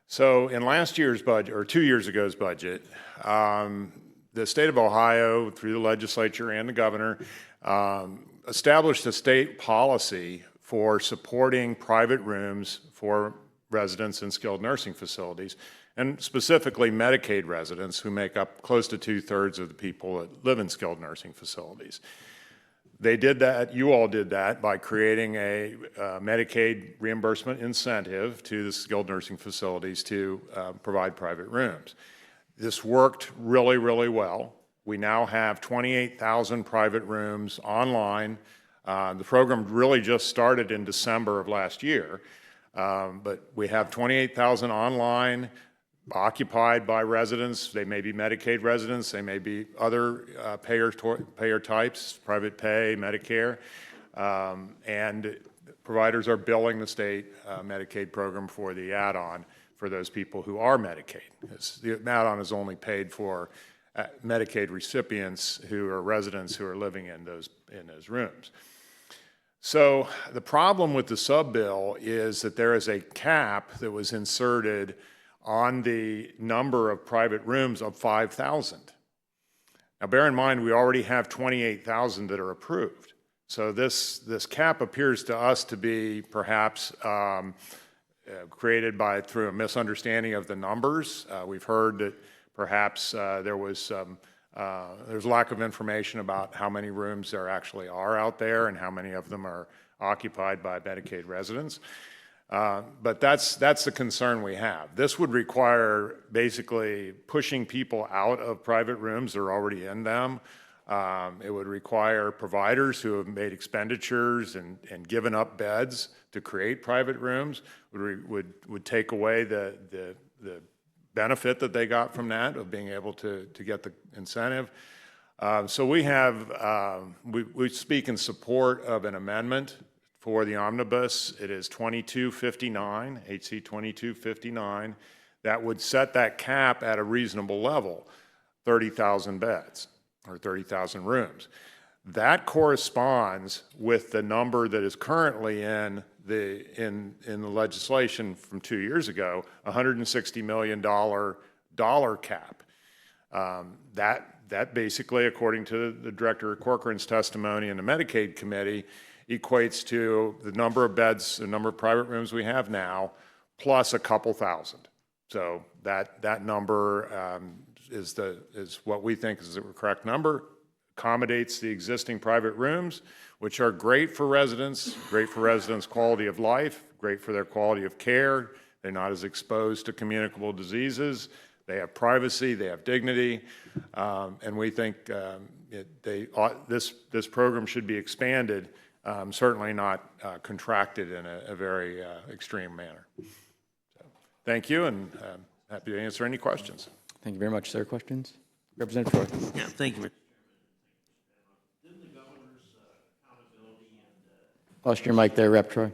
So in last year's budget, or 2 years ago's budget, the state of Ohio, through the legislature and the governor, established a state policy for supporting private rooms for residents in skilled nursing facilities, and specifically Medicaid residents who make up close to 2/3 of the people that live in skilled nursing facilities. They did that, you all did that, by creating a Medicaid reimbursement incentive to the skilled nursing facilities to provide private rooms. This worked really, really well. We now have 28,000 private rooms online. The program really just started in December of last year. But we have 28,000 online, occupied by residents. They may be Medicaid residents, they may be other payer types, private pay, Medicare, and providers are billing the state Medicaid program for the add-on for those people who are Medicaid. The add-on is only paid for Medicaid recipients who are residents who are living in those rooms. So the problem with the sub-bill is that there is a cap that was inserted on the number of private rooms of 5,000. Now bear in mind, we already have 28,000 that are approved. So this cap appears to us to be perhaps created through a misunderstanding of the numbers. We've heard that perhaps there's lack of information about how many rooms there actually are out there and how many of them are occupied by Medicaid residents. But that's the concern we have. This would require basically pushing people out of private rooms that are already in them. It would require providers who have made expenditures and given up beds to create private rooms, would take away the benefit that they got from that, of being able to get the incentive. So we speak in support of an amendment for the omnibus. It is 2259, HC 2259, that would set that cap at a reasonable level, 30,000 beds or 30,000 rooms. That corresponds with the number that is currently in the legislation from 2 years ago, $160 million cap. That basically, according to the Director Corcoran's testimony in the Medicaid committee, equates to the number of beds, the number of private rooms we have now, plus a couple thousand. So that number is what we think is the correct number, accommodates the existing private rooms, which are great for residents' quality of life, great for their quality of care. They're not as exposed to communicable diseases. They have privacy, they have dignity, and we think this program should be expanded, certainly not contracted in a very extreme manner. So, thank you, and happy to answer any questions. Thank you very much, sir. Questions? Representative Troy. Yeah, thank you. Lost your mic there, Rep. Troy.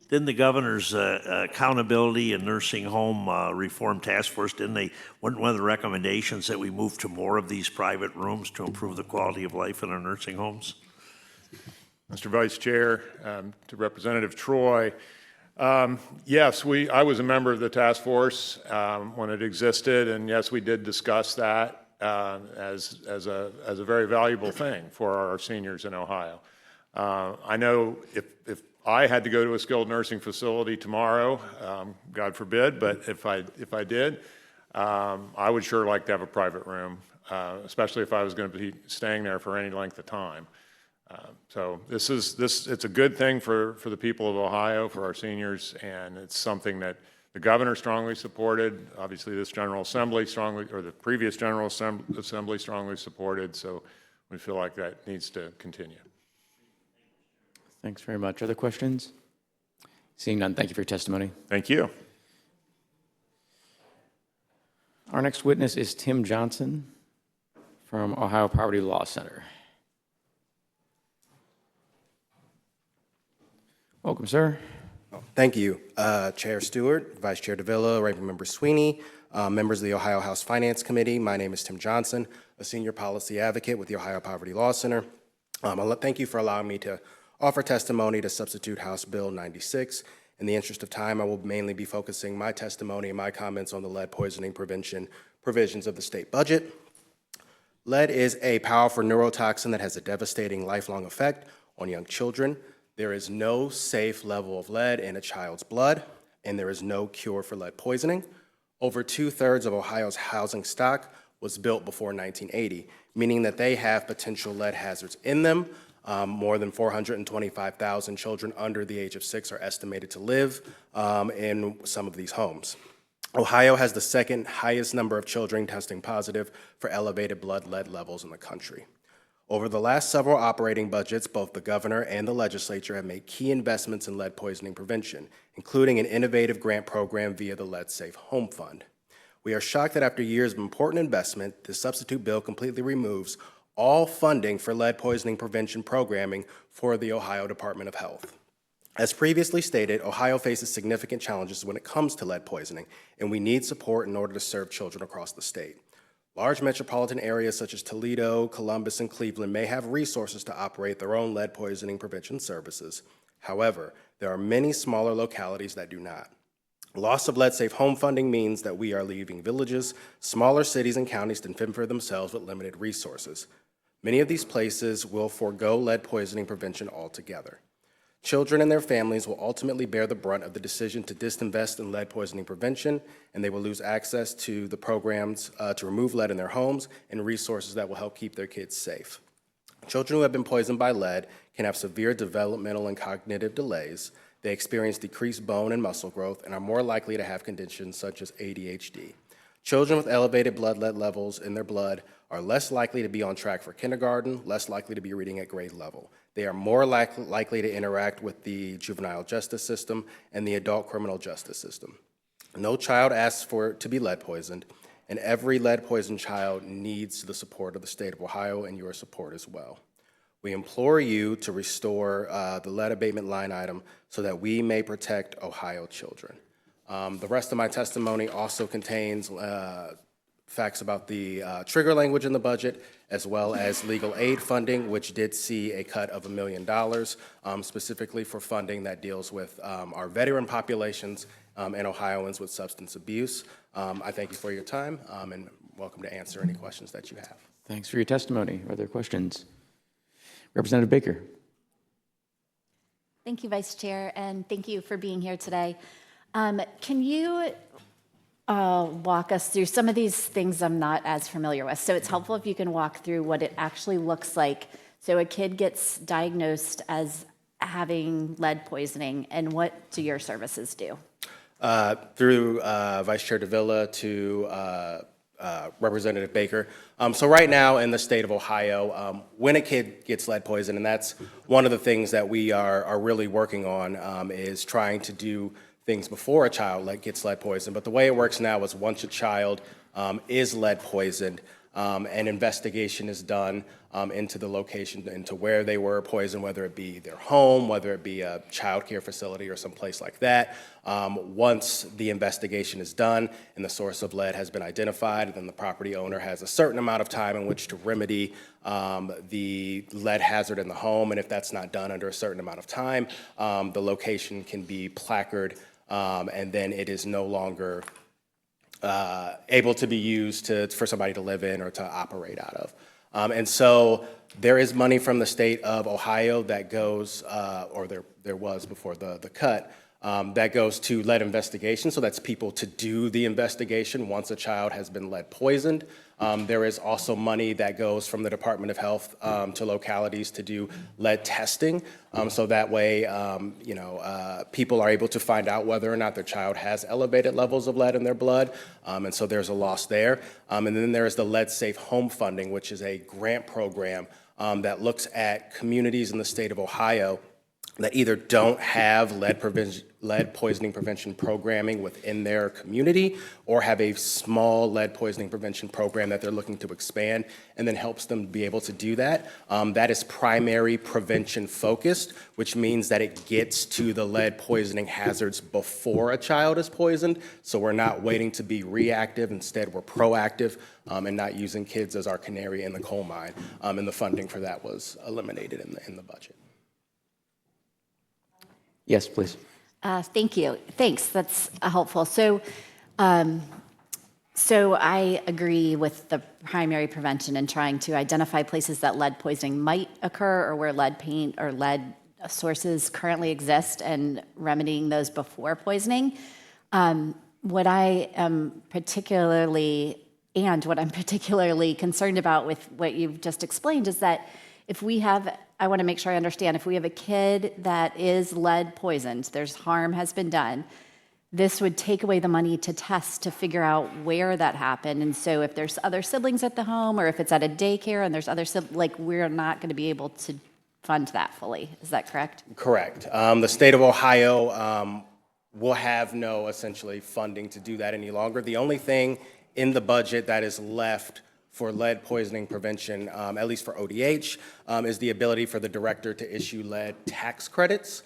Didn't the governor's accountability and nursing home reform task force, wasn't one of the recommendations that we move to more of these private rooms to improve the quality of life in our nursing homes? Mr. Vice Chair, to Representative Troy, yes, I was a member of the task force when it existed, and yes, we did discuss that as a very valuable thing for our seniors in Ohio. I know if I had to go to a skilled nursing facility tomorrow, God forbid, but if I did, I would sure like to have a private room, especially if I was going to be staying there for any length of time. So it's a good thing for the people of Ohio, for our seniors, and it's something that the governor strongly supported. Obviously, this General Assembly the previous General Assembly strongly supported. So we feel like that needs to continue. Thanks very much. Other questions? Seeing none, thank you for your testimony. Thank you. Our next witness is Tim Johnson from Ohio Poverty Law Center. Welcome, sir. Thank you, Chair Stewart, Vice Chair Davila, Ranking Member Sweeney, members of the Ohio House Finance Committee. My name is Tim Johnson, a senior policy advocate with the Ohio Poverty Law Center. Thank you for allowing me to offer testimony to substitute House Bill 96. In the interest of time, I will mainly be focusing my testimony and my comments on the lead poisoning prevention provisions of the state budget. Lead is a powerful neurotoxin that has a devastating lifelong effect on young children. There is no safe level of lead in a child's blood, and there is no cure for lead poisoning. Over 2/3 of Ohio's housing stock was built before 1980, meaning that they have potential lead hazards in them. More than 425,000 children under the age of 6 are estimated to live in some of these homes. Ohio has the second highest number of children testing positive for elevated blood lead levels in the country. Over the last several operating budgets, both the governor and the legislature have made key investments in lead poisoning prevention, including an innovative grant program via the Lead Safe Home Fund. We are shocked that after years of important investment, the substitute bill completely removes all funding for lead poisoning prevention programming for the Ohio Department of Health. As previously stated, Ohio faces significant challenges when it comes to lead poisoning, and we need support in order to serve children across the state. Large metropolitan areas such as Toledo, Columbus, and Cleveland may have resources to operate their own lead poisoning prevention services. However, there are many smaller localities that do not. Loss of lead safe home funding means that we are leaving villages, smaller cities, and counties to fend for themselves with limited resources. Many of these places will forego lead poisoning prevention altogether. Children and their families will ultimately bear the brunt of the decision to disinvest in lead poisoning prevention, and they will lose access to the programs to remove lead in their homes and resources that will help keep their kids safe. Children who have been poisoned by lead can have severe developmental and cognitive delays. They experience decreased bone and muscle growth and are more likely to have conditions such as ADHD. Children with elevated blood lead levels in their blood are less likely to be on track for kindergarten, less likely to be reading at grade level. They are more likely to interact with the juvenile justice system and the adult criminal justice system. No child asks for to be lead poisoned, and every lead poisoned child needs the support of the state of Ohio and your support as well. We implore you to restore the lead abatement line item so that we may protect Ohio children. The rest of my testimony also contains facts about the trigger language in the budget, as well as legal aid funding, which did see a cut of $1 million, specifically for funding that deals with our veteran populations and Ohioans with substance abuse. I thank you for your time, and welcome to answer any questions that you have. Thanks for your testimony. Are there questions? Representative Baker. Thank you, Vice Chair, and thank you for being here today. Can you walk us through some of these things I'm not as familiar with? So it's helpful if you can walk through what it actually looks like. So a kid gets diagnosed as having lead poisoning, and what do your services do? Through Vice Chair Davila to Representative Baker. So right now in the state of Ohio, when a kid gets lead poison, and that's one of the things that we are really working on, is trying to do things before a child gets lead poisoned. But the way it works now is once a child is lead poisoned, an investigation is done into the location, into where they were poisoned, whether it be their home, whether it be a child care facility or someplace like that. Once the investigation is done and the source of lead has been identified, then the property owner has a certain amount of time in which to remedy the lead hazard in the home. And if that's not done under a certain amount of time, the location can be placarded, and then it is no longer able to be used for somebody to live in or to operate out of. And so there is money from the state of Ohio that goes, or there was before the cut, that goes to lead investigation. So that's people to do the investigation once a child has been lead poisoned. There is also money that goes from the Department of Health to localities to do lead testing. So that way, people are able to find out whether or not their child has elevated levels of lead in their blood. And so there's a loss there. And then there is the Lead Safe Home Funding, which is a grant program that looks at communities in the state of Ohio that either don't have lead poisoning prevention programming within their community, or have a small lead poisoning prevention program that they're looking to expand, and then helps them be able to do that. That is primary prevention focused, which means that it gets to the lead poisoning hazards before a child is poisoned. So we're not waiting to be reactive. Instead, we're proactive, and not using kids as our canary in the coal mine. And the funding for that was eliminated in the budget. Yes, please. Thank you. Thanks. That's helpful. So I agree with the primary prevention and trying to identify places that lead poisoning might occur, or where lead paint or lead sources currently exist, and remedying those before poisoning. What I'm particularly concerned about with what you've just explained is that I want to make sure I understand, if we have a kid that is lead poisoned, harm has been done, this would take away the money to test to figure out where that happened. And so if there's other siblings at the home, or if it's at a daycare and there's other siblings, we're not going to be able to fund that fully. Is that correct? Correct. The state of Ohio will have no essentially funding to do that any longer. The only thing in the budget that is left for lead poisoning prevention, at least for ODH, is the ability for the director to issue lead tax credits.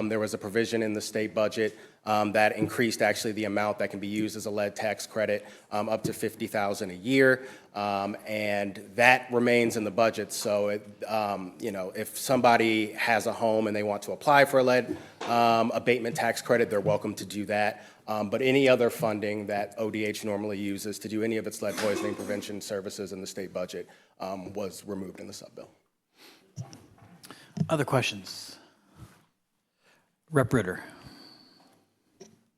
There was a provision in the state budget that increased actually the amount that can be used as a lead tax credit up to $50,000 a year, and that remains in the budget. So, if somebody has a home and they want to apply for a lead abatement tax credit, they're welcome to do that. But any other funding that ODH normally uses to do any of its lead poisoning prevention services in the state budget was removed in the sub-bill. Other questions? Rep. Ritter.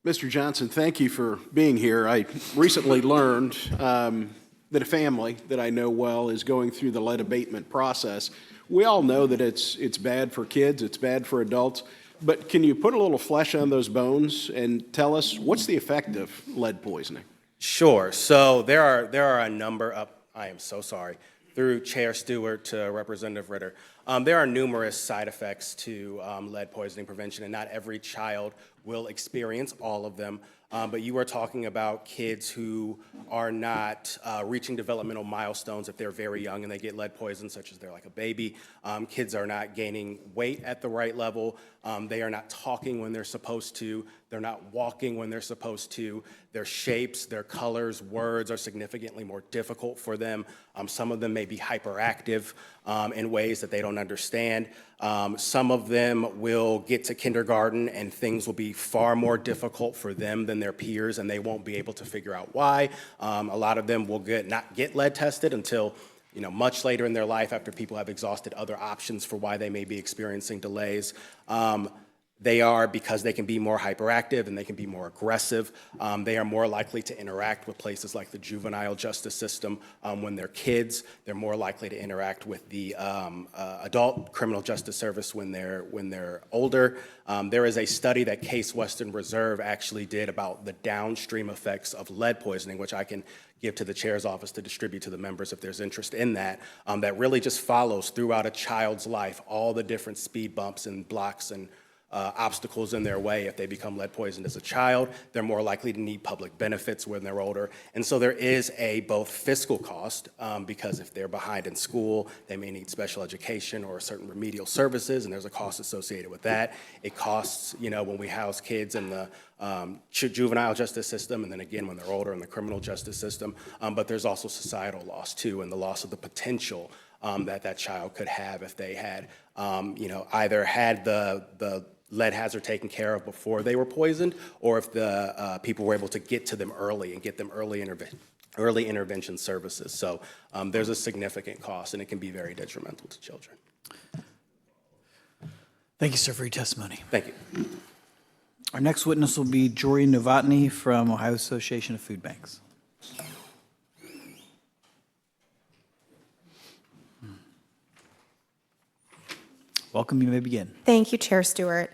Mr. Johnson, thank you for being here. I recently learned that a family that I know well is going through the lead abatement process. We all know that it's bad for kids, it's bad for adults, but can you put a little flesh on those bones and tell us what's the effect of lead poisoning? Sure. So there are a number of, I am so sorry, through Chair Stewart to Representative Ritter. There are numerous side effects to lead poisoning prevention, and not every child will experience all of them. But you are talking about kids who are not reaching developmental milestones if they're very young and they get lead poison, such as they're like a baby. Kids are not gaining weight at the right level. They are not talking when they're supposed to. They're not walking when they're supposed to. Their shapes, their colors, words are significantly more difficult for them. Some of them may be hyperactive in ways that they don't understand. Some of them will get to kindergarten and things will be far more difficult for them than their peers, and they won't be able to figure out why. A lot of them will not get lead tested until much later in their life, after people have exhausted other options for why they may be experiencing delays. They are, because they can be more hyperactive and they can be more aggressive, they are more likely to interact with places like the juvenile justice system when they're kids. They're more likely to interact with the adult criminal justice service when they're older. There is a study that Case Western Reserve actually did about the downstream effects of lead poisoning, which I can give to the chair's office to distribute to the members if there's interest in that, that really just follows throughout a child's life all the different speed bumps and blocks and obstacles in their way. If they become lead poisoned as a child, they're more likely to need public benefits when they're older. And so there is a both fiscal cost, because if they're behind in school, they may need special education or certain remedial services, and there's a cost associated with that. It costs, when we house kids in the juvenile justice system, and then again when they're older in the criminal justice system. But there's also societal loss too, and the loss of the potential that child could have if they had, either had the lead hazard taken care of before they were poisoned, or if the people were able to get to them early and get them early intervention services. So there's a significant cost, and it can be very detrimental to children. Thank you, sir, for your testimony. Thank you. Our next witness will be Jory Novotny from Ohio Association of Food Banks. Welcome, you may begin. Thank you, Chair Stewart.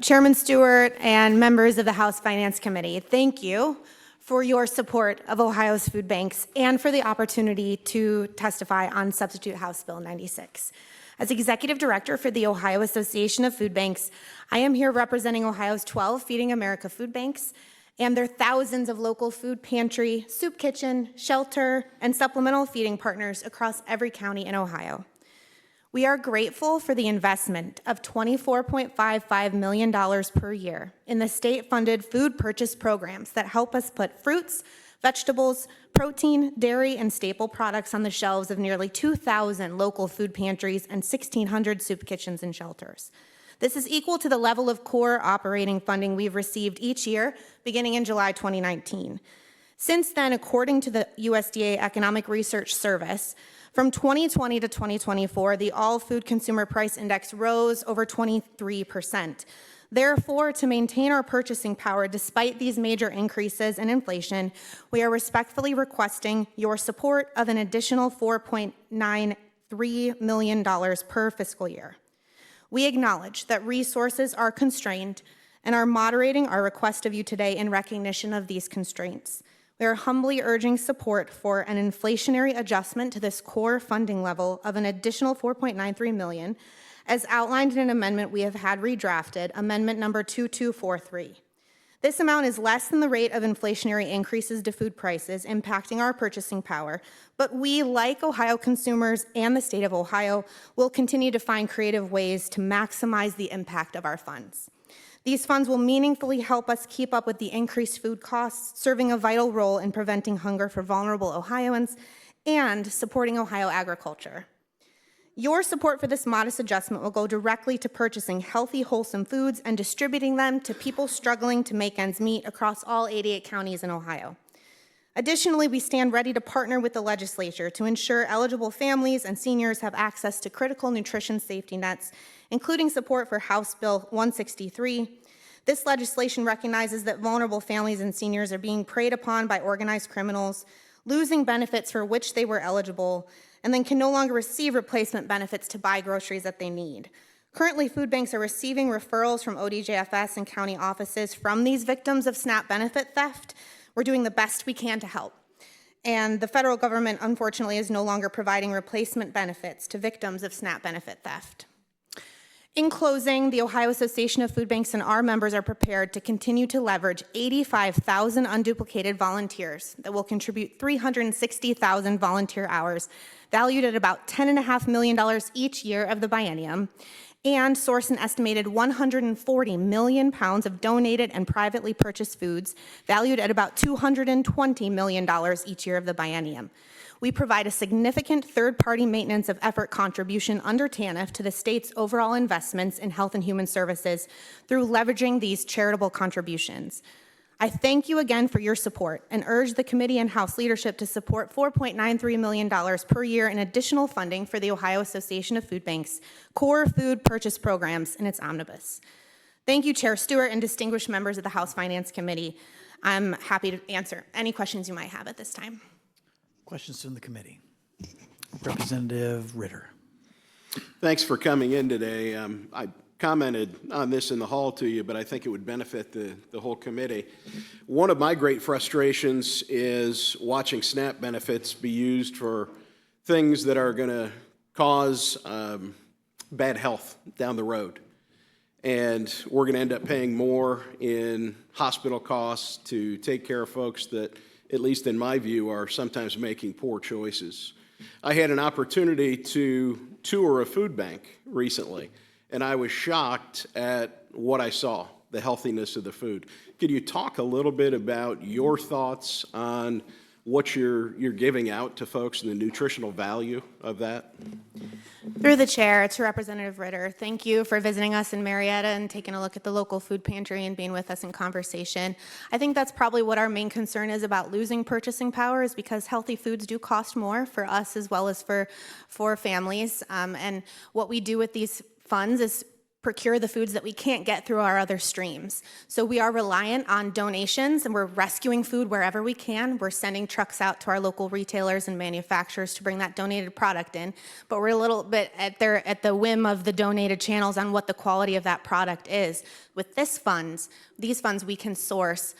Chairman Stewart and members of the House Finance Committee, thank you for your support of Ohio's food banks and for the opportunity to testify on Substitute House Bill 96. As Executive Director for the Ohio Association of Food Banks, I am here representing Ohio's 12 Feeding America food banks and their thousands of local food pantry, soup kitchen, shelter, and supplemental feeding partners across every county in Ohio. We are grateful for the investment of $24.55 million per year in the state-funded food purchase programs that help us put fruits, vegetables, protein, dairy, and staple products on the shelves of nearly 2,000 local food pantries and 1,600 soup kitchens and shelters. This is equal to the level of core operating funding we've received each year, beginning in July 2019. Since then, according to the USDA Economic Research Service, from 2020 to 2024, the All Food Consumer Price Index rose over 23%. Therefore, to maintain our purchasing power despite these major increases in inflation, we are respectfully requesting your support of an additional $4.93 million per fiscal year. We acknowledge that resources are constrained and are moderating our request of you today in recognition of these constraints. We are humbly urging support for an inflationary adjustment to this core funding level of an additional $4.93 million, as outlined in an amendment we have had redrafted, amendment number 2243. This amount is less than the rate of inflationary increases to food prices impacting our purchasing power, but we, like Ohio consumers and the state of Ohio, will continue to find creative ways to maximize the impact of our funds. These funds will meaningfully help us keep up with the increased food costs, serving a vital role in preventing hunger for vulnerable Ohioans and supporting Ohio agriculture. Your support for this modest adjustment will go directly to purchasing healthy, wholesome foods and distributing them to people struggling to make ends meet across all 88 counties in Ohio. Additionally, we stand ready to partner with the legislature to ensure eligible families and seniors have access to critical nutrition safety nets, including support for House Bill 163. This legislation recognizes that vulnerable families and seniors are being preyed upon by organized criminals, losing benefits for which they were eligible, and then can no longer receive replacement benefits to buy groceries that they need. Currently, food banks are receiving referrals from ODJFS and county offices from these victims of SNAP benefit theft. We're doing the best we can to help. And the federal government, unfortunately, is no longer providing replacement benefits to victims of SNAP benefit theft. In closing, the Ohio Association of Food Banks and our members are prepared to continue to leverage 85,000 unduplicated volunteers that will contribute 360,000 volunteer hours, valued at about $10.5 million each year of the biennium, and source an estimated 140 million pounds of donated and privately purchased foods, valued at about $220 million each year of the biennium. We provide a significant third-party maintenance of effort contribution under TANF to the state's overall investments in health and human services through leveraging these charitable contributions. I thank you again for your support and urge the committee and House leadership to support $4.93 million per year in additional funding for the Ohio Association of Food Banks core food purchase programs in its omnibus. Thank you, Chair Stewart and distinguished members of the House Finance Committee. I'm happy to answer any questions you might have at this time. Questions from the committee. Representative Ritter. Thanks for coming in today. I commented on this in the hall to you, but I think it would benefit the whole committee. One of my great frustrations is watching SNAP benefits be used for things that are going to cause bad health down the road. And we're going to end up paying more in hospital costs to take care of folks that, at least in my view, are sometimes making poor choices. I had an opportunity to tour a food bank recently, and I was shocked at what I saw, the healthiness of the food. Could you talk a little bit about your thoughts on what you're giving out to folks and the nutritional value of that? Through the chair, to Representative Ritter, thank you for visiting us in Marietta and taking a look at the local food pantry and being with us in conversation. I think that's probably what our main concern is about losing purchasing power, is because healthy foods do cost more for us as well as for families. And what we do with these funds is procure the foods that we can't get through our other streams. So we are reliant on donations, and we're rescuing food wherever we can. We're sending trucks out to our local retailers and manufacturers to bring that donated product in, but we're a little bit at the whim of the donated channels on what the quality of that product is. With these funds, we can source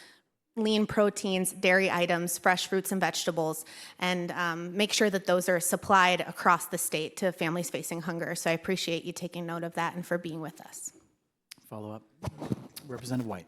lean proteins, dairy items, fresh fruits and vegetables, and make sure that those are supplied across the state to families facing hunger. So I appreciate you taking note of that and for being with us. Follow up. Representative White.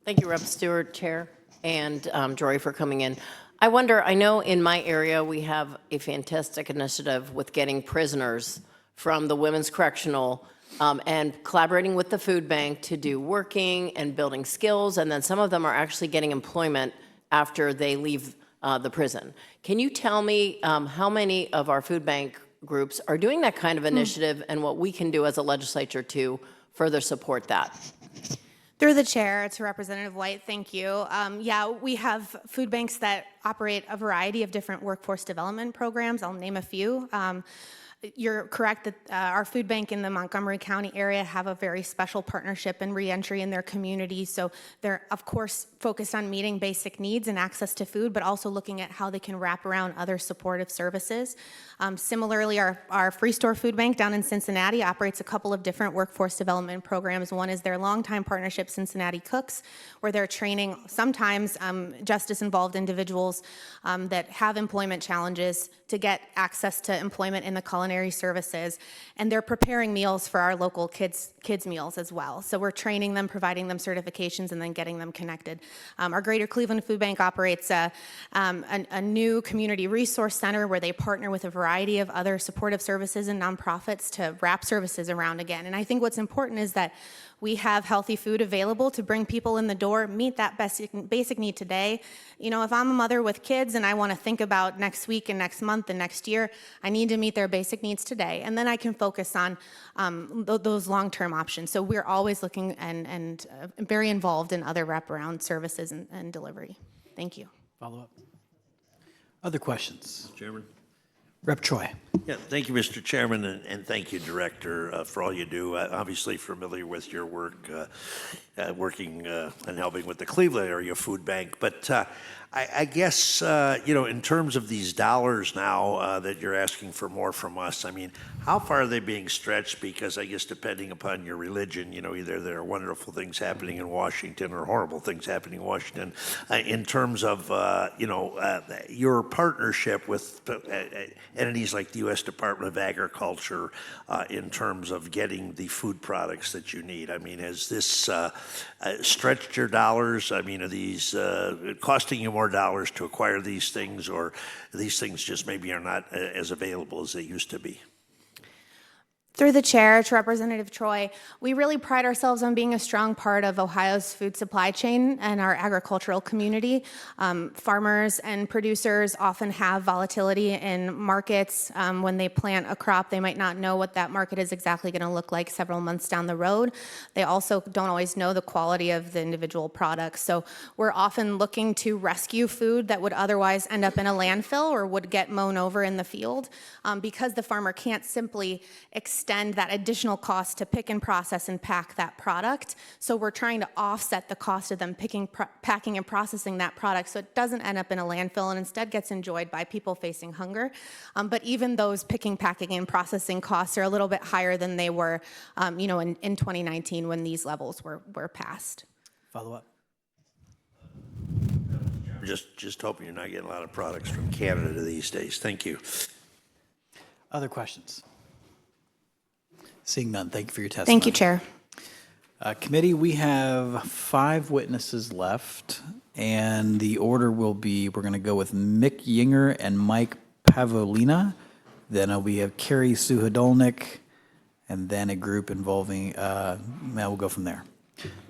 Thank you, Rep. Stewart, Chair, and Jory for coming in. I wonder, I know in my area we have a fantastic initiative with getting prisoners from the Women's Correctional and collaborating with the food bank to do working and building skills, and then some of them are actually getting employment after they leave the prison. Can you tell me how many of our food bank groups are doing that kind of initiative and what we can do as a legislature to further support that? Through the chair, to Representative White, thank you. Yeah, we have food banks that operate a variety of different workforce development programs. I'll name a few. You're correct that our food bank in the Montgomery County area have a very special partnership and reentry in their community. So they're, of course, focused on meeting basic needs and access to food, but also looking at how they can wrap around other supportive services. Similarly, our Free Store Food Bank down in Cincinnati operates a couple of different workforce development programs. One is their longtime partnership, Cincinnati Cooks, where they're training sometimes justice-involved individuals that have employment challenges to get access to employment in the culinary services, and they're preparing meals for our local kids meals as well. So we're training them, providing them certifications, and then getting them connected. Our Greater Cleveland Food Bank operates a new community resource center where they partner with a variety of other supportive services and nonprofits to wrap services around again. And I think what's important is that we have healthy food available to bring people in the door, meet that basic need today. You know, if I'm a mother with kids and I want to think about next week and next month and next year, I need to meet their basic needs today. And then I can focus on those long-term options. So we're always looking and very involved in other wraparound services and delivery. Thank you. Follow up. Other questions? Chairman. Rep. Choi. Yeah, thank you, Mr. Chairman, and thank you, Director, for all you do. Obviously familiar with your work, working and helping with the Cleveland area food bank. But I guess, you know, in terms of these dollars now that you're asking for more from us, I mean, how far are they being stretched? Because I guess depending upon your religion, you know, either there are wonderful things happening in Washington or horrible things happening in Washington. In terms of, you know, your partnership with, entities like the U.S. Department of Agriculture in terms of getting the food products that you need? I mean, has this stretched your dollars? I mean, are these costing you more dollars to acquire these things, or these things just maybe are not as available as they used to be? Through the chair to Representative Troy, we really pride ourselves on being a strong part of Ohio's food supply chain and our agricultural community. Farmers and producers often have volatility in markets. When they plant a crop, they might not know what that market is exactly going to look like several months down the road. They also don't always know the quality of the individual products. So we're often looking to rescue food that would otherwise end up in a landfill or would get mown over in the field because the farmer can't simply extend that additional cost to pick and process and pack that product. So we're trying to offset the cost of them packing and processing that product so it doesn't end up in a landfill and instead gets enjoyed by people facing hunger. But even those picking, packing, and processing costs are a little bit higher than they were in 2019 when these levels were passed. Follow up. Just hoping you're not getting a lot of products from Canada these days. Thank you. Other questions? Seeing none, thank you for your testimony. Thank you, Chair. Committee, we have 5 witnesses left, and the order will be, we're going to go with Mick Yinger and Mike Pavolina. Then we have Carrie Suhadolnik, and then a group involving, we'll go from there.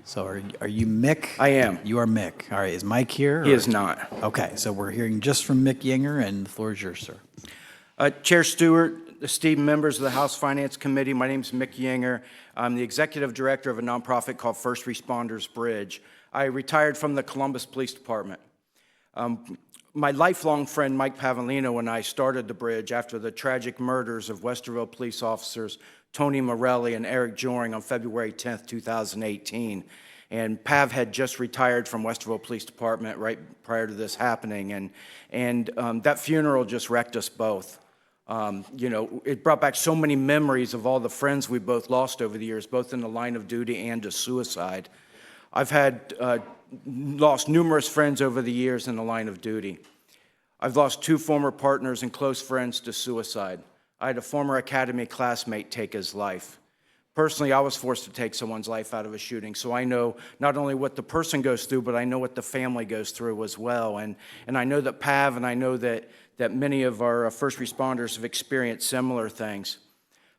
So are you Mick? I am. You are Mick. All right, is Mike here? He is not. Okay, so we're hearing just from Mick Yinger, and the floor is yours, sir. Chair Stewart, esteemed members of the House Finance Committee, my name is Mick Yinger. I'm the executive director of a nonprofit called First Responders Bridge. I retired from the Columbus Police Department. My lifelong friend Mike Pavolino and I started the bridge after the tragic murders of Westerville police officers Tony Morelli and Eric Joring on February 10th, 2018. And Pav had just retired from Westerville Police Department right prior to this happening, and that funeral just wrecked us both. It brought back so many memories of all the friends we both lost over the years, both in the line of duty and to suicide. I've lost numerous friends over the years in the line of duty. I've lost 2 former partners and close friends to suicide. I had a former academy classmate take his life. Personally, I was forced to take someone's life out of a shooting, so I know not only what the person goes through, but I know what the family goes through as well. And I know that Pav and I know that many of our first responders have experienced similar things.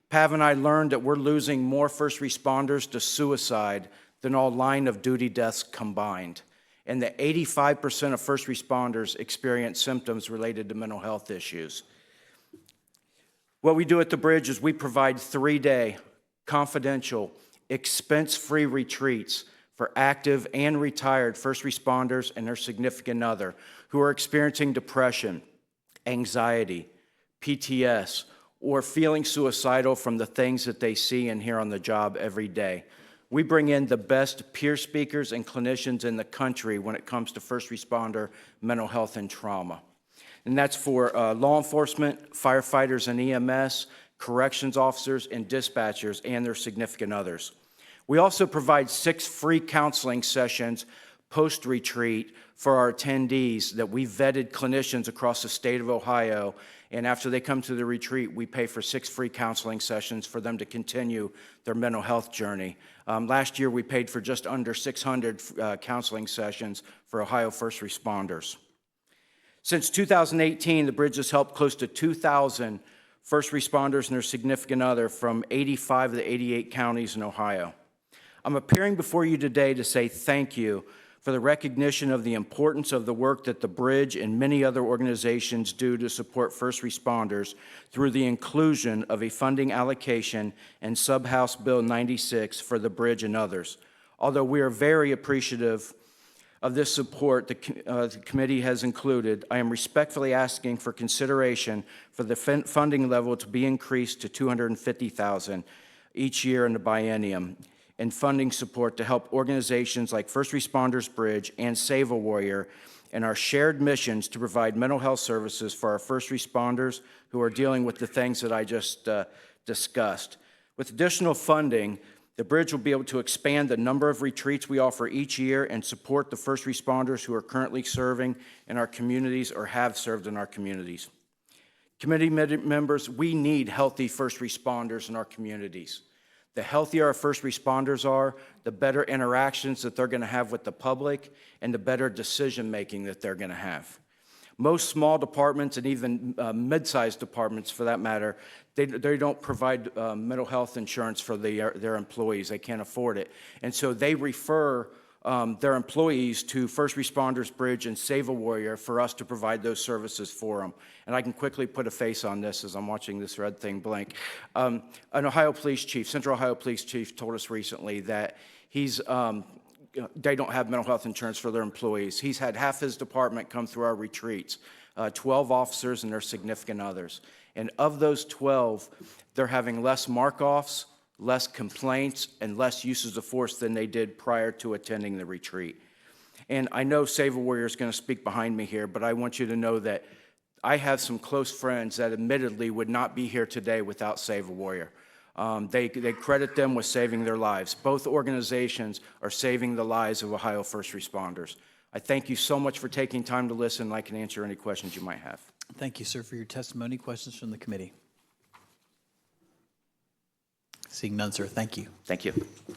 Pav and I learned that we're losing more first responders to suicide than all line of duty deaths combined, and that 85% of first responders experience symptoms related to mental health issues. What we do at the bridge is we provide 3-day, confidential, expense-free retreats for active and retired first responders and their significant other who are experiencing depression, anxiety, PTS, or feeling suicidal from the things that they see and hear on the job every day. We bring in the best peer speakers and clinicians in the country when it comes to first responder mental health and trauma. And that's for law enforcement, firefighters and EMS, corrections officers and dispatchers and their significant others. We also provide 6 free counseling sessions post-retreat for our attendees that we vetted clinicians across the state of Ohio, and after they come to the retreat, we pay for 6 free counseling sessions for them to continue their mental health journey. Last year, we paid for just under 600 counseling sessions for Ohio first responders. Since 2018, the bridge has helped close to 2,000 first responders and their significant other from 85 of the 88 counties in Ohio. I'm appearing before you today to say thank you for the recognition of the importance of the work that the bridge and many other organizations do to support first responders through the inclusion of a funding allocation in Sub-House Bill 96 for the bridge and others. Although we are very appreciative of this support the committee has included, I am respectfully asking for consideration for the funding level to be increased to $250,000 each year in the biennium, and funding support to help organizations like First Responders Bridge and Save a Warrior in our shared missions to provide mental health services for our first responders who are dealing with the things that I just discussed. With additional funding, the bridge will be able to expand the number of retreats we offer each year and support the first responders who are currently serving in our communities or have served in our communities. Committee members, we need healthy first responders in our communities. The healthier our first responders are, the better interactions that they're going to have with the public and the better decision-making that they're going to have. Most small departments and even mid-sized departments, for that matter, they don't provide mental health insurance for their employees. They can't afford it. And so they refer their employees to First Responders Bridge and Save a Warrior for us to provide those services for them. And I can quickly put a face on this as I'm watching this red thing blink. An Ohio police chief, Central Ohio police chief, told us recently that they don't have mental health insurance for their employees. He's had half his department come through our retreats, 12 officers and their significant others. And of those 12, they're having less mark-offs, less complaints, and less uses of force than they did prior to attending the retreat. And I know Save a Warrior is going to speak behind me here, but I want you to know that I have some close friends that admittedly would not be here today without Save a Warrior. They credit them with saving their lives. Both organizations are saving the lives of Ohio first responders. I thank you so much for taking time to listen, and I can answer any questions you might have. Thank you, sir, for your testimony. Questions from the committee? Seeing none, sir. Thank you. Thank you. Our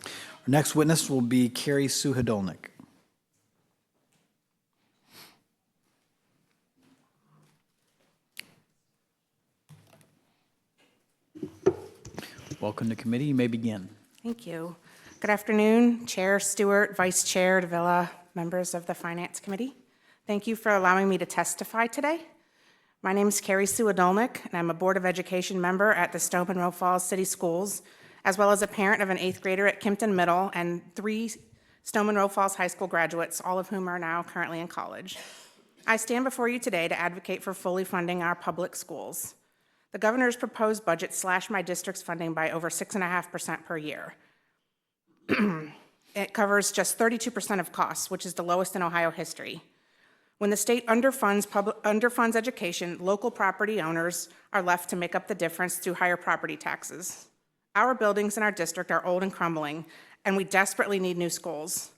next witness will be Carrie Suhadolnik. Welcome to committee. You may begin. Thank you. Good afternoon, Chair Stewart, Vice Chair Davila, members of the Finance Committee. Thank you for allowing me to testify today. My name is Carrie Suhadolnik, and I'm a Board of Education member at the Stone Monroe Falls City Schools, as well as a parent of an 8th grader at Kimpton Middle and 3 Stone Monroe Falls High School graduates, all of whom are now currently in college. I stand before you today to advocate for fully funding our public schools. The governor's proposed budget slashed my district's funding by over 6.5% per year. It covers just 32% of costs, which is the lowest in Ohio history. When the state underfunds education, local property owners are left to make up the difference through higher property taxes. Our buildings in our district are old and crumbling, and we desperately need new schools.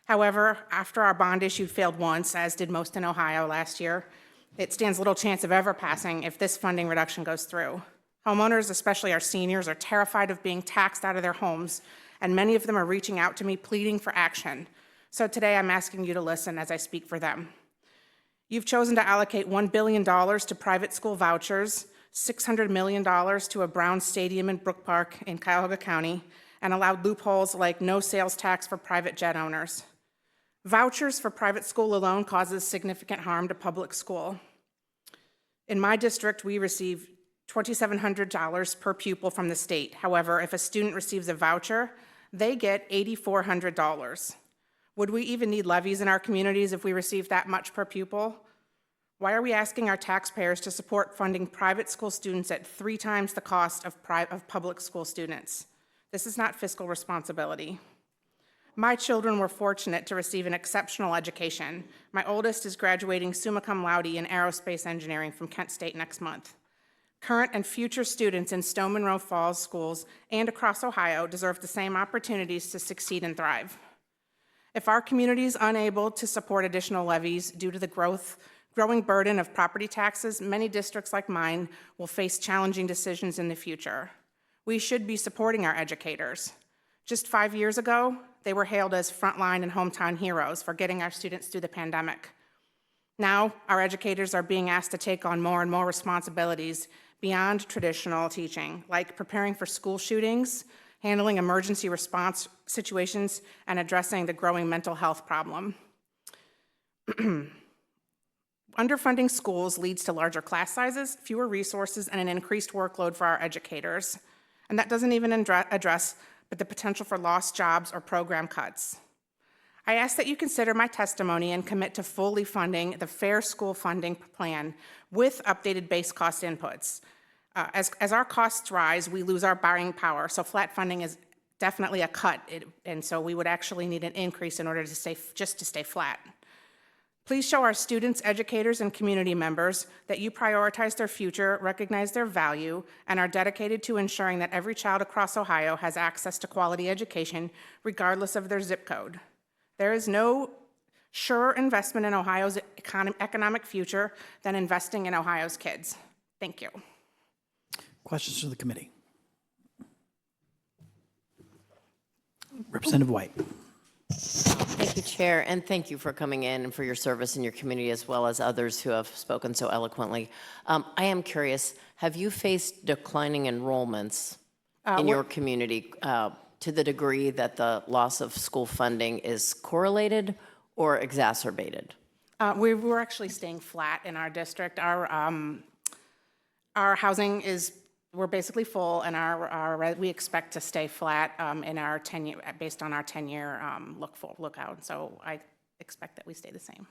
However, after our bond issue failed once, as did most in Ohio last year, it stands little chance of ever passing if this funding reduction goes through. Homeowners, especially our seniors, are terrified of being taxed out of their homes, and many of them are reaching out to me pleading for action. So today I'm asking you to listen as I speak for them. You've chosen to allocate $1 billion to private school vouchers, $600 million to a Brown Stadium in Brook Park in Cuyahoga County, and allowed loopholes like no sales tax for private jet owners. Vouchers for private school alone causes significant harm to public school. In my district, we receive $2,700 per pupil from the state. However, if a student receives a voucher, they get $8,400. Would we even need levies in our communities if we received that much per pupil? Why are we asking our taxpayers to support funding private school students at 3 times the cost of public school students? This is not fiscal responsibility. My children were fortunate to receive an exceptional education. My oldest is graduating summa cum laude in aerospace engineering from Kent State next month. Current and future students in Stone Monroe Falls schools and across Ohio deserve the same opportunities to succeed and thrive. If our community is unable to support additional levies due to the growing burden of property taxes, many districts like mine will face challenging decisions in the future. We should be supporting our educators. Just 5 years ago, they were hailed as frontline and hometown heroes for getting our students through the pandemic. Now, our educators are being asked to take on more and more responsibilities beyond traditional teaching, like preparing for school shootings, handling emergency response situations, and addressing the growing mental health problem. Underfunding schools leads to larger class sizes, fewer resources, and an increased workload for our educators. And that doesn't even address the potential for lost jobs or program cuts. I ask that you consider my testimony and commit to fully funding the Fair School Funding Plan with updated base cost inputs. As our costs rise, we lose our buying power, so flat funding is definitely a cut, and so we would actually need an increase in order to stay flat. Please show our students, educators, and community members that you prioritize their future, recognize their value, and are dedicated to ensuring that every child across Ohio has access to quality education, regardless of their zip code. There is no surer investment in Ohio's economic future than investing in Ohio's kids. Thank you. Questions from the committee? Representative White. Thank you, Chair, and thank you for coming in and for your service in your community as well as others who have spoken so eloquently. I am curious, have you faced declining enrollments in your community to the degree that the loss of school funding is correlated or exacerbated? We're actually staying flat in our district. Our housing is, we're basically full, and we expect to stay flat in our 10-year, based on our 10-year lookout. So I expect that we stay the same.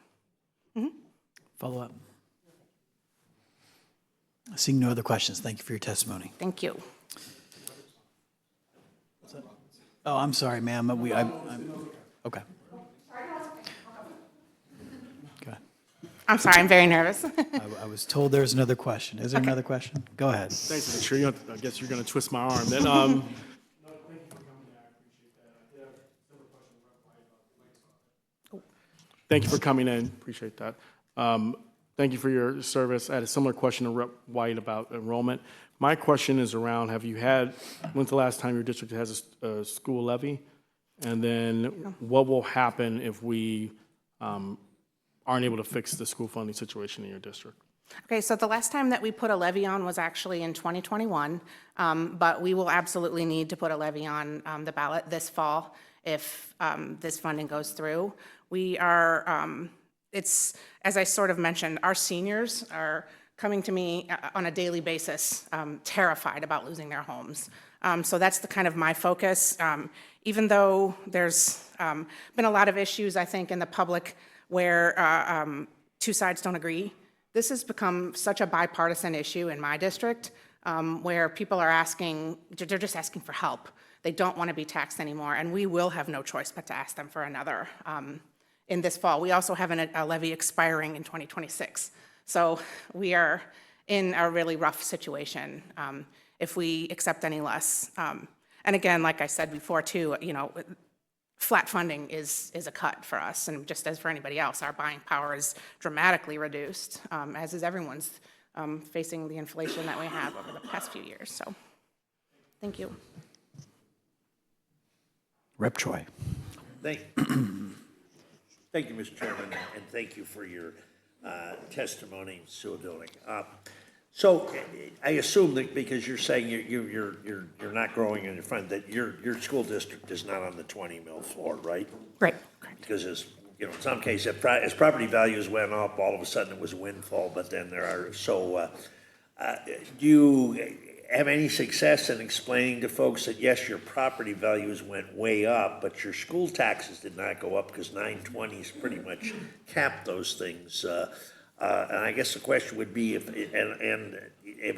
Follow up. Seeing no other questions, thank you for your testimony. Thank you. Oh, I'm sorry, ma'am. Okay. I'm sorry, I'm very nervous. I was told there's another question. Is there another question? Go ahead. Thanks, Mr. Chair. I guess you're going to twist my arm. Then, thank you for coming in. Appreciate that. Thank you for your service. I had a similar question to Rep. White about enrollment. My question is around, when's the last time your district has a school levy? And then what will happen if we aren't able to fix the school funding situation in your district? Okay, so the last time that we put a levy on was actually in 2021, but we will absolutely need to put a levy on the ballot this fall if this funding goes through. We are, as I sort of mentioned, our seniors are coming to me on a daily basis, terrified about losing their homes. So that's the kind of my focus. Even though there's been a lot of issues, I think, in the public where two sides don't agree, this has become such a bipartisan issue in my district where people are asking, they're just asking for help. They don't want to be taxed anymore, and we will have no choice but to ask them for another in this fall. We also have a levy expiring in 2026. So we are in a really rough situation if we accept any less. And again, like I said before too, flat funding is a cut for us, and just as for anybody else, our buying power is dramatically reduced, as is everyone's facing the inflation that we have over the past few years. So, thank you. Rep. Choi. Thank you, Mr. Chairman, and thank you for your testimony, Sue Dillon. So I assume that because you're saying you're not growing in your fund, that your school district is not on the 20 mil floor, right? Right. Because in some cases, as property values went up, all of a sudden it was a windfall. But then do you have any success in explaining to folks that yes, your property values went way up, but your school taxes did not go up because 920's pretty much capped those things? And I guess the question would be if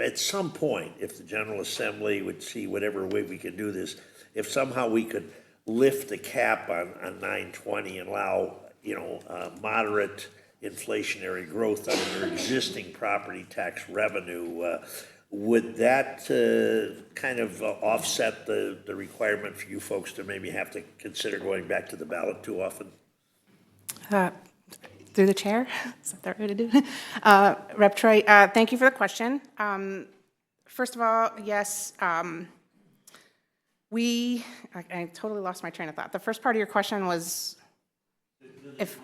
at some point, if the General Assembly would see whatever way we could do this, if somehow we could lift the cap on 920 and allow, moderate inflationary growth on your existing property tax revenue, would that kind of offset the requirement for you folks to maybe have to consider going back to the ballot too often? Through the chair, is that the right way to do it? Rep. Troy, thank you for the question. First of all, yes, I totally lost my train of thought. The first part of your question was if...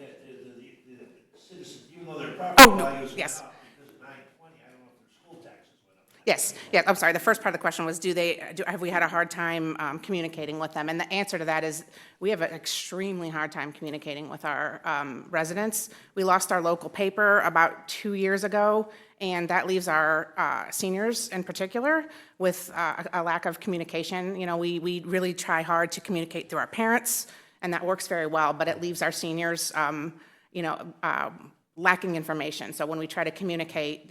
Even though their property values went up because of 920, I don't know if their school taxes went up. Yes, yeah, I'm sorry. The first part of the question was, have we had a hard time communicating with them? And the answer to that is we have an extremely hard time communicating with our residents. We lost our local paper about 2 years ago, and that leaves our seniors in particular with a lack of communication. We really try hard to communicate through our parents, and that works very well, but it leaves our seniors, lacking information. So when we try to communicate,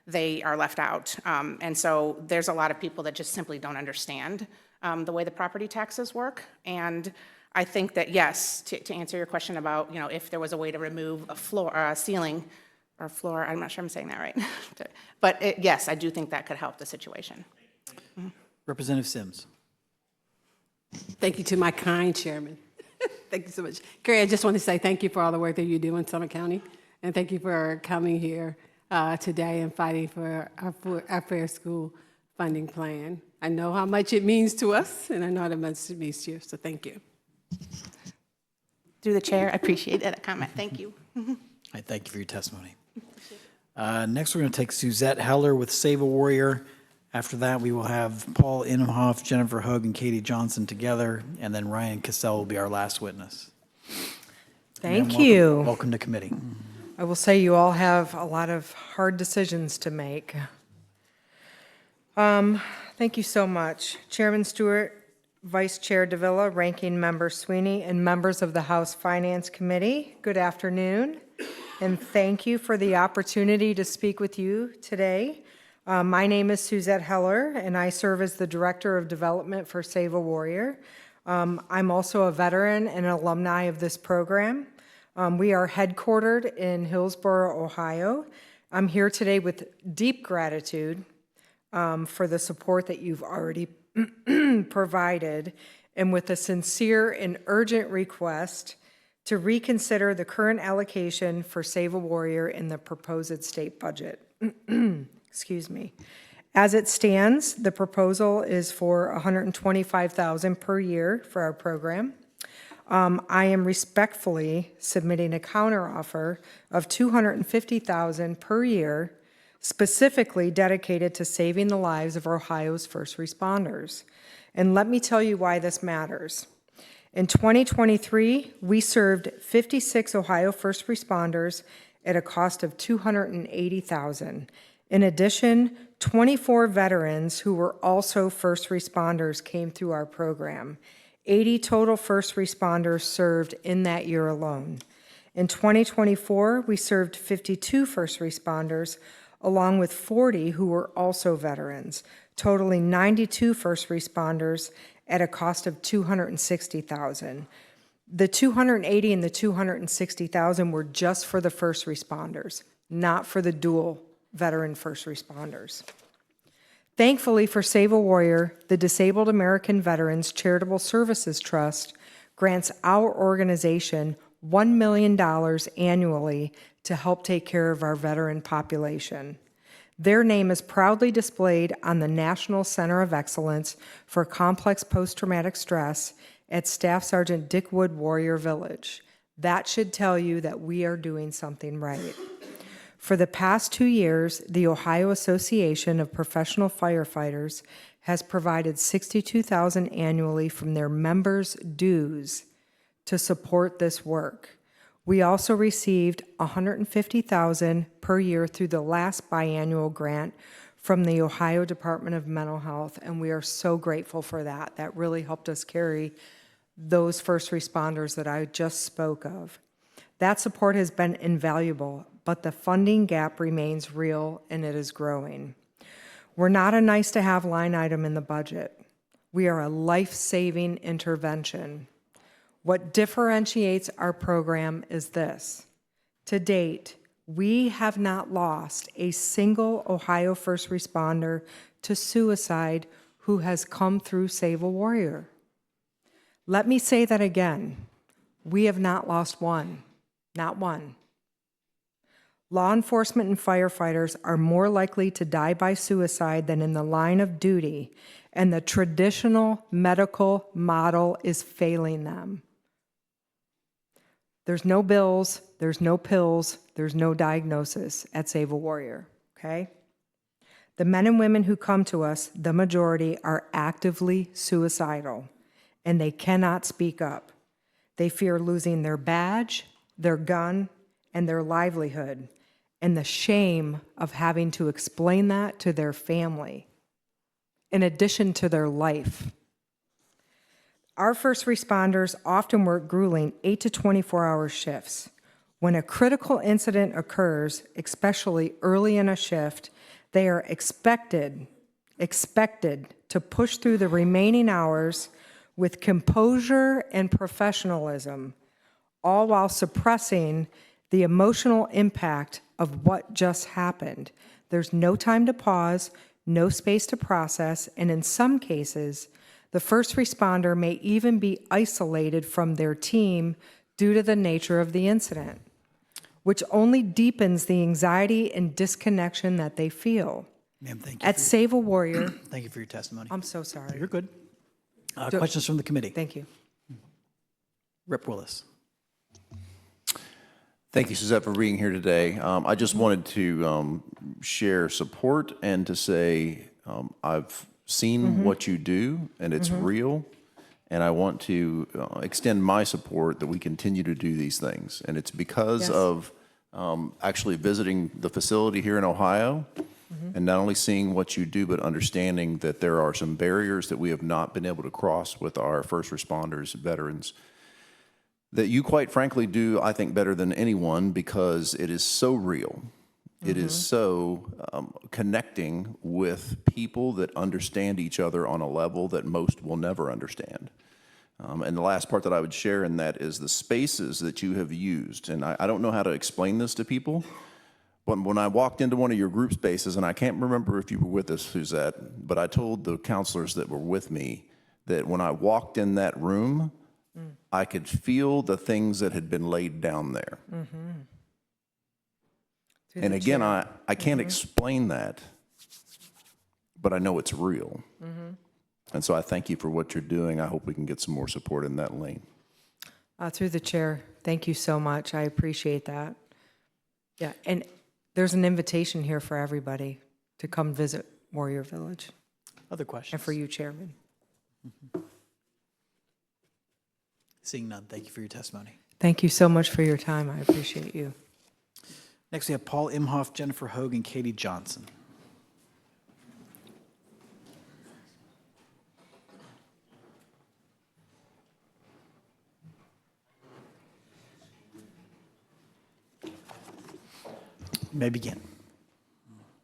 they are left out. And so there's a lot of people that just simply don't understand the way the property taxes work. And I think that, yes, to answer your question about, if there was a way to remove a ceiling or floor, I'm not sure I'm saying that right. But yes, I do think that could help the situation. Representative Sims. Thank you to my kind chairman. Thank you so much. Carrie, I just want to say thank you for all the work that you do in Summit County, and thank you for coming here. today and fighting for our fair school funding plan. I know how much it means to us, and I know how much it means to you, so thank you. Through the chair, I appreciate that comment. Thank you. I thank you for your testimony. Next, we're going to take Suzette Heller with Save a Warrior. After that, we will have Paul Inhofe, Jennifer Hoag, and Katie Johnson together, and then Ryan Cassell will be our last witness. Thank Welcome- you. Welcome to committee. I will say you all have a lot of hard decisions to make. Thank you so much. Chairman Stewart, Vice Chair Davila, Ranking Member Sweeney, and members of the House Finance Committee, good afternoon, and thank you for the opportunity to speak with you today. My name is Suzette Heller, and I serve as the Director of Development for Save a Warrior. I'm also a veteran and an alumni of this program. We are headquartered in Hillsboro, Ohio. I'm here today with deep gratitude for the support that you've already provided, and with a sincere and urgent request to reconsider the current allocation for Save a Warrior in the proposed state budget. Excuse me. As it stands, the proposal is for $125,000 per year for our program. I am respectfully submitting a counteroffer of $250,000 per year, specifically dedicated to saving the lives of Ohio's first responders. And let me tell you why this matters. In 2023, we served 56 Ohio first responders at a cost of $280,000. In addition, 24 veterans who were also first responders came through our program. 80 total first responders served in that year alone. In 2024, we served 52 first responders, along with 40 who were also veterans, totaling 92 first responders at a cost of $260,000. The 280 and the 260,000 were just for the first responders, not for the dual veteran first responders. Thankfully for Save a Warrior, the Disabled American Veterans Charitable Services Trust grants our organization $1 million annually to help take care of our veteran population. Their name is proudly displayed on the National Center of Excellence for Complex Post-Traumatic Stress at Staff Sergeant Dick Wood Warrior Village. That should tell you that we are doing something right. For the past 2 years, the Ohio Association of Professional Firefighters has provided $62,000 annually from their members' dues to support this work. We also received $150,000 per year through the last biannual grant from the Ohio Department of Mental Health, and we are so grateful for that. That really helped us carry those first responders that I just spoke of. That support has been invaluable, but the funding gap remains real and it is growing. We're not a nice-to-have line item in the budget. We are a life-saving intervention. What differentiates our program is this. To date, we have not lost a single Ohio first responder to suicide who has come through Save a Warrior. Let me say that again. We have not lost one, not one. Law enforcement and firefighters are more likely to die by suicide than in the line of duty, and the traditional medical model is failing them. There's no bills, there's no pills, there's no diagnosis at Save a Warrior, okay? The men and women who come to us, the majority, are actively suicidal, and they cannot speak up. They fear losing their badge, their gun, and their livelihood, and the shame of having to explain that to their family, in addition to their life. Our first responders often work grueling 8 to 24-hour shifts. When a critical incident occurs, especially early in a shift, they are expected to push through the remaining hours with composure and professionalism, all while suppressing the emotional impact of what just happened. There's no time to pause, no space to process, and in some cases, the first responder may even be isolated from their team due to the nature of the incident. which only deepens the anxiety and disconnection that they feel. Ma'am, thank you. At Save a Warrior, Thank you for your testimony. I'm so sorry. You're good. Questions from the committee? Thank you. Rep. Willis. Thank you, Suzette, for being here today. I just wanted to share support and to say I've seen what you do, and it's real, and I want to extend my support that we continue to do these things. And it's because of actually visiting the facility here in Ohio, and not only seeing what you do, but understanding that there are some barriers that we have not been able to cross with our first responders, veterans, that you quite frankly do, I think, better than anyone, because it is so real. It is so connecting with people that understand each other on a level that most will never understand. And the last part that I would share in that is the spaces that you have used. And I don't know how to explain this to people, but when I walked into one of your group spaces, and I can't remember if you were with us, Suzette, but I told the counselors that were with me that when I walked in that room, I could feel the things that had been laid down there. And again, I can't explain that, but I know it's real. And so I thank you for what you're doing. I hope we can get some more support in that lane. Through the chair, thank you so much. I appreciate that. Yeah, and there's an invitation here for everybody to come visit Warrior Village. Other questions? And for you, Chairman. Seeing none, thank you for your testimony. Thank you so much for your time. I appreciate you. Next, we have Paul Imhoff, Jennifer Hogue, and Katie Johnson. You may begin.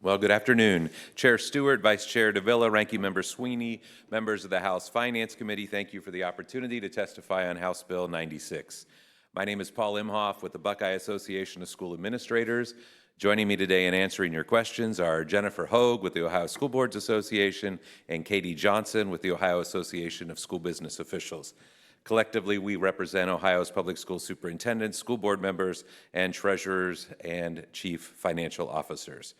Well, good afternoon. Chair Stewart, Vice Chair Davila, Ranking Member Sweeney, members of the House Finance Committee, thank you for the opportunity to testify on House Bill 96. My name is Paul Imhoff with the Buckeye Association of School Administrators. Joining me today in answering your questions are Jennifer Hogue with the Ohio School Boards Association and Katie Johnson with the Ohio Association of School Business Officials. Collectively, we represent Ohio's public school superintendents, school board members, and treasurers and chief financial officers.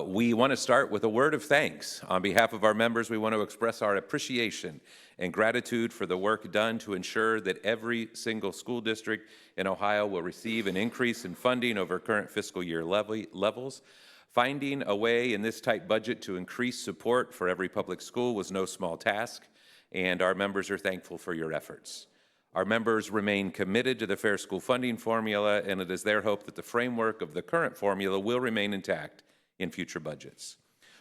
We want to start with a word of thanks. On behalf of our members, we want to express our appreciation and gratitude for the work done to ensure that every single school district in Ohio will receive an increase in funding over current fiscal year levels. Finding a way in this tight budget to increase support for every public school was no small task, and our members are thankful for your efforts. Our members remain committed to the Fair School Funding Formula, and it is their hope that the framework of the current formula will remain intact in future budgets.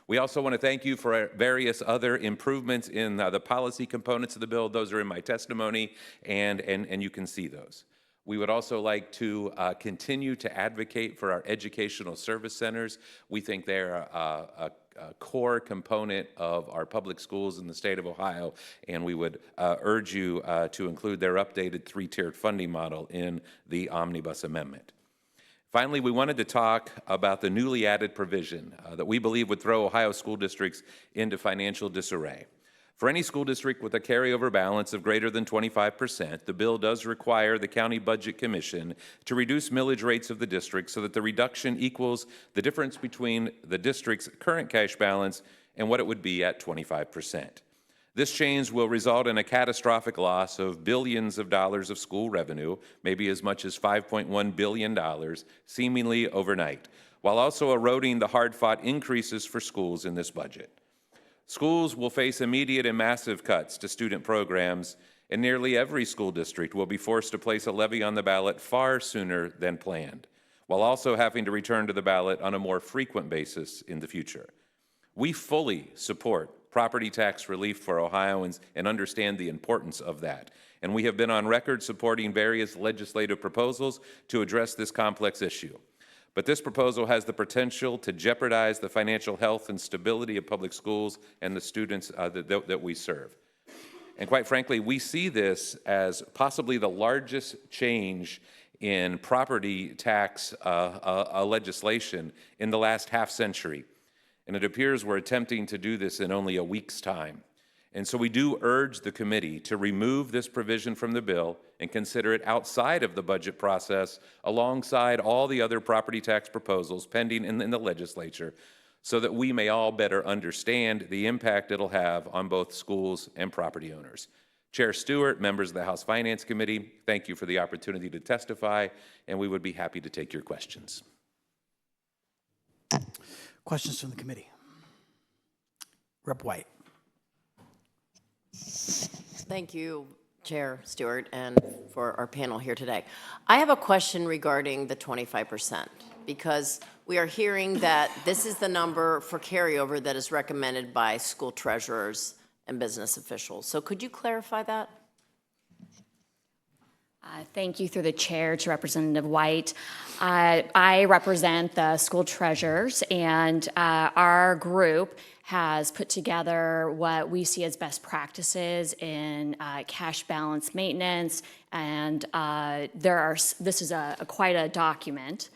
We also want to thank you for various other improvements in the policy components of the bill. Those are in my testimony, and you can see those. We would also like to continue to advocate for our educational service centers. We think they're a core component of our public schools in the state of Ohio, and we would urge you to include their updated three-tiered funding model in the omnibus amendment. Finally, we wanted to talk about the newly added provision that we believe would throw Ohio school districts into financial disarray. For any school district with a carryover balance of greater than 25%, the bill does require the County Budget Commission to reduce millage rates of the district so that the reduction equals the difference between the district's current cash balance and what it would be at 25%. This change will result in a catastrophic loss of billions of dollars of school revenue, maybe as much as $5.1 billion, seemingly overnight, while also eroding the hard-fought increases for schools in this budget. Schools will face immediate and massive cuts to student programs, and nearly every school district will be forced to place a levy on the ballot far sooner than planned, while also having to return to the ballot on a more frequent basis in the future. We fully support property tax relief for Ohioans and understand the importance of that. And we have been on record supporting various legislative proposals to address this complex issue. But this proposal has the potential to jeopardize the financial health and stability of public schools and the students that we serve. And quite frankly, we see this as possibly the largest change in property tax legislation in the last half century. And it appears we're attempting to do this in only a week's time. And so we do urge the committee to remove this provision from the bill and consider it outside of the budget process alongside all the other property tax proposals pending in the legislature so that we may all better understand the impact it'll have on both schools and property owners. Chair Stewart, members of the House Finance Committee, thank you for the opportunity to testify, and we would be happy to take your questions. Questions from the committee? Rep. White. Thank you, Chair Stewart, and for our panel here today. I have a question regarding the 25%, because we are hearing that this is the number for carryover that is recommended by school treasurers and business officials. So could you clarify that? Thank you through the chair to Representative White. I represent the school treasurers, and our group has put together what we see as best practices in cash balance maintenance, and this is quite a document.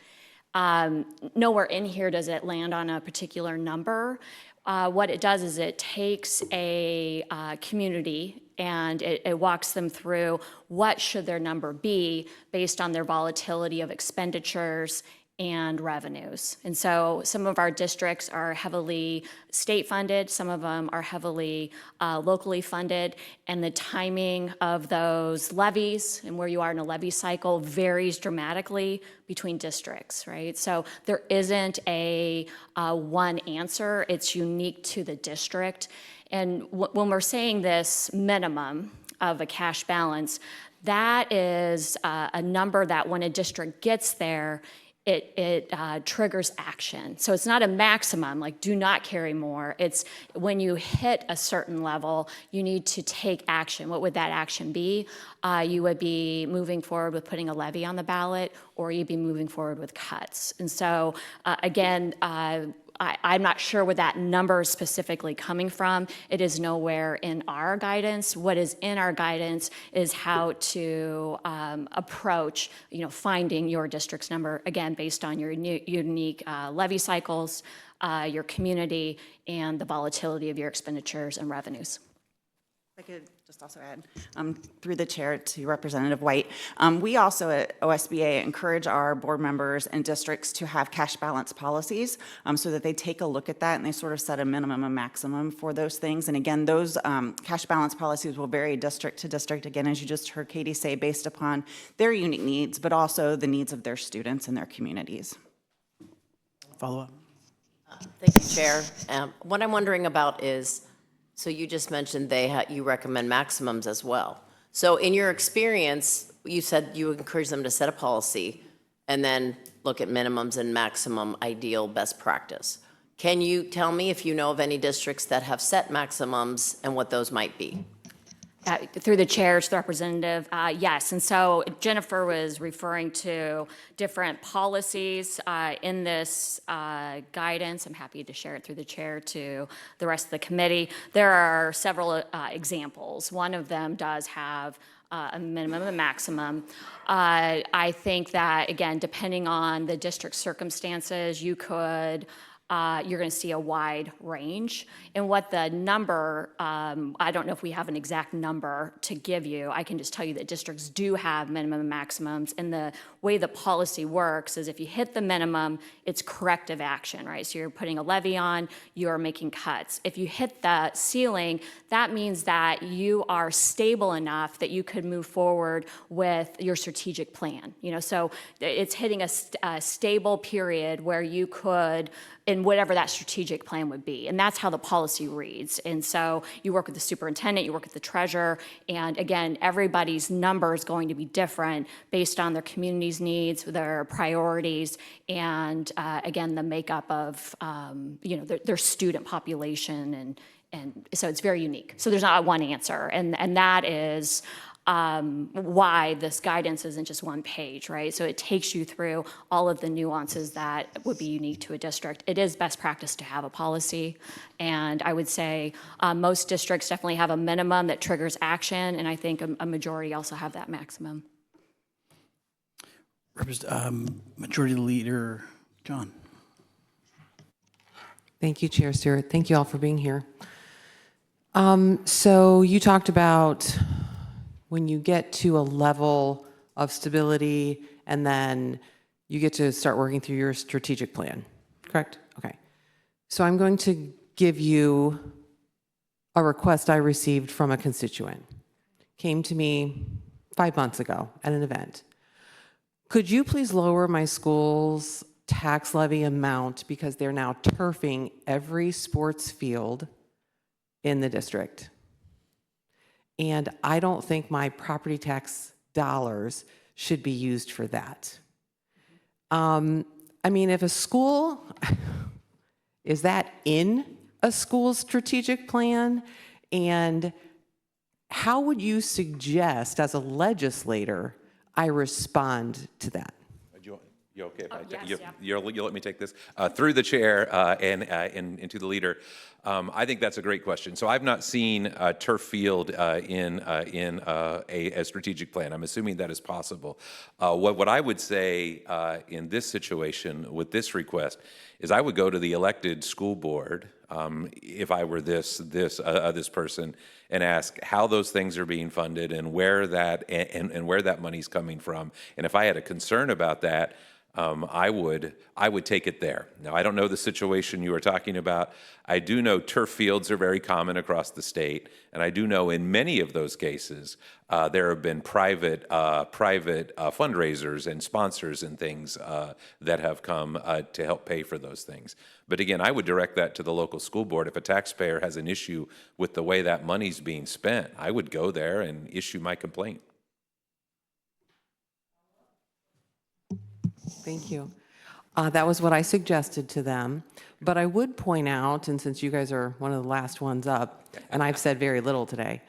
Nowhere in here does it land on a particular number. What it does is it takes a community and it walks them through what should their number be based on their volatility of expenditures and revenues. And so some of our districts are heavily state funded, some of them are heavily locally funded, and the timing of those levies and where you are in a levy cycle varies dramatically between districts, right? So there isn't a one answer, it's unique to the district. And when we're saying this minimum of a cash balance, that is a number that when a district gets there, it triggers action. So it's not a maximum, like do not carry more. It's when you hit a certain level, you need to take action. What would that action be? You would be moving forward with putting a levy on the ballot, or you'd be moving forward with cuts. And so again, I'm not sure where that number is specifically coming from. It is nowhere in our guidance. What is in our guidance is how to approach, finding your district's number, again, based on your unique levy cycles, your community, and the volatility of your expenditures and revenues. I could just also add, through the chair to Representative White, we also at OSBA encourage our board members and districts to have cash balance policies so that they take a look at that and they sort of set a minimum and maximum for those things. And again, those cash balance policies will vary district to district, again, as you just heard Katie say, based upon their unique needs, but also the needs of their students and their communities. Follow up. Thank you, Chair. What I'm wondering about is, so you just mentioned you recommend maximums as well. So in your experience, you said you encourage them to set a policy and then look at minimums and maximum ideal best practice. Can you tell me if you know of any districts that have set maximums and what those might be? Through the chair to the representative, yes. And so Jennifer was referring to different policies in this guidance. I'm happy to share it through the chair to the rest of the committee. There are several examples. One of them does have a minimum and maximum. I think that, again, depending on the district circumstances, you're going to see a wide range. And what the number, I don't know if we have an exact number to give you. I can just tell you that districts do have minimum and maximums. And the way the policy works is if you hit the minimum, it's corrective action, right? So you're putting a levy on, you're making cuts. If you hit the ceiling, that means that you are stable enough that you could move forward with your strategic plan. So it's hitting a stable period where you could, in whatever that strategic plan would be. And that's how the policy reads. And so you work with the superintendent, you work with the treasurer, and again, everybody's number is going to be different based on their community's needs, their priorities, and again, the makeup of their student population. And so it's very unique. So there's not one answer. And that is why this guidance isn't just one page, right? So it takes you through all of the nuances that would be unique to a district. It is best practice to have a policy, and I would say most districts definitely have a minimum that triggers action, and I think a majority also have that maximum. Majority Leader John. Thank you, Chair Stewart. Thank you all for being here. So you talked about when you get to a level of stability and then you get to start working through your strategic plan, correct? Okay. So I'm going to give you a request I received from a constituent. Came to me 5 months ago at an event. Could you please lower my school's tax levy amount because they're now turfing every sports field in the district? And I don't think my property tax dollars should be used for that. I mean, if a school, is that in a school's strategic plan? And how would you suggest, as a legislator, I respond to that? You okay? If I yes, you, yeah. you'll let me take this? Through the chair and to the leader, I think that's a great question. So I've not seen a turf field in a strategic plan. I'm assuming that is possible. What I would say in this situation with this request is I would go to the elected school board if I were this person and ask how those things are being funded and where that money's coming from. And if I had a concern about that, I would take it there. Now, I don't know the situation you were talking about. I do know turf fields are very common across the state, and I do know in many of those cases there have been private fundraisers and sponsors and things that have come to help pay for those things. But again, I would direct that to the local school board. If a taxpayer has an issue with the way that money's being spent, I would go there and issue my complaint. Thank you. That was what I suggested to them. But I would point out, and since you guys are one of the last ones up, and I've said very little today,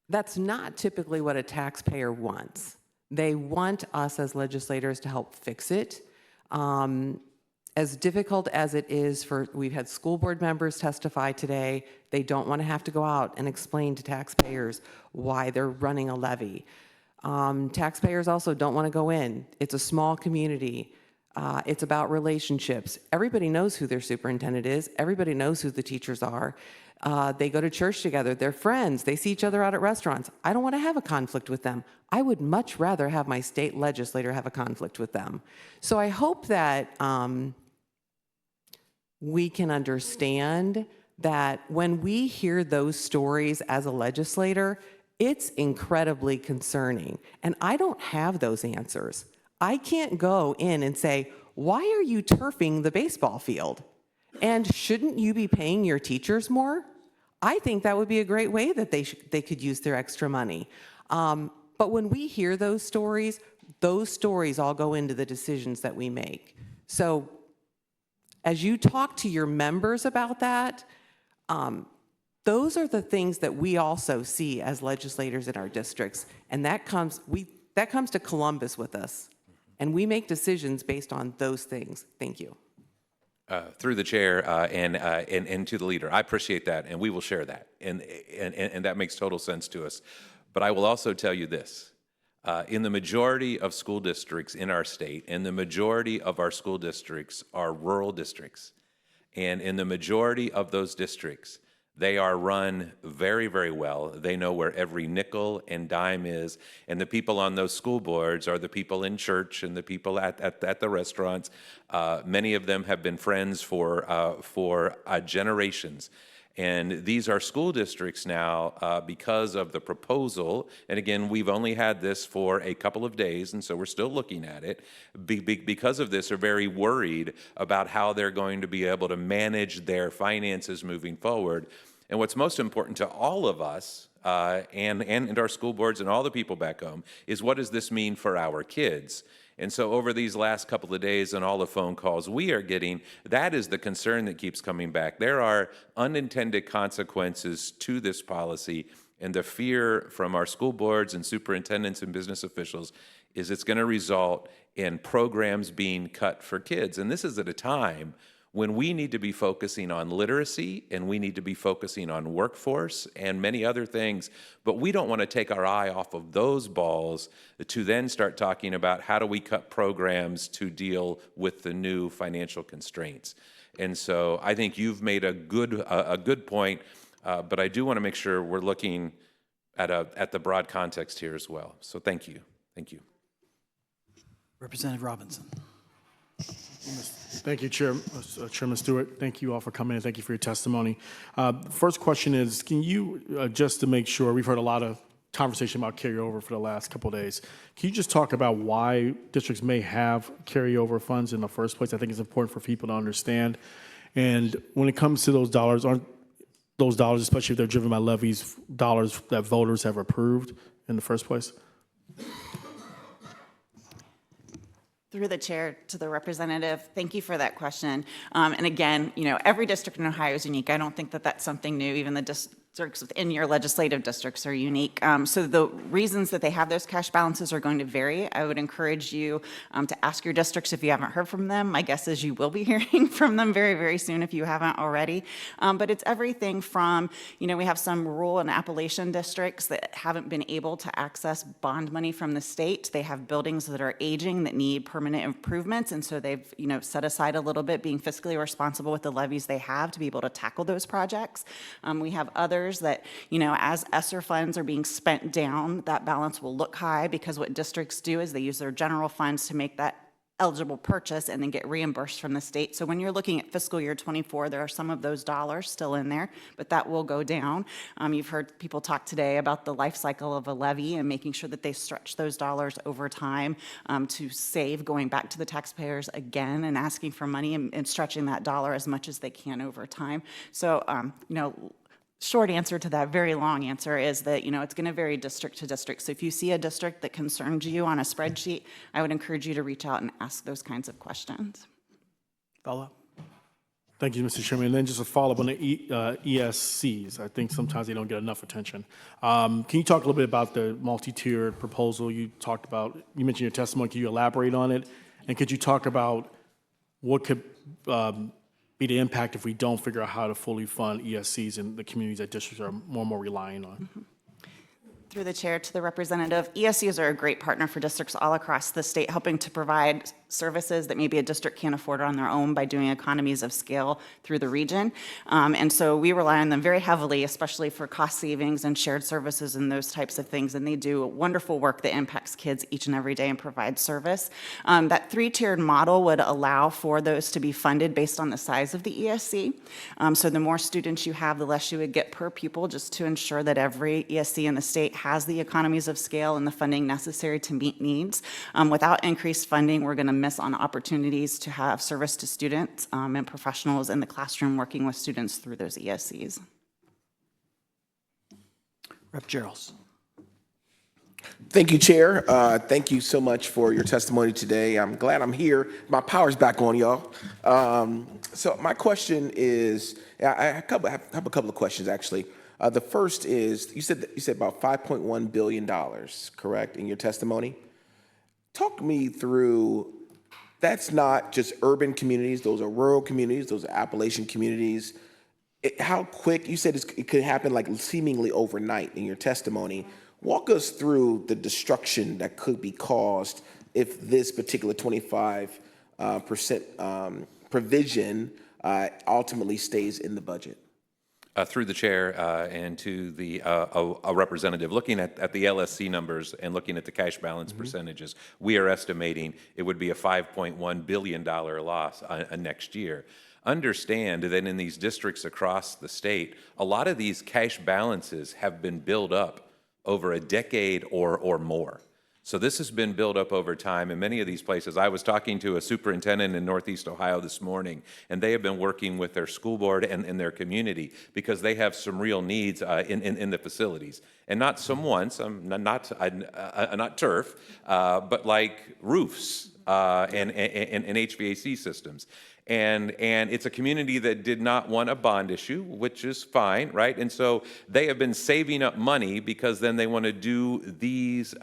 that's not typically what a taxpayer wants. They want us as legislators to help fix it. As difficult as it is we've had school board members testify today, they don't want to have to go out and explain to taxpayers why they're running a levy. Taxpayers also don't want to go in. It's a small community. It's about relationships. Everybody knows who their superintendent is. Everybody knows who the teachers are. They go to church together. They're friends. They see each other out at restaurants. I don't want to have a conflict with them. I would much rather have my state legislator have a conflict with them. So I hope that we can understand that when we hear those stories as a legislator, it's incredibly concerning. And I don't have those answers. I can't go in and say, why are you turfing the baseball field? And shouldn't you be paying your teachers more? I think that would be a great way that they could use their extra money. But when we hear those stories all go into the decisions that we make. So as you talk to your members about that, those are the things that we also see as legislators in our districts. And that comes to Columbus with us. And we make decisions based on those things. Thank you. Through the chair and to the leader, I appreciate that, and we will share that, and that makes total sense to us. But I will also tell you this: in the majority of school districts in our state, and the majority of our school districts are rural districts, and in the majority of those districts, they are run very, very well. They know where every nickel and dime is, and the people on those school boards are the people in church and the people at the restaurants. Many of them have been friends for generations. And these are school districts now because of the proposal. And again, we've only had this for a couple of days, and so we're still looking at it. Because of this, are very worried about how they're going to be able to manage their finances moving forward. And what's most important to all of us and our school boards and all the people back home is, what does this mean for our kids? And so over these last couple of days and all the phone calls we are getting, that is the concern that keeps coming back. There are unintended consequences to this policy, and the fear from our school boards and superintendents and business officials is it's going to result in programs being cut for kids. And this is at a time when we need to be focusing on literacy and we need to be focusing on workforce and many other things, but we don't want to take our eye off of those balls to then start talking about how do we cut programs to deal with the new financial constraints. And so I think you've made a good point, but I do want to make sure we're looking at the broad context here as well. So thank you. Thank you. Representative Robinson. Thank you, Chairman Stewart. Thank you all for coming in. Thank you for your testimony. First question is, can you, just to make sure, we've heard a lot of conversation about carryover for the last couple of days. Can you just talk about why districts may have carryover funds in the first place? I think it's important for people to understand. And when it comes to those dollars, aren't those dollars, especially if they're driven by levies, dollars that voters have approved in the first place? Through the chair to the representative, thank you for that question. And again, every district in Ohio is unique. I don't think that that's something new. Even the districts within your legislative districts are unique. So the reasons that they have those cash balances are going to vary. I would encourage you to ask your districts if you haven't heard from them. My guess is you will be hearing from them very, very soon if you haven't already. But it's everything from, we have some rural and Appalachian districts that haven't been able to access bond money from the state. They have buildings that are aging that need permanent improvements, and so they've, set aside a little bit, being fiscally responsible with the levies they have to be able to tackle those projects. We have others that, as ESSER funds are being spent down, that balance will look high because what districts do is they use their general funds to make that eligible purchase and then get reimbursed from the state. So when you're looking at fiscal year 24, there are some of those dollars still in there, but that will go down. You've heard people talk today about the life cycle of a levy and making sure that they stretch those dollars over time to save, going back to the taxpayers again and asking for money and stretching that dollar as much as they can over time. So, short answer to that very long answer is that, it's going to vary district to district. So if you see a district that concerns you on a spreadsheet, I would encourage you to reach out and ask those kinds of questions. Follow up. Thank you, Mr. Chairman. And then just a follow-up on the ESCs. I think sometimes they don't get enough attention. Can you talk a little bit about the multi-tiered proposal you talked about? You mentioned your testimony. Can you elaborate on it? And could you talk about what could be the impact if we don't figure out how to fully fund ESCs in the communities that districts are more and more relying on? Mm-hmm. Through the chair to the representative, ESCs are a great partner for districts all across the state, helping to provide services that maybe a district can't afford on their own by doing economies of scale through the region. And so we rely on them very heavily, especially for cost savings and shared services and those types of things. And they do wonderful work that impacts kids each and every day and provides service. That three-tiered model would allow for those to be funded based on the size of the ESC. So the more students you have, the less you would get per pupil, just to ensure that every ESC in the state has the economies of scale and the funding necessary to meet needs. Without increased funding, we're going to miss on opportunities to have service to students and professionals in the classroom working with students through those ESCs. Rep. Gerald. Thank you, Chair. Thank you so much for your testimony today. I'm glad I'm here. My power's back on, y'all. So my question is, I have a couple of questions, actually. The first is, you said about $5.1 billion, correct, in your testimony? Talk me through, that's not just urban communities, those are rural communities, those are Appalachian communities. How quick, you said it could happen like seemingly overnight in your testimony. Walk us through the destruction that could be caused if this particular 25% provision ultimately stays in the budget. Through the chair and to the a representative, looking at the LSC numbers and looking at the cash balance percentages, we are estimating it would be a $5.1 billion loss next year. Understand that in these districts across the state, a lot of these cash balances have been built up over a decade or more. So this has been built up over time in many of these places. I was talking to a superintendent in Northeast Ohio this morning, and they have been working with their school board and their community because they have some real needs in the facilities. And not not turf, but like roofs and HVAC systems. And it's a community that did not want a bond issue, which is fine, right? And so they have been saving up money because then they want to do these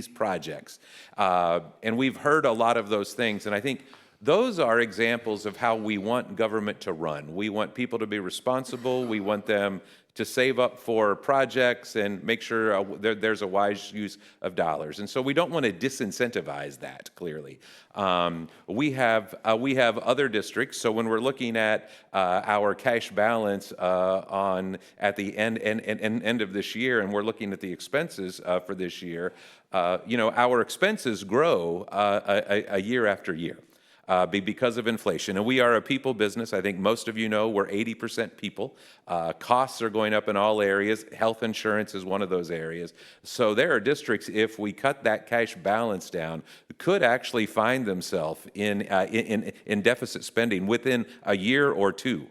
projects. And we've heard a lot of those things. And I think Those are examples of how we want government to run. We want people to be responsible. We want them to save up for projects and make sure there's a wise use of dollars. And so we don't want to disincentivize that, clearly. We have other districts, so when we're looking at our cash balance at the end of this year, and we're looking at the expenses for this year, our expenses grow a year after year. Because of inflation. And we are a people business. I think most of you know we're 80% people. Costs are going up in all areas. Health insurance is one of those areas. So there are districts, if we cut that cash balance down, could actually find themselves in deficit spending within a year or two.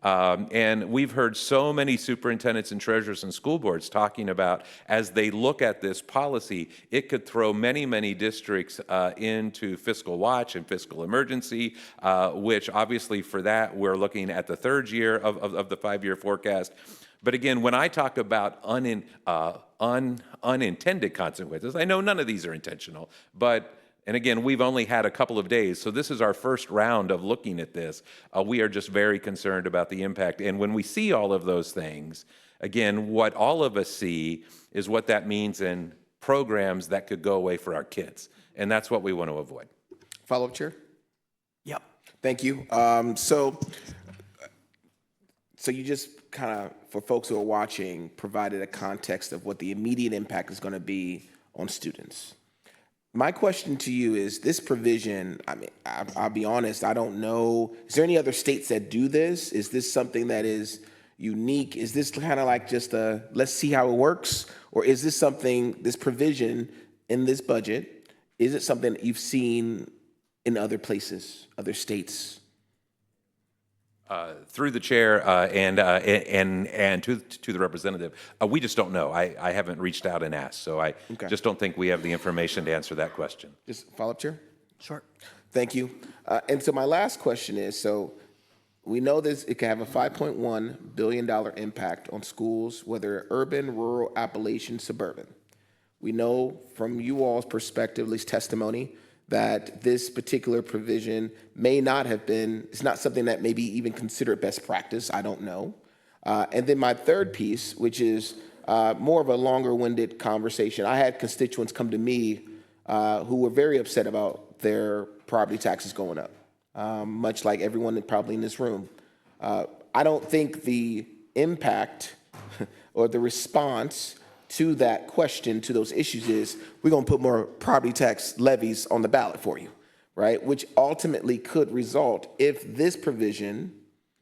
And we've heard so many superintendents and treasurers and school boards talking about, as they look at this policy, it could throw many, many districts into fiscal watch and fiscal emergency, which obviously for that, we're looking at the third year of the 5-year forecast. But again, when I talk about unintended consequences, I know none of these are intentional, and again, we've only had a couple of days, so this is our first round of looking at this. We are just very concerned about the impact. And when we see all of those things, again, what all of us see is what that means in programs that could go away for our kids. And that's what we want to avoid. Follow-up, Chair? Yep. Thank you. So you just kind of, for folks who are watching, provided a context of what the immediate impact is going to be on students. My question to you is, this provision, I mean, I'll be honest, I don't know. Is there any other states that do this? Is this something that is unique? Is this kind of like just a, let's see how it works? Or is this something, this provision in this budget, is it something that you've seen in other places, other states? Through the chair and to the representative, we just don't know. I haven't reached out and asked, so I just don't think we have the information to answer that question. Just follow-up, Chair? Sure. Thank you. And so my last question is, so we know this, it can have a $5.1 billion impact on schools, whether urban, rural, Appalachian, suburban. We know from you all's perspective, at least testimony, that this particular provision may not have been, it's not something that maybe even considered best practice, I don't know. And then my third piece, which is more of a longer-winded conversation. I had constituents come to me who were very upset about their property taxes going up, much like everyone probably in this room. I don't think the impact or the response to that question, to those issues is, we're going to put more property tax levies on the ballot for you, right? Which ultimately could result, if this provision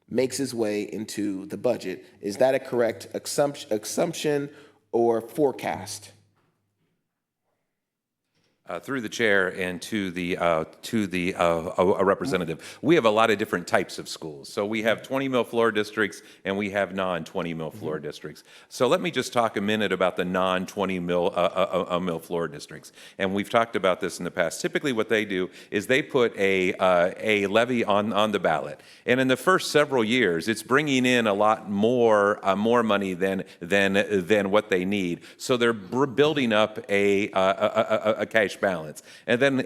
makes its way into the budget. Is that a correct assumption or forecast? Through the chair and to the representative, we have a lot of different types of schools. So we have 20 mil floor districts and we have non-20 mil floor districts. So let me just talk a minute about the non-20 mil floor districts. And we've talked about this in the past. Typically what they do is they put a levy on the ballot. And in the first several years, it's bringing in a lot more money than what they need. So they're building up a cash balance. And then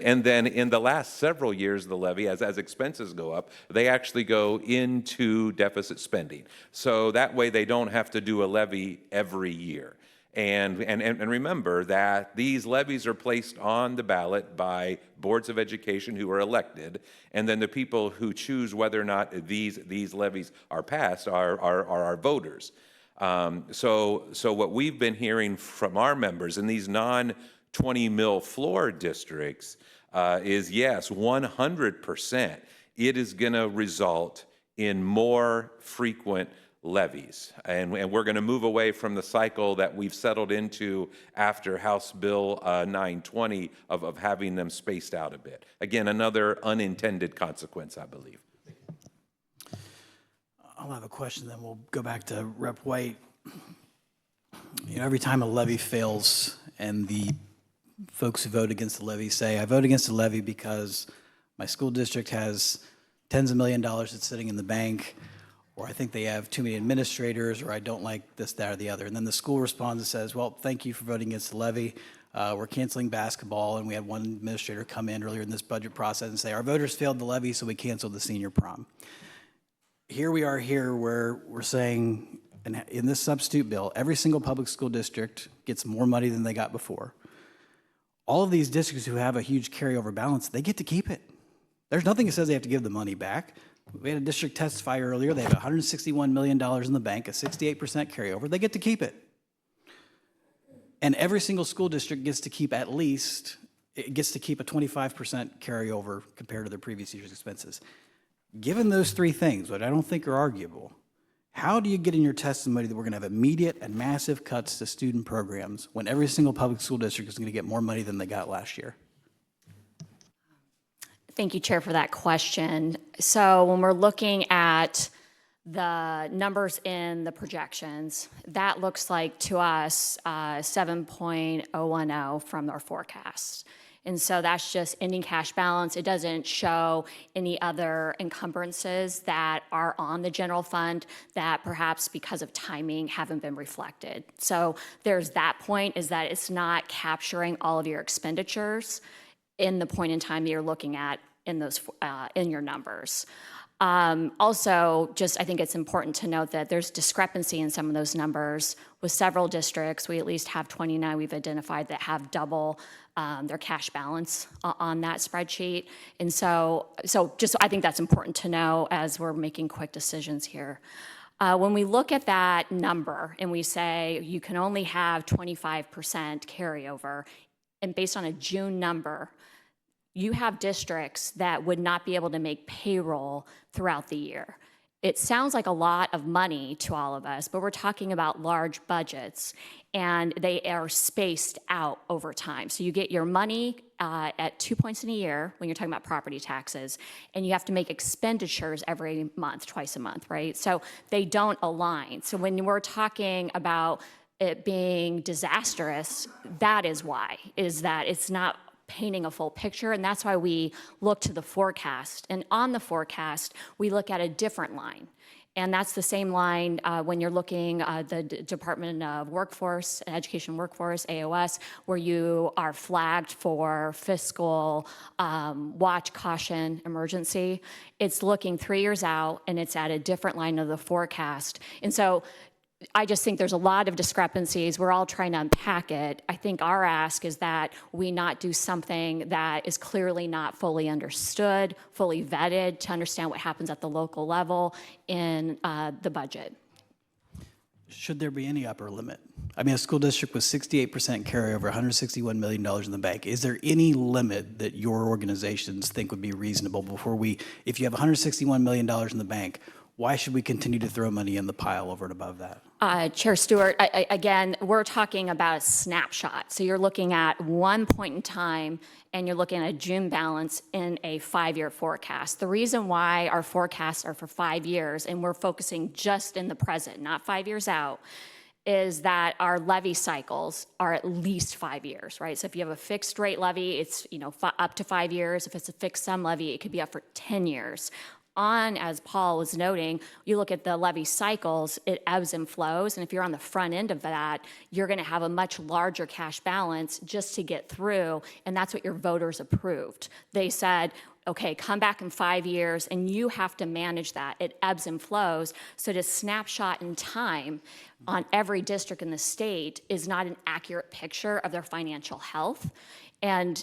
in the last several years of the levy, as expenses go up, they actually go into deficit spending. So that way they don't have to do a levy every year. And remember that these levies are placed on the ballot by boards of education who are elected, and then the people who choose whether or not these levies are passed are our voters. So what we've been hearing from our members in these non-20 mil floor districts is, yes, 100%, it is going to result in more frequent levies. And we're going to move away from the cycle that we've settled into after House Bill 920 of having them spaced out a bit. Again, another unintended consequence, I believe. I'll have a question, then we'll go back to Rep. White. You know, every time a levy fails and the folks who vote against the levy say, I vote against the levy because my school district has tens of $millions that's sitting in the bank, or I think they have too many administrators, or I don't like this, that, or the other. And then the school responds and says, well, thank you for voting against the levy. We're canceling basketball, and we had one administrator come in earlier in this budget process and say, our voters failed the levy, so we canceled the senior prom. Here we are here where we're saying, and in this substitute bill, every single public school district gets more money than they got before. All of these districts who have a huge carryover balance, they get to keep it. There's nothing that says they have to give the money back. We had a district testify earlier. They have $161 million in the bank, a 68% carryover. They get to keep it. And every single school district gets to keep at least, it gets to keep a 25% carryover compared to their previous year's expenses. Given those three things, which I don't think are arguable, how do you get in your testimony that we're going to have immediate and massive cuts to student programs when every single public school district is going to get more money than they got last year? Thank you, Chair, for that question. So when we're looking at the numbers in the projections, that looks like to us 7.010 from our forecast. And so that's just ending cash balance. It doesn't show any other encumbrances that are on the general fund that perhaps because of timing haven't been reflected. So there's that point, is that it's not capturing all of your expenditures in the point in time that you're looking at in those in your numbers. Also, just I think it's important to note that there's discrepancy in some of those numbers. With several districts, we at least have 29 we've identified that have double their cash balance on that spreadsheet. And so just I think that's important to know as we're making quick decisions here. When we look at that number and we say you can only have 25% carryover, and based on a June number, you have districts that would not be able to make payroll throughout the year. It sounds like a lot of money to all of us, but we're talking about large budgets, and they are spaced out over time. So you get your money at 2 points in a year when you're talking about property taxes, and you have to make expenditures every month, twice a month, right? So they don't align. So when we're talking about it being disastrous, that is why, is that it's not painting a full picture, and that's why we look to the forecast. And on the forecast, we look at a different line. And that's the same line when you're looking at the Department of Workforce and Education Workforce, AOS, where you are flagged for fiscal watch, caution, emergency. It's looking 3 years out, and it's at a different line of the forecast. And so I just think there's a lot of discrepancies. We're all trying to unpack it. I think our ask is that we not do something that is clearly not fully understood, fully vetted to understand what happens at the local level in the budget. Should there be any upper limit? I mean, a school district with 68% carryover, $161 million in the bank. Is there any limit that your organizations think would be reasonable before if you have $161 million in the bank, why should we continue to throw money in the pile over and above that? Chair Stewart, again, we're talking about a snapshot. So you're looking at one point in time, and you're looking at a June balance in a 5-year forecast. The reason why our forecasts are for 5 years, and we're focusing just in the present, not 5 years out, is that our levy cycles are at least 5 years, right? So if you have a fixed rate levy, it's up to 5 years. If it's a fixed sum levy, it could be up for 10 years. As Paul was noting, you look at the levy cycles, it ebbs and flows, and if you're on the front end of that, you're going to have a much larger cash balance just to get through, and that's what your voters approved. They said, okay, come back in 5 years, and you have to manage that. It ebbs and flows, so to snapshot in time on every district in the state is not an accurate picture of their financial health. And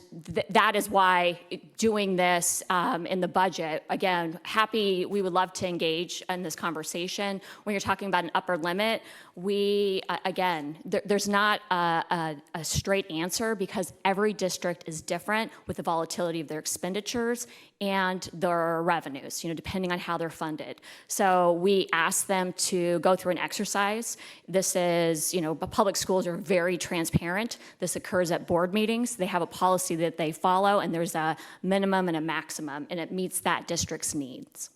that is why doing this in the budget, again, we would love to engage in this conversation. When you're talking about an upper limit, there's not a straight answer because every district is different with the volatility of their expenditures and their revenues, depending on how they're funded. So we ask them to go through an exercise. This is, public schools are very transparent. This occurs at board meetings. They have a policy that they follow, and there's a minimum and a maximum, and it meets that district's needs.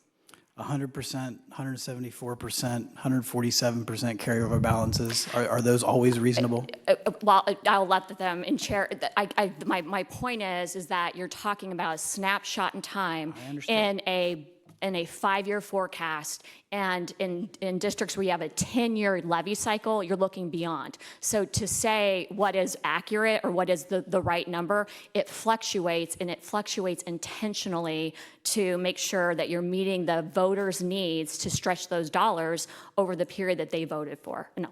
100%, 174%, 147% carryover balances, are those always reasonable? Well, I'll let them in chair. My point is that you're talking about a snapshot in time in a in a 5-year forecast, and in districts where you have a 10-year levy cycle, you're looking beyond. So to say what is accurate or what is the right number, it fluctuates, and it fluctuates intentionally to make sure that you're meeting the voters' needs to stretch those dollars over the period that they voted for. No.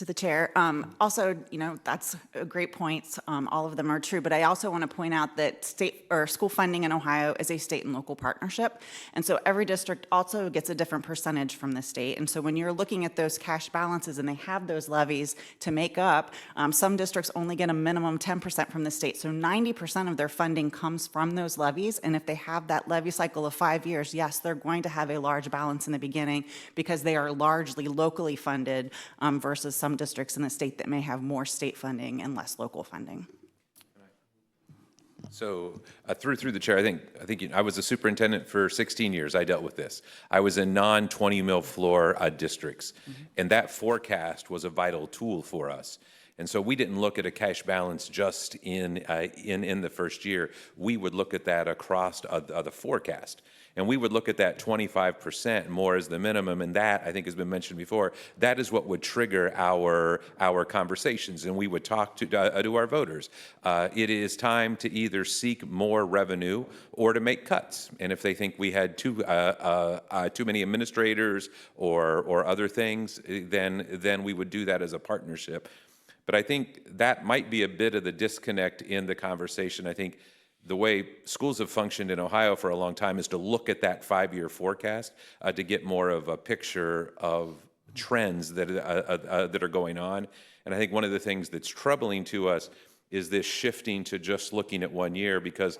To the chair. Also, that's a great point. All of them are true, but I also want to point out that state or school funding in Ohio is a state and local partnership. And so every district also gets a different percentage from the state. And so when you're looking at those cash balances and they have those levies to make up, some districts only get a minimum 10% from the state. So 90% of their funding comes from those levies. And if they have that levy cycle of 5 years, yes, they're going to have a large balance in the beginning because they are largely locally funded versus some districts in the state that may have more state funding and less local funding. So through the chair, I think I was a superintendent for 16 years. I dealt with this. I was in non-20 mil floor districts, and that forecast was a vital tool for us. And so we didn't look at a cash balance just in the first year. We would look at that across the forecast. And we would look at that 25% more as the minimum, and that, I think has been mentioned before, that is what would trigger our conversations, and we would talk to our voters. It is time to either seek more revenue or to make cuts. And if they think we had too many administrators or other things, then we would do that as a partnership. But I think that might be a bit of the disconnect in the conversation. I think the way schools have functioned in Ohio for a long time is to look at that 5-year forecast to get more of a picture of trends that are going on. And I think one of the things that's troubling to us is this shifting to just looking at 1 year, because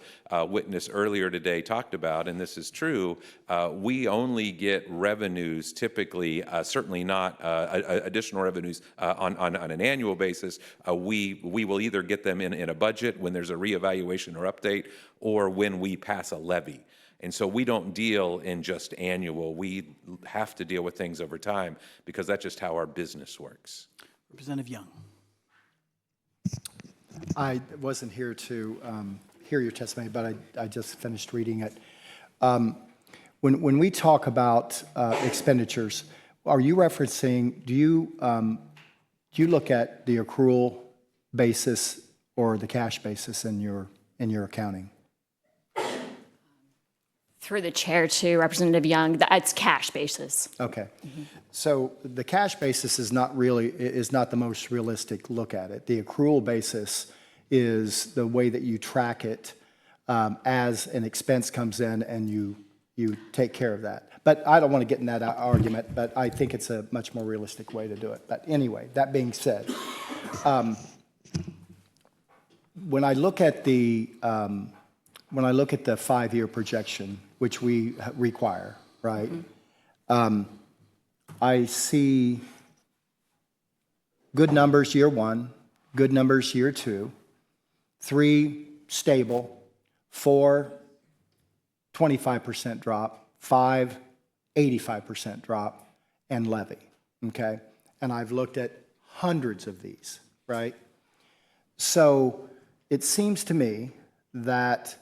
witness earlier today talked about, and this is true, we only get revenues typically, certainly not additional revenues on an annual basis. We will either get them in a budget when there's a reevaluation or update, or when we pass a levy. And so we don't deal in just annual. We have to deal with things over time, because that's just how our business works. Representative Young. I wasn't here to hear your testimony, but I just finished reading it. When we talk about expenditures, are you referencing, do you look at the accrual basis or the cash basis in your accounting? Through the chair to Representative Young, it's cash basis. Okay. So the cash basis is not the most realistic look at it. The accrual basis is the way that you track it as an expense comes in, and you take care of that. But I don't want to get in that argument, but I think it's a much more realistic way to do it. But anyway, that being said, when I look at the 5-year projection, which we require, right? I see good numbers year 1, good numbers year 2, 3 stable, 4 25% drop, 5 85% drop, and levy, okay? And I've looked at hundreds of these, right? So it seems to me that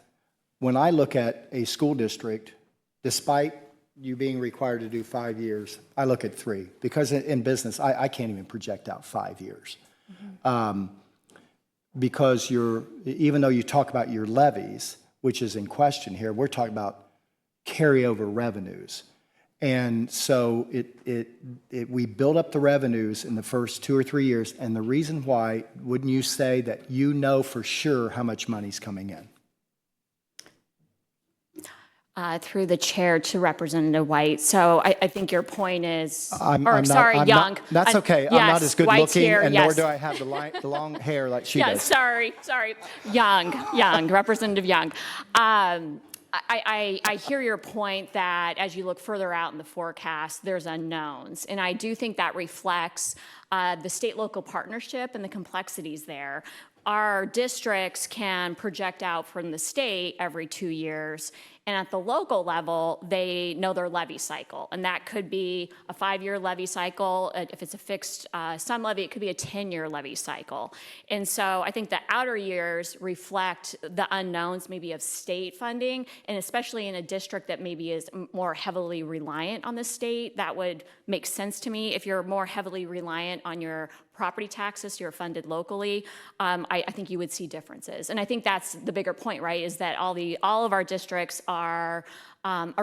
when I look at a school district, despite you being required to do 5 years, I look at 3, because in business, I can't even project out 5 years. Because even though you talk about your levies, which is in question here, we're talking about carryover revenues. And so we build up the revenues in the first 2 or 3 years, and the reason why, wouldn't you say that you know for sure how much money's coming in? Through the chair to Representative White. So I think your point is, Young. That's okay. I'm not as good White's looking, here, and yes. nor do I have the long hair like she does. Sorry. Young, Representative Young. I hear your point that as you look further out in the forecast, there's unknowns. And I do think that reflects the state-local partnership and the complexities there. Our districts can project out from the state every 2 years, And at the local level, they know their levy cycle. And that could be a 5-year levy cycle. If it's a fixed sum levy, it could be a 10-year levy cycle. And so I think the outer years reflect the unknowns maybe of state funding, and especially in a district that maybe is more heavily reliant on the state, that would make sense to me. If you're more heavily reliant on your property taxes, you're funded locally, I think you would see differences. And I think that's the bigger point, right, is that all of our districts are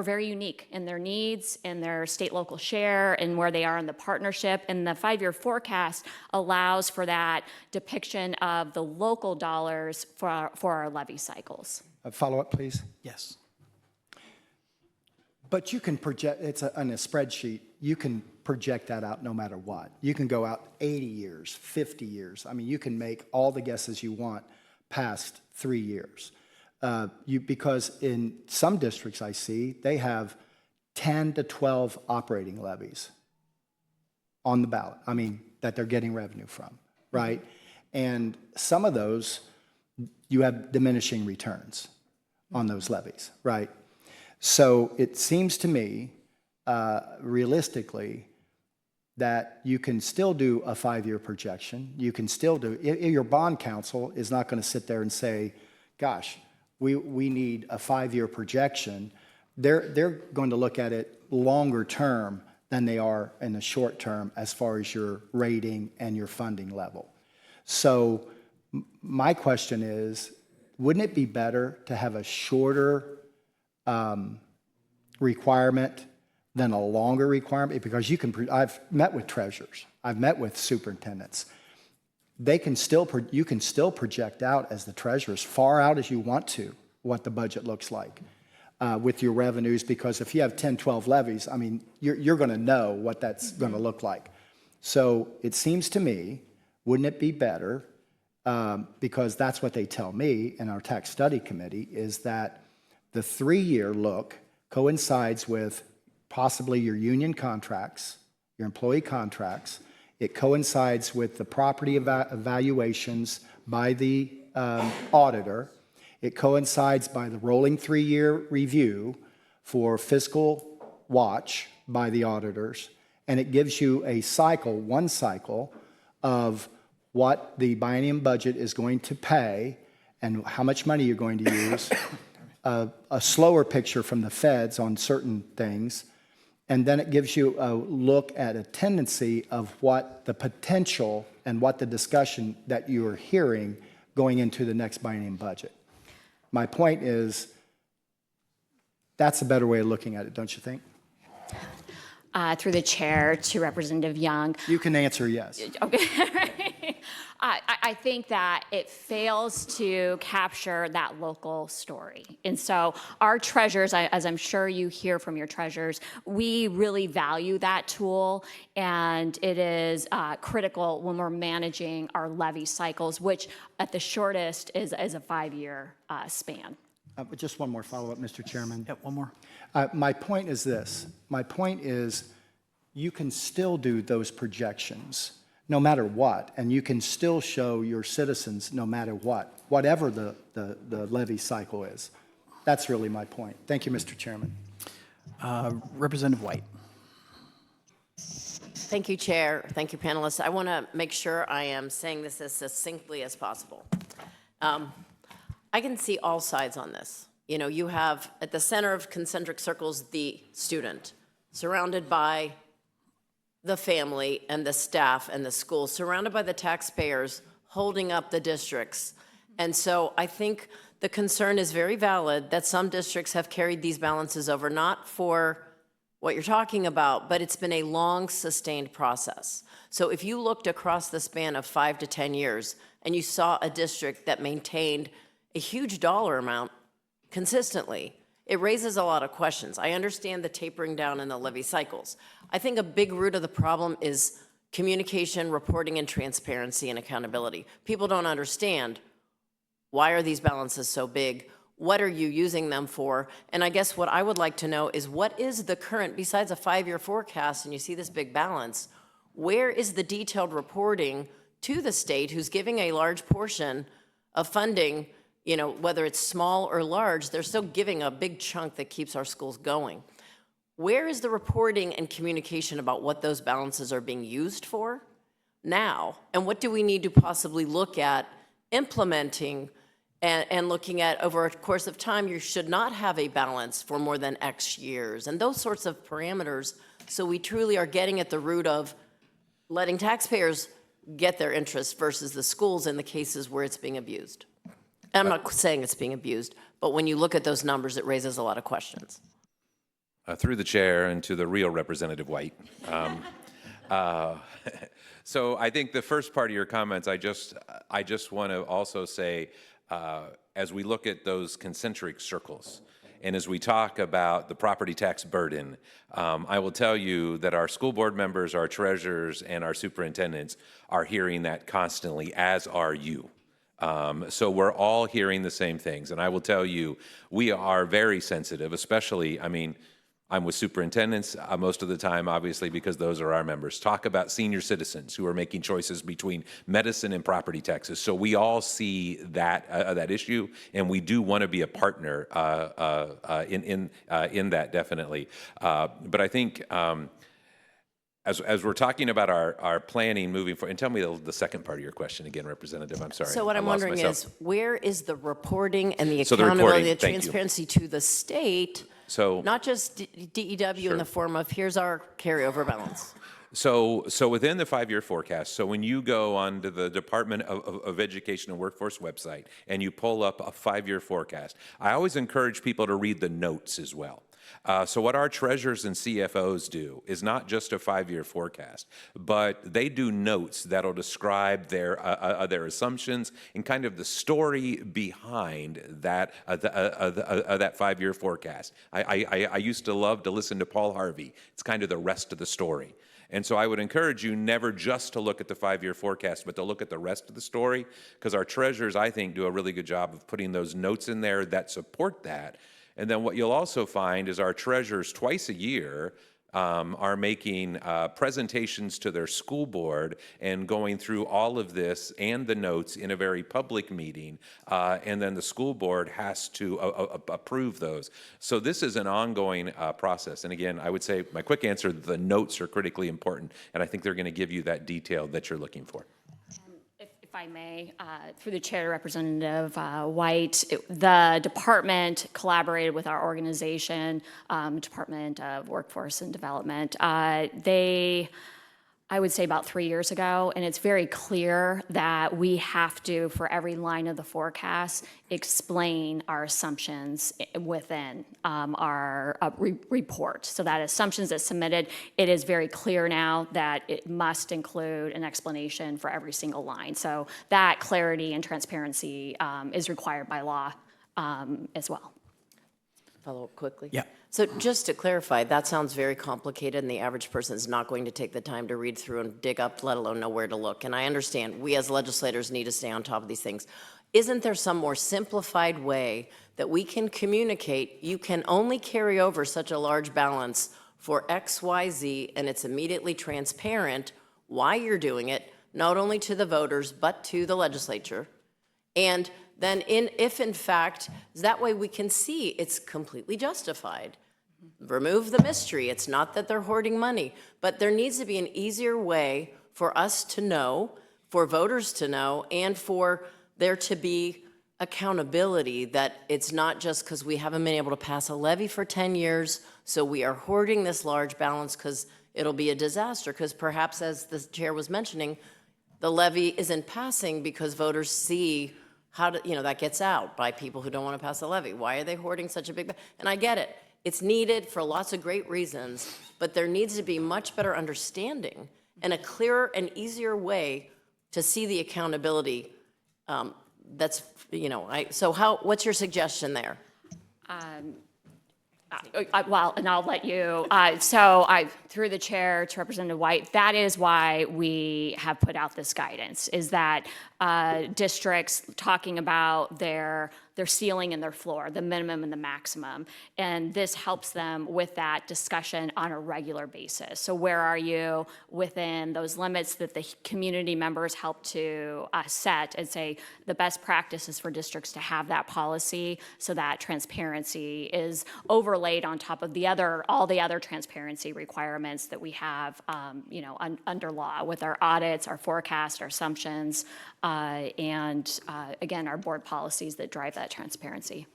very unique in their needs, in their state-local share, and where they are in the partnership. And the 5-year forecast allows for that depiction of the local dollars for our levy cycles. A follow-up, please. Yes. But you can project, on a spreadsheet, you can project that out no matter what. You can go out 80 years, 50 years. I mean, you can make all the guesses you want past 3 years. Because in some districts I see, they have 10 to 12 operating levies on the ballot, that they're getting revenue from, right? And some of those, you have diminishing returns on those levies, right? So it seems to me, realistically, that you can still do a 5-year projection. You can still do, your bond counsel is not going to sit there and say, gosh, we need a 5-year projection. They're going to look at it longer term than they are in the short term as far as your rating and your funding level. So my question is, wouldn't it be better to have a shorter requirement than a longer requirement? Because I've met with treasurers, I've met with superintendents. You can still project out as the treasurer as far out as you want to what the budget looks like with your revenues, because if you have 10, 12 levies, you're going to know what that's going to look like. So it seems to me, wouldn't it be better, because that's what they tell me in our tax study committee, is that the 3-year look coincides with possibly your union contracts, your employee contracts. It coincides with the property evaluations by the auditor. It coincides by the rolling 3-year review for fiscal watch by the auditors. And it gives you a cycle, one cycle, of what the biennium budget is going to pay and how much money you're going to use. A slower picture from the feds on certain things, and then it gives you a look at a tendency of what the potential and what the discussion that you are hearing going into the next biennium budget. My point is, that's a better way of looking at it, don't you think? Through the chair to Representative Young. You can answer yes. Okay. I think that it fails to capture that local story. And so our treasurers, as I'm sure you hear from your treasurers, we really value that tool, and it is critical when we're managing our levy cycles, which at the shortest is a 5-year span. Just one more follow-up, Mr. Chairman. Yeah, one more. My point is this. My point is you can still do those projections no matter what, and you can still show your citizens no matter what, whatever the levy cycle is. That's really my point. Thank you, Mr. Chairman. Representative White. Thank you, Chair. Thank you, panelists. I want to make sure I am saying this as succinctly as possible. I can see all sides on this. You know, you have at the center of concentric circles the student, surrounded by the family and the staff and the school, surrounded by the taxpayers holding up the districts. And so I think the concern is very valid that some districts have carried these balances over, not for what you're talking about, but it's been a long, sustained process. So if you looked across the span of 5 to 10 years and you saw a district that maintained a huge dollar amount consistently, it raises a lot of questions. I understand the tapering down in the levy cycles. I think a big root of the problem is communication, reporting, and transparency and accountability. People don't understand, why are these balances so big? What are you using them for? And I guess what I would like to know is, what is the current, besides a 5-year forecast, and you see this big balance, where is the detailed reporting to the state, who's giving a large portion of funding you know, whether it's small or large, they're still giving a big chunk that keeps our schools going. Where is the reporting and communication about what those balances are being used for now? And what do we need to possibly look at implementing and looking at over a course of time? You should not have a balance for more than X years and those sorts of parameters. So we truly are getting at the root of letting taxpayers get their interest versus the schools in the cases where it's being abused. And I'm not saying it's being abused, but when you look at those numbers, it raises a lot of questions. Through the chair and to the real Representative White. So I think the first part of your comments, I just want to also say, as we look at those concentric circles, and as we talk about the property tax burden, I will tell you that our school board members, our treasurers, and our superintendents are hearing that constantly, as are you. So we're all hearing the same things. And I will tell you, we are very sensitive, especially, I mean, I'm with superintendents most of the time, obviously, because those are our members. Talk about senior citizens who are making choices between medicine and property taxes. So we all see that that issue, and we do want to be a partner in that, definitely. But I think as we're talking about our planning moving forward, and tell me the second part of your question again, Representative. I'm sorry. So what I'm wondering is, where is the reporting and the So the accountability, reporting, the thank you. transparency to the state? So Not just DEW in the form of, here's our carryover balance. So within the 5-year forecast, so when you go onto the Department of Education and Workforce website and you pull up a 5-year forecast, I always encourage people to read the notes as well. So what our treasurers and CFOs do is not just a 5-year forecast, but they do notes that'll describe their assumptions and kind of the story behind that that 5-year forecast. I used to love to listen to Paul Harvey. It's kind of the rest of the story. And so I would encourage you never just to look at the 5-year forecast, but to look at the rest of the story, because our treasurers, I think, do a really good job of putting those notes in there that support that. And then what you'll also find is our treasurers twice a year are making presentations to their school board and going through all of this and the notes in a very public meeting, and then the school board has to approve those. So this is an ongoing process. And again, I would say my quick answer, the notes are critically important, and I think they're going to give you that detail that you're looking for. If I may, through the chair, Representative White, the department collaborated with our organization, Department of Workforce and Development. I would say about 3 years ago, and it's very clear that we have to, for every line of the forecast, explain our assumptions within our report. So that assumptions that's submitted, it is very clear now that it must include an explanation for every single line. So that clarity and transparency is required by law as well. Follow up quickly? Yeah. So just to clarify, that sounds very complicated, and the average person is not going to take the time to read through and dig up, let alone know where to look. And I understand we as legislators need to stay on top of these things. Isn't there some more simplified way that we can communicate, you can only carry over such a large balance for X, Y, Z, and it's immediately transparent why you're doing it, not only to the voters, but to the legislature? And then if in fact, that way we can see it's completely justified. Remove the mystery. It's not that they're hoarding money, but there needs to be an easier way for us to know, for voters to know, and for there to be accountability, that it's not just because we haven't been able to pass a levy for 10 years, so we are hoarding this large balance because it'll be a disaster, because perhaps, as the chair was mentioning, the levy isn't passing because voters see how to, that gets out by people who don't want to pass a levy. Why are they hoarding such a big, and I get it. It's needed for lots of great reasons, but there needs to be much better understanding and a clearer and easier way to see the accountability. That's, so what's your suggestion there? Well, and I'll let you, through the chair to Representative White, that is why we have put out this guidance, is that districts talking about their ceiling and their floor, the minimum and the maximum. And this helps them with that discussion on a regular basis. So where are you within those limits that the community members help to set, and say the best practice is for districts to have that policy so that transparency is overlaid on top of all the other transparency requirements that we have, under law with our audits, our forecast, our assumptions, and again, our board policies that drive that transparency.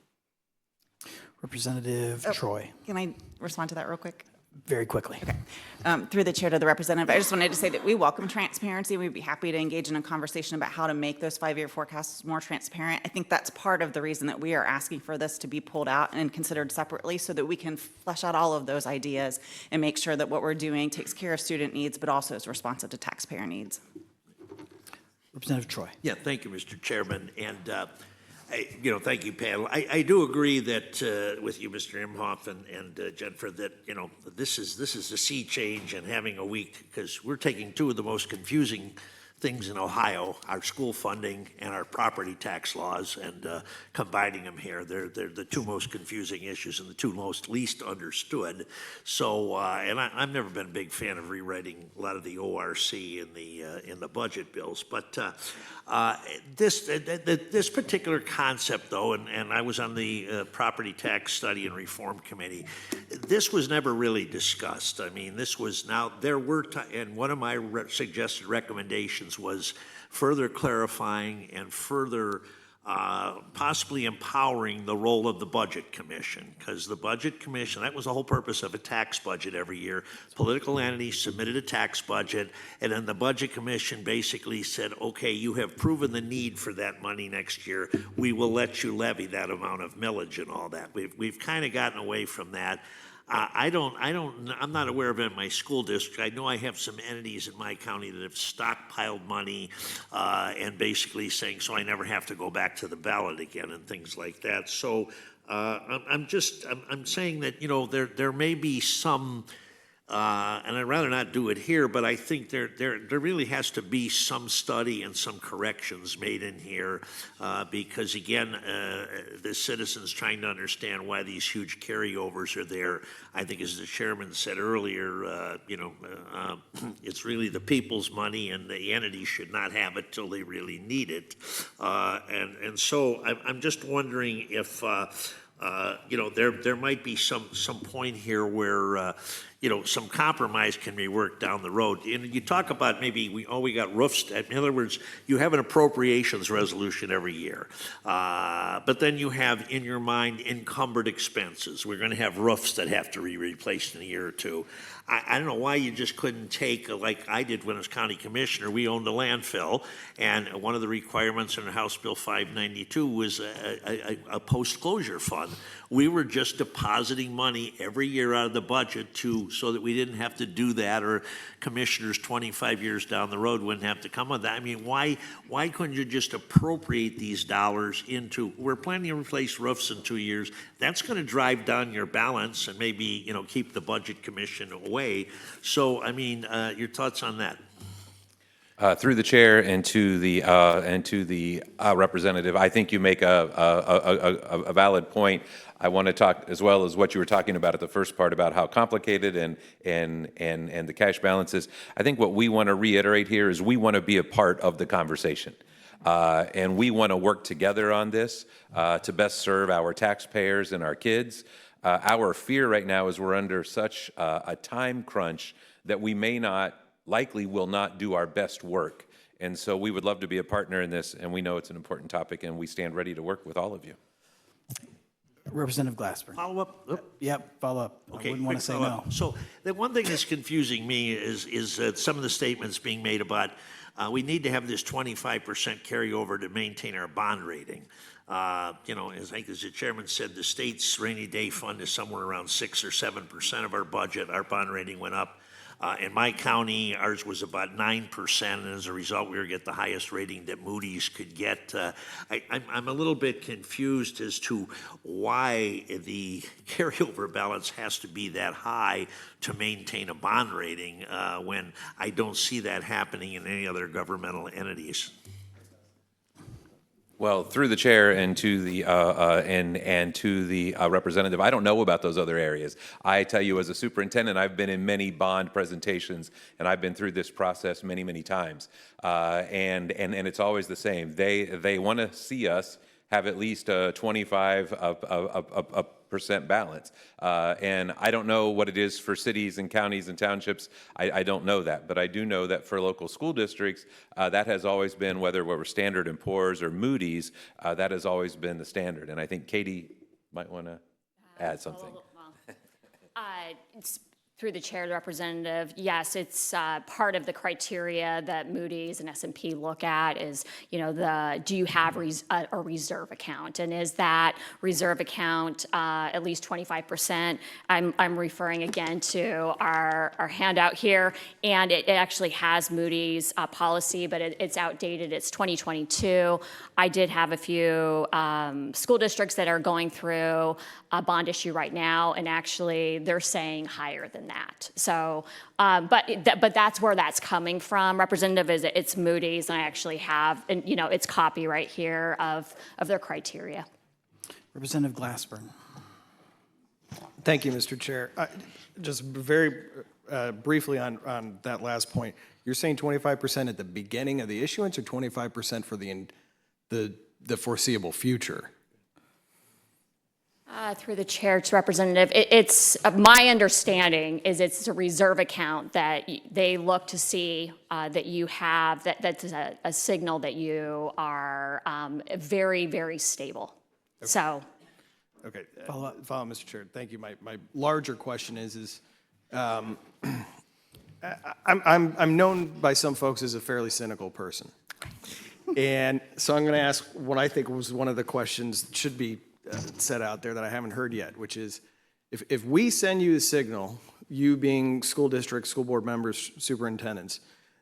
Representative Troy. Can I respond to that real quick? Very quickly. Okay. Through the chair to the representative, I just wanted to say that we welcome transparency. We'd be happy to engage in a conversation about how to make those 5-year forecasts more transparent. I think that's part of the reason that we are asking for this to be pulled out and considered separately, so that we can flesh out all of those ideas and make sure that what we're doing takes care of student needs, but also is responsive to taxpayer needs. Representative Troy. Yeah, thank you, Mr. Chairman, and thank you, panel. I do agree that with you, Mr. Imhoff and Jennifer, that this is a sea change, and having a week, because we're taking two of the most confusing things in Ohio, our school funding and our property tax laws, and combining them here. They're the two most confusing issues and the two most least understood. So, and I've never been a big fan of rewriting a lot of the ORC in the budget bills, but this particular concept, though, and I was on the Property Tax Study and Reform Committee, this was never really discussed. I mean, this was and one of my suggested recommendations was further clarifying and further possibly empowering the role of the Budget Commission, because the Budget Commission, that was the whole purpose of a tax budget every year. Political entities submitted a tax budget, and then the Budget Commission basically said, okay, you have proven the need for that money next year. We will let you levy that amount of millage and all that. We've kind of gotten away from that. I'm not aware of it in my school district. I know I have some entities in my county that have stockpiled money and basically saying, so I never have to go back to the ballot again and things like that. So I'm saying that, there may be some, and I'd rather not do it here, but I think there really has to be some study and some corrections made in here because, again, the citizens trying to understand why these huge carryovers are there. I think, as the chairman said earlier, it's really the people's money, and the entities should not have it till they really need it. And so I'm just wondering if there might be some point here where some compromise can be worked down the road. And you talk about maybe we got roofs. In other words, you have an appropriations resolution every year, but then you have in your mind encumbered expenses. We're going to have roofs that have to be replaced in a year or two. I don't know why you just couldn't take, like I did when I was county commissioner. We owned a landfill, and one of the requirements in House Bill 592 was a post-closure fund. We were just depositing money every year out of the budget so that we didn't have to do that, or commissioners 25 years down the road wouldn't have to come with that. I mean, why couldn't you just appropriate these dollars into, we're planning to replace roofs in 2 years. That's going to drive down your balance and maybe, keep the Budget Commission away. So, I mean, your thoughts on that? Through the chair and to the representative, I think you make a valid point. I want to talk as well as what you were talking about at the first part about how complicated and the cash balances. I think what we want to reiterate here is we want to be a part of the conversation. And we want to work together on this to best serve our taxpayers and our kids. Our fear right now is we're under such a time crunch that we likely will not do our best work. And so we would love to be a partner in this, and we know it's an important topic, and we stand ready to work with all of you. Representative Glassburn. Follow up? Yep, follow up. Okay, I wouldn't want to say no. follow-up. So the one thing that's confusing me is some of the statements being made about we need to have this 25% carryover to maintain our bond rating. As the chairman said, the state's rainy day fund is somewhere around 6 or 7% of our budget. Our bond rating went up. In my county, ours was about 9%, and as a result, we were get the highest rating that Moody's could get. I'm a little bit confused as to why the carryover balance has to be that high to maintain a bond rating when I don't see that happening in any other governmental entities. Well, through the chair and to the and to the representative, I don't know about those other areas. I tell you, as a superintendent, I've been in many bond presentations, and I've been through this process many, many times. And it's always the same. They want to see us have at least a 25% balance. And I don't know what it is for cities and counties and townships. I don't know that, but I do know that for local school districts, that has always been, whether we're Standard & Poor's or Moody's, that has always been the standard. And I think Katie might want to add something. Through the chair, the representative, yes, it's part of the criteria that Moody's and S&P look at is, do you have a reserve account? And is that reserve account at least 25%? I'm referring again to our handout here, and it actually has Moody's policy, but it's outdated. It's 2022. I did have a few school districts that are going through a bond issue right now, and actually they're saying higher than that. So, but that's where that's coming from. Representative, is it's Moody's, and I actually have, and it's copy right here of their criteria. Representative Glassburn. Thank you, Mr. Chair. Just very briefly on that last point, you're saying 25% at the beginning of the issuance, or 25% for the foreseeable future? Through the chair to representative, it's my understanding is it's a reserve account that they look to see that you have, that's a signal that you are very, very stable. Okay. So. Okay, follow, Mr. Chair. Thank you. My larger question is I'm known by some folks as a fairly cynical person. And so I'm going to ask what I think was one of the questions that should be set out there that I haven't heard yet, which is if we send you a signal, you being school districts, school board members, superintendents,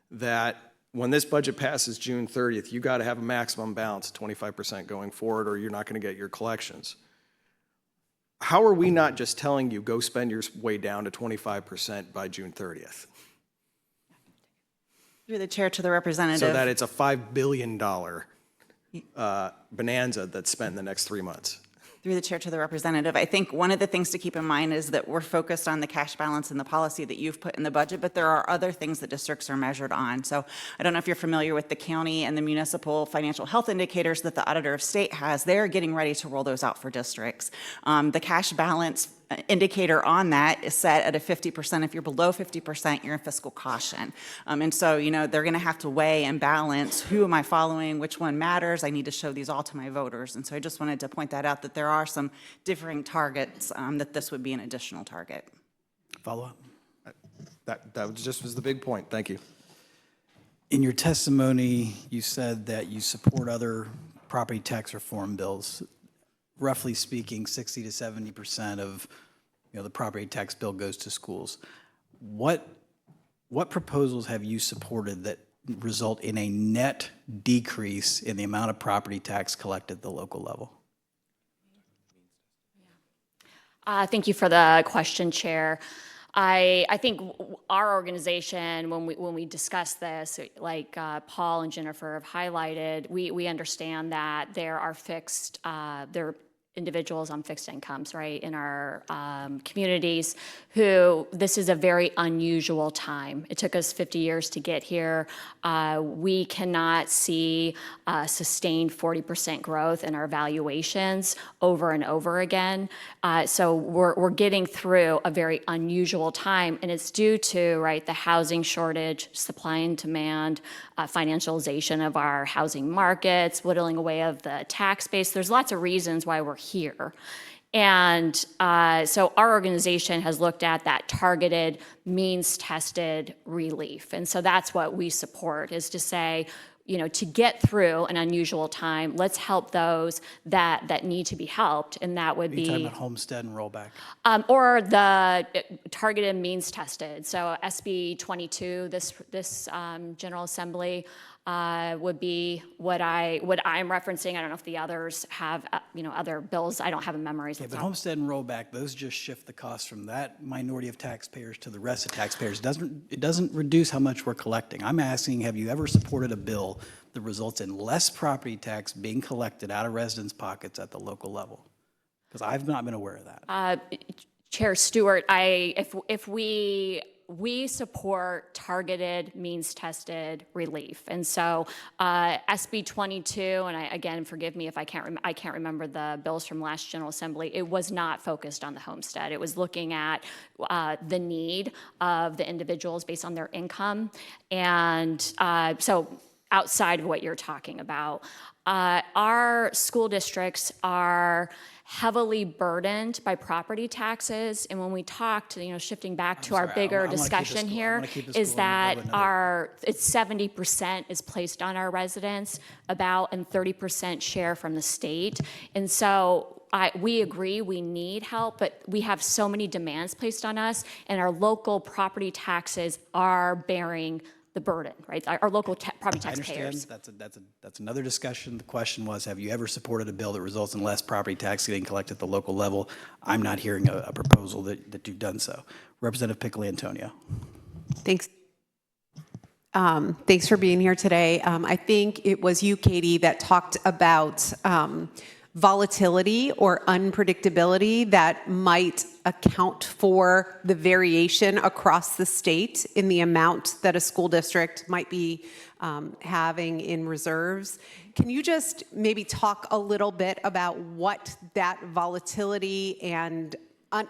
that when this budget passes June 30th, you got to have a maximum balance of 25% going forward, or you're not going to get your collections. How are we not just telling you go spend your way down to 25% by June 30th? Through the chair to the representative. So that it's a $5 billion bonanza that's spent in the next 3 months. Through the chair to the representative, I think one of the things to keep in mind is that we're focused on the cash balance and the policy that you've put in the budget, but there are other things that districts are measured on. So I don't know if you're familiar with the county and the municipal financial health indicators that the auditor of state has. They're getting ready to roll those out for districts. The cash balance indicator on that is set at a 50%. If you're below 50%, you're in fiscal caution. And so, they're going to have to weigh and balance who am I following, which one matters. I need to show these all to my voters. And so I just wanted to point that out, that there are some differing targets, that this would be an additional target. Follow up. That just was the big point. Thank you. In your testimony, you said that you support other property tax reform bills. Roughly speaking, 60 to 70% of the property tax bill goes to schools. What proposals have you supported that result in a net decrease in the amount of property tax collected at the local level? Thank you for the question, Chair. I think our organization, when we discuss this, like Paul and Jennifer have highlighted, we understand that there are there are individuals on fixed incomes, right, in our communities who this is a very unusual time. It took us 50 years to get here. We cannot see sustained 40% growth in our valuations over and over again. So we're getting through a very unusual time, and it's due to, right, the housing shortage, supply and demand, financialization of our housing markets, whittling away of the tax base. There's lots of reasons why we're here. And so our organization has looked at that targeted, means-tested relief. And so that's what we support, is to say, to get through an unusual time, let's help those that need to be helped, and that would be... Are you talking about homestead and rollback? Or the targeted means tested. So SB 22, this General Assembly would be what I'm referencing. I don't know if the others have, other bills. I don't have a memory. So Okay, it's but not- homestead and rollback, those just shift the cost from that minority of taxpayers to the rest of taxpayers. It doesn't reduce how much we're collecting. I'm asking, have you ever supported a bill that results in less property tax being collected out of residents' pockets at the local level? Because I've not been aware of that. Chair Stewart, if we support targeted, means-tested relief, and so SB 22, and again, forgive me if I can't remember the bills from last General Assembly. It was not focused on the homestead. It was looking at the need of the individuals based on their income, and so outside of what you're talking about, our school districts are heavily burdened by property taxes. And when we talked, shifting back to our bigger discussion here, is that it's 70% is placed on our residents, and 30% share from the state. And so we agree we need help, but we have so many demands placed on us, and our local property taxes are bearing the burden, right? Our local property taxpayers. I understand. That's another discussion. The question was, have you ever supported a bill that results in less property tax getting collected at the local level? I'm not hearing a proposal that you've done so. Representative Pickley Antonio. Thanks. Thanks for being here today. I think it was you, Katie, that talked about volatility or unpredictability that might account for the variation across the state in the amount that a school district might be having in reserves. Can you just maybe talk a little bit about what that volatility and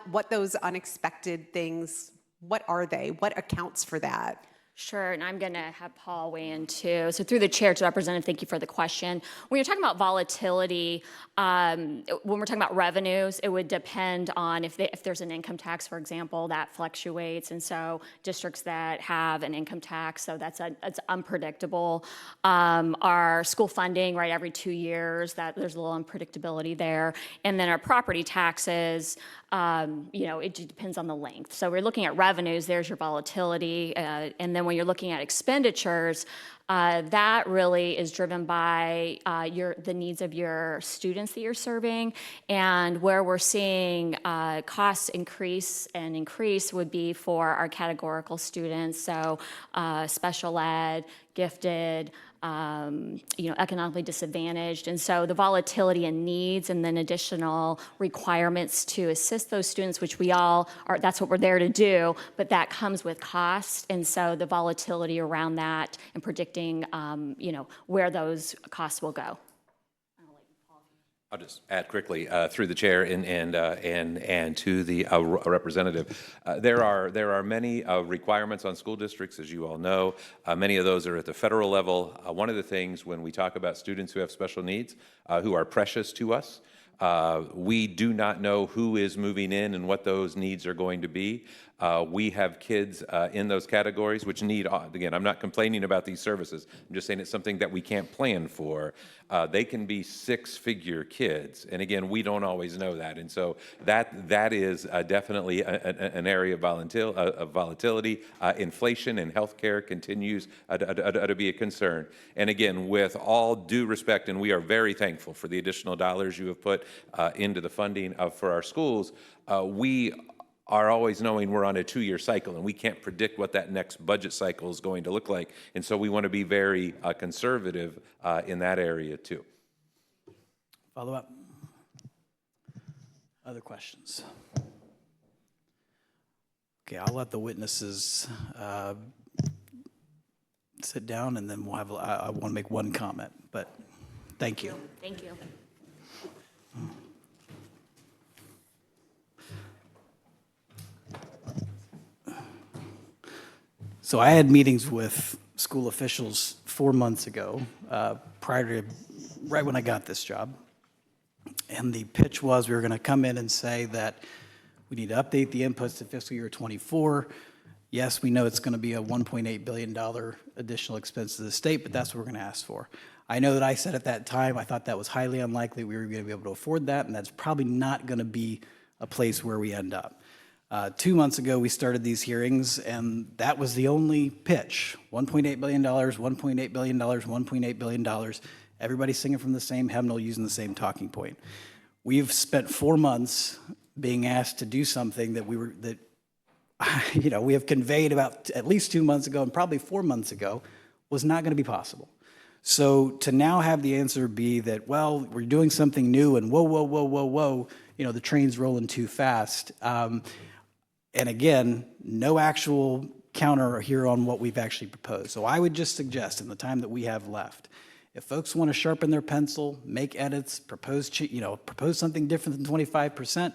what those unexpected things, what are they? What accounts for that? Sure, and I'm going to have Paul weigh in too. So through the chair to Representative, thank you for the question. When you're talking about volatility, when we're talking about revenues, it would depend on if there's an income tax, for example, that fluctuates. And so districts that have an income tax, so that's unpredictable. Our school funding, right, every 2 years, there's a little unpredictability there. And then our property taxes, it depends on the length. So we're looking at revenues, there's your volatility. And then when you're looking at expenditures, that really is driven by the needs of your students that you're serving. And where we're seeing costs increase would be for our categorical students, so special ed, gifted, economically disadvantaged. And so the volatility in needs and then additional requirements to assist those students, which we all are, that's what we're there to do, but that comes with cost. And so the volatility around that and predicting, where those costs will go. I'll just add quickly through the chair and to the representative. There are many requirements on school districts, as you all know. Many of those are at the federal level. One of the things when we talk about students who have special needs, who are precious to us, we do not know who is moving in and what those needs are going to be. We have kids in those categories which need, again, I'm not complaining about these services. I'm just saying it's something that we can't plan for. They can be six-figure kids. And again, we don't always know that. And so that is definitely an area of volatility. Inflation in healthcare continues to be a concern. And again, with all due respect, and we are very thankful for the additional dollars you have put into the funding for our schools, we are always knowing we're on a 2-year cycle and we can't predict what that next budget cycle is going to look like. And so we want to be very conservative in that area too. Follow up. Other questions? Okay, I'll let the witnesses sit down and then we'll have, I want to make one comment, but thank you. Thank you. So I had meetings with school officials 4 months ago, right when I got this job. And the pitch was we were going to come in and say that we need to update the inputs to fiscal year 24. Yes, we know it's going to be a $1.8 billion additional expense to the state, but that's what we're going to ask for. I know that I said at that time, I thought that was highly unlikely we were going to be able to afford that, and that's probably not going to be a place where we end up. 2 months ago, we started these hearings, and that was the only pitch. $1.8 billion, $1.8 billion, $1.8 billion. Everybody singing from the same hymnal, using the same talking point. We've spent 4 months being asked to do something that we have conveyed about at least 2 months ago and probably 4 months ago was not going to be possible. So to now have the answer be that, well, we're doing something new and whoa, the train's rolling too fast. And again, no actual counter here on what we've actually proposed. So I would just suggest in the time that we have left, if folks want to sharpen their pencil, make edits, propose something different than 25%,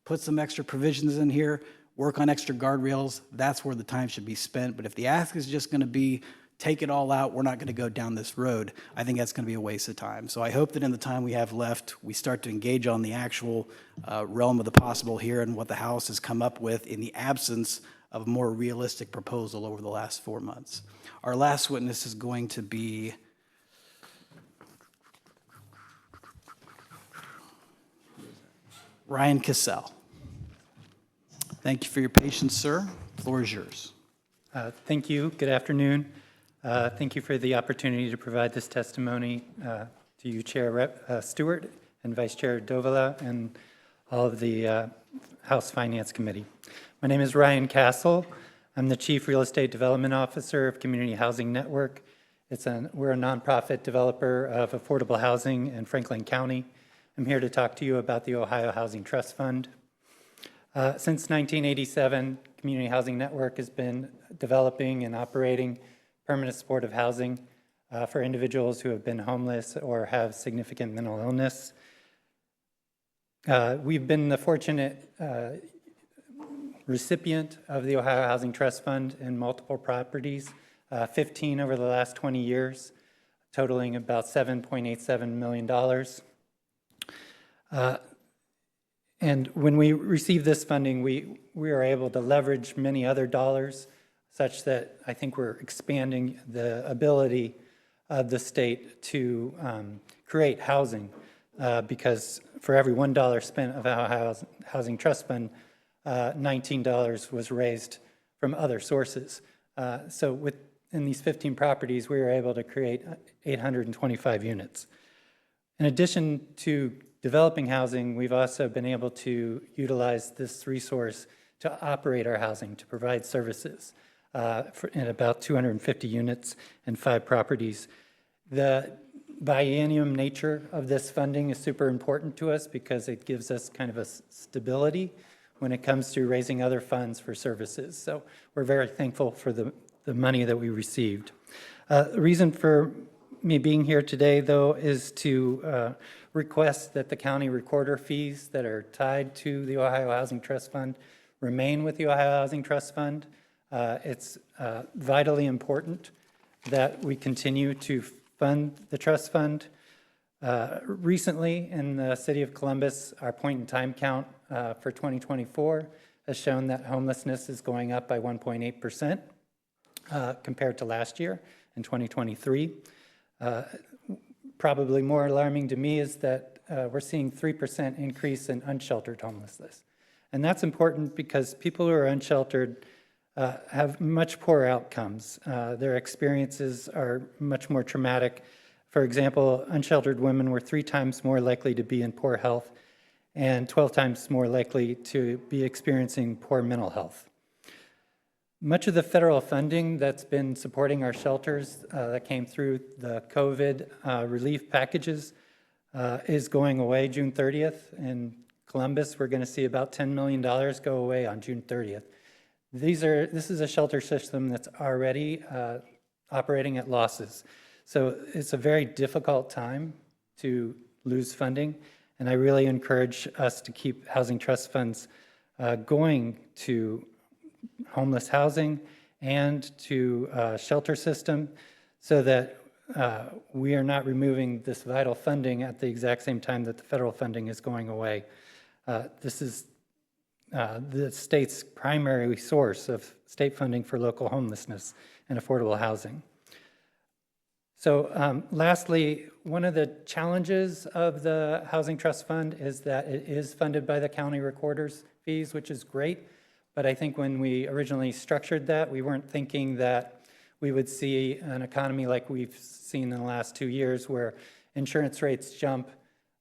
put some extra provisions in here, work on extra guardrails, that's where the time should be spent. But if the ask is just going to be take it all out, we're not going to go down this road, I think that's going to be a waste of time. So I hope that in the time we have left, we start to engage on the actual realm of the possible here and what the House has come up with in the absence of a more realistic proposal over the last 4 months. Our last witness is going to be Ryan Cassell. Thank you for your patience, sir. The floor is yours. Thank you. Good afternoon. Thank you for the opportunity to provide this testimony to you, Chair Stewart and Vice Chair Dovala and all of the House Finance Committee. My name is Ryan Castle. I'm the Chief Real Estate Development Officer of Community Housing Network. We're a nonprofit developer of affordable housing in Franklin County. I'm here to talk to you about the Ohio Housing Trust Fund. Since 1987, Community Housing Network has been developing and operating permanent supportive housing for individuals who have been homeless or have significant mental illness. We've been the fortunate recipient of the Ohio Housing Trust Fund in multiple properties, 15 over the last 20 years, totaling about $7.87 million. And when we received this funding, we were able to leverage many other dollars such that I think we're expanding the ability of the state to create housing because for every $1 spent of our housing trust fund, $19 was raised from other sources. So within these 15 properties, we were able to create 825 units. In addition to developing housing, we've also been able to utilize this resource to operate our housing, to provide services in about 250 units and 5 properties. The biennium nature of this funding is super important to us because it gives us kind of a stability when it comes to raising other funds for services. So we're very thankful for the money that we received. The reason for me being here today, though, is to request that the county recorder fees that are tied to the Ohio Housing Trust Fund remain with the Ohio Housing Trust Fund. It's vitally important that we continue to fund the trust fund. Recently, in the city of Columbus, our point-in-time count for 2024 has shown that homelessness is going up by 1.8% compared to last year in 2023. Probably more alarming to me is that we're seeing 3% increase in unsheltered homelessness. And that's important because people who are unsheltered have much poorer outcomes. Their experiences are much more traumatic. For example, unsheltered women were 3 times more likely to be in poor health and 12 times more likely to be experiencing poor mental health. Much of the federal funding that's been supporting our shelters that came through the COVID relief packages is going away June 30th. In Columbus, we're going to see about $10 million go away on June 30th. This is a shelter system that's already operating at losses. So it's a very difficult time to lose funding, and I really encourage us to keep housing trust funds going to homeless housing and to shelter system so that we are not removing this vital funding at the exact same time that the federal funding is going away. This is the state's primary source of state funding for local homelessness and affordable housing. So lastly, one of the challenges of the Housing Trust Fund is that it is funded by the county recorder's fees, which is great, But I think when we originally structured that, we weren't thinking that we would see an economy like we've seen in the last 2 years where insurance rates jump,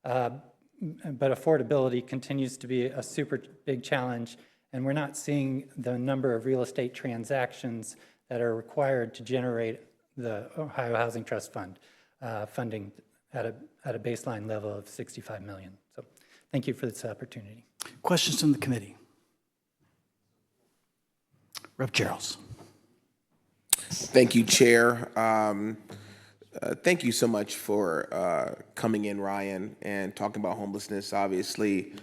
but affordability continues to be a super big challenge. And we're not seeing the number of real estate transactions that are required to generate the Ohio Housing Trust Fund funding at a baseline level of $65 million. So thank you for this opportunity. Questions from the committee? Rep. Charles. Thank you, Chair. Thank you so much for coming in, Ryan, and talking about homelessness. Obviously,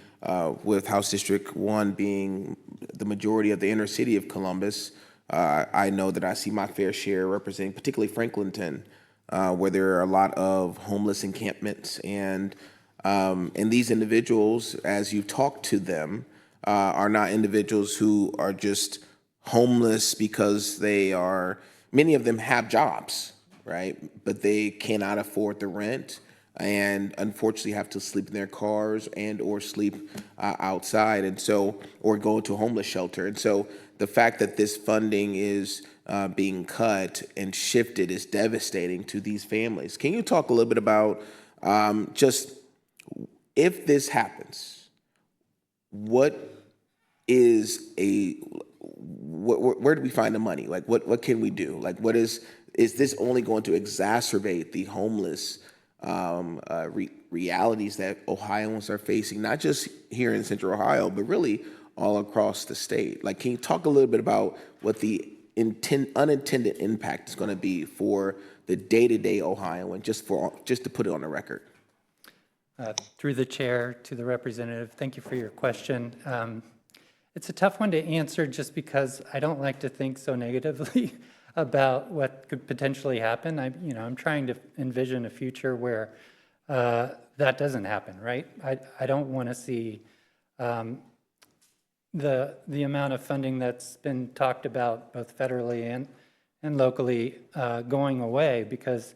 with House District 1 being the majority of the inner city of Columbus, I know that I see my fair share representing particularly Franklinton, where there are a lot of homeless encampments. And these individuals, as you talk to them, are not individuals who are just homeless because many of them have jobs, right? But they cannot afford the rent and unfortunately have to sleep in their cars and or sleep outside, and so, or go to a homeless shelter. And so the fact that this funding is being cut and shifted is devastating to these families. Can you talk a little bit about just if this happens, where do we find the money? Like, what can we do? Like, is this only going to exacerbate the homeless realities that Ohioans are facing, not just here in Central Ohio, but really all across the state? Like, can you talk a little bit about what the unintended impact is going to be for the day-to-day Ohioan, just to put it on the record? Through the chair to the representative, thank you for your question. It's a tough one to answer just because I don't like to think so negatively about what could potentially happen. I'm trying to envision a future where that doesn't happen, right? I don't want to see the amount of funding that's been talked about both federally and locally going away, because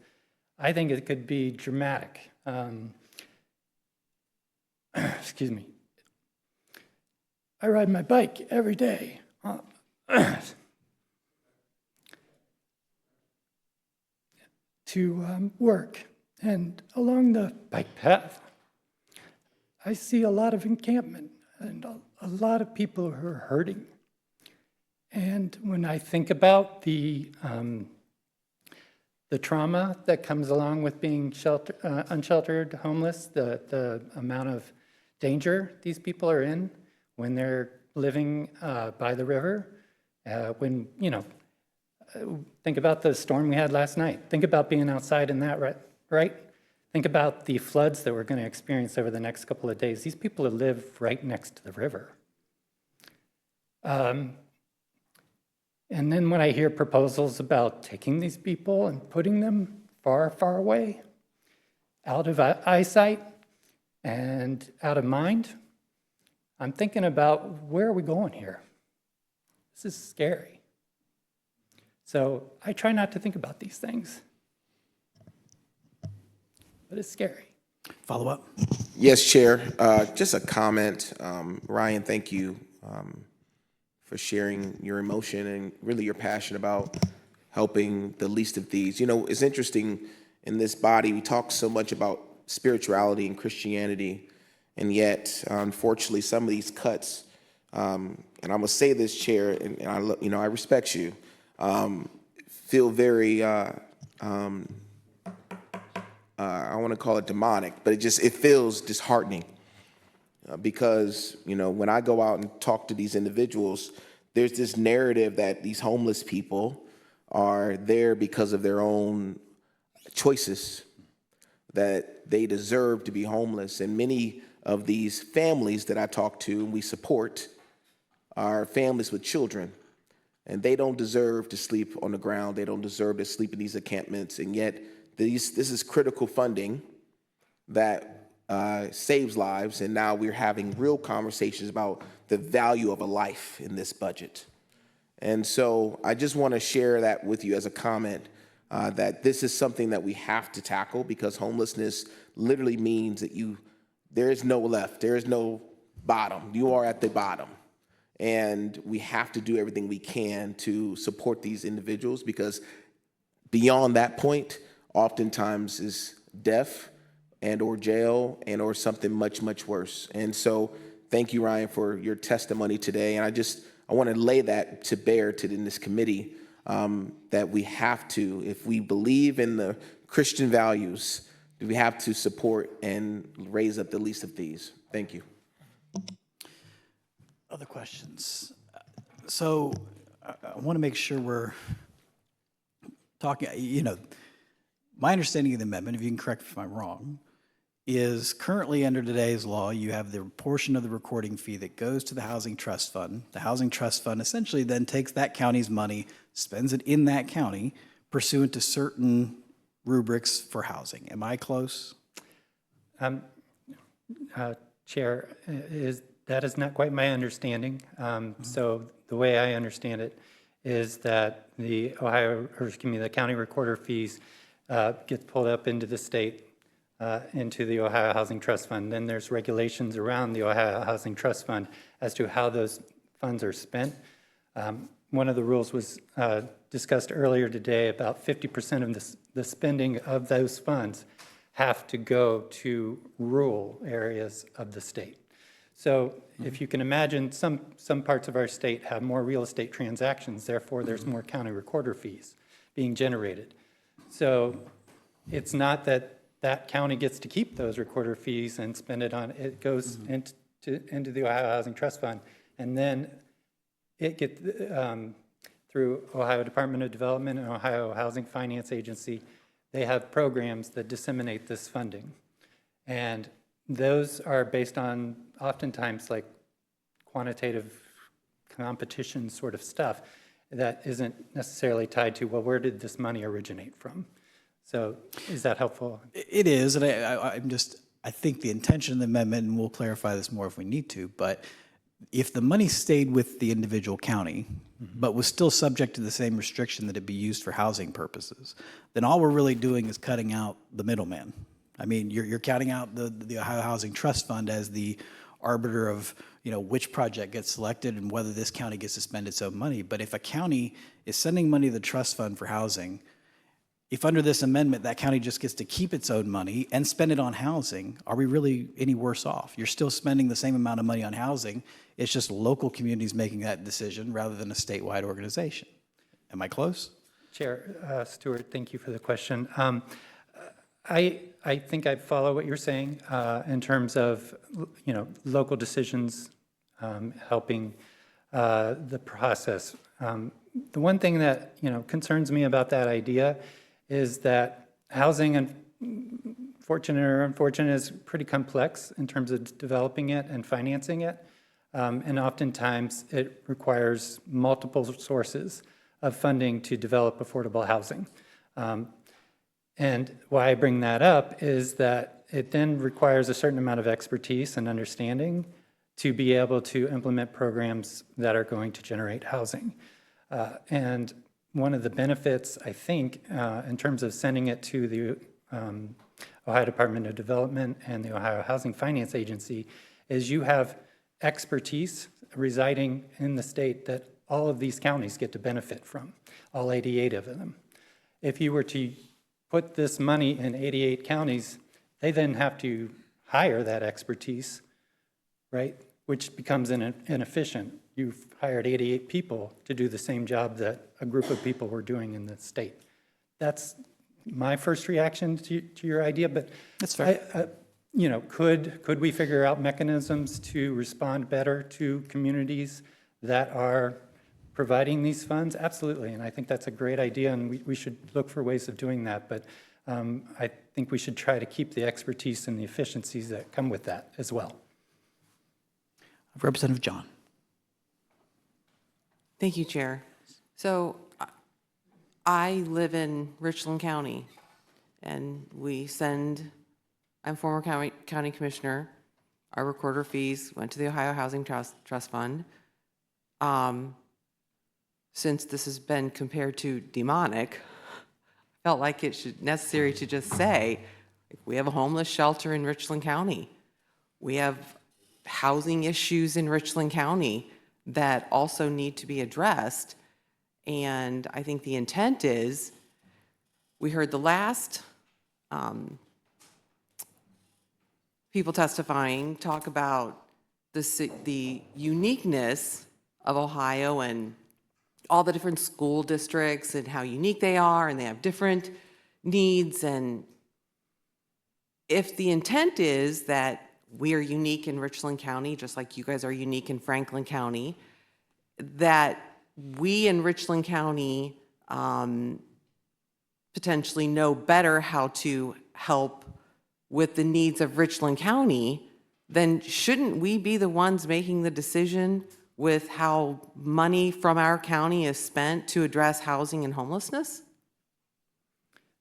I think it could be dramatic. Excuse me. I ride my bike every day to work, and along the bike path, I see a lot of encampment and a lot of people who are hurting. And when I think about the trauma that comes along with being unsheltered homeless, the amount of danger these people are in when they're living by the river, think about the storm we had last night. Think about being outside in that, right? Think about the floods that we're going to experience over the next couple of days. These people live right next to the river. And then when I hear proposals about taking these people and putting them far, far away, out of eyesight and out of mind, I'm thinking about, where are we going here? This is scary. So I try not to think about these things, but it's scary. Follow up? Yes, Chair. Just a comment. Ryan, thank you for sharing your emotion and really your passion about helping the least of these. It's interesting, in this body, we talk so much about spirituality and Christianity, and yet, unfortunately, some of these cuts, and I'm gonna say this, Chair, and I respect you, feel very, I want to call it demonic, but it feels disheartening. Because, when I go out and talk to these individuals, there's this narrative that these homeless people are there because of their own choices, that they deserve to be homeless. And many of these families that I talk to and we support are families with children, and they don't deserve to sleep on the ground. They don't deserve to sleep in these encampments. And yet this is critical funding that saves lives, and now we're having real conversations about the value of a life in this budget. And so I just want to share that with you as a comment, that this is something that we have to tackle, because homelessness literally means that there is no left, there is no bottom. You are at the bottom. And we have to do everything we can to support these individuals, because beyond that point, oftentimes is death and or jail and or something much, much worse. And so thank you, Ryan, for your testimony today. And I want to lay that to bear in this committee, that we have to, if we believe in the Christian values, we have to support and raise up the least of these. Thank you. Other questions? So I want to make sure we're talking, my understanding of the amendment, if you can correct me if I'm wrong, is currently under today's law, you have the portion of the recording fee that goes to the Housing Trust Fund. The Housing Trust Fund essentially then takes that county's money, spends it in that county pursuant to certain rubrics for housing. Am I close? Chair, that is not quite my understanding. So the way I understand it is that the county recorder fees gets pulled up into the state, into the Ohio Housing Trust Fund. Then there's regulations around the Ohio Housing Trust Fund as to how those funds are spent. One of the rules was discussed earlier today, about 50% of the spending of those funds have to go to rural areas of the state. So if you can imagine, some parts of our state have more real estate transactions, therefore there's more county recorder fees being generated. So it's not that that county gets to keep those recorder fees and spend it on, it goes into the Ohio Housing Trust Fund, and then it gets, through Ohio Department of Development and Ohio Housing Finance Agency, they have programs that disseminate this funding. And those are based on oftentimes like quantitative competition sort of stuff that isn't necessarily tied to, well, where did this money originate from? So is that helpful? It is, and I think the intention of the amendment, and we'll clarify this more if we need to, but if the money stayed with the individual county, but was still subject to the same restriction that it be used for housing purposes, then all we're really doing is cutting out the middleman. I mean, you're counting out the Ohio Housing Trust Fund as the arbiter of, which project gets selected and whether this county gets to spend its own money. But if a county is sending money to the trust fund for housing, if under this amendment that county just gets to keep its own money and spend it on housing, are we really any worse off? You're still spending the same amount of money on housing. It's just local communities making that decision rather than a statewide organization. Am I close? Chair Stewart, thank you for the question. I think I follow what you're saying in terms of, local decisions helping the process. The one thing that, concerns me about that idea is that housing, and fortunate or unfortunate, is pretty complex in terms of developing it and financing it. And oftentimes it requires multiple sources of funding to develop affordable housing. And why I bring that up is that it then requires a certain amount of expertise and understanding to be able to implement programs that are going to generate housing. And one of the benefits, I think, in terms of sending it to the Ohio Department of Development and the Ohio Housing Finance Agency is you have expertise residing in the state that all of these counties get to benefit from, all 88 of them. If you were to put this money in 88 counties, they then have to hire that expertise, right? Which becomes inefficient. You've hired 88 people to do the same job that a group of people were doing in the state. That's my first reaction to your idea, but that's fair. Could we figure out mechanisms to respond better to communities that are providing these funds? Absolutely, and I think that's a great idea, and we should look for ways of doing that, but I think we should try to keep the expertise and the efficiencies that come with that as well. Representative John. Thank you, Chair. So I live in Richland County, and I'm former county commissioner. Our recorder fees went to the Ohio Housing Trust Fund. Since this has been compared to demonic, I felt like it should necessary to just say, we have a homeless shelter in Richland County. We have housing issues in Richland County that also need to be addressed. And I think the intent is, we heard the last people testifying talk about the uniqueness of Ohio and all the different school districts and how unique they are, and they have different needs. And if the intent is that we are unique in Richland County, just like you guys are unique in Franklin County, that we in Richland County potentially know better how to help with the needs of Richland County, then shouldn't we be the ones making the decision with how money from our county is spent to address housing and homelessness?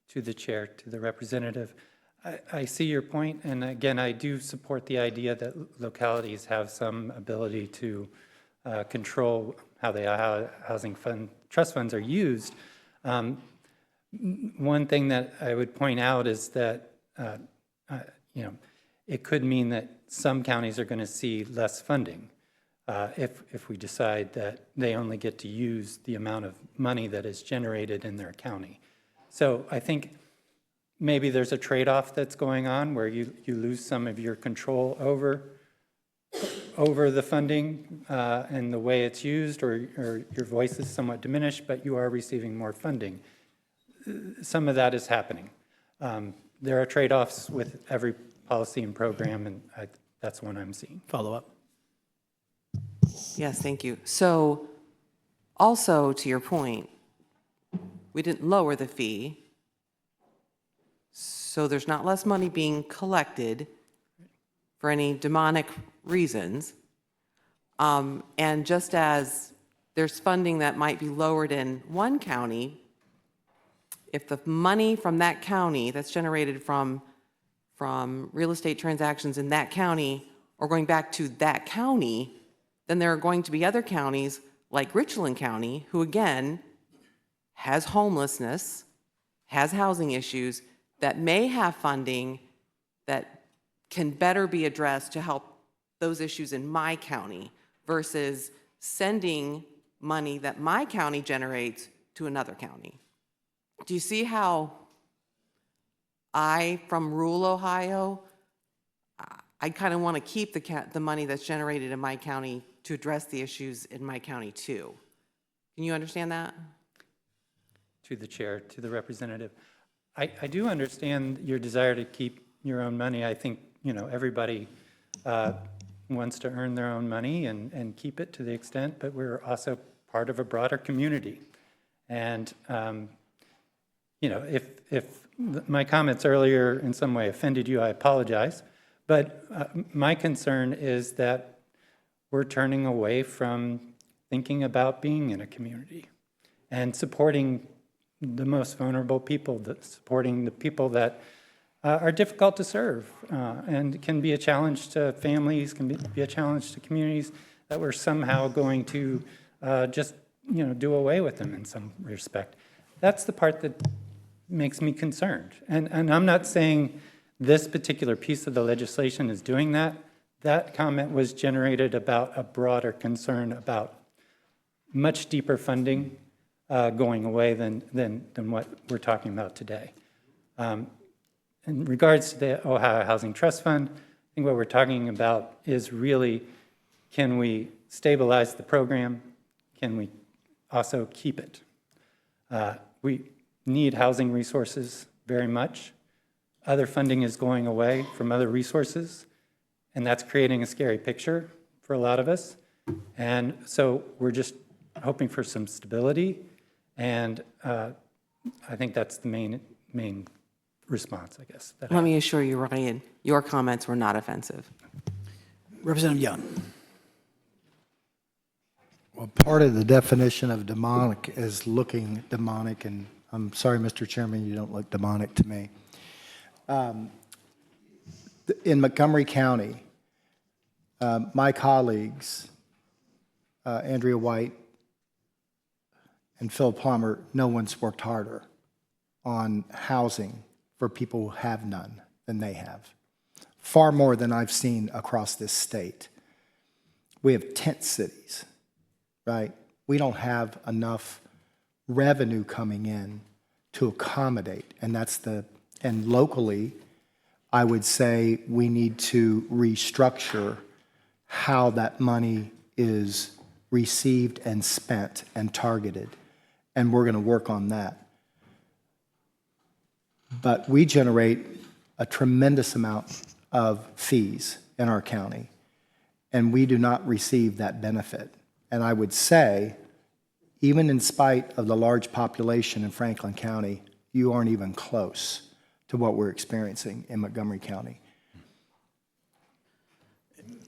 To the chair, to the representative, I see your point, and again, I do support the idea that localities have some ability to control how the housing trust funds are used. One thing that I would point out is that it could mean that some counties are going to see less funding if we decide that they only get to use the amount of money that is generated in their county. So I think maybe there's a trade-off that's going on where you lose some of your control over the funding and the way it's used, or your voice is somewhat diminished, but you are receiving more funding. Some of that is happening. There are trade-offs with every policy and program, and that's one I'm seeing. Follow up. Yes, thank you. So also to your point, we didn't lower the fee, so there's not less money being collected for any demonic reasons. And just as there's funding that might be lowered in one county, if the money from that county that's generated from real estate transactions in that county are going back to that county, then there are going to be other counties like Richland County, who again has homelessness, has housing issues, that may have funding that can better be addressed to help those issues in my county versus sending money that my county generates to another county. Do you see how from rural Ohio, I kind of want to keep the money that's generated in my county to address the issues in my county too? Can you understand that? To the chair, to the representative. I do understand your desire to keep your own money. I think, everybody wants to earn their own money and keep it to the extent, but we're also part of a broader community. And, if my comments earlier in some way offended you, I apologize. But my concern is that we're turning away from thinking about being in a community and supporting the most vulnerable people, supporting the people that are difficult to serve and can be a challenge to families, can be a challenge to communities, that we're somehow going to just do away with them in some respect. That's the part that makes me concerned. And I'm not saying this particular piece of the legislation is doing that. That comment was generated about a broader concern about much deeper funding going away than what we're talking about today. In regards to the Ohio Housing Trust Fund, I think what we're talking about is really, can we stabilize the program? Can we also keep it? We need housing resources very much. Other funding is going away from other resources, and that's creating a scary picture for a lot of us. And so we're just hoping for some stability, and I think that's the main response, I guess. Let me assure you, Ryan, your comments were not offensive. Representative Young. Well, part of the definition of demonic is looking demonic, and I'm sorry, Mr. Chairman, you don't look demonic to me. In Montgomery County, my colleagues, Andrea White and Phil Plummer, no one's worked harder on housing for people who have none than they have. Far more than I've seen across this state. We have tent cities right? We don't have enough revenue coming in to accommodate, and locally, I would say we need to restructure how that money is received and spent and targeted, and we're going to work on that. But we generate a tremendous amount of fees in our county, and we do not receive that benefit. And I would say, even in spite of the large population in Franklin County, you aren't even close to what we're experiencing in Montgomery County.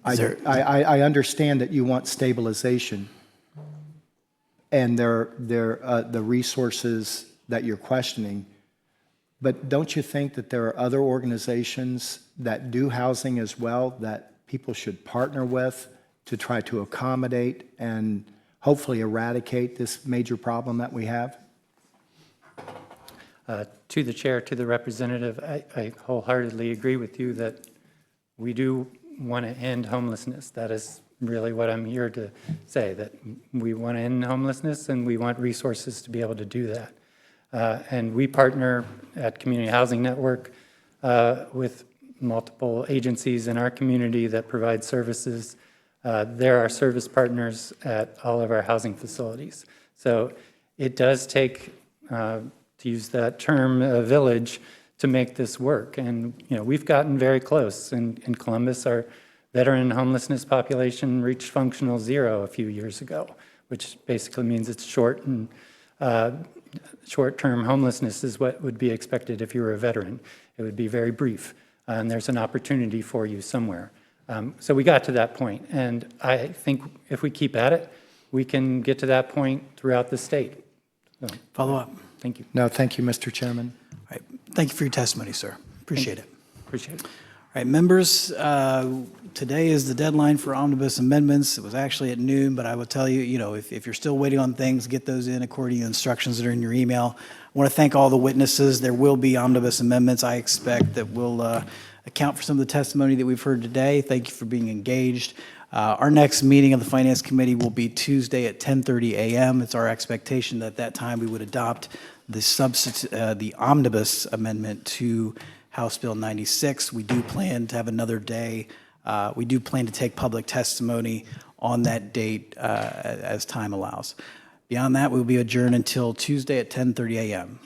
I understand that you want stabilization, and the resources that you're questioning, but don't you think that there are other organizations that do housing as well that people should partner with to try to accommodate and hopefully eradicate this major problem that we have? To the chair, to the representative, I wholeheartedly agree with you that we do want to end homelessness. That is really what I'm here to say, that we want to end homelessness and we want resources to be able to do that. And we partner at Community Housing Network with multiple agencies in our community that provide services. They're our service partners at all of our housing facilities. So it does take, to use that term, a village to make this work. And we've gotten very close. In Columbus, our veteran homelessness population reached functional zero a few years ago, which basically means it's short-term homelessness is what would be expected if you were a veteran. It would be very brief, and there's an opportunity for you somewhere. So we got to that point, and I think if we keep at it, we can get to that point throughout the state. So, Follow up. Thank you. No, thank you, Mr. Chairman. All right. Thank you for your testimony, sir. Appreciate it. Appreciate it. All right, members, today is the deadline for omnibus amendments. It was actually at noon, but I will tell you, if you're still waiting on things, get those in according to the instructions that are in your email. I want to thank all the witnesses. There will be omnibus amendments, I expect, that will account for some of the testimony that we've heard today. Thank you for being engaged. Our next meeting of the Finance Committee will be Tuesday at 10:30 a.m. It's our expectation that at that time we would adopt the omnibus amendment to House Bill 96. We do plan to have another day. We do plan to take public testimony on that date as time allows. Beyond that, we'll be adjourned until Tuesday at 10:30 a.m.